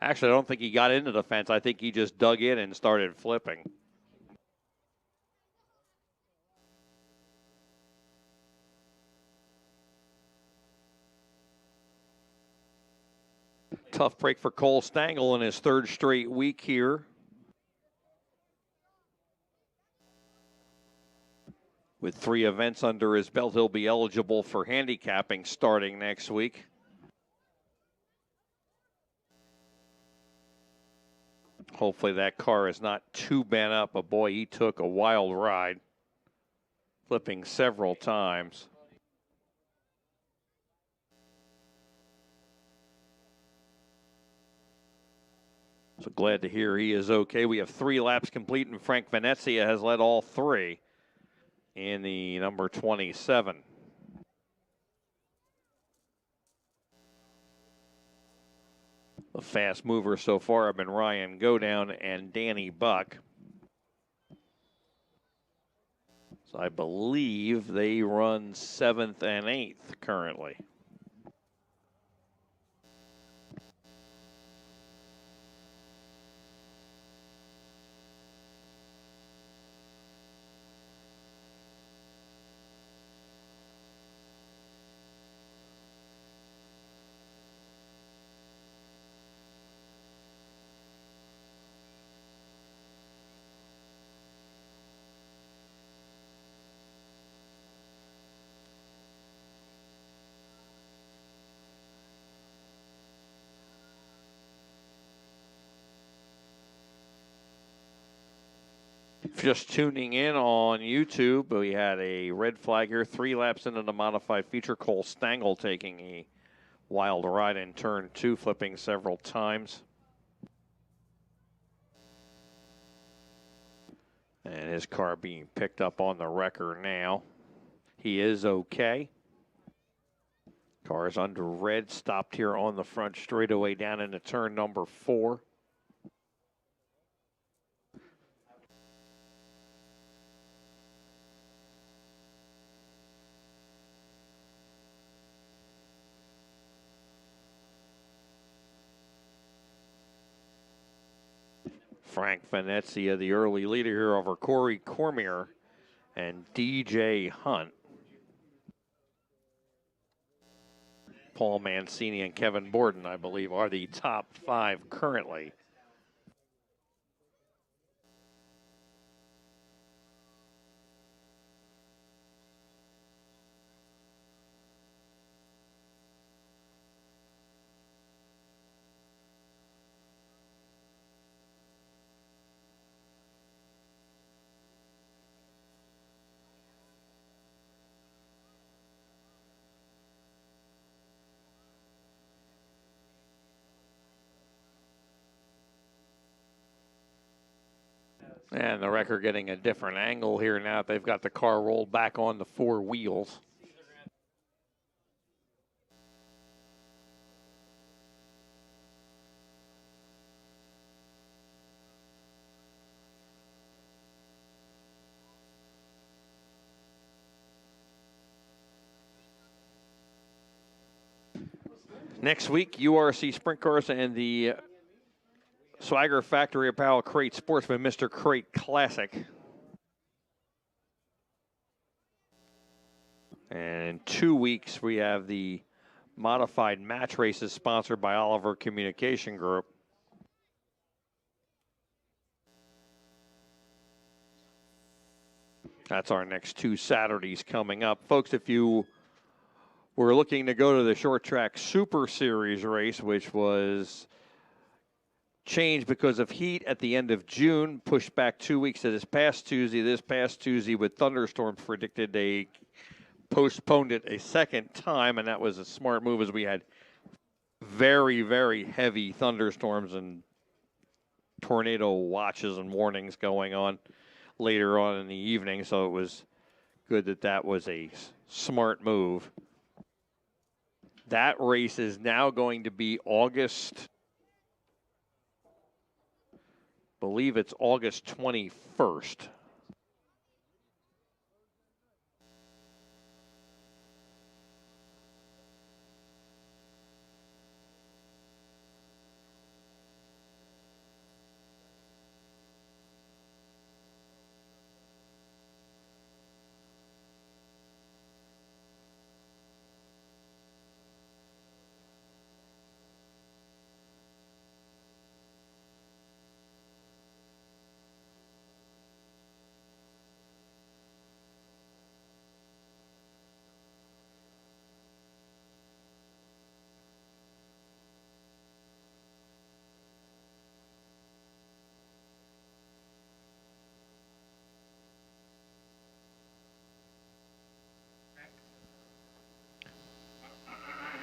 Actually, I don't think he got into the fence. I think he just dug in and started flipping. Tough break for Cole Stengel in his 3rd straight week here. With 3 events under his belt, he'll be eligible for handicapping starting next week. Hopefully that car is not too bent up. But boy, he took a wild ride, flipping several times. So glad to hear he is okay. We have 3 laps complete, and Frank Venezia has led all 3 in the number 27. The fast movers so far have been Ryan Godown and Danny Buck. So I believe they run 7th and 8th currently. Just tuning in on YouTube, we had a red flag here, 3 laps into the modified feature. Cole Stengel taking a wild ride in turn 2, flipping several times. And his car being picked up on the wrecker now. He is okay. Car is under red, stopped here on the front straightaway down into turn number 4. Frank Venezia, the early leader here over Corey Cormier and DJ Hunt. Paul Mancini and Kevin Borden, I believe, are the top 5 currently. And the wrecker getting a different angle here now. They've got the car rolled back on the 4 wheels. Next week, URC Sprint Cars and the Swagger Factory Apparel Crate Sportsman Mr. Crate Classic. And in 2 weeks, we have the modified match races sponsored by Oliver Communication Group. That's our next 2 Saturdays coming up. Folks, if you were looking to go to the Short Track Super Series race, which was changed because of heat at the end of June, pushed back 2 weeks to this past Tuesday. This past Tuesday, with thunderstorms predicted, they postponed it a second time, and that was a smart move as we had very, very heavy thunderstorms and tornado watches and warnings going on later on in the evening, so it was good that that was a smart move. That race is now going to be August, believe it's August 21st.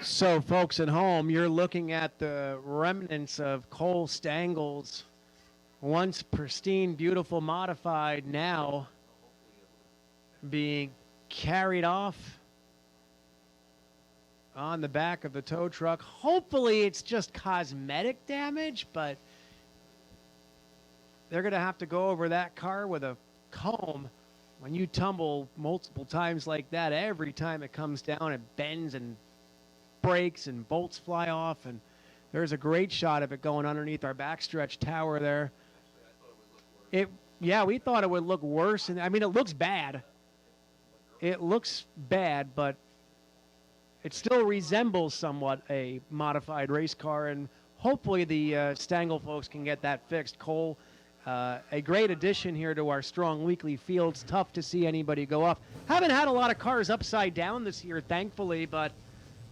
So, folks at home, you're looking at the remnants of Cole Stengel's once pristine, beautiful modified, now being carried off on the back of the tow truck. Hopefully it's just cosmetic damage, but they're going to have to go over that car with a comb. When you tumble multiple times like that, every time it comes down, it bends and breaks and bolts fly off, and there's a great shot of it going underneath our backstretch tower there. Yeah, we thought it would look worse, and I mean, it looks bad. It looks bad, but it still resembles somewhat a modified race car, and hopefully the Stengel folks can get that fixed. Cole, a great addition here to our strong weekly fields. Tough to see anybody go off. Haven't had a lot of cars upside down this year, thankfully, but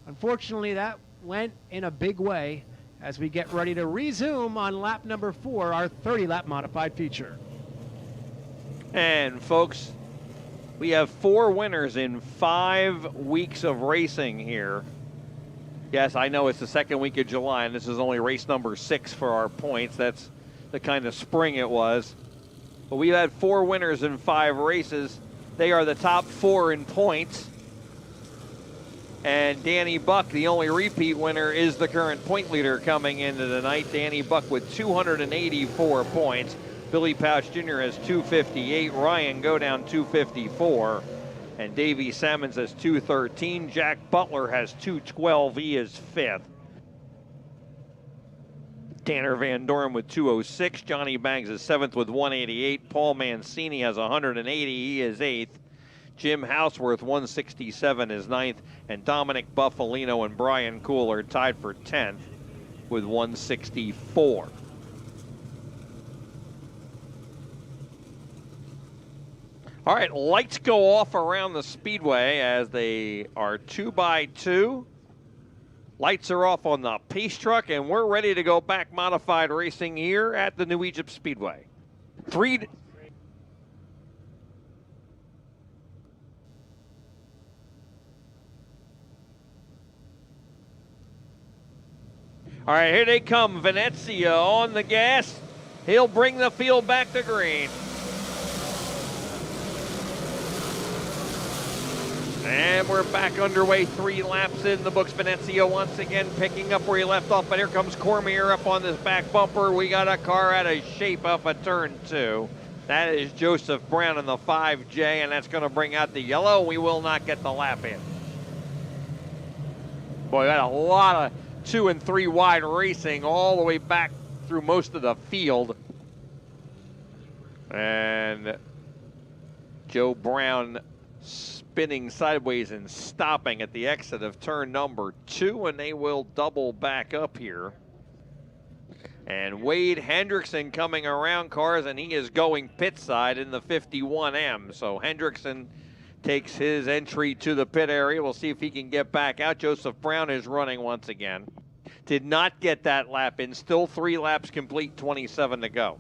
unfortunately, that went in a big way as we get ready to resume on lap number 4, our 30-lap modified feature. And folks, we have 4 winners in 5 weeks of racing here. Yes, I know it's the second week of July, and this is only race number 6 for our points. That's the kind of spring it was. But we've had 4 winners in 5 races. They are the top 4 in points. And Danny Buck, the only repeat winner, is the current point leader coming into the night. Danny Buck with 284 points. Billy Pouch Jr. has 258. Ryan Godown 254. And Davey Sammons has 213. Jack Butler has 212. He is 5th. Tanner Van Doren with 206. Johnny Bangs is 7th with 188. Paul Mancini has 180. He is 8th. Jim Houseworth, 167, is 9th. And Dominic Buffalino and Brian Cool are tied for 10th with 164. All right, lights go off around the Speedway as they are 2x2. Lights are off on the pace truck, and we're ready to go back modified racing here at the New Egypt Speedway. All right, here they come. Venezia on the gas. He'll bring the field back to green. And we're back underway, 3 laps in the books. Venezia once again picking up where he left off, but here comes Cormier up on this back bumper. We got a car out of shape off of turn 2. That is Joseph Brown in the 5J, and that's going to bring out the yellow. We will not get the lap in. Boy, got a lot of 2 and 3 wide racing all the way back through most of the field. And Joe Brown spinning sideways and stopping at the exit of turn number 2, and they will double back up here. And Wade Hendrickson coming around cars, and he is going pit side in the 51M. So Hendrickson takes his entry to the pit area. We'll see if he can get back out. Joseph Brown is running once again. Did not get that lap in. Still 3 laps complete, 27 to go.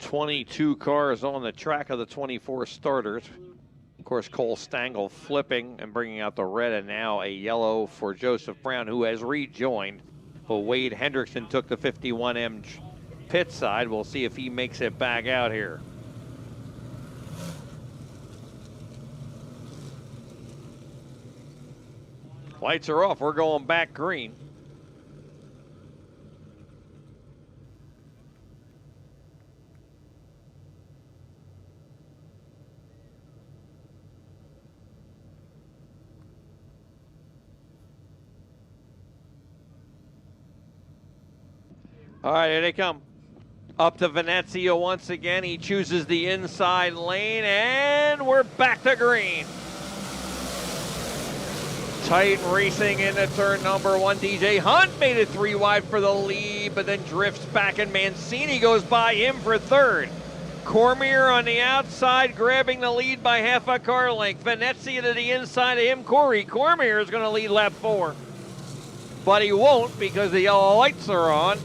$22 cars on the track of the 24 starters. Of course, Cole Stangl flipping and bringing out the red, and now a yellow for Joseph Brown, who has rejoined. But Wade Hendrickson took the 51M pit side. We'll see if he makes it back out here. Lights are off. We're going back green. All right, here they come. Up to Venezia once again. He chooses the inside lane, and we're back to green. Tight racing into turn number 1. DJ Hunt made it 3 wide for the lead, but then drifts back, and Mancini goes by him for 3rd. Cormier on the outside, grabbing the lead by half a car length. Venezia to the inside of him. Cormier is going to lead lap 4. But he won't, because the yellow lights are on.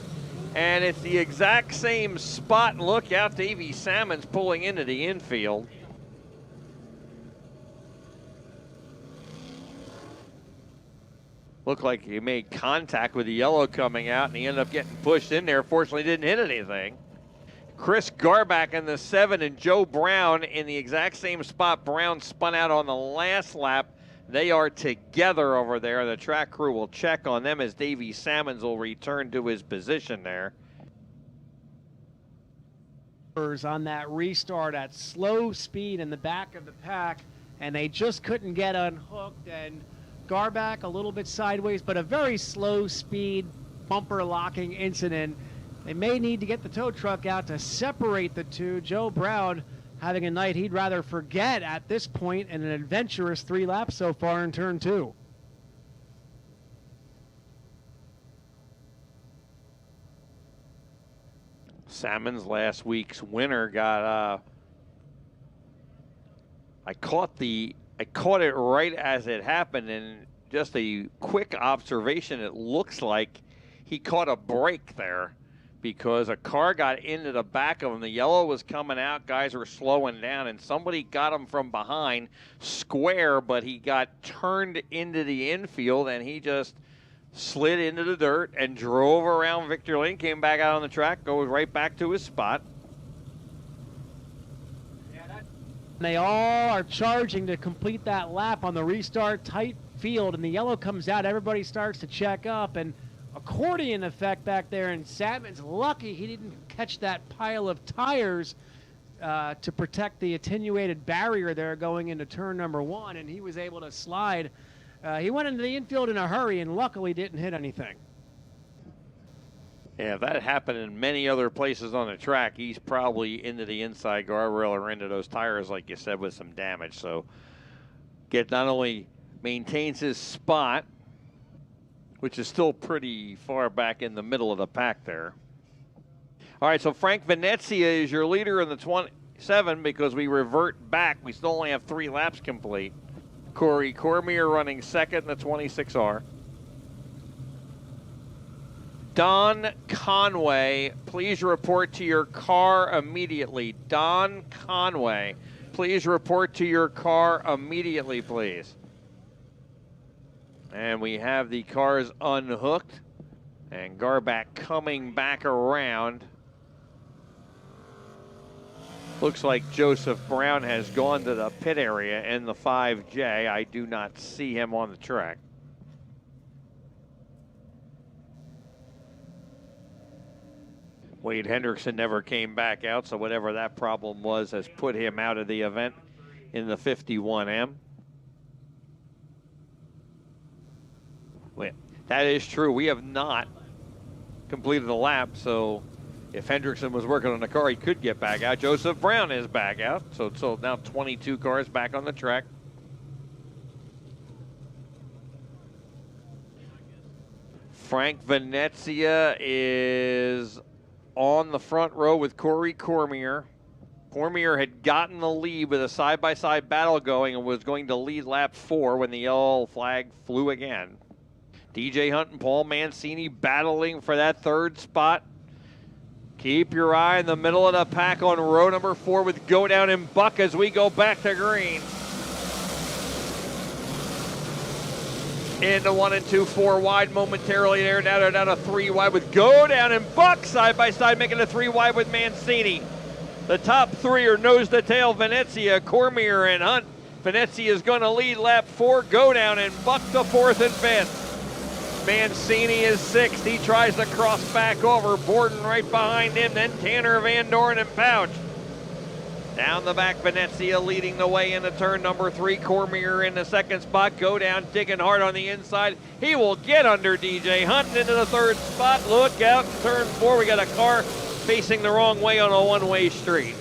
And it's the exact same spot. Look out, Davey Sammons pulling into the infield. Looked like he made contact with the yellow coming out, and he ended up getting pushed in there. Fortunately, didn't hit anything. Chris Garback in the 7 and Joe Brown in the exact same spot Brown spun out on the last lap. They are together over there. The track crew will check on them as Davey Sammons will return to his position there. On that restart at slow speed in the back of the pack, and they just couldn't get unhooked, and Garback a little bit sideways, but a very slow speed bumper locking incident. They may need to get the tow truck out to separate the two. Joe Brown having a night he'd rather forget at this point, and an adventurous 3 laps so far in turn 2. Salmon's last week's winner got I caught it right as it happened, and just a quick observation, it looks like he caught a break there because a car got into the back of him. The yellow was coming out, guys were slowing down, and somebody got him from behind square, but he got turned into the infield, and he just slid into the dirt and drove around Victor Lane, came back out on the track, goes right back to his spot. They all are charging to complete that lap on the restart, tight field, and the yellow comes out. Everybody starts to check up, and accordion effect back there, and Salmon's lucky he didn't catch that pile of tires to protect the attenuated barrier there going into turn number 1, and he was able to slide. He went into the infield in a hurry and luckily didn't hit anything. Yeah, if that happened in many other places on the track, he's probably into the inside guardrail or into those tires, like you said, with some damage. So not only maintains his spot, which is still pretty far back in the middle of the pack there. All right, so Frank Venezia is your leader in the 27 because we revert back. We still only have 3 laps complete. Corey Cormier running second in the 26R. Don Conway, please report to your car immediately. Don Conway, please report to your car immediately, please. And we have the cars unhooked, and Garback coming back around. Looks like Joseph Brown has gone to the pit area in the 5J. I do not see him on the track. Wade Hendrickson never came back out, so whatever that problem was has put him out of the event in the 51M. Well, that is true. We have not completed a lap, so if Hendrickson was working on the car, he could get back out. Joseph Brown is back out, so now 22 cars back on the track. Frank Venezia is on the front row with Corey Cormier. Cormier had gotten the lead with a side-by-side battle going and was going to lead lap 4 when the yellow flag flew again. DJ Hunt and Paul Mancini battling for that 3rd spot. Keep your eye in the middle of the pack on row number 4 with Go Down and Buck as we go back to green. Into 1 and 2, 4 wide momentarily there. Now they're down to 3 wide with Go Down and Buck side by side, making a 3 wide with Mancini. The top 3 are nose to tail, Venezia, Cormier, and Hunt. Venezia is going to lead lap 4, Go Down and Buck to 4th and 5th. Mancini is 6th. He tries to cross back over. Borden right behind him. Then Tanner Van Doren and Pouch. Down the back, Venezia leading the way into turn number 3. Cormier in the 2nd spot. Go Down, digging hard on the inside. He will get under DJ Hunt into the 3rd spot. Look out, turn 4. We got a car facing the wrong way on a one-way street.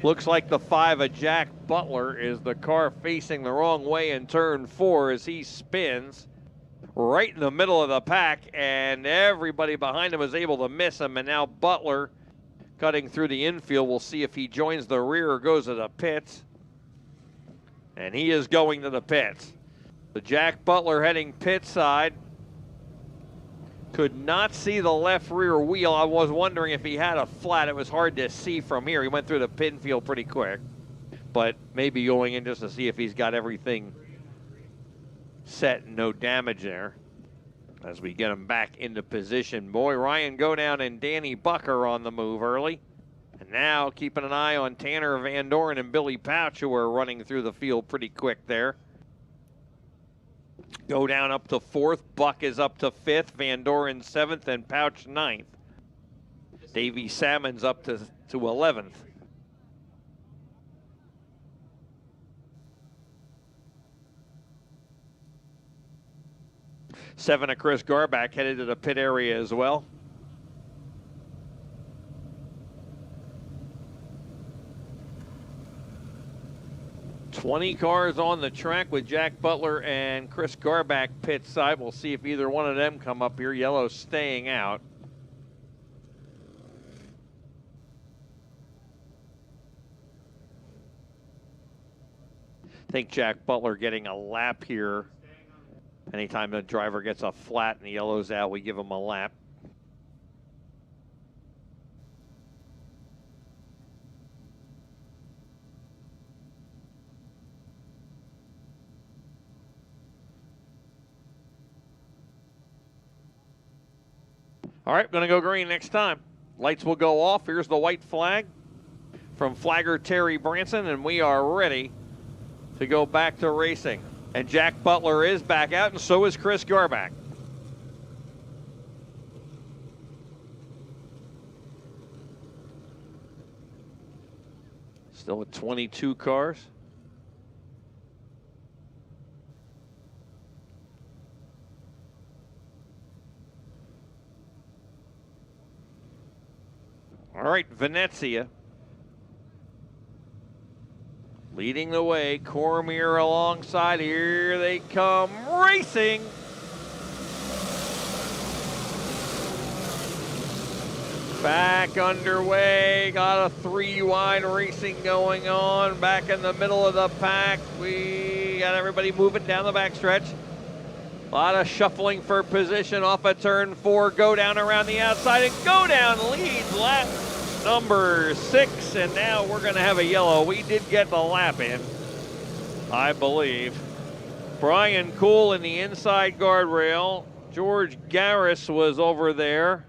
Looks like the 5 of Jack Butler is the car facing the wrong way in turn 4 as he spins right in the middle of the pack, and everybody behind him is able to miss him, and now Butler cutting through the infield. We'll see if he joins the rear or goes to the pits, and he is going to the pits. The Jack Butler heading pit side. Could not see the left rear wheel. I was wondering if he had a flat. It was hard to see from here. He went through the pin field pretty quick, but maybe going in just to see if he's got everything set and no damage there as we get him back into position. Boy, Ryan Go Down and Danny Buck are on the move early. And now keeping an eye on Tanner Van Doren and Billy Pouch, who are running through the field pretty quick there. Go Down up to 4th. Buck is up to 5th. Van Doren 7th and Pouch 9th. Davey Salmon's up to 11th. 7 of Chris Garback headed to the pit area as well. $20 cars on the track with Jack Butler and Chris Garback pit side. We'll see if either one of them come up here. Yellow staying out. I think Jack Butler getting a lap here. Anytime the driver gets a flat and the yellow's out, we give him a lap. All right, going to go green next time. Lights will go off. Here's the white flag from flagger Terry Branson, and we are ready to go back to racing. And Jack Butler is back out, and so is Chris Garback. Still at 22 cars. All right, Venezia leading the way. Cormier alongside. Here they come racing. Back underway. Got a 3-wide racing going on. Back in the middle of the pack. We got everybody moving down the backstretch. A lot of shuffling for position off of turn 4. Go down around the outside, and Go Down leads lap number 6, and now we're going to have a yellow. We did get the lap in, I believe. Brian Cool in the inside guardrail. George Garris was over there.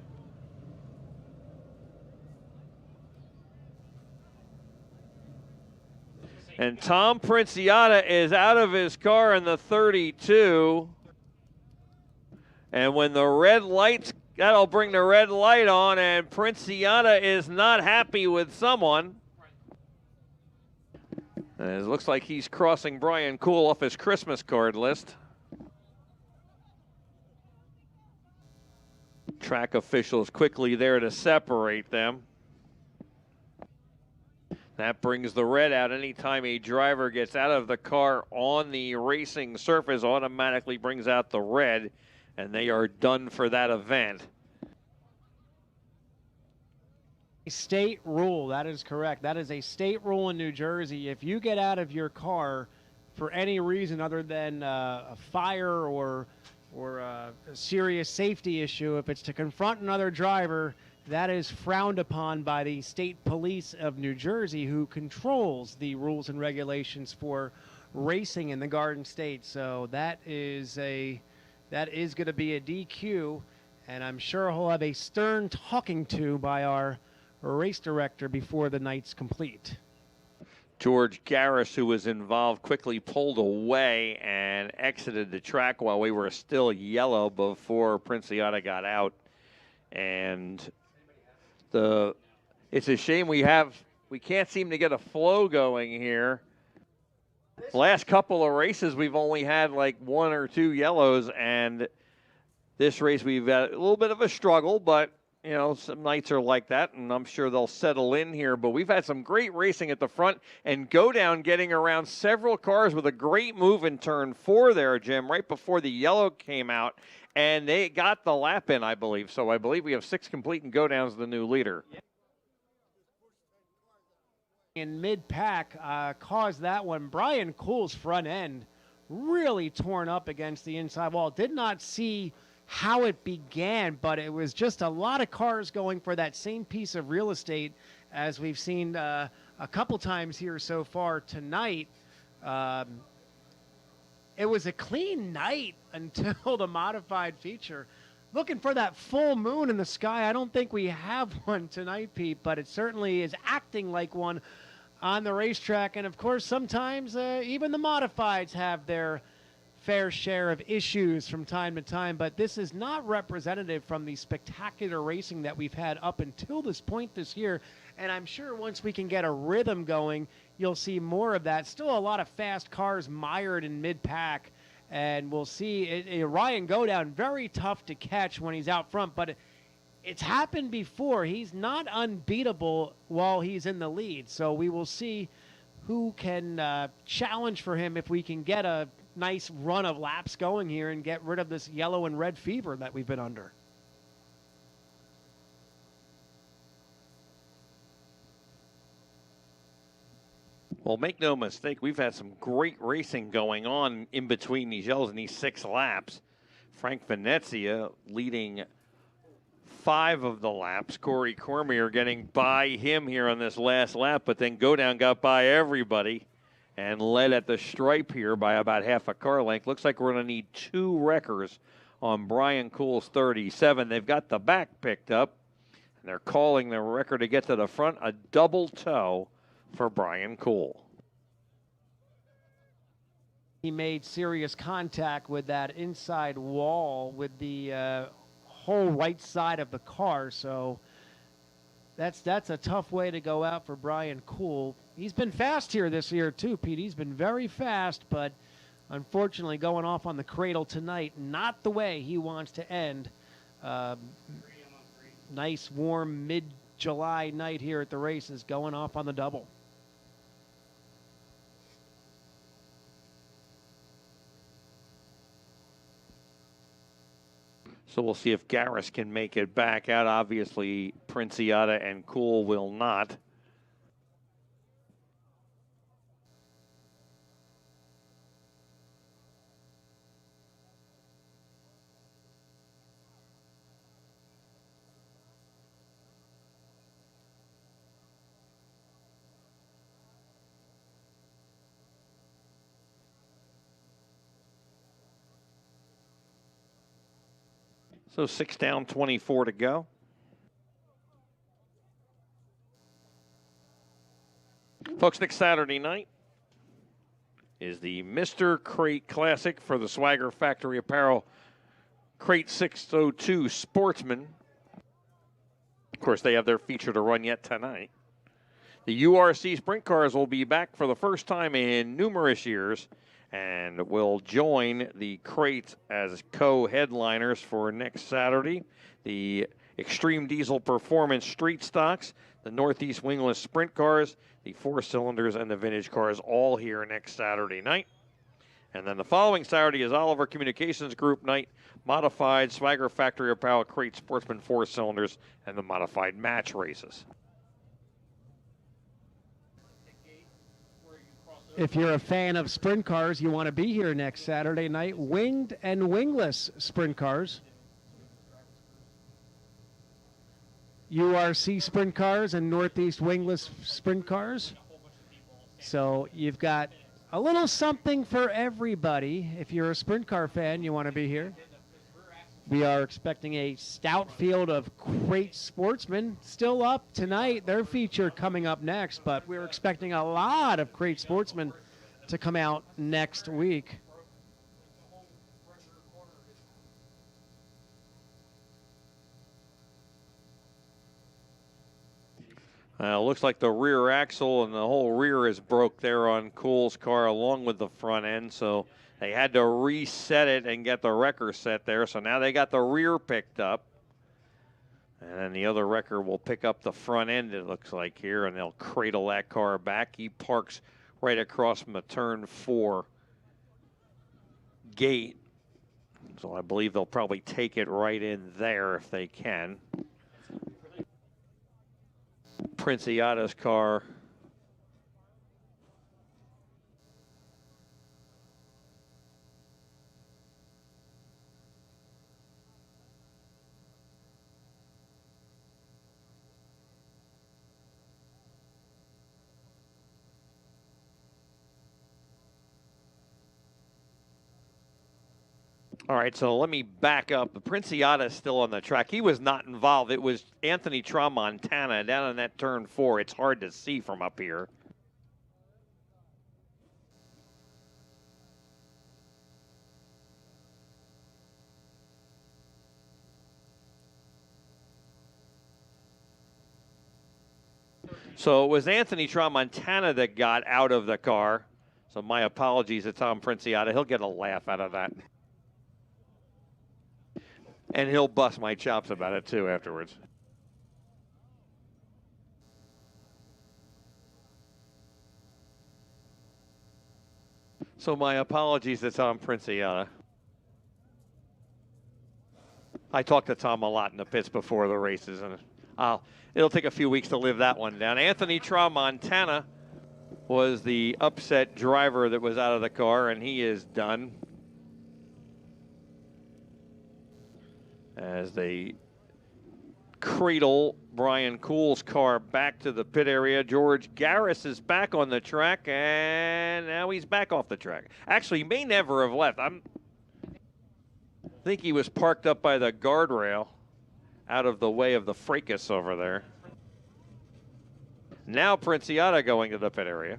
And Tom Princiata is out of his car in the 32. And when the red lights, that'll bring the red light on, and Princiata is not happy with someone. And it looks like he's crossing Brian Cool off his Christmas card list. Track officials quickly there to separate them. That brings the red out. Anytime a driver gets out of the car on the racing surface, automatically brings out the red, and they are done for that event. State rule, that is correct. That is a state rule in New Jersey. If you get out of your car for any reason other than a fire or a serious safety issue, if it's to confront another driver, that is frowned upon by the state police of New Jersey, who controls the rules and regulations for racing in the Garden State. So that is going to be a DQ, and I'm sure he'll have a stern talking to by our race director before the night's complete. George Garris, who was involved, quickly pulled away and exited the track while we were still yellow before Princiata got out. And it's a shame we can't seem to get a flow going here. The last couple of races, we've only had like 1 or 2 yellows, and this race we've had a little bit of a struggle, but you know, some nights are like that, and I'm sure they'll settle in here. But we've had some great racing at the front, and Go Down getting around several cars with a great move in turn 4 there, Jim, right before the yellow came out, and they got the lap in, I believe. So I believe we have 6 complete, and Go Down's the new leader. In mid-pack caused that one. Brian Cool's front end really torn up against the inside wall. Did not see how it began, but it was just a lot of cars going for that same piece of real estate as we've seen a couple times here so far tonight. It was a clean night until the modified feature. Looking for that full moon in the sky. I don't think we have one tonight, Pete, but it certainly is acting like one on the racetrack. And of course, sometimes even the modifieds have their fair share of issues from time to time, but this is not representative from the spectacular racing that we've had up until this point this year. And I'm sure once we can get a rhythm going, you'll see more of that. Still a lot of fast cars mired in mid-pack And we'll see. Ryan Godown, very tough to catch when he's out front, but it's happened before. He's not unbeatable while he's in the lead. So we will see who can challenge for him if we can get a nice run of laps going here and get rid of this yellow and red fever that we've been under. Well, make no mistake, we've had some great racing going on in between these yellows and these 6 laps. Frank Venezia leading 5 of the laps. Corey Cormier getting by him here on this last lap, but then Godown got by everybody and led at the stripe here by about half a car length. Looks like we're going to need 2 wreckers on Brian Cool's 37. They've got the back picked up, and they're calling the wrecker to get to the front, a double tow for Brian Cool. He made serious contact with that inside wall with the whole right side of the car, so that's a tough way to go out for Brian Cool. He's been fast here this year too, Pete. He's been very fast, but unfortunately going off on the cradle tonight, not the way he wants to end. Nice warm mid-July night here at the races, going off on the double. So we'll see if Garris can make it back out. Obviously, Princiata and Cool will not. So 6 down, 24 to go. Folks, next Saturday night is the Mr. Crate Classic for the Swagger Factory Apparel Crate 602 Sportsman. Of course, they have their feature to run yet tonight. The URC Sprint Cars will be back for the first time in numerous years and will join the Crate as co-headliners for next Saturday. The Extreme Diesel Performance Street Stocks, the Northeast Wingless Sprint Cars, the 4-cylinders, and the vintage cars all here next Saturday night. And then the following Saturday is Oliver Communications Group night, modified Swagger Factory Apparel Crate Sportsman 4-cylinders, and the modified match races. If you're a fan of sprint cars, you want to be here next Saturday night. Winged and wingless sprint cars. URC sprint cars and Northeast wingless sprint cars. So you've got a little something for everybody. If you're a sprint car fan, you want to be here. We are expecting a stout field of Crate Sportsmen still up tonight. Their feature coming up next, but we're expecting a lot of Crate Sportsmen to come out next week. Looks like the rear axle and the whole rear is broke there on Cool's car along with the front end, so they had to reset it and get the wrecker set there. So now they got the rear picked up. And then the other wrecker will pick up the front end, it looks like here, and they'll cradle that car back. He parks right across from the turn 4 gate. So I believe they'll probably take it right in there if they can. Princiata's car. All right, so let me back up. The Princiata is still on the track. He was not involved. It was Anthony Tramontana down in that turn 4. It's hard to see from up here. So it was Anthony Tramontana that got out of the car. So my apologies to Tom Princiata. He'll get a laugh out of that. And he'll bust my chops about it too afterwards. So my apologies to Tom Princiata. I talked to Tom a lot in the pits before the races, and it'll take a few weeks to live that one down. Anthony Tramontana was the upset driver that was out of the car, and he is done. As they cradle Brian Cool's car back to the pit area. George Garris is back on the track, and now he's back off the track. Actually, he may never have left. I think he was parked up by the guardrail out of the way of the fracas over there. Now Princiata going to the pit area.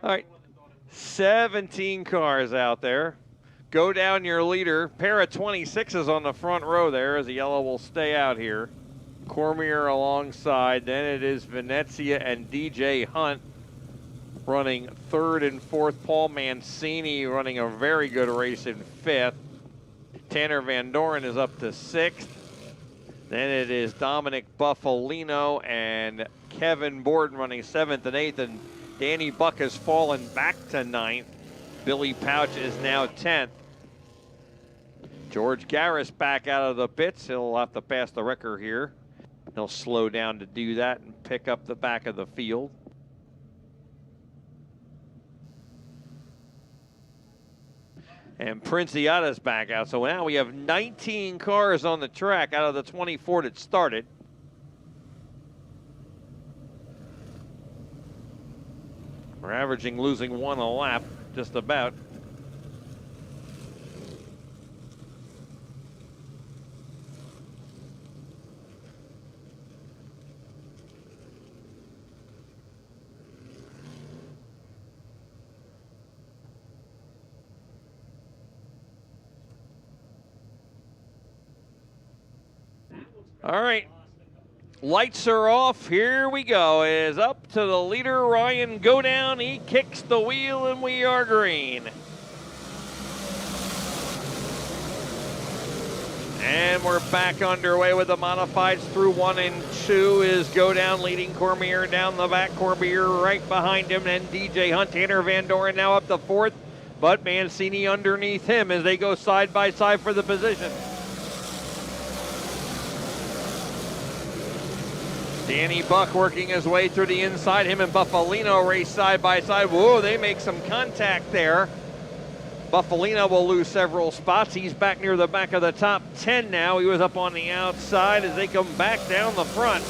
All right, 17 cars out there. Go down your leader. Pair of 26s on the front row there as the yellow will stay out here. Cormier alongside. Then it is Venezia and DJ Hunt running third and fourth. Paul Mancini running a very good race in fifth. Tanner Van Doren is up to sixth. Then it is Dominic Buffalino and Kevin Borden running seventh and eighth. And Danny Buck has fallen back to ninth. Billy Pouch is now 10th. George Garris back out of the pits. He'll have to pass the wrecker here. He'll slow down to do that and pick up the back of the field. And Princiata's back out. So now we have 19 cars on the track out of the 24 that started. We're averaging losing one a lap, just about. All right. Lights are off. Here we go. It is up to the leader, Ryan Godown. He kicks the wheel, and we are green. And we're back underway with the modifieds through 1 and 2 is Godown leading Cormier down the back. Cormier right behind him, and DJ Hunt. Tanner Van Doren now up to fourth, but Mancini underneath him as they go side by side for the position. Danny Buck working his way through the inside. Him and Buffalino race side by side. Whoa, they make some contact there. Buffalino will lose several spots. He's back near the back of the top 10 now. He was up on the outside as they come back down the front.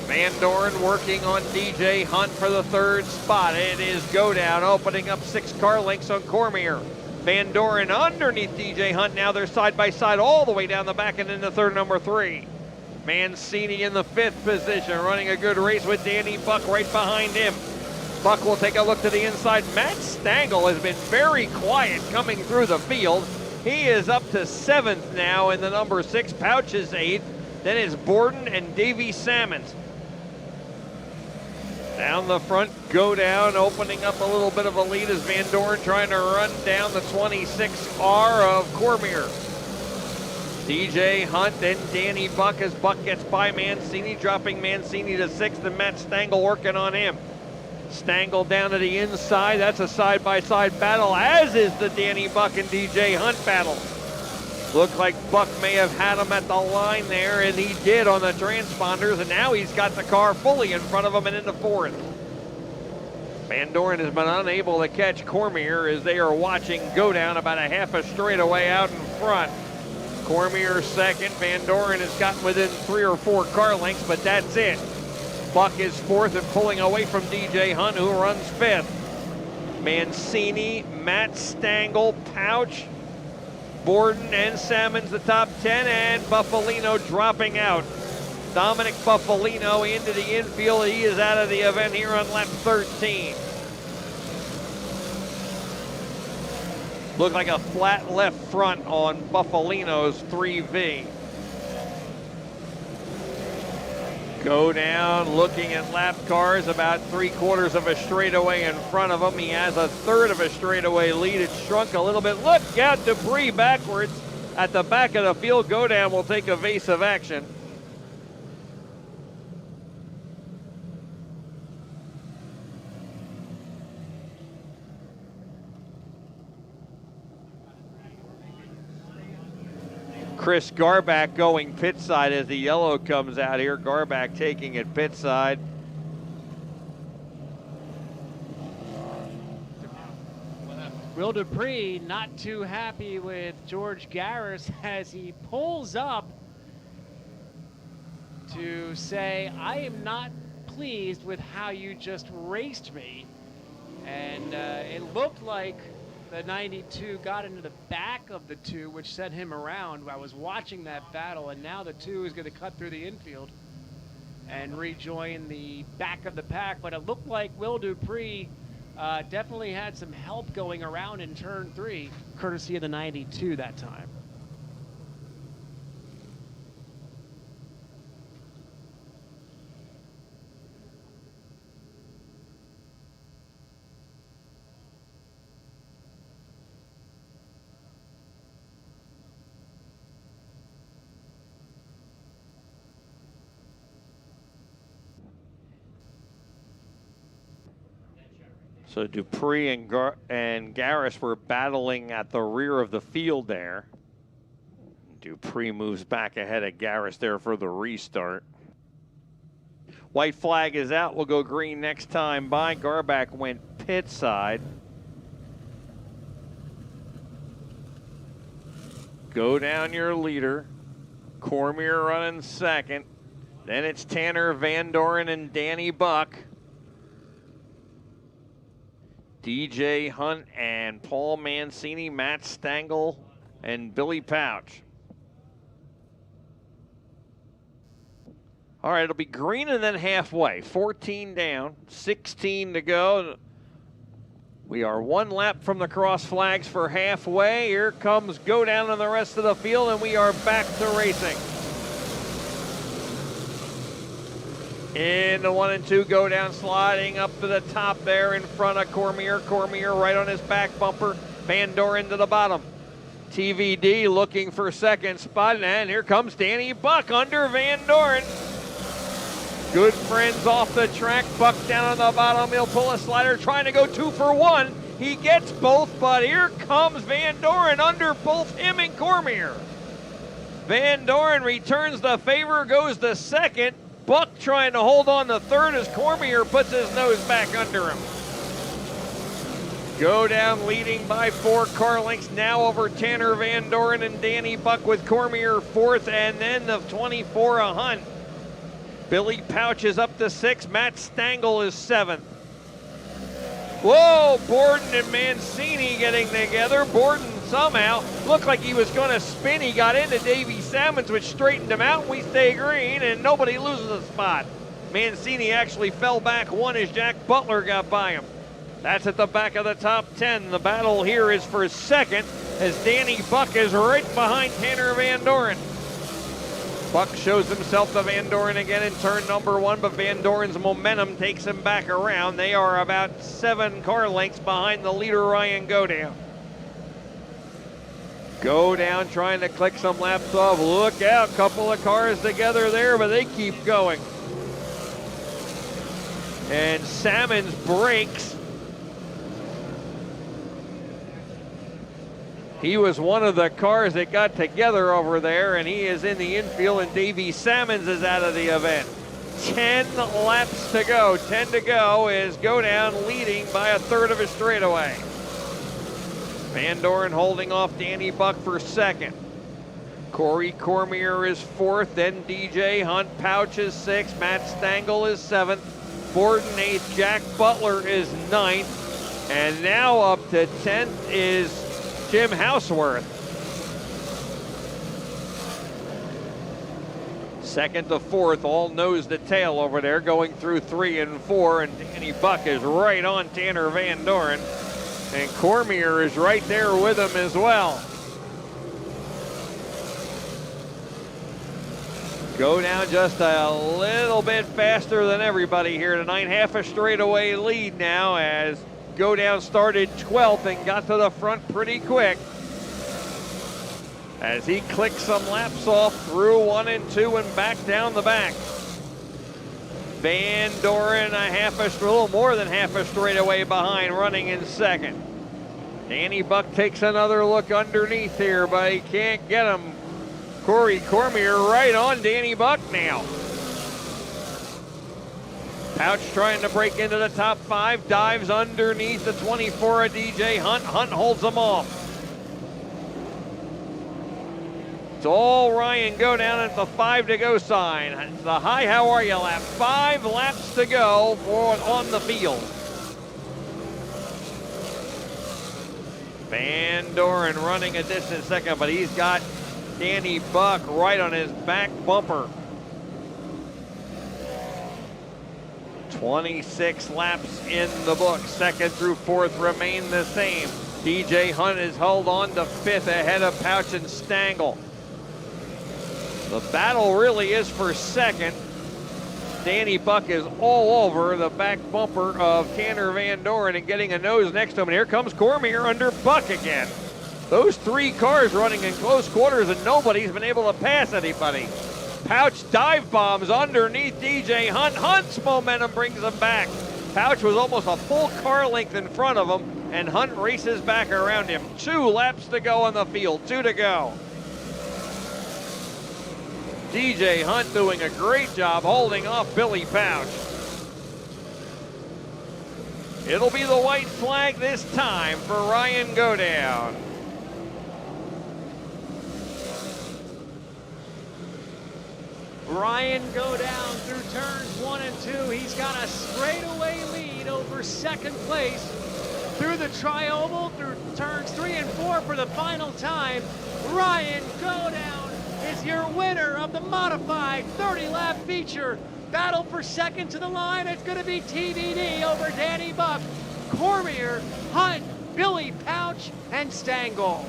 Van Doren working on DJ Hunt for the third spot. It is Godown opening up 6 car lengths on Cormier. Van Doren underneath DJ Hunt. Now they're side by side all the way down the back and into third, number 3. Mancini in the 5th position, running a good race with Danny Buck right behind him. Buck will take a look to the inside. Matt Stangl has been very quiet coming through the field. He is up to 7th now in the number 6. Pouch is 8th. Then it's Borden and Davey Sammons. Down the front, Godown opening up a little bit of a lead as Van Doren trying to run down the 26R of Cormier. DJ Hunt, then Danny Buck as Buck gets by Mancini, dropping Mancini to 6th, and Matt Stangl working on him. Stangl down to the inside. That's a side-by-side battle, as is the Danny Buck and DJ Hunt battle. Looked like Buck may have had him at the line there, and he did on the transponders, and now he's got the car fully in front of him and into 4th. Van Doren has been unable to catch Cormier as they are watching go down about a half a straightaway out in front. Cormier 2nd. Van Doren has gotten within 3 or 4 car lengths, but that's it. Buck is 4th and pulling away from DJ Hunt, who runs 5th. Mancini, Matt Stangl, Pouch, Borden, and Salmons the top 10, and Buffalino dropping out. Dominic Buffalino into the infield. He is out of the event here on lap 13. Looked like a flat left front on Buffalino's 3V. Go down, looking at lap cars, about 3/4 of a straightaway in front of him. He has a 1/3 of a straightaway lead. It shrunk a little bit. Look out, debris backwards at the back of the field. Go down will take evasive action. Chris Garback going pit side as the yellow comes out here. Garback taking it pit side. Will Dupree not too happy with George Garris as he pulls up to say, I am not pleased with how you just raced me. And it looked like the 92 got into the back of the 2, which sent him around. I was watching that battle, and now the 2 is going to cut through the infield and rejoin the back of the pack. But it looked like Will Dupree definitely had some help going around in turn 3, courtesy of the 92 that time. So Dupree and Garris were battling at the rear of the field there. Dupree moves back ahead of Garris there for the restart. White flag is out. We'll go green next time by. Garback went pit side. Go down your leader. Cormier running 2nd. Then it's Tanner Van Doren and Danny Buck. DJ Hunt and Paul Mancini, Matt Stangl, and Billy Pouch. All right, it'll be green and then halfway. 14 down, 16 to go. We are 1 lap from the cross flags for halfway. Here comes Go Down on the rest of the field, and we are back to racing. In the 1 and 2, Go Down sliding up to the top there in front of Cormier. Cormier right on his back bumper. Van Doren to the bottom. TVD looking for 2nd spot, and here comes Danny Buck under Van Doren. Good friends off the track. Buck down on the bottom. He'll pull a slider, trying to go 2 for 1. He gets both, but here comes Van Doren under both him and Cormier. Van Doren returns the favor, goes to 2nd. Buck trying to hold on to 3rd as Cormier puts his nose back under him. Go Down leading by 4 car lengths now over Tanner Van Doren and Danny Buck with Cormier 4th, and then the 24 a Hunt. Billy Pouch is up to 6th. Matt Stangl is 7th. Whoa, Borden and Mancini getting together. Borden somehow looked like he was going to spin. He got into Davey Salmons, which straightened him out. We stay green, and nobody loses a spot. Mancini actually fell back 1 as Jack Butler got by him. That's at the back of the top 10. The battle here is for 2nd as Danny Buck is right behind Tanner Van Doren. Buck shows himself to Van Doren again in turn number 1, but Van Doren's momentum takes him back around. They are about 7 car lengths behind the leader, Ryan Godown. Go down trying to click some laps off. Look out, couple of cars together there, but they keep going. And Salmons brakes. He was one of the cars that got together over there, and he is in the infield, and Davey Salmons is out of the event. 10 laps to go. 10 to go is Go Down leading by a third of a straightaway. Van Doren holding off Danny Buck for second. Corey Cormier is fourth, then DJ Hunt. Pouch is sixth. Matt Stangl is seventh. Borden eighth. Jack Butler is ninth. And now up to 10th is Jim Houseworth. Second to fourth, all nose to tail over there, going through 3 and 4, and Danny Buck is right on Tanner Van Doren, and Cormier is right there with him as well. Go Down just a little bit faster than everybody here tonight. Half a straightaway lead now as Go Down started 12th and got to the front pretty quick. As he clicks some laps off through 1 and 2 and back down the back. Van Doren a little more than half a straightaway behind, running in second. Danny Buck takes another look underneath here, but he can't get him. Corey Cormier right on Danny Buck now. Pouch trying to break into the top 5, dives underneath the 24 of DJ Hunt. Hunt holds them off. It's all Ryan Go Down at the 5 to go sign. The hi, how are you lap. 5 laps to go on the field. Van Doren running a distant second, but he's got Danny Buck right on his back bumper. 26 laps in the book. Second through fourth remain the same. DJ Hunt is held on to 5th ahead of Pouch and Stangl. The battle really is for second. Danny Buck is all over the back bumper of Tanner Van Doren and getting a nose next to him. And here comes Cormier under Buck again. Those 3 cars running in close quarters and nobody's been able to pass anybody. Pouch dive bombs underneath DJ Hunt. Hunt's momentum brings him back. Pouch was almost a full car length in front of him, and Hunt races back around him. 2 laps to go on the field, 2 to go. DJ Hunt doing a great job holding off Billy Pouch. It'll be the white flag this time for Ryan Go Down. Ryan Go Down through turns 1 and 2. He's got a straightaway lead over second place through the tri-oval, through turns 3 and 4 for the final time. Ryan Go Down is your winner of the modified 30-lap feature. Battle for second to the line. It's going to be TBD over Danny Buck, Cormier, Hunt, Billy Pouch, and Stangl.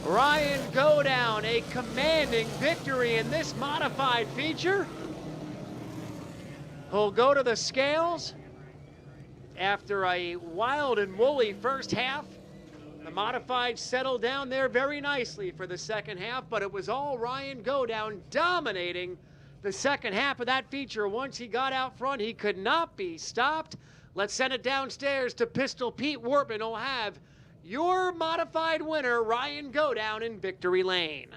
Ryan Go Down, a commanding victory in this modified feature. He'll go to the scales after a wild and woolly first half. The modified settled down there very nicely for the second half, but it was all Ryan Go Down dominating the second half of that feature. Once he got out front, he could not be stopped. Let's send it downstairs to Pistol Pete Wortman, who'll have your modified winner, Ryan Go Down, in victory lane.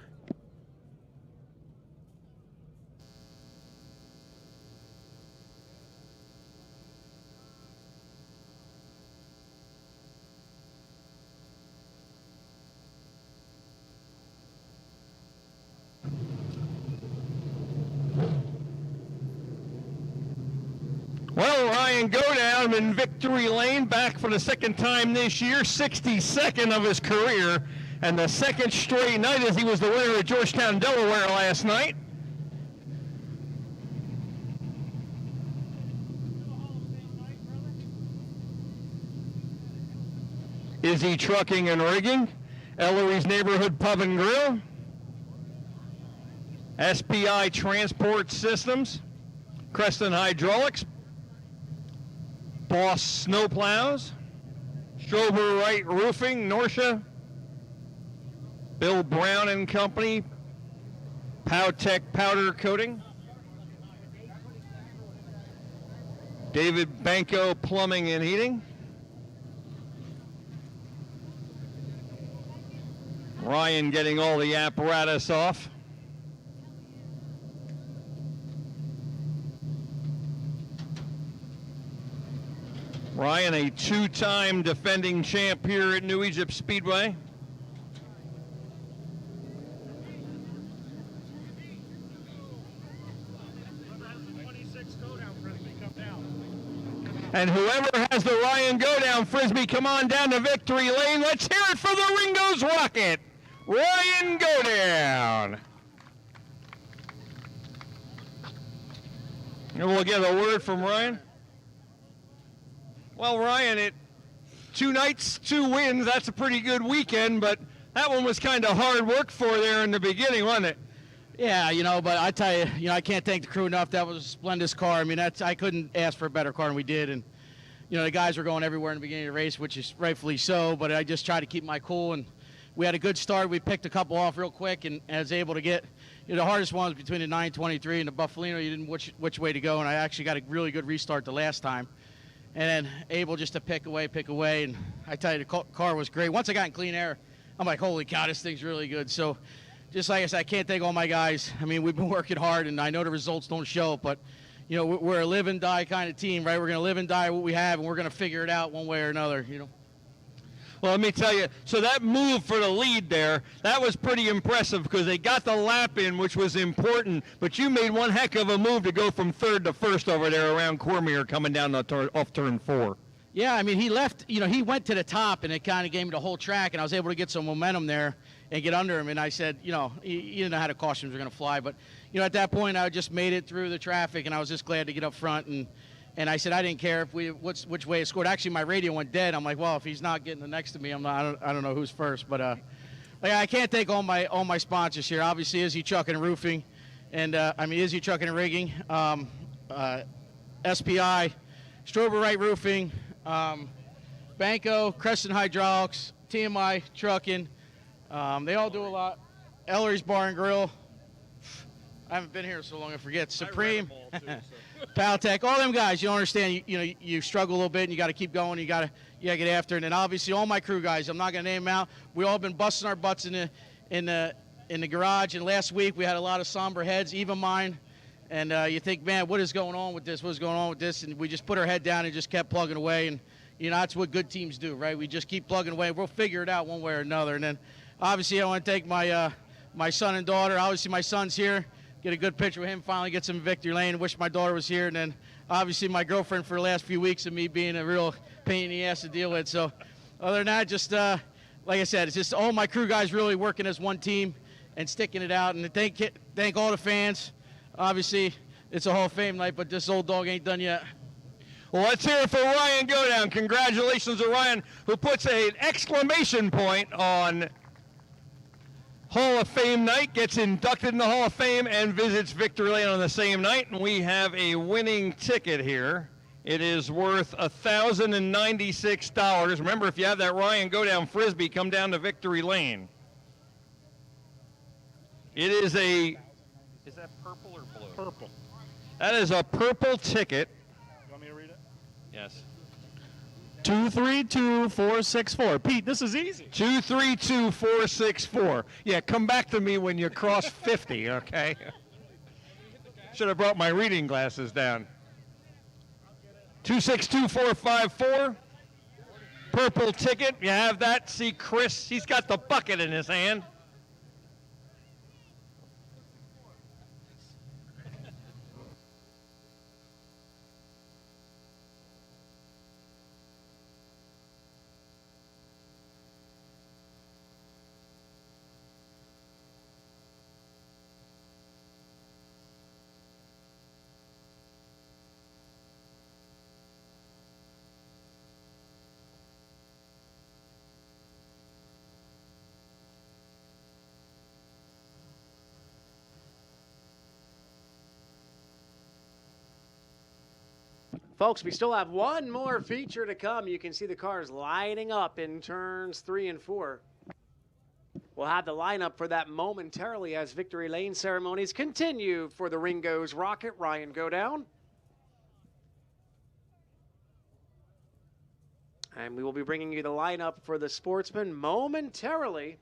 Well, Ryan Go Down in victory lane, back for the second time this year, 62nd of his career, and the second straight night as he was the winner at Georgetown, Delaware last night. Izzy Trucking and Rigging, Ellery's Neighborhood Pub and Grill, SPI Transport Systems, Creston Hydraulics, Boss Snowplows, Strober Wright Roofing, Norcia. Bill Brown and Company, Powtech Powder Coating. David Banco Plumbing and Heating. Ryan getting all the apparatus off. Ryan, a two-time defending champ here at New Egypt Speedway. And whoever has the Ryan Go Down Frisbee, come on down to victory lane. Let's hear it for the Ringo's Rocket. Ryan Go Down. And we'll get a word from Ryan. Well, Ryan, 2 nights, 2 wins. That's a pretty good weekend, but that one was kind of hard work for there in the beginning, wasn't it? Yeah, but I tell you, I can't thank the crew enough. That was a splendid car. I mean, I couldn't ask for a better car than we did. And, the guys were going everywhere in the beginning of the race, which is rightfully so. But I just tried to keep my cool. And we had a good start. We picked a couple off real quick and was able to get, the hardest one was between the 923 and the Buffalino. You didn't which way to go. And I actually got a really good restart the last time. And then able just to pick away. And I tell you, the car was great. Once I got in clean air, I'm like, holy cow, this thing's really good. So, just like I said, I can't thank all my guys. I mean, we've been working hard, and I know the results don't show, but, we're a live and die kind of team, right? We're going to live and die what we have, and we're going to figure it out one way or another, Well, let me tell you, so that move for the lead there, that was pretty impressive because they got the lap in, which was important, but you made one heck of a move to go from third to first over there around Cormier coming down off turn 4. Yeah, I mean, he left, he went to the top, and it kind of gave me the whole track, and I was able to get some momentum there and get under him. And I said, you didn't know how the cautions were going to fly. But, at that point, I just made it through the traffic, and I was just glad to get up front. And I said I didn't care which way it scored. Actually, my radio went dead. I'm like, well, if he's not getting the next to me, I don't know who's first. But I can't thank all my sponsors here. Obviously, Izzy Trucking and Roofing, and Izzy Trucking and Rigging, SPI, Strober Wright Roofing, Banco, Crescent Hydraulics, TMI Trucking. They all do a lot. Ellery's Bar and Grill. I haven't been here so long I forget. Supreme, Powtech, all them guys. You don't understand. You struggle a little bit, and you got to keep going. You got to get after it. And then obviously all my crew guys. I'm not going to name them out. We all been busting our butts in the garage. And last week we had a lot of somber heads, even mine. And you think, man, what is going on with this? What is going on with this? And we just put our head down and just kept plugging away. And that's what good teams do, right? We just keep plugging away. We'll figure it out one way or another. And then obviously I want to thank my son and daughter. Obviously my son's here. Get a good picture with him, finally get some victory lane. Wish my daughter was here. And then obviously my girlfriend for the last few weeks of me being a real pain in the ass to deal with. So other than that, just like I said, it's just all my crew guys really working as one team and sticking it out. And thank all the fans. Obviously it's a Hall of Fame night, but this old dog ain't done yet. Well, let's hear it for Ryan Go Down. Congratulations to Ryan, who puts an exclamation point on Hall of Fame night, gets inducted in the Hall of Fame, and visits Victory Lane on the same night. And we have a winning ticket here. It is worth $1,096. Remember, if you have that Ryan Go Down Frisbee, come down to Victory Lane. It is is that purple or blue? Purple. That is a purple ticket. You want me to read it? Yes. 232464. Pete, this is easy. 232464. Yeah, come back to me when you cross 50, okay? Should have brought my reading glasses down. 262454. Purple ticket. You have that. See Chris, he's got the bucket in his hand. Folks, we still have one more feature to come. You can see the cars lining up in turns 3 and 4. We'll have the lineup for that momentarily as victory lane ceremonies continue for the Ringo's Rocket. Ryan, go down. And we will be bringing you the lineup for the Sportsman momentarily.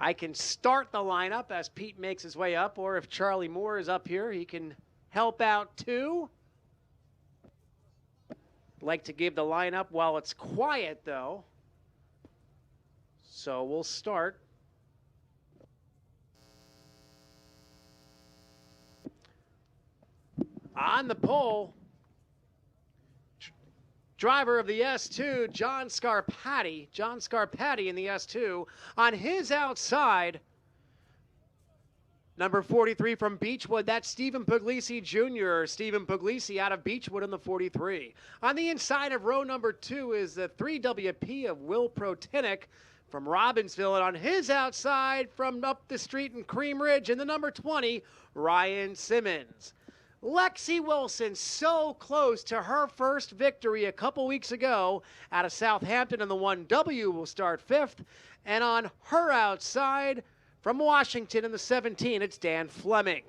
I can start the lineup as Pete makes his way up, or if Charlie Moore is up here, he can help out too. Like to give the lineup while it's quiet, though. So we'll start. On the pole, driver of the S2, John Scarpati. John Scarpati in the S2. On his outside, number 43 from Beechwood, that's Stephen Puglisi Jr. Stephen Puglisi out of Beechwood in the 43. On the inside of row number 2 is the 3WP of Will Protinick from Robbinsville. And on his outside, from up the street in Cream Ridge, in the number 20, Ryan Simmons. Lexi Wilson so close to her first victory a couple weeks ago out of Southampton in the 1W will start 5th. And on her outside from Washington in the 17, it's Dan Fleming.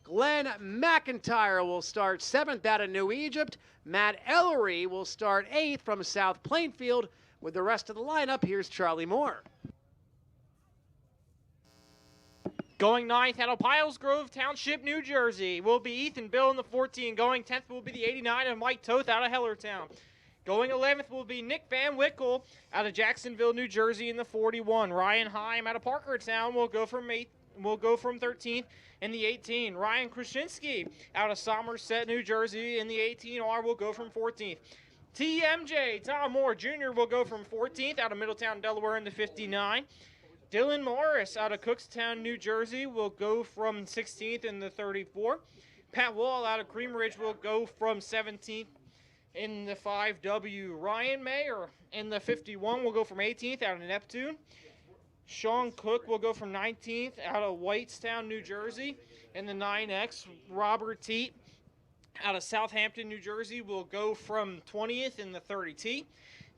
Glenn McIntyre will start 7th out of New Egypt. Matt Ellery will start 8th from South Plainfield. With the rest of the lineup, here's Charlie Moore. Going 9th out of Piles Grove Township, New Jersey, will be Ethan Bill in the 14. Going 10th will be the 89 of Mike Toth out of Hellertown. Going 11th will be Nick Van Wickle out of Jacksonville, New Jersey in the 41. Ryan Heim out of Parkertown will go from 13th in the 18. Ryan Krasinski out of Somerset, New Jersey in the 18R will go from 14th. TMJ Tom Moore Jr. will go from 14th out of Middletown, Delaware in the 59. Dylan Morris out of Cookstown, New Jersey will go from 16th in the 34. Pat Wall out of Cream Ridge will go from 17th in the 5W. Ryan Mayer in the 51 will go from 18th out of Neptune. Sean Cook will go from 19th out of Whitestown, New Jersey in the 9X. Robert Teat out of Southampton, New Jersey will go from 20th in the 30T.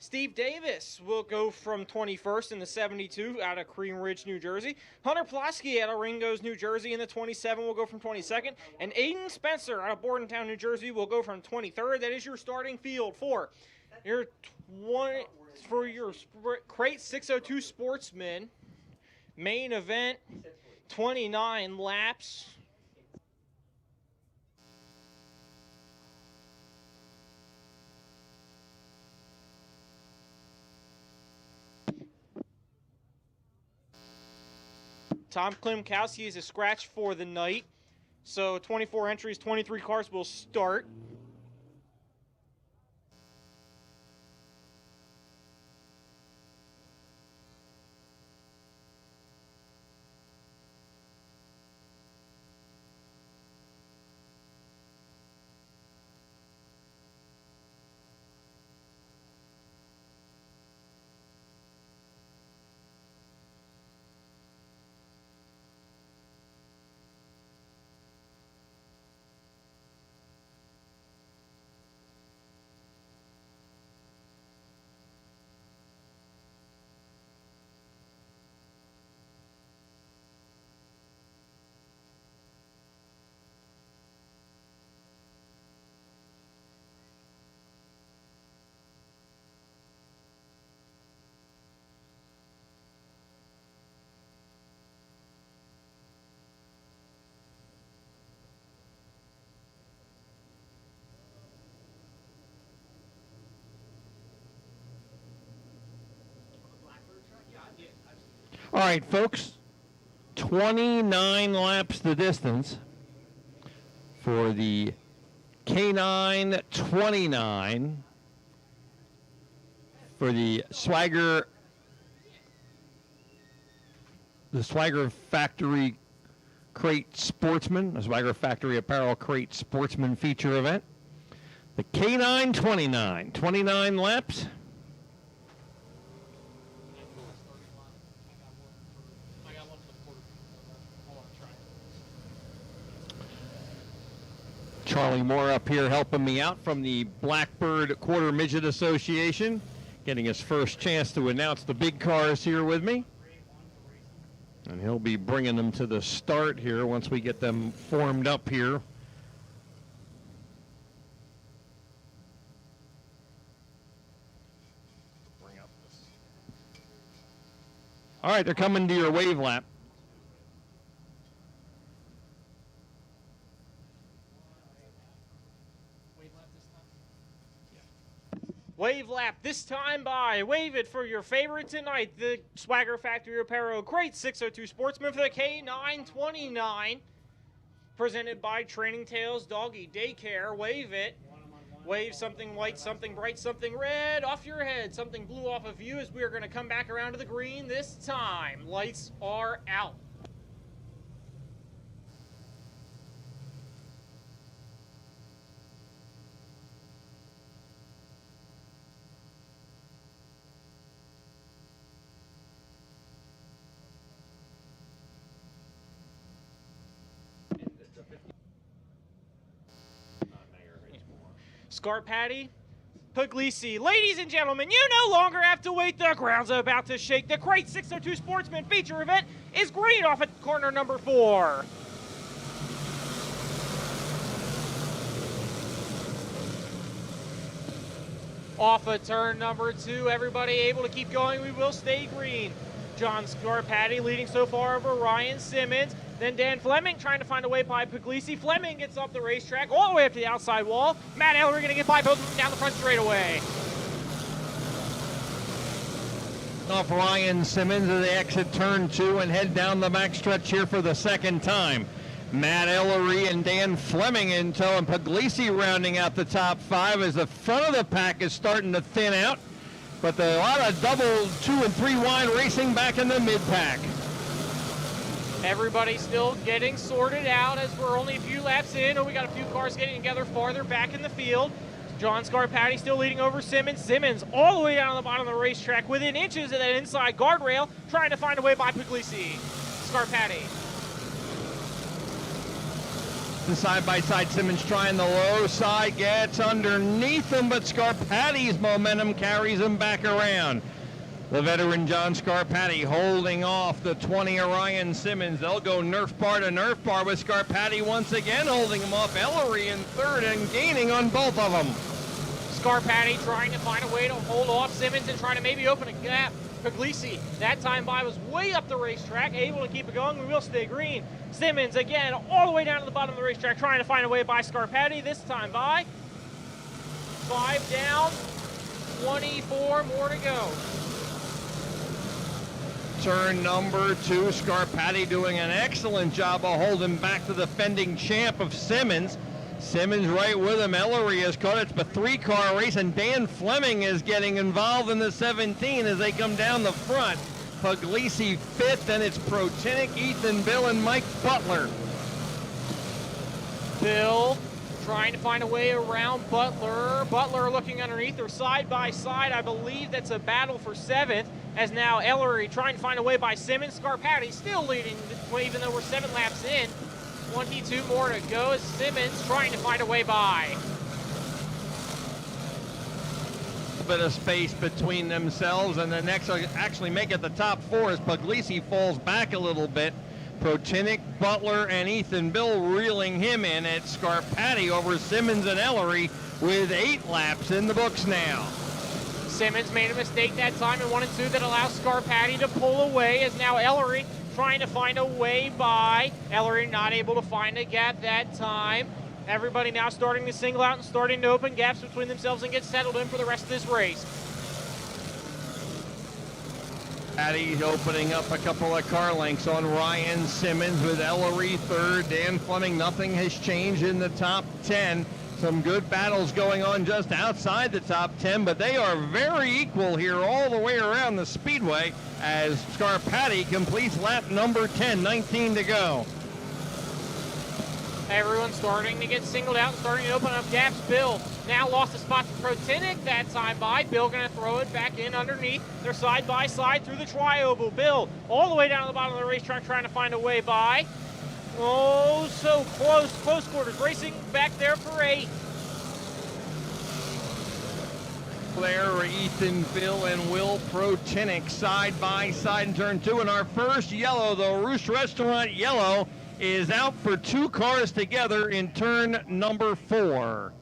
Steve Davis will go from 21st in the 72 out of Cream Ridge, New Jersey. Hunter Plasky out of Ringo's, New Jersey in the 27 will go from 22nd. And Aiden Spencer out of Bordentown, New Jersey will go from 23rd. That is your starting field for your Crate 602 Sportsman main event, 29 laps. Tom Klimkowski is a scratch for the night. So 24 entries, 23 cars will start. All right, folks, 29 laps the distance for the K9 29 for the Swagger Factory Crate Sportsman, the Swagger Factory Apparel Crate Sportsman feature event. The K9 29 laps. Charlie Moore up here helping me out from the Blackbird Quarter Midget Association, getting his first chance to announce the big cars here with me. And he'll be bringing them to the start here once we get them formed up here. All right, they're coming to your wave lap. Wave lap this time by Wave It for your favorite tonight, the Swagger Factory Apparel Crate 602 Sportsman for the K929. Presented by Training Tales Doggy Daycare. Wave it. Wave something white, something bright, something red off your head, something blue off of you as we are going to come back around to the green this time. Lights are out. Scarpati, Puglisi. Ladies and gentlemen, you no longer have to wait. The ground's about to shake. The Crate 602 Sportsman feature event is green off at corner number 4. Off at turn number 2, everybody able to keep going. We will stay green. John Scarpati leading so far over Ryan Simmons. Then Dan Fleming trying to find a way by Puglisi. Fleming gets off the racetrack all the way up to the outside wall. Matt Ellery going to get by both of them down the front straightaway. Off Ryan Simmons as they exit turn 2 and head down the backstretch here for the second time. Matt Ellery and Dan Fleming in tow, and Puglisi rounding out the top 5 as the front of the pack is starting to thin out. But a lot of double 2 and 3 wide racing back in the mid-pack. Everybody still getting sorted out as we're only a few laps in, and we got a few cars getting together farther back in the field. John Scarpati still leading over Simmons. Simmons all the way down the bottom of the racetrack within inches of that inside guardrail, trying to find a way by Puglisi. Scarpati. The side-by-side Simmons trying the low side, gets underneath him, but Scarpati's momentum carries him back around. The veteran John Scarpati holding off the 20 Orion Simmons. They'll go nerf bar to nerf bar with Scarpati once again holding him off. Ellery in third and gaining on both of them. Scarpati trying to find a way to hold off Simmons and trying to maybe open a gap. Puglisi, that time by, was way up the racetrack, able to keep it going. We will stay green. Simmons again all the way down to the bottom of the racetrack trying to find a way by Scarpati. This time by. 5 down, 24 more to go. Turn number 2, Scarpati doing an excellent job of holding back the defending champ of Simmons. Simmons right with him. Ellery has caught it. It's a 3-car race, and Dan Fleming is getting involved in the 17 as they come down the front. Puglisi 5th, and it's Protinick, Ethan Bill, and Mike Butler. Bill trying to find a way around Butler. Butler looking underneath or side by side. I believe that's a battle for 7th. As now Ellery trying to find a way by Simmons. Scarpati still leading, even though we're 7 laps in. 22 more to go as Simmons trying to find a way by. A bit of space between themselves, and the next will actually make it the top 4 as Puglisi falls back a little bit. Protinick, Butler, and Ethan Bill reeling him in at Scarpati over Simmons and Ellery with 8 laps in the books now. Simmons made a mistake that time in 1 and 2 that allows Scarpati to pull away as now Ellery trying to find a way by. Ellery not able to find a gap that time. Everybody now starting to single out and starting to open gaps between themselves and get settled in for the rest of this race. Patty opening up a couple of car lengths on Ryan Simmons with Ellery 3rd. Dan Fleming, nothing has changed in the top 10. Some good battles going on just outside the top 10, but they are very equal here all the way around the Speedway as Scarpati completes lap number 10, 19 to go. Everyone's starting to get singled out and starting to open up gaps. Bill now lost a spot to Protinick that time by. Bill going to throw it back in underneath. They're side by side through the tri-oval. Bill all the way down to the bottom of the racetrack trying to find a way by. Oh, so close. Close quarters. Racing back there for 8. There, Ethan, Bill, and Will Protenick side by side in turn 2. And our first yellow, the Roost Restaurant yellow, is out for 2 cars together in turn number 4.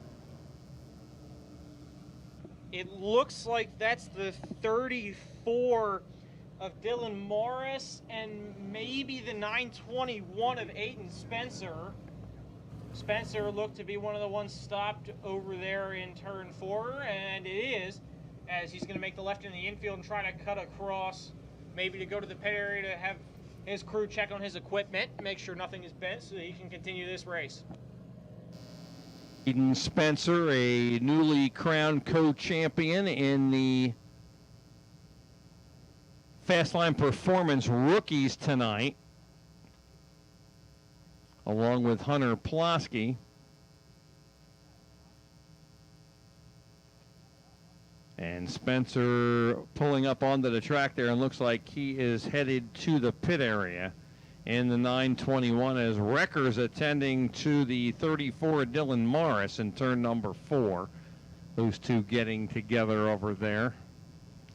It looks like that's the 34 of Dylan Morris and maybe the 921 of Aiden Spencer. Spencer looked to be one of the ones stopped over there in turn 4, and it is, as he's going to make the left in the infield and try to cut across, maybe to go to the pit area to have his crew check on his equipment, make sure nothing is bent so that he can continue this race. Aiden Spencer, a newly crowned co-champion in the Fastline Performance Rookies tonight, along with Hunter Plosky. And Spencer pulling up onto the track there, and looks like he is headed to the pit area in the 921 as Wrecker's attending to the 34 Dylan Morris in turn number 4. Those two getting together over there.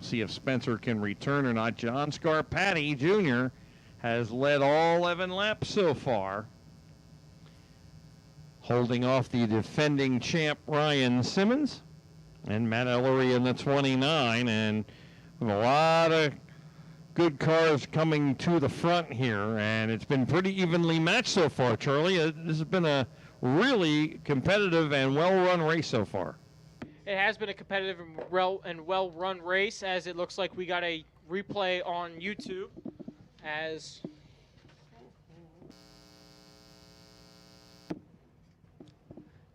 See if Spencer can return or not. John Scarpati Jr. has led all 11 laps so far, holding off the defending champ Ryan Simmons and Matt Ellery in the 29, and a lot of good cars coming to the front here, and it's been pretty evenly matched so far, Charlie. This has been a really competitive and well-run race so far. It has been a competitive and well-run race, as it looks like we got a replay on YouTube as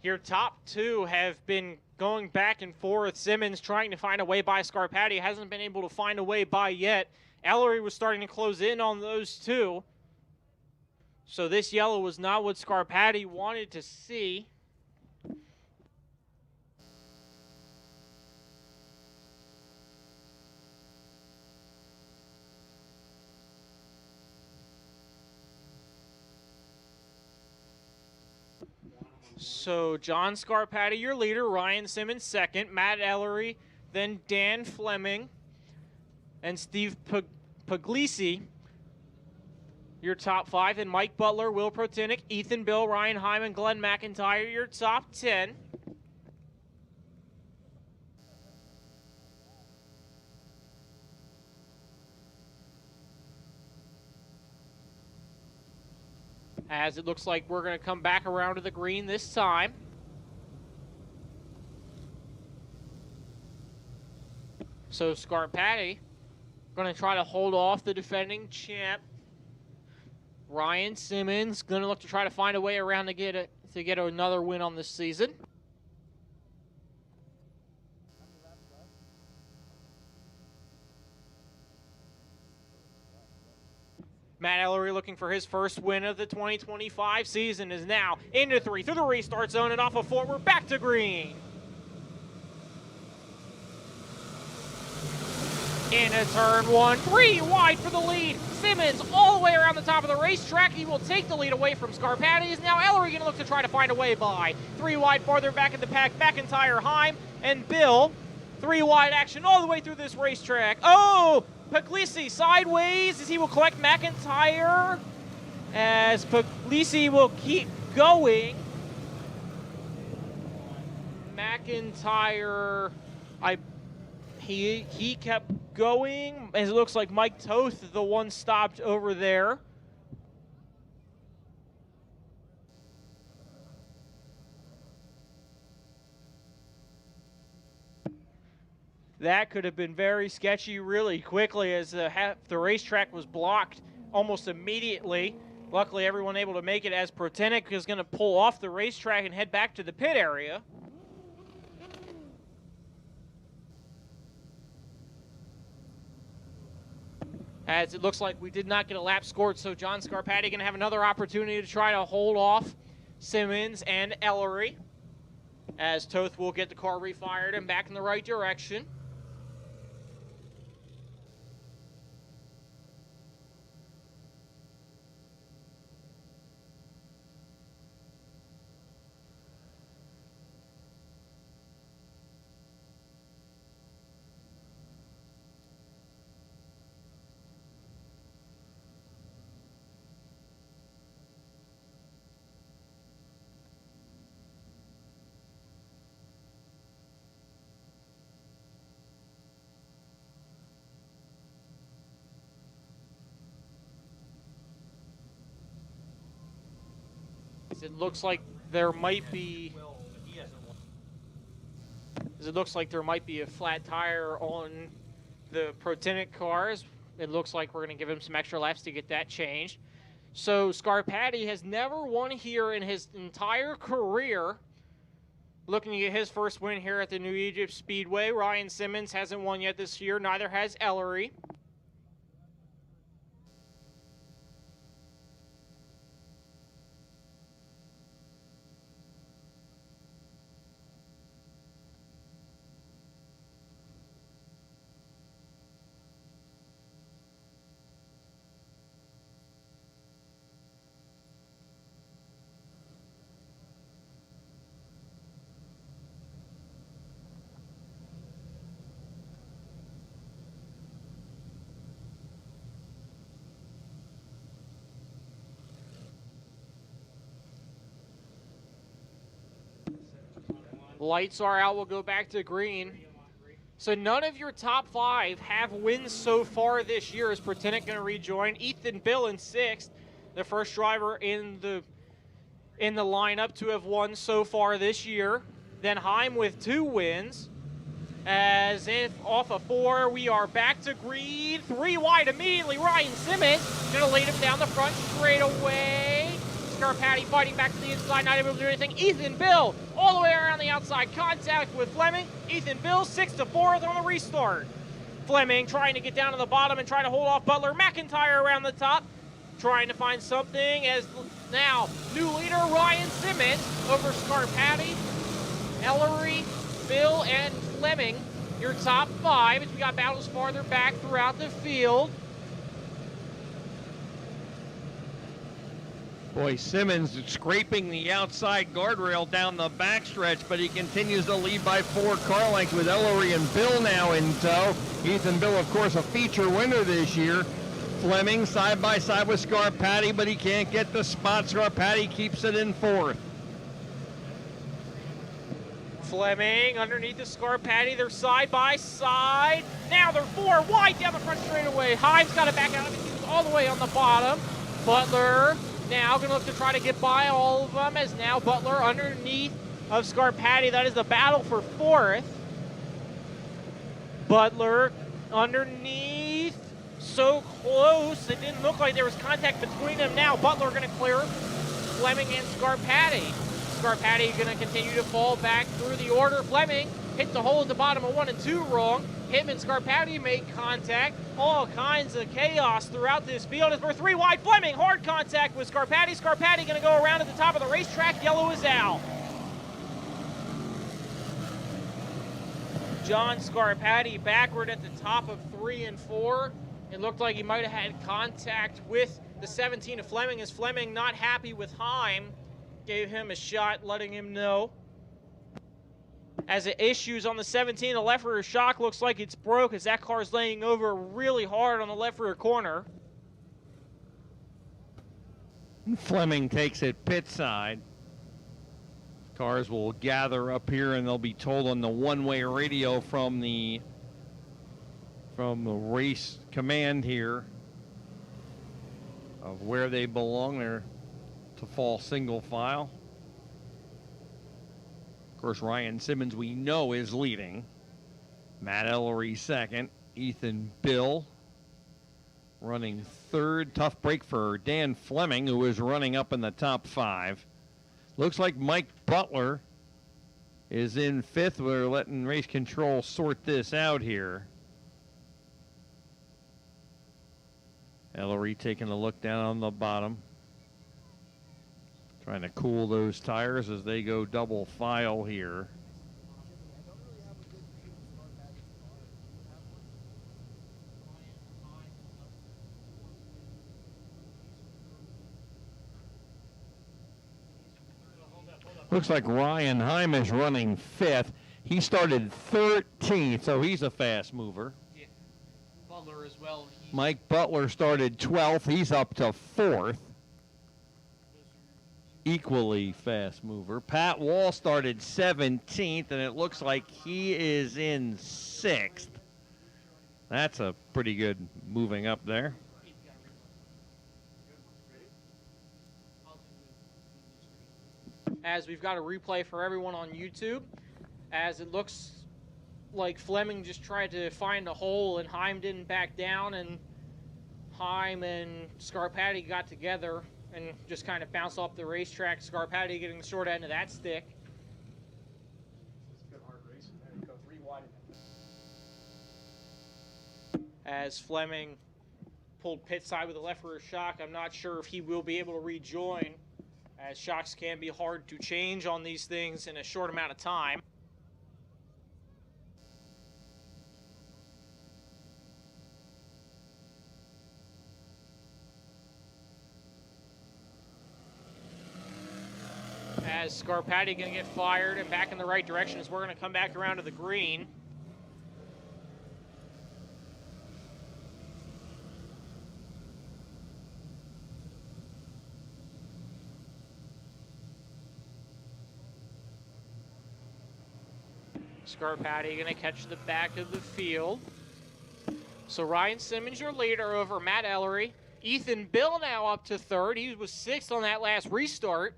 your top 2 have been going back and forth. Simmons trying to find a way by Scarpati, hasn't been able to find a way by yet. Ellery was starting to close in on those 2. So this yellow was not what Scarpati wanted to see. So John Scarpati, your leader, Ryan Simmons second, Matt Ellery, then Dan Fleming, and Steve Puglisi, your top 5, and Mike Butler, Will Protenick, Ethan Bill, Ryan Hyman, Glenn McIntyre, your top 10. As it looks like we're going to come back around to the green this time. So Scarpati going to try to hold off the defending champ. Ryan Simmons going to look to try to find a way around to get another win on this season. Matt Ellery looking for his first win of the 2025 season is now into 3 through the restart zone and off of 4. We're back to green. Into turn 1, 3 wide for the lead. Simmons all the way around the top of the racetrack. He will take the lead away from Scarpati. Is now Ellery going to look to try to find a way by. 3 wide farther back in the pack. McIntyre, Heim, and Bill. 3 wide action all the way through this racetrack. Oh! Puglisi sideways as he will collect McIntyre, as Puglisi will keep going. McIntyre, he kept going, as it looks like Mike Toth, the one stopped over there. That could have been very sketchy really quickly, as the racetrack was blocked almost immediately. Luckily, everyone able to make it, as Protenick is going to pull off the racetrack and head back to the pit area. As it looks like we did not get a lap scored, so John Scarpati going to have another opportunity to try to hold off Simmons and Ellery, as Toth will get the car refired and back in the right direction. as it looks like there might be a flat tire on the Protenic cars. It looks like we're going to give him some extra laps to get that changed. So Scarpati has never won here in his entire career. Looking to get his first win here at the New Egypt Speedway. Ryan Simmons hasn't won yet this year. Neither has Ellery. Lights are out. We'll go back to green. So none of your top 5 have wins so far this year. Is Protenic going to rejoin? Ethan Bill in 6th, the first driver in the lineup to have won so far this year. Then Heim with 2 wins. As if off of 4, we are back to green. 3 wide immediately. Ryan Simmons going to lead him down the front straight away. Scarpati fighting back to the inside, not able to do anything. Ethan Bill all the way around the outside, contact with Fleming. Ethan Bill 6th to 4th on the restart. Fleming trying to get down to the bottom and trying to hold off Butler. McIntyre around the top, trying to find something as now new leader Ryan Simmons over Scarpati, Ellery, Bill, and Fleming. Your top 5 as we got battles farther back throughout the field. Boy, Simmons scraping the outside guardrail down the backstretch, but he continues to lead by 4 car lengths with Ellery and Bill now in tow. Ethan Bill, of course, a feature winner this year. Fleming side by side with Scarpati, but he can't get the spot. Scarpati keeps it in 4th. Fleming underneath the Scarpati, they're side by side. Now they're 4 wide down the front straightaway. Himes got it back out of it. He was all the way on the bottom. Butler now going to look to try to get by all of them as now Butler underneath of Scarpati. That is the battle for 4th. Butler underneath, so close. It didn't look like there was contact between them. Now Butler going to clear Fleming and Scarpati. Scarpati going to continue to fall back through the order. Fleming hit the hole at the bottom of 1 and 2 wrong. Him and Scarpati make contact. All kinds of chaos throughout this field as we're 3 wide. Fleming, hard contact with Scarpati. Scarpati going to go around at the top of the racetrack. Yellow is out. John Scarpati backward at the top of 3 and 4. It looked like he might have had contact with the 17 of Fleming as Fleming not happy with Heim. Gave him a shot, letting him know. As it issues on the 17, the left rear shock looks like it's broke as that car's laying over really hard on the left rear corner. Fleming takes it pit side. Cars will gather up here and they'll be told on the one-way radio from the race command here of where they belong. They're to fall single file. Of course, Ryan Simmons, we know, is leading. Matt Ellery 2nd. Ethan Bill running 3rd. Tough break for Dan Fleming, who is running up in the top 5. Looks like Mike Butler is in 5th. We're letting race control sort this out here. Ellery taking a look down on the bottom. Trying to cool those tires as they go double file here. Looks like Ryan Heim is running 5th. He started 13th, so he's a fast mover. Yeah. Butler as well. Mike Butler started 12th. He's up to 4th. Equally fast mover. Pat Wall started 17th, and it looks like he is in 6th. That's a pretty good moving up there. as we've got a replay for everyone on YouTube, as it looks like Fleming just tried to find a hole and Heim didn't back down, and Heim and Scarpati got together and just kind of bounced off the racetrack. Scarpati getting the short end of that stick. As Fleming pulled pit side with a left rear shock, I'm not sure if he will be able to rejoin, as shocks can be hard to change on these things in a short amount of time. As Scarpati going to get fired and back in the right direction as we're going to come back around to the green. Scarpati going to catch the back of the field. So Ryan Simmons, your leader over Matt Ellery. Ethan Bill now up to third. He was sixth on that last restart.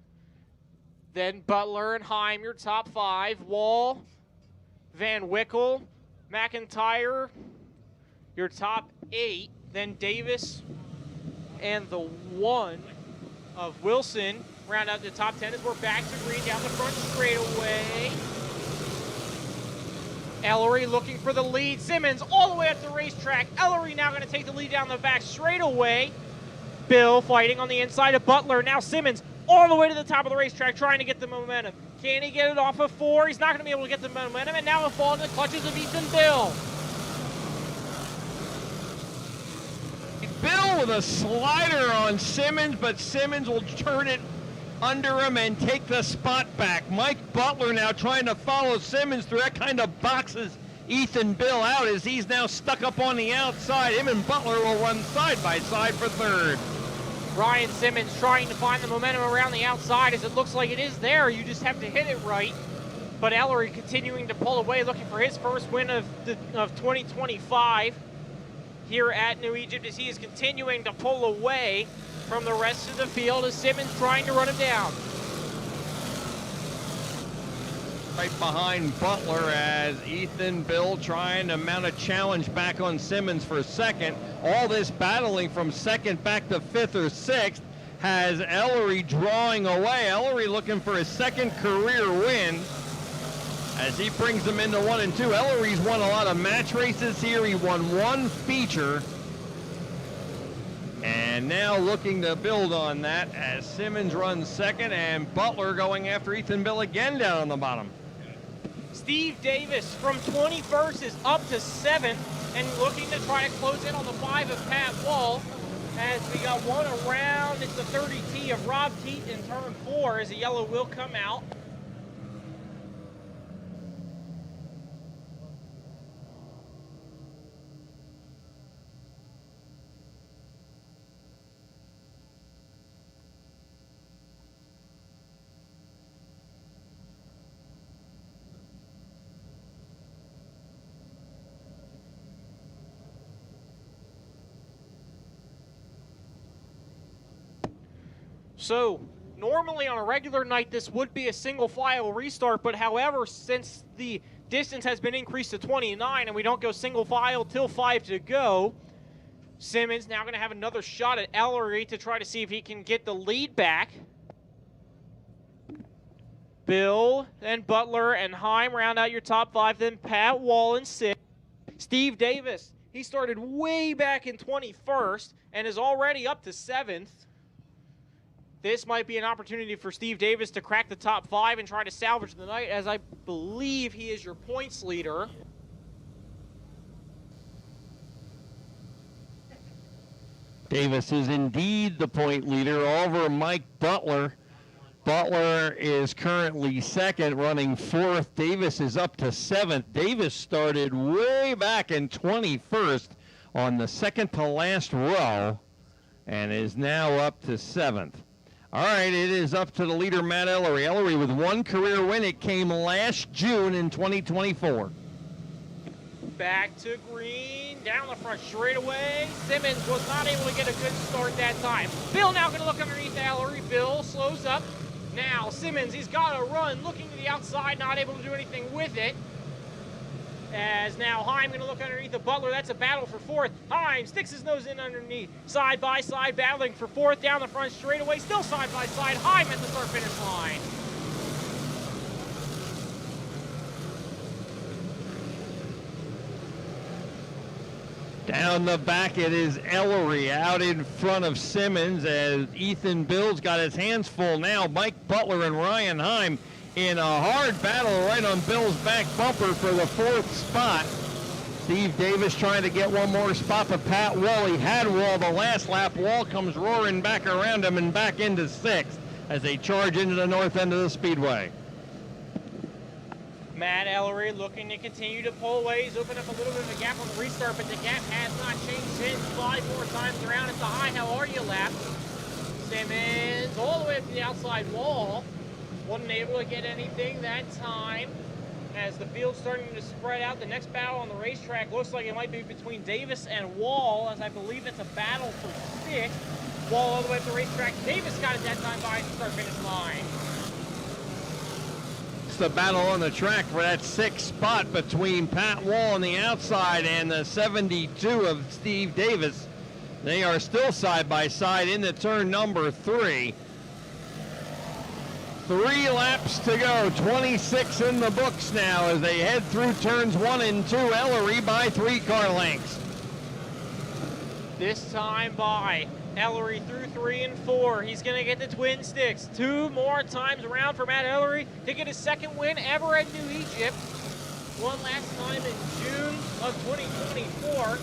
Then Butler and Heim, your top five. Wall, Van Wickle, McIntyre, your top eight. Then Davis and the one of Wilson round out the top 10 as we're back to green down the front straightaway. Ellery looking for the lead. Simmons all the way up the racetrack. Ellery now going to take the lead down the back straightaway. Bill fighting on the inside of Butler. Now Simmons all the way to the top of the racetrack trying to get the momentum. Can he get it off of 4? He's not going to be able to get the momentum, and now he'll fall into the clutches of Ethan Bill. Bill with a slider on Simmons, but Simmons will turn it under him and take the spot back. Mike Butler now trying to follow Simmons through. That kind of boxes Ethan Bill out as he's now stuck up on the outside. Him and Butler will run side by side for third. Ryan Simmons trying to find the momentum around the outside as it looks like it is there. You just have to hit it right. But Ellery continuing to pull away, looking for his first win of 2025 here at New Egypt as he is continuing to pull away from the rest of the field as Simmons trying to run him down. Right behind Butler as Ethan Bill trying to mount a challenge back on Simmons for second. All this battling from second back to fifth or sixth has Ellery drawing away. Ellery looking for his second career win as he brings them into 1 and 2. Ellery's won a lot of match races here. He won one feature. And now looking to build on that as Simmons runs second and Butler going after Ethan Bill again down on the bottom. Steve Davis from 21st is up to 7th and looking to try to close in on the 5 of Pat Wall as we got one around. It's the 30T of Rob Teat in turn 4 as the yellow will come out. So normally on a regular night, this would be a single file restart, but however, since the distance has been increased to 29 and we don't go single file till 5 to go, Simmons now going to have another shot at Ellery to try to see if he can get the lead back. Bill and Butler and Heim round out your top 5, then Pat Wall in 6th. Steve Davis, he started way back in 21st and is already up to 7th. This might be an opportunity for Steve Davis to crack the top 5 and try to salvage the night, as I believe he is your points leader. Davis is indeed the point leader over Mike Butler. Butler is currently second, running 4th. Davis is up to 7th. Davis started way back in 21st on the second to last row and is now up to 7th. All right, it is up to the leader, Matt Ellery. Ellery with one career win. It came last June in 2024. Back to green, down the front straightaway. Simmons was not able to get a good start that time. Bill now going to look underneath Ellery. Bill slows up, Now Simmons, he's got a run, looking to the outside, not able to do anything with it. As now Heim going to look underneath the Butler. That's a battle for fourth. Heim sticks his nose in underneath. Side by side battling for fourth down the front straightaway. Still side by side. Heim at the start-finish line. Down the back, it is Ellery out in front of Simmons as Ethan Bill's got his hands full now. Mike Butler and Ryan Heim in a hard battle right on Bill's back bumper for the fourth spot. Steve Davis trying to get one more spot, but Pat Wall, he had Wall the last lap. Wall comes roaring back around him and back into sixth as they charge into the north end of the speedway. Matt Ellery looking to continue to pull away. He's opened up a little bit of a gap on the restart, but the gap has not changed since. 5 more times around. It's a high how are you lap. Simmons all the way up to the outside wall. Wasn't able to get anything that time. As the field's starting to spread out, the next battle on the racetrack looks like it might be between Davis and Wall, as I believe it's a battle for sixth. Wall all the way up the racetrack. Davis got it that time by the start-finish line. It's the battle on the track for that sixth spot between Pat Wall on the outside and the 72 of Steve Davis. They are still side by side into turn number 3. 3 laps to go, 26 in the books now as they head through turns 1 and 2. Ellery by 3 car lengths. This time by Ellery through 3 and 4. He's going to get the twin sticks 2 more times around for Matt Ellery to get his second win ever at New Egypt. One last time in June of 2024.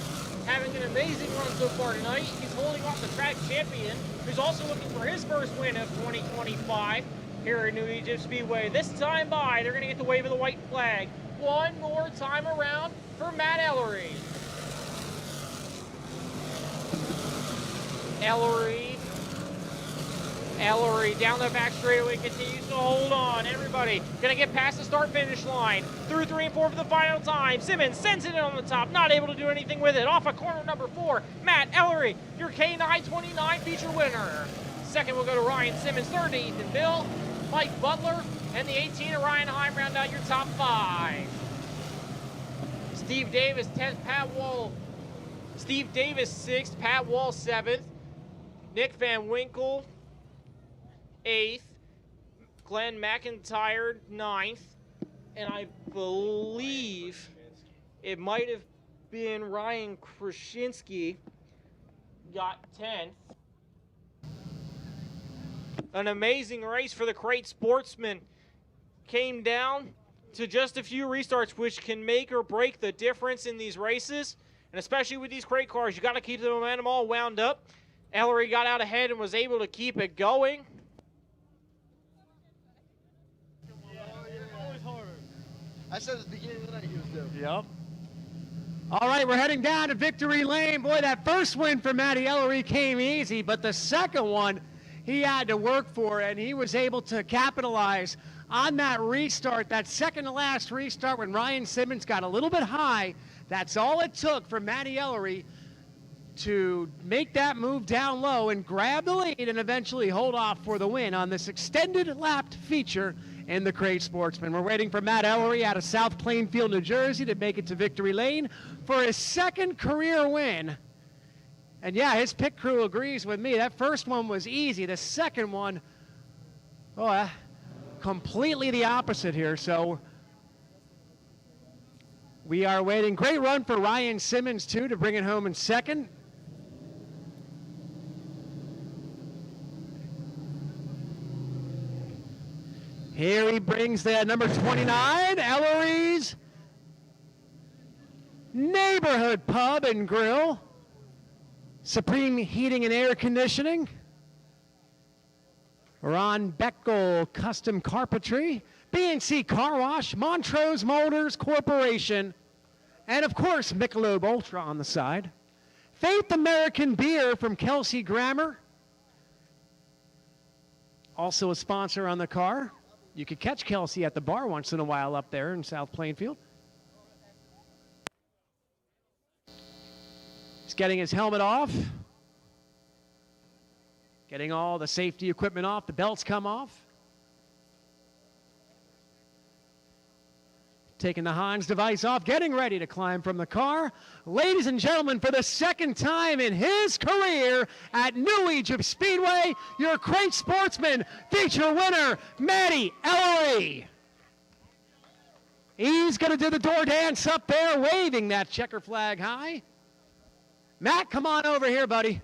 Having an amazing run so far tonight. He's holding off the track champion, who's also looking for his first win of 2025. Here at New Egypt Speedway. This time by, they're going to get the wave of the white flag. One more time around for Matt Ellery. Ellery down the back straightaway continues to hold on. Everybody going to get past the start-finish line. Through 3 and 4 for the final time. Simmons sends it in on the top, not able to do anything with it. Off of corner number 4, Matt Ellery, your K929 feature winner. Second will go to Ryan Simmons. Third to Ethan Bill, Mike Butler, and the 18 of Ryan Heim round out your top 5. Steve Davis 10th, Pat Wall. Steve Davis 6th, Pat Wall 7th. Nick Van Winkle 8th. Glenn McIntyre 9th. And I believe it might have been Ryan Krasinski got 10th. An amazing race for the Crate Sportsman. Came down to just a few restarts, which can make or break the difference in these races. And especially with these crate cars, you got to keep the momentum all wound up. Ellery got out ahead and was able to keep it going. I said at the beginning of the night he was doing. Yep. All right, we're heading down to victory lane. Boy, that first win for Matty Ellery came easy, but the second one he had to work for, and he was able to capitalize on that restart, that second to last restart when Ryan Simmons got a little bit high. That's all it took for Matty Ellery to make that move down low and grab the lead and eventually hold off for the win on this extended lapped feature in the Crate Sportsman. We're waiting for Matt Ellery out of South Plainfield, New Jersey to make it to victory lane for his second career win. And yeah, his pit crew agrees with me. That first one was easy. The second one, completely the opposite here. So we are waiting. Great run for Ryan Simmons, too, to bring it home in second. Here he brings the number 29, Ellery's Neighborhood Pub and Grill. Supreme Heating and Air Conditioning. Ron Beckel Custom Carpentry. B&C Car Wash. Montrose Motors Corporation. And, of course, Michelob Ultra on the side. Faith American Beer from Kelsey Grammer. Also a sponsor on the car. You could catch Kelsey at the bar once in a while up there in South Plainfield. He's getting his helmet off. Getting all the safety equipment off. The belts come off. taking the Hans device off, getting ready to climb from the car. Ladies and gentlemen, for the second time in his career at New Egypt Speedway, your Crate Sportsman feature winner, Matty Ellery. He's going to do the door dance up there, waving that checker flag high. Matt, come on over here, buddy.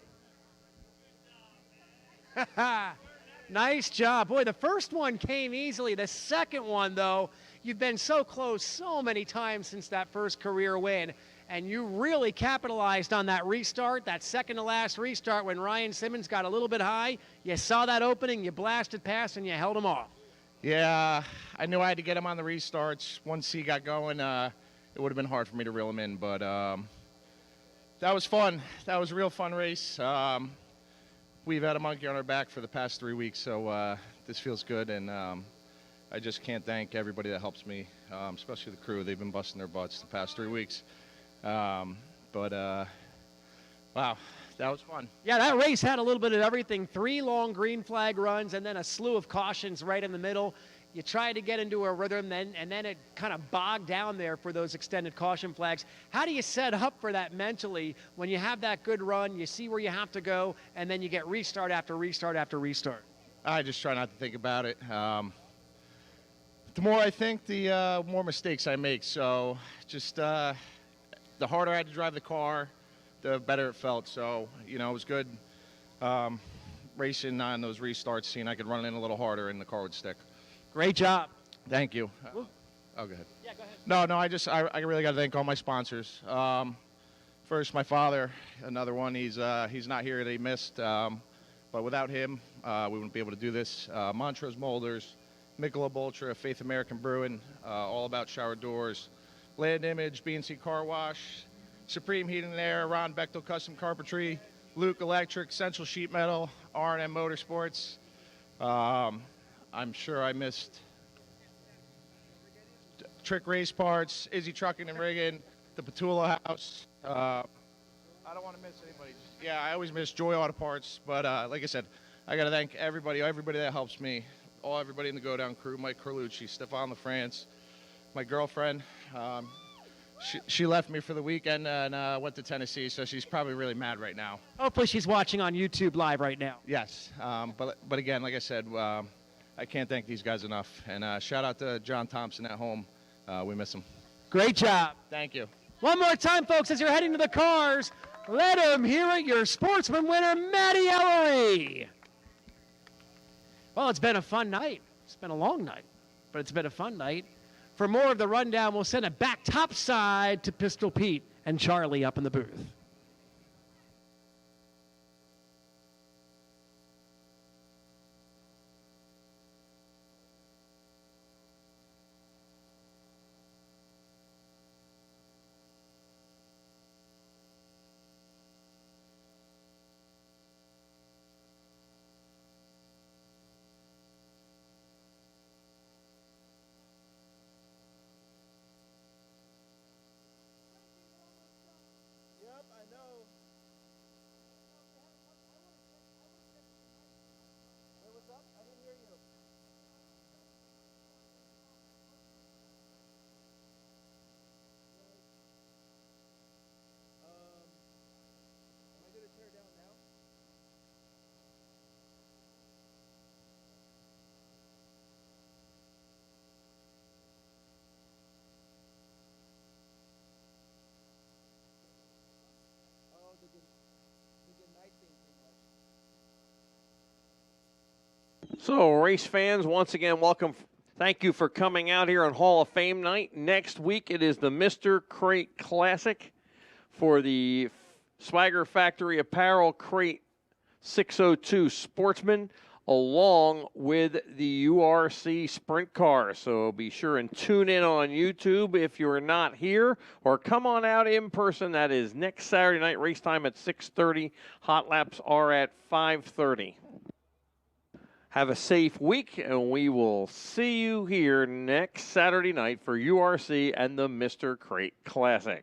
Nice job. Boy, the first one came easily. The second one, though, you've been so close so many times since that first career win, and you really capitalized on that restart, that second-to-last restart when Ryan Simmons got a little bit high. You saw that opening, you blasted past, and you held him off. Yeah, I knew I had to get him on the restarts. Once he got going, it would have been hard for me to reel him in, but that was fun. That was a real fun race. We've had a monkey on our back for the past 3 weeks, so this feels good, and I just can't thank everybody that helps me, especially the crew. They've been busting their butts the past 3 weeks. Wow, that was fun. Yeah, that race had a little bit of everything. 3 long green flag runs and then a slew of cautions right in the middle. You tried to get into a rhythm, and then it kind of bogged down there for those extended caution flags. How do you set up for that mentally when you have that good run, you see where you have to go, and then you get restart after restart after restart? I just try not to think about it. The more I think, the more mistakes I make. So just the harder I had to drive the car, the better it felt. So, you know, it was good racing on those restarts, seeing I could run in a little harder and the car would stick. Great job. Thank you. Oh, go ahead. Yeah, go ahead. No, I really got to thank all my sponsors. First, my father, another one. He's not here. He missed. But without him, we wouldn't be able to do this. Montrose Molders, Michelob Ultra, Faith American Brewing, All About Shower Doors, Land Image, B&C Car Wash, Supreme Heating and Air, Ron Bechtel Custom Carpentry, Luke Electric, Central Sheet Metal, R&M Motorsports. I'm sure I missed Trick Race Parts, Izzy Trucking and Rigging, the Petula House. I don't want to miss anybody. Yeah, I always miss Joy Auto Parts, but like I said, I got to thank everybody that helps me, everybody in the Go Down crew, Mike Carlucci, Stefan LaFrance, my girlfriend. She left me for the weekend and went to Tennessee, so she's probably really mad right now. Hopefully she's watching on YouTube Live right now. Yes, but again, like I said, I can't thank these guys enough. And shout out to John Thompson at home. We miss him. Great job. Thank you. One more time, folks, as you're heading to the cars, let him hear it, your Sportsman winner, Matty Ellery. Well, it's been a fun night. It's been a long night, but it's been a fun night. For more of the rundown, we'll send it back topside to Pistol Pete and Charlie up in the booth. So, race fans, once again, welcome. Thank you for coming out here on Hall of Fame night. Next week, it is the Mr. Crate Classic for the Swagger Factory Apparel Crate 602 Sportsman, along with the URC Sprint Car. So be sure and tune in on YouTube if you're not here, or come on out in person. That is next Saturday night, race time at 6:30. Hot laps are at 5:30. Have a safe week, and we will see you here next Saturday night for URC and the Mr. Crate Classic.